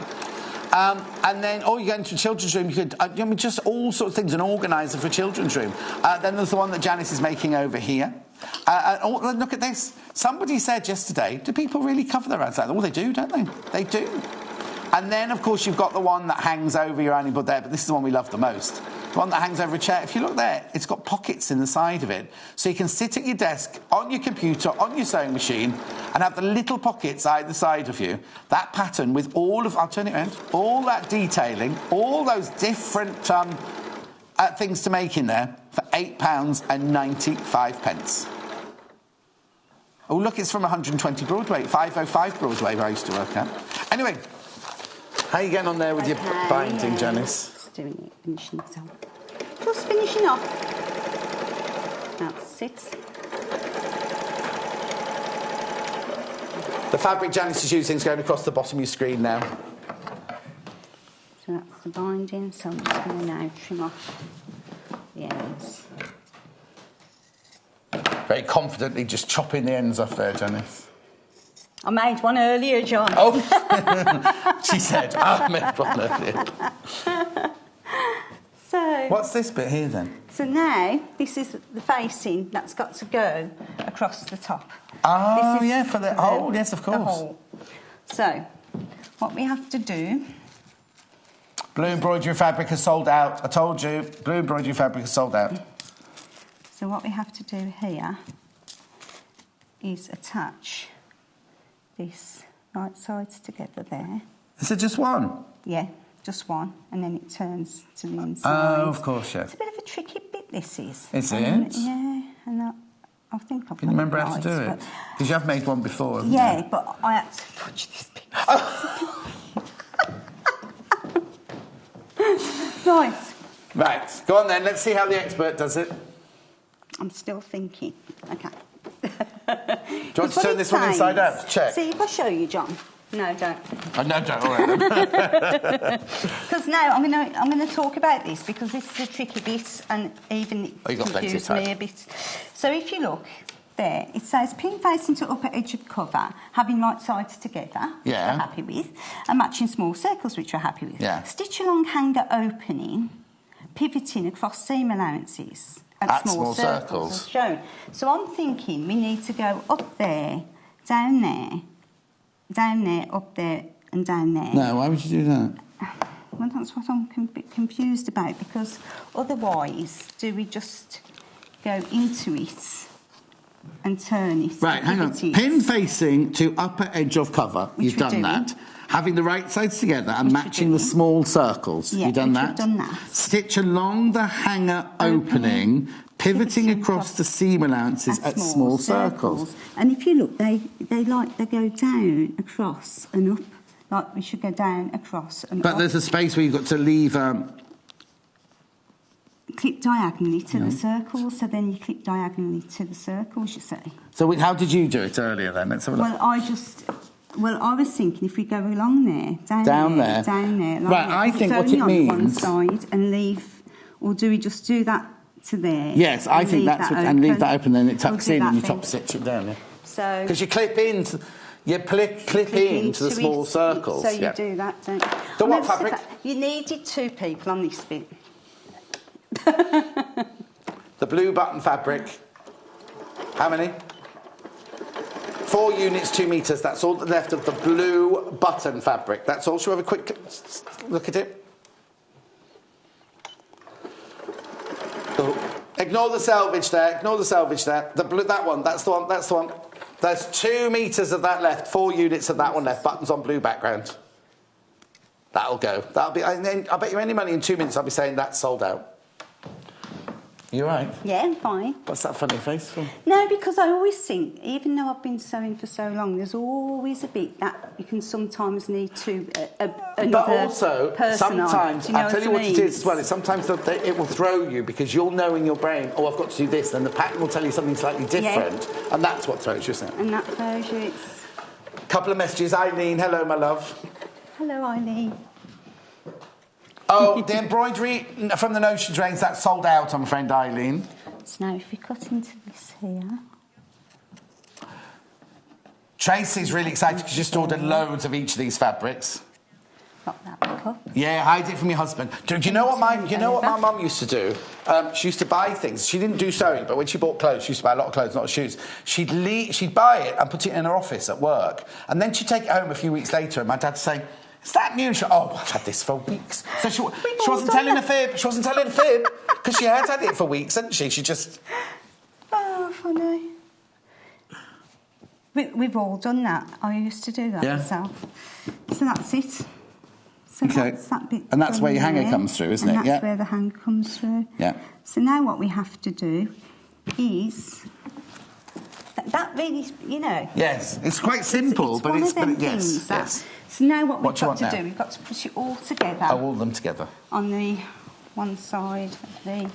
And then, you go into a children's room, you could, just all sorts of things, an organiser for a children's room. Then there's the one that Janice is making over here. Look at this. Somebody said yesterday, do people really cover their hands like that? Well, they do, don't they? They do. And then, of course, you've got the one that hangs over your ironing board there, but this is the one we love the most. The one that hangs over a chair. If you look there, it's got pockets in the side of it. So you can sit at your desk, on your computer, on your sewing machine, and have the little pockets either side of you. That pattern with all of... I'll turn it around. All that detailing, all those different things to make in there for £8.95. Oh, look, it's from 120 Broadway, 505 Broadway, where I used to work at. Anyway, how are you getting on there with your binding, Janice? Doing it, finishing it off. Just finishing off. That's it. The fabric Janice is using is going across the bottom of your screen now. So that's the binding, so I'm just going to now trim off the ends. Very confidently just chopping the ends off there, Janice. I made one earlier, John. Oh, she said, I made one earlier. So, what's this bit here then? So now, this is the facing that's got to go across the top. Oh, yeah, for the hole, yes, of course. The hole. So, what we have to do... Blue embroidery fabric is sold out. I told you, blue embroidery fabric is sold out. So what we have to do here is attach this right sides together there. Is it just one? Yeah. Just one, and then it turns to the inside. Oh, of course, yeah. It's a bit of a tricky bit, this is. Is it? Yeah, and I think I've... Can you remember how to do it? Because you have made one before, haven't you? But I had to punch this bit. Nice. Right, go on then, let's see how the expert does it. I'm still thinking. Okay. Do you want to turn this one inside out? Check. See, if I show you, John. No, don't. Oh, no, don't. All right, then. Because now I'm going to talk about this because this is a tricky bit and even it confused me a bit. So if you look there, it says pin facing to upper edge of cover, having right sides together, which we're happy with, and matching small circles, which we're happy with. Yeah. Stitch along hanger opening, pivoting across seam allowances at small circles as shown. So I'm thinking we need to go up there, down there, up there, and down there. No, why would you do that? Well, that's what I'm a bit confused about, because otherwise, do we just go into it and turn it? Right, hang on. Pin facing to upper edge of cover. You've done that. Having the right sides together and matching the small circles. Yeah, You've done that. Done that. Stitch along the hanger opening, pivoting across the seam allowances at small circles. And if you look, they go down, across and up. Like we should go down, across and up. But there's a space where you've got to leave... clip diagonally to the circles, so then you clip diagonally to the circles, you see. So how did you do it earlier then? Let's have a look. Well, I was thinking if we go along there, down there. Like right, I think what it means... on one side and leave, or do we just do that to there? Yes, I think that's what... And leave that open, then it tucks in and you top stitch it down, yeah. So... Because you clip into... You clip into the small circles. So you do that, don't you? The what fabric? You needed 2 people on this bit. The blue button fabric. How many? 4 units, 2 metres. That's all left of the blue button fabric. That's all. Shall we have a quick look at it? Oh. Ignore the selvage there. Ignore the selvage there. The blue, that one. That's the one. That's the one. There's 2 metres of that left. 4 units of that one left. Buttons on blue background. That'll go. That'll be. I bet you any money in 2 minutes I'll be saying that's sold out. You right? Yeah, I'm fine. What's that funny face for? No, because I always think, even though I've been sewing for so long, there's always a bit that you can sometimes need to another But also, person sometimes, I'll tell you what it is as well, is sometimes it will throw you because you'll know in your brain, oh, I've got to do this, then the pattern will tell you something slightly different, and that's what throws you, isn't it? And that throws you. Couple of messages. Eileen, hello, my love. Hello, Eileen. Oh, the embroidery from the Notions range, that's sold out, I'm afraid, Eileen. So now if we cut into this here... Tracy's really excited because she's ordered loads of each of these fabrics. Got that back up. Yeah, hide it from your husband. Do you know what my mum used to do? She used to buy things. She didn't do sewing, but when she bought clothes, she used to buy a lot of clothes, not shoes. She'd buy it and put it in her office at work, and then she'd take it home a few weeks later, and my dad'd say, "Is that new?" Oh, I've had this for weeks. So she wasn't telling a fib. She wasn't telling a fib because she had it for weeks, hadn't she? She just... Oh, funny. We've all done that. I used to do that myself. So that's it. So that's that bit. And that's where your hanger comes through, isn't it? And that's where the hanger comes through. Yeah. So now what we have to do is... That really, you know... Yes, it's quite simple, but it's... Yes. So now what we've got to do, we've got to push it all together. Oh, all of them together. On the one side of the...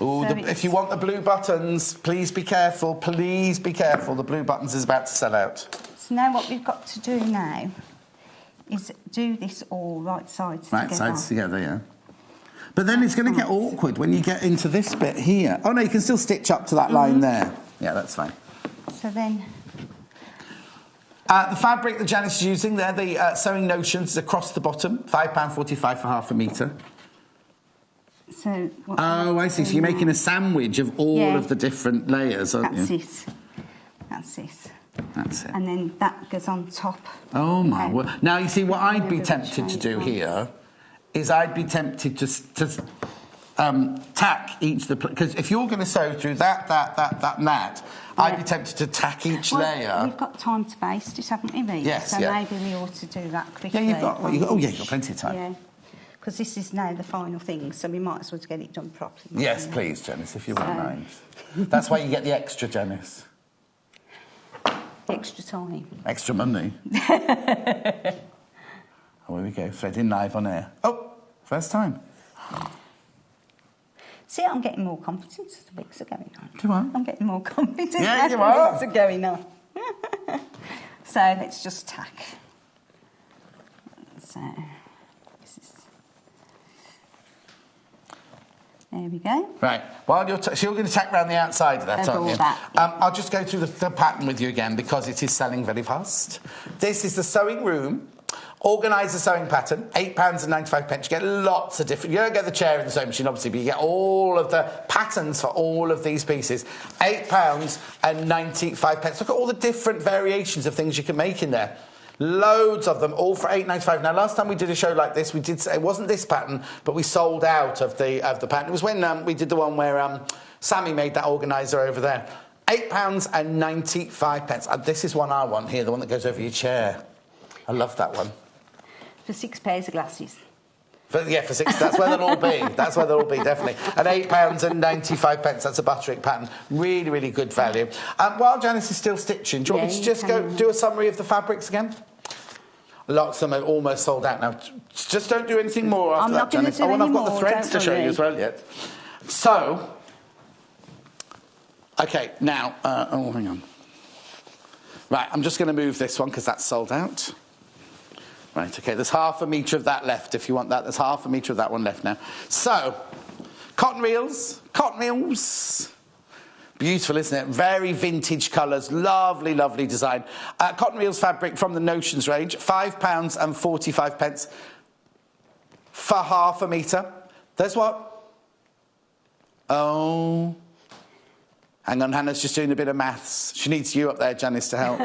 Oh, so if you want the blue buttons, please be careful. Please be careful. The blue buttons is about to sell out. So now what we've got to do now is do this all right sides together. Right sides together, yeah. But then it's going to get awkward when you get into this bit here. Oh, no, you can still stitch up to that line there. Yeah, that's fine. So then... the fabric that Janice is using there, the Sewing Notions, is across the bottom, £5.45 for half a metre. So... Oh, I see. So you're making a sandwich of all of the different layers, aren't you? That's it. That's it. And then that goes on top. Oh, my word. Now, you see, what I'd be tempted to do here is I'd be tempted to tack each... Because if you're going to sew through that, and that... I'd be tempted to tack each layer. We've got time to baste it, haven't we, Rita? Yes, so maybe we ought to do that quickly. Yeah, you've got plenty of time. Yeah, because this is now the final thing, so we might as well get it done properly. Yes, please, Janice, if you wouldn't mind. That's why you get the extra, Janice. Extra time. Extra money. Oh, here we go, threading live on air. Oh, first time. See, I'm getting more confident as the weeks are going on. Do I? I'm getting more confident as the weeks are going on. So let's just tack. So this is... There we go. Right. While you're so you're going to tack around the outside of that, aren't you? I'll just go through the pattern with you again because it is selling very fast. This is the Sewing Room Organiser sewing pattern, £8.95. You get lots of different... You don't get the chair in the sewing machine, obviously, but you get all of the patterns for all of these pieces. £8.95. Look at all the different variations of things you can make in there. Loads of them, all for £8.95. Now, last time we did a show like this, we did say it wasn't this pattern, but we sold out of the pattern. It was when we did the one where Sammy made that Organiser over there. £8.95. This is one I want here, the one that goes over your chair. I love that one. For 6 pairs of glasses. For 6, that's where they'll all be. That's where they'll all be, definitely. At £8.95, that's a Butterick pattern. Really, really good value. While Janice is still stitching, do you want me to just go do a summary of the fabrics again? Lots of them are almost sold out now. Just don't do anything more after that, Janice. I've got the threads to show you as well yet. So, okay, now, hang on. Right, I'm just going to move this one because that's sold out. Right, okay, there's half a metre of that left if you want that. There's half a metre of that one left now. So, cotton reels. Beautiful, isn't it? Very vintage colours. Lovely, lovely design. Cotton reels fabric from the Notions range. £5.45 for half a metre. There's what? Oh. Hang on, Hannah's just doing a bit of maths. She needs you up there, Janice, to help.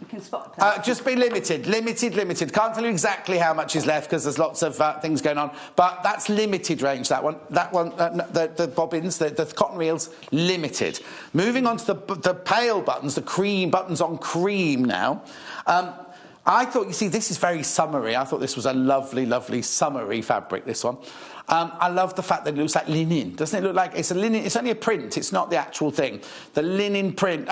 We can spot that. Just be limited. Can't tell you exactly how much is left because there's lots of things going on. But that's limited range, that one. The bobbins, the cotton reels, limited. Moving on to the pale buttons, the cream buttons on cream now. I thought, you see, this is very summery. I thought this was a lovely, lovely summery fabric, this one. I love the fact that it looks like linen. Doesn't it look like it's a linen? It's only a print. It's not the actual thing. The linen print,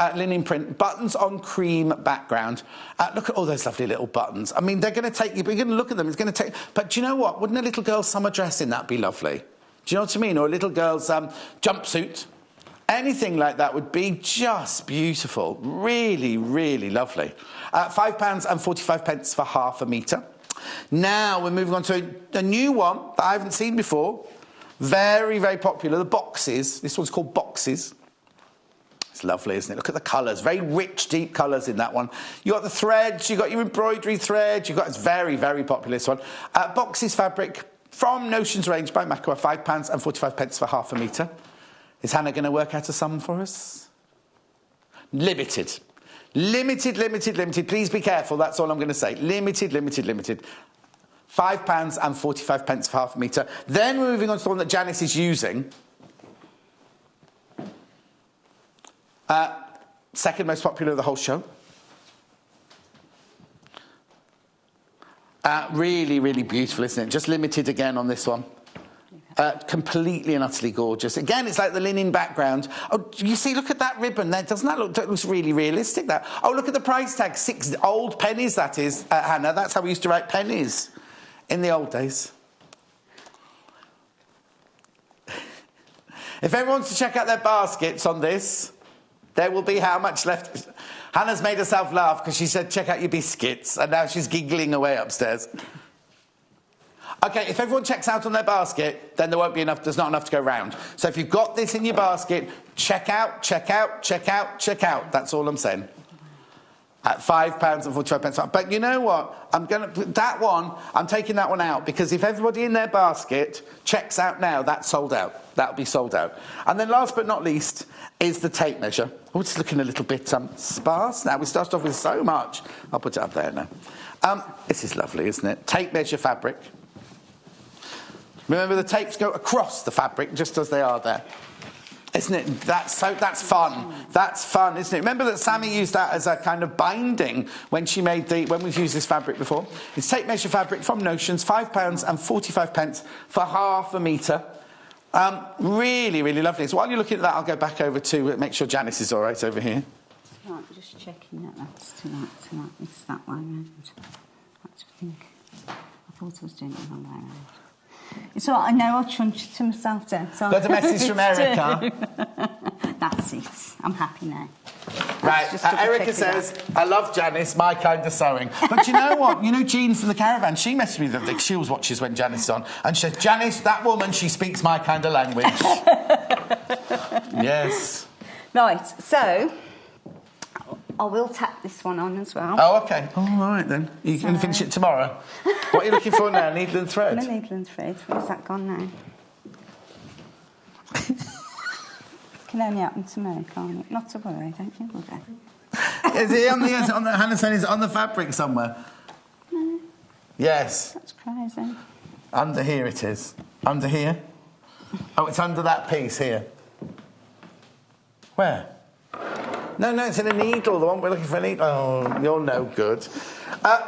buttons on cream background. Look at all those lovely little buttons. I mean, they're going to take you, but you're going to look at them. It's going to take. But do you know what? Wouldn't a little girl's summer dress in that be lovely? Do you know what I mean? Or a little girl's jumpsuit. Anything like that would be just beautiful. Really, really lovely. £5.45 for half a metre. Now we're moving on to a new one that I haven't seen before. Very, very popular. The boxes. This one's called Boxes. It's lovely, isn't it? Look at the colours. Very rich, deep colours in that one. You got the threads. You got your embroidery thread. It's very, very popular, this one. Boxes fabric from Notions range by Makua. £5.45 for half a metre. Is Hannah going to work out a sum for us? Limited. Please be careful. That's all I'm going to say. Limited. £5.45 for half a metre. Then we're moving on to the one that Janice is using. Second most popular of the whole show. Really, really beautiful, isn't it? Just limited again on this one. Completely and utterly gorgeous. Again, it's like the linen background. Oh, you see, look at that ribbon there. Doesn't that looks really realistic, that? Oh, look at the price tag. 6 old pennies, that is, Hannah. That's how we used to write pennies in the old days. If everyone wants to check out their baskets on this, there will be how much left. Hannah's made herself laugh because she said, check out your biscuits, and now she's giggling away upstairs. Okay, if everyone checks out on their basket, then there won't be enough, there's not enough to go round. So if you've got this in your basket, check out. That's all I'm saying. At £5.45. But you know what? I'm taking that one out because if everybody in their basket checks out now, that's sold out. That'll be sold out. And then last but not least is the tape measure. Oh, it's looking a little bit sparse now. We started off with so much. I'll put it up there now. This is lovely, isn't it? Tape measure fabric. Remember, the tapes go across the fabric just as they are there. Isn't it? That's fun. That's fun, isn't it? Remember that Sammy used that as a kind of binding when we've used this fabric before. It's tape measure fabric from Notions, £5.45 for half a metre. Really, really lovely. So while you're looking at that, I'll go back over to make sure Janice is all right over here. Right, just checking that that's to that. It's that way around. I thought I was doing it the wrong way around. It's all right, I know I'll trunch it to myself then. So got a message from Erica. That's it. I'm happy now. Right, Erica says, I love Janice, my kind of sewing. But you know what? You know Jean from the caravan, she messaged me the other day, she always watches when Janice is on, and she said, Janice, that woman, she speaks my kind of language. Yes. Right, so I will tap this one on as well. Oh, okay. All right, then. You're going to finish it tomorrow? What are you looking for now? Needle and thread? No needle and thread. Where's that gone now? Can only happen to me, can't it? Not to worry, don't you, will they? Is it on the Hannah's saying, is it on the fabric somewhere? No. Yes. That's crazy. Under here it is. Under here? Oh, it's under that piece here. Where? No, it's in a needle. The one we're looking for a needle. Oh, you're no good.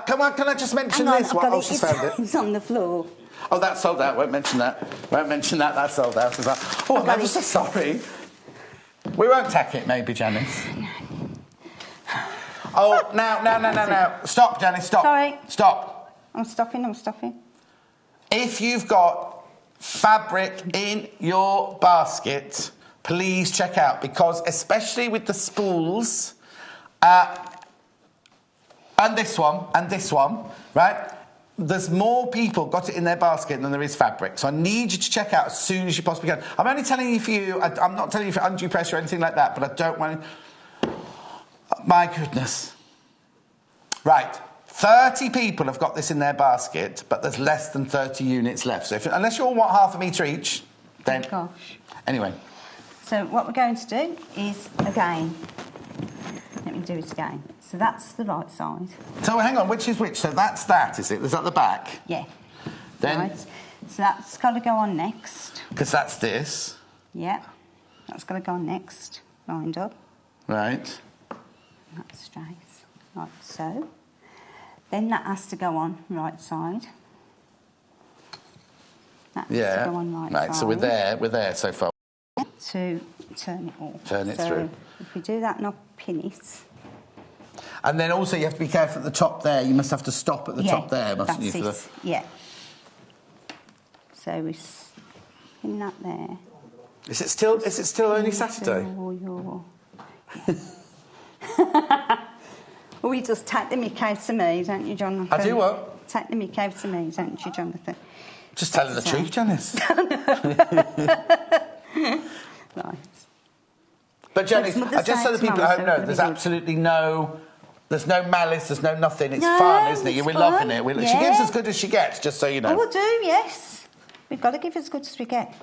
Come on, can I just mention this? Oh, she's found it. It's on the floor. Oh, that's sold out. Won't mention that. That's sold out as well. Oh, I'm ever so sorry. We won't tack it, maybe, Janice. Oh, now. Stop, Janice, stop. Sorry. Stop. I'm stopping. If you've got fabric in your basket, please check out, because especially with the spools, and this one, right? There's more people got it in their basket than there is fabric. So I need you to check out as soon as you possibly can. I'm only telling you for you. I'm not telling you for undue pressure or anything like that, but I don't want to... My goodness. Right. 30 people have got this in their basket, but there's less than 30 units left. So unless you all want half a metre each, then... Oh, gosh. Anyway. So what we're going to do is, again... Let me do it again. So that's the right side. So hang on, which is which? So that's that, is it? Is that the back? Yeah. Then... Right. So that's got to go on next. Because that's this. Yeah. That's got to go on next. Lined up. Right. That's straight. Like so. Then that has to go on right side. That has to go on right side. So we're there so far. To turn it all. Turn it through. If we do that and not pin it. And then also you have to be careful at the top there. You must have to stop at the top there, mustn't you? That's it. Yeah. So we pin that there. Is it still only Saturday? Well, you just take the mick out to me, don't you, Jonathan? I do what? Take the mick out to me, don't you, Jonathan? Just telling the truth, Janice. Right. But Janice, just so the people at home know, there's absolutely no malice, there's no nothing. It's fun, isn't it? We're loving it. She gives as good as she gets, just so you know. Oh, we do, yes. We've got to give as good as we get.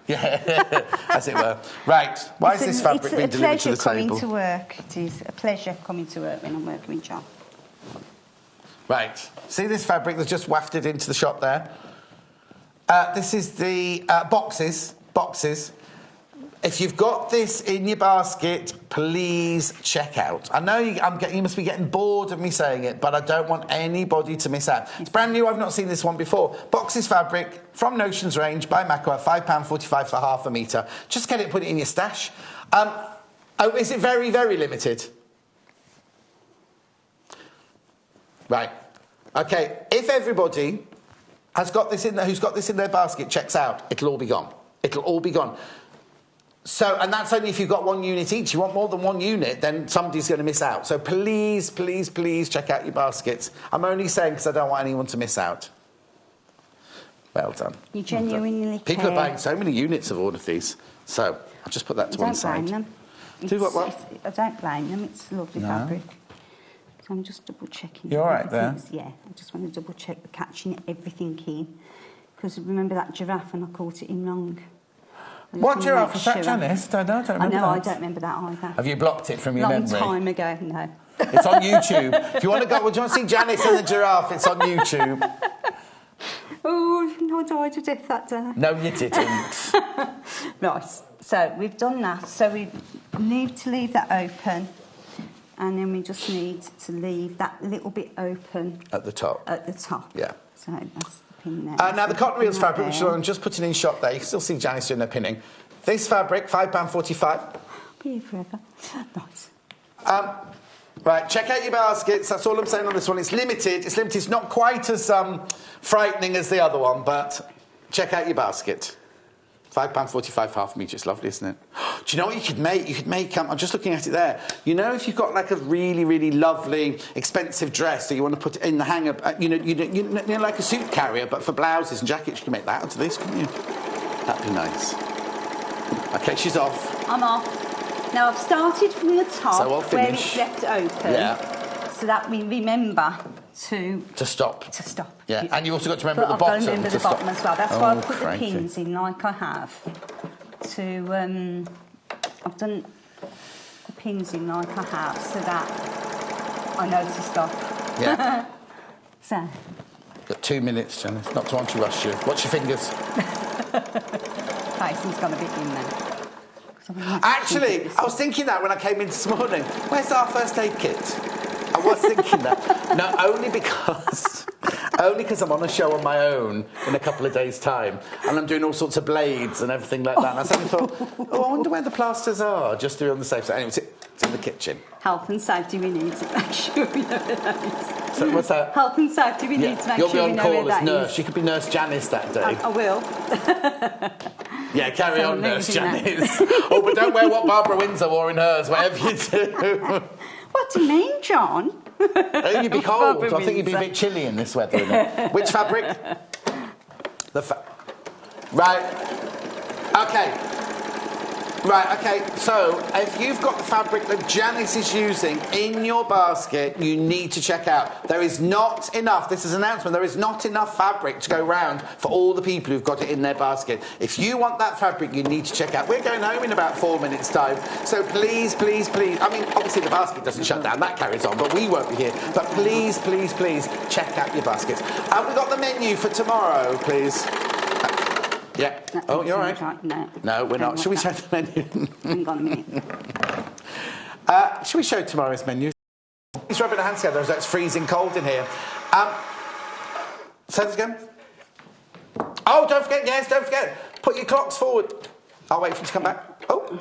Yeah, as it were. Right. Why is this fabric being delivered to the table? It's a pleasure coming to work. It is a pleasure coming to work when I'm working with John. Right. See this fabric that's just wafted into the shop there? This is the boxes. If you've got this in your basket, please check out. I know you must be getting bored of me saying it, but I don't want anybody to miss out. It's brand new. I've not seen this one before. Boxes fabric from Notions range by Macwa, £5.45 for half a metre. Just get it, put it in your stash. Is it very, very limited? Right. Okay. If everybody has got this in there, who's got this in their basket, checks out, it'll all be gone. It'll all be gone. So, and that's only if you've got one unit each. You want more than one unit, then somebody's going to miss out. So please, please, please check out your baskets. I'm only saying because I don't want anyone to miss out. Well done. You genuinely care. People are buying so many units of all of these. So I'll just put that to one side. I don't blame them. Do what? I don't blame them. It's lovely fabric. So I'm just double checking. You're all right there? Yeah, I just want to double check the catching everything in. Because remember that giraffe and I caught it in wrong. What giraffe was that, Janice? I don't remember that. I don't remember that either. Have you blocked it from your memory? Long time ago, no. It's on YouTube. If you want to go, do you want to see Janice and the giraffe? It's on YouTube. Oh, I died to death that day. No, you didn't. Right, so we've done that. So we need to leave that open. And then we just need to leave that little bit open. At the top? At the top. Yeah. So that's the pin there. Now, the cotton reels fabric, which I'm just putting in shot there, you can still see Janice doing her pinning. This fabric, £5.45. Be here forever. Nice. Right, check out your baskets. That's all I'm saying on this one. It's limited. It's not quite as frightening as the other one, but check out your basket. £5.45 half a metre. It's lovely, isn't it? Do you know what you could make? You could make... I'm just looking at it there. You know, if you've got like a really, really lovely, expensive dress that you want to put in the hanger, you know, like a suit carrier, but for blouses and jackets, you can make that out of this, couldn't you? That'd be nice. OK, she's off. I'm off. Now, I've started from the top, so I'll where it's left open. Yeah. So that we remember to stop. To stop. Yeah, and you also got to remember but the bottom. I've got to remember the bottom as well. That's why I put the pins in like I have. I've done the pins in like I have so that I know to stop. Yeah. So. Got 2 minutes, Janice. Not to want to rush you. Watch your fingers. Tyson's got a bit in there. Actually, I was thinking that when I came in this morning. Where's our first aid kit? I was thinking that. No, only because I'm on a show on my own in a couple of days' time, and I'm doing all sorts of blades and everything like that. And I suddenly thought, I wonder where the plasters are, just to be on the safe side. Anyway, it's in the kitchen. Health and safety we need to make sure we know where that is. So what's that? Health and safety we need to make sure we know where that is. You'll be on call as nurse. You could be Nurse Janice that day. I will. Yeah, carry on, Nurse Janice. Oh, but don't wear what Barbara Windsor wore in hers, whatever you do. What do you mean, John? I think you'd be cold. I think you'd be a bit chilly in this weather, innit? Which fabric? Right. Okay. Right, okay, so if you've got the fabric that Janice is using in your basket, you need to check out. There is not enough, this is an announcement, there is not enough fabric to go round for all the people who've got it in their basket. If you want that fabric, you need to check out. We're going home in about 4 minutes' time, so please, please, please, I mean, obviously the basket doesn't shut down, that carries on, but we won't be here. But please, please, please, check out your baskets. And we've got the menu for tomorrow, please. Yeah. No, oh, you're all right. No, we're not. Should we show the menu? Hang on a minute. Should we show tomorrow's menu? He's rubbing our hands together as it's freezing cold in here. Say this again. Oh, don't forget. Put your clocks forward. I'll wait for you to come back. Oh.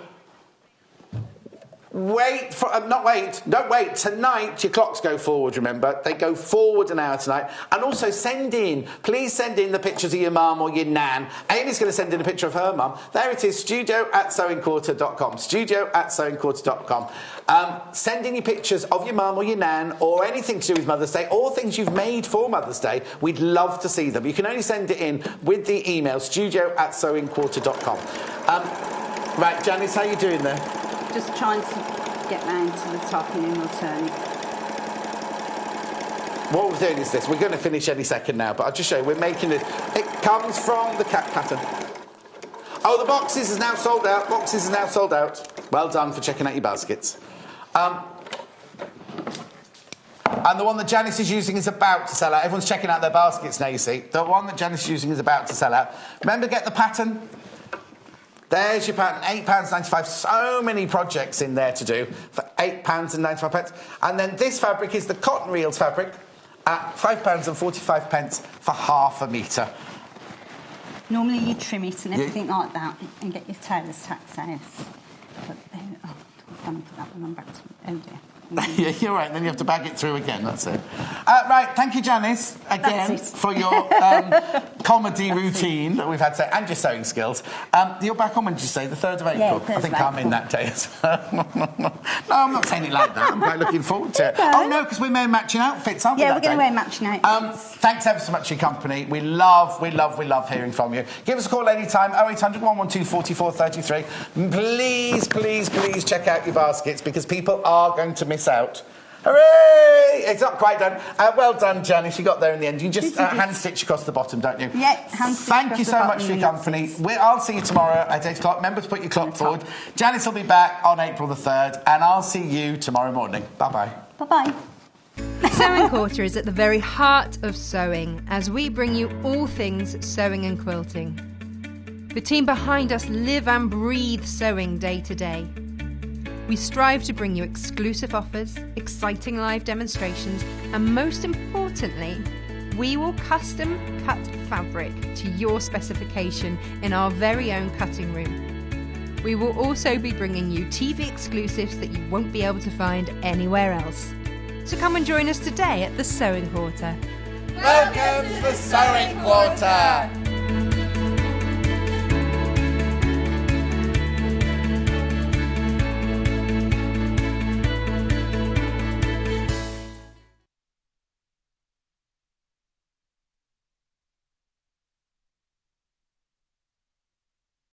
Don't wait. Tonight, your clocks go forward, remember. They go forward an hour tonight. And also please send in the pictures of your mum or your nan. Amy's going to send in a picture of her mum. There it is, studio@sewingquarter.com. Studio@sewingquarter.com. Send in your pictures of your mum or your nan or anything to do with Mother's Day or things you've made for Mother's Day. We'd love to see them. You can only send it in with the email, studio@sewingquarter.com. Right, Janice, how are you doing there? Just trying to get round to the top and then we'll turn it. What we're doing is this. We're going to finish any second now, but I'll just show you. We're making it. It comes from the cat pattern. Oh, the boxes is now sold out. Well done for checking out your baskets. And the one that Janice is using is about to sell out. Everyone's checking out their baskets now, you see. The one that Janice is using is about to sell out. Remember, get the pattern. There's your pattern, £8.95. So many projects in there to do for £8.95. And then this fabric is the cotton reels fabric at £5.45 for half a metre. Normally you trim it and everything like that and get your tailor's tax out. But then, I'm going to put that one on back to oh dear. Yeah, you're right. Then you have to bag it through again. That's it. Right. Thank you, Janice, again for your comedy routine that we've had today and your sewing skills. You're back on when did you say the 3rd of April? Yeah, I think I'm in that day as well. No, I'm not saying it like that. I'm quite looking forward to it. Oh no, because we're wearing matching outfits, aren't we? Yeah, we're going to wear matching outfits. Thanks ever so much for your company. We love hearing from you. Give us a call anytime. 0800 112 44 33. Please, please, please check out your baskets because people are going to miss out. Hooray! It's not quite done. Well done, Janice. You got there in the end. You just hand stitch across the bottom, don't you? Yeah, hand stitch. Thank you so much for your company. I'll see you tomorrow at 8 o'clock. Remember to put your clock forward. Janice will be back on April the 3rd, and I'll see you tomorrow morning. Bye-bye. Bye-bye. Sewing Quarter is at the very heart of sewing as we bring you all things sewing and quilting. The team behind us live and breathe sewing day to day. We strive to bring you exclusive offers, exciting live demonstrations, and most importantly, we will custom cut fabric to your specification in our very own cutting room. We will also be bringing you TV exclusives that you won't be able to find anywhere else. So come and join us today at the Sewing Quarter. Welcome to the Sewing Quarter!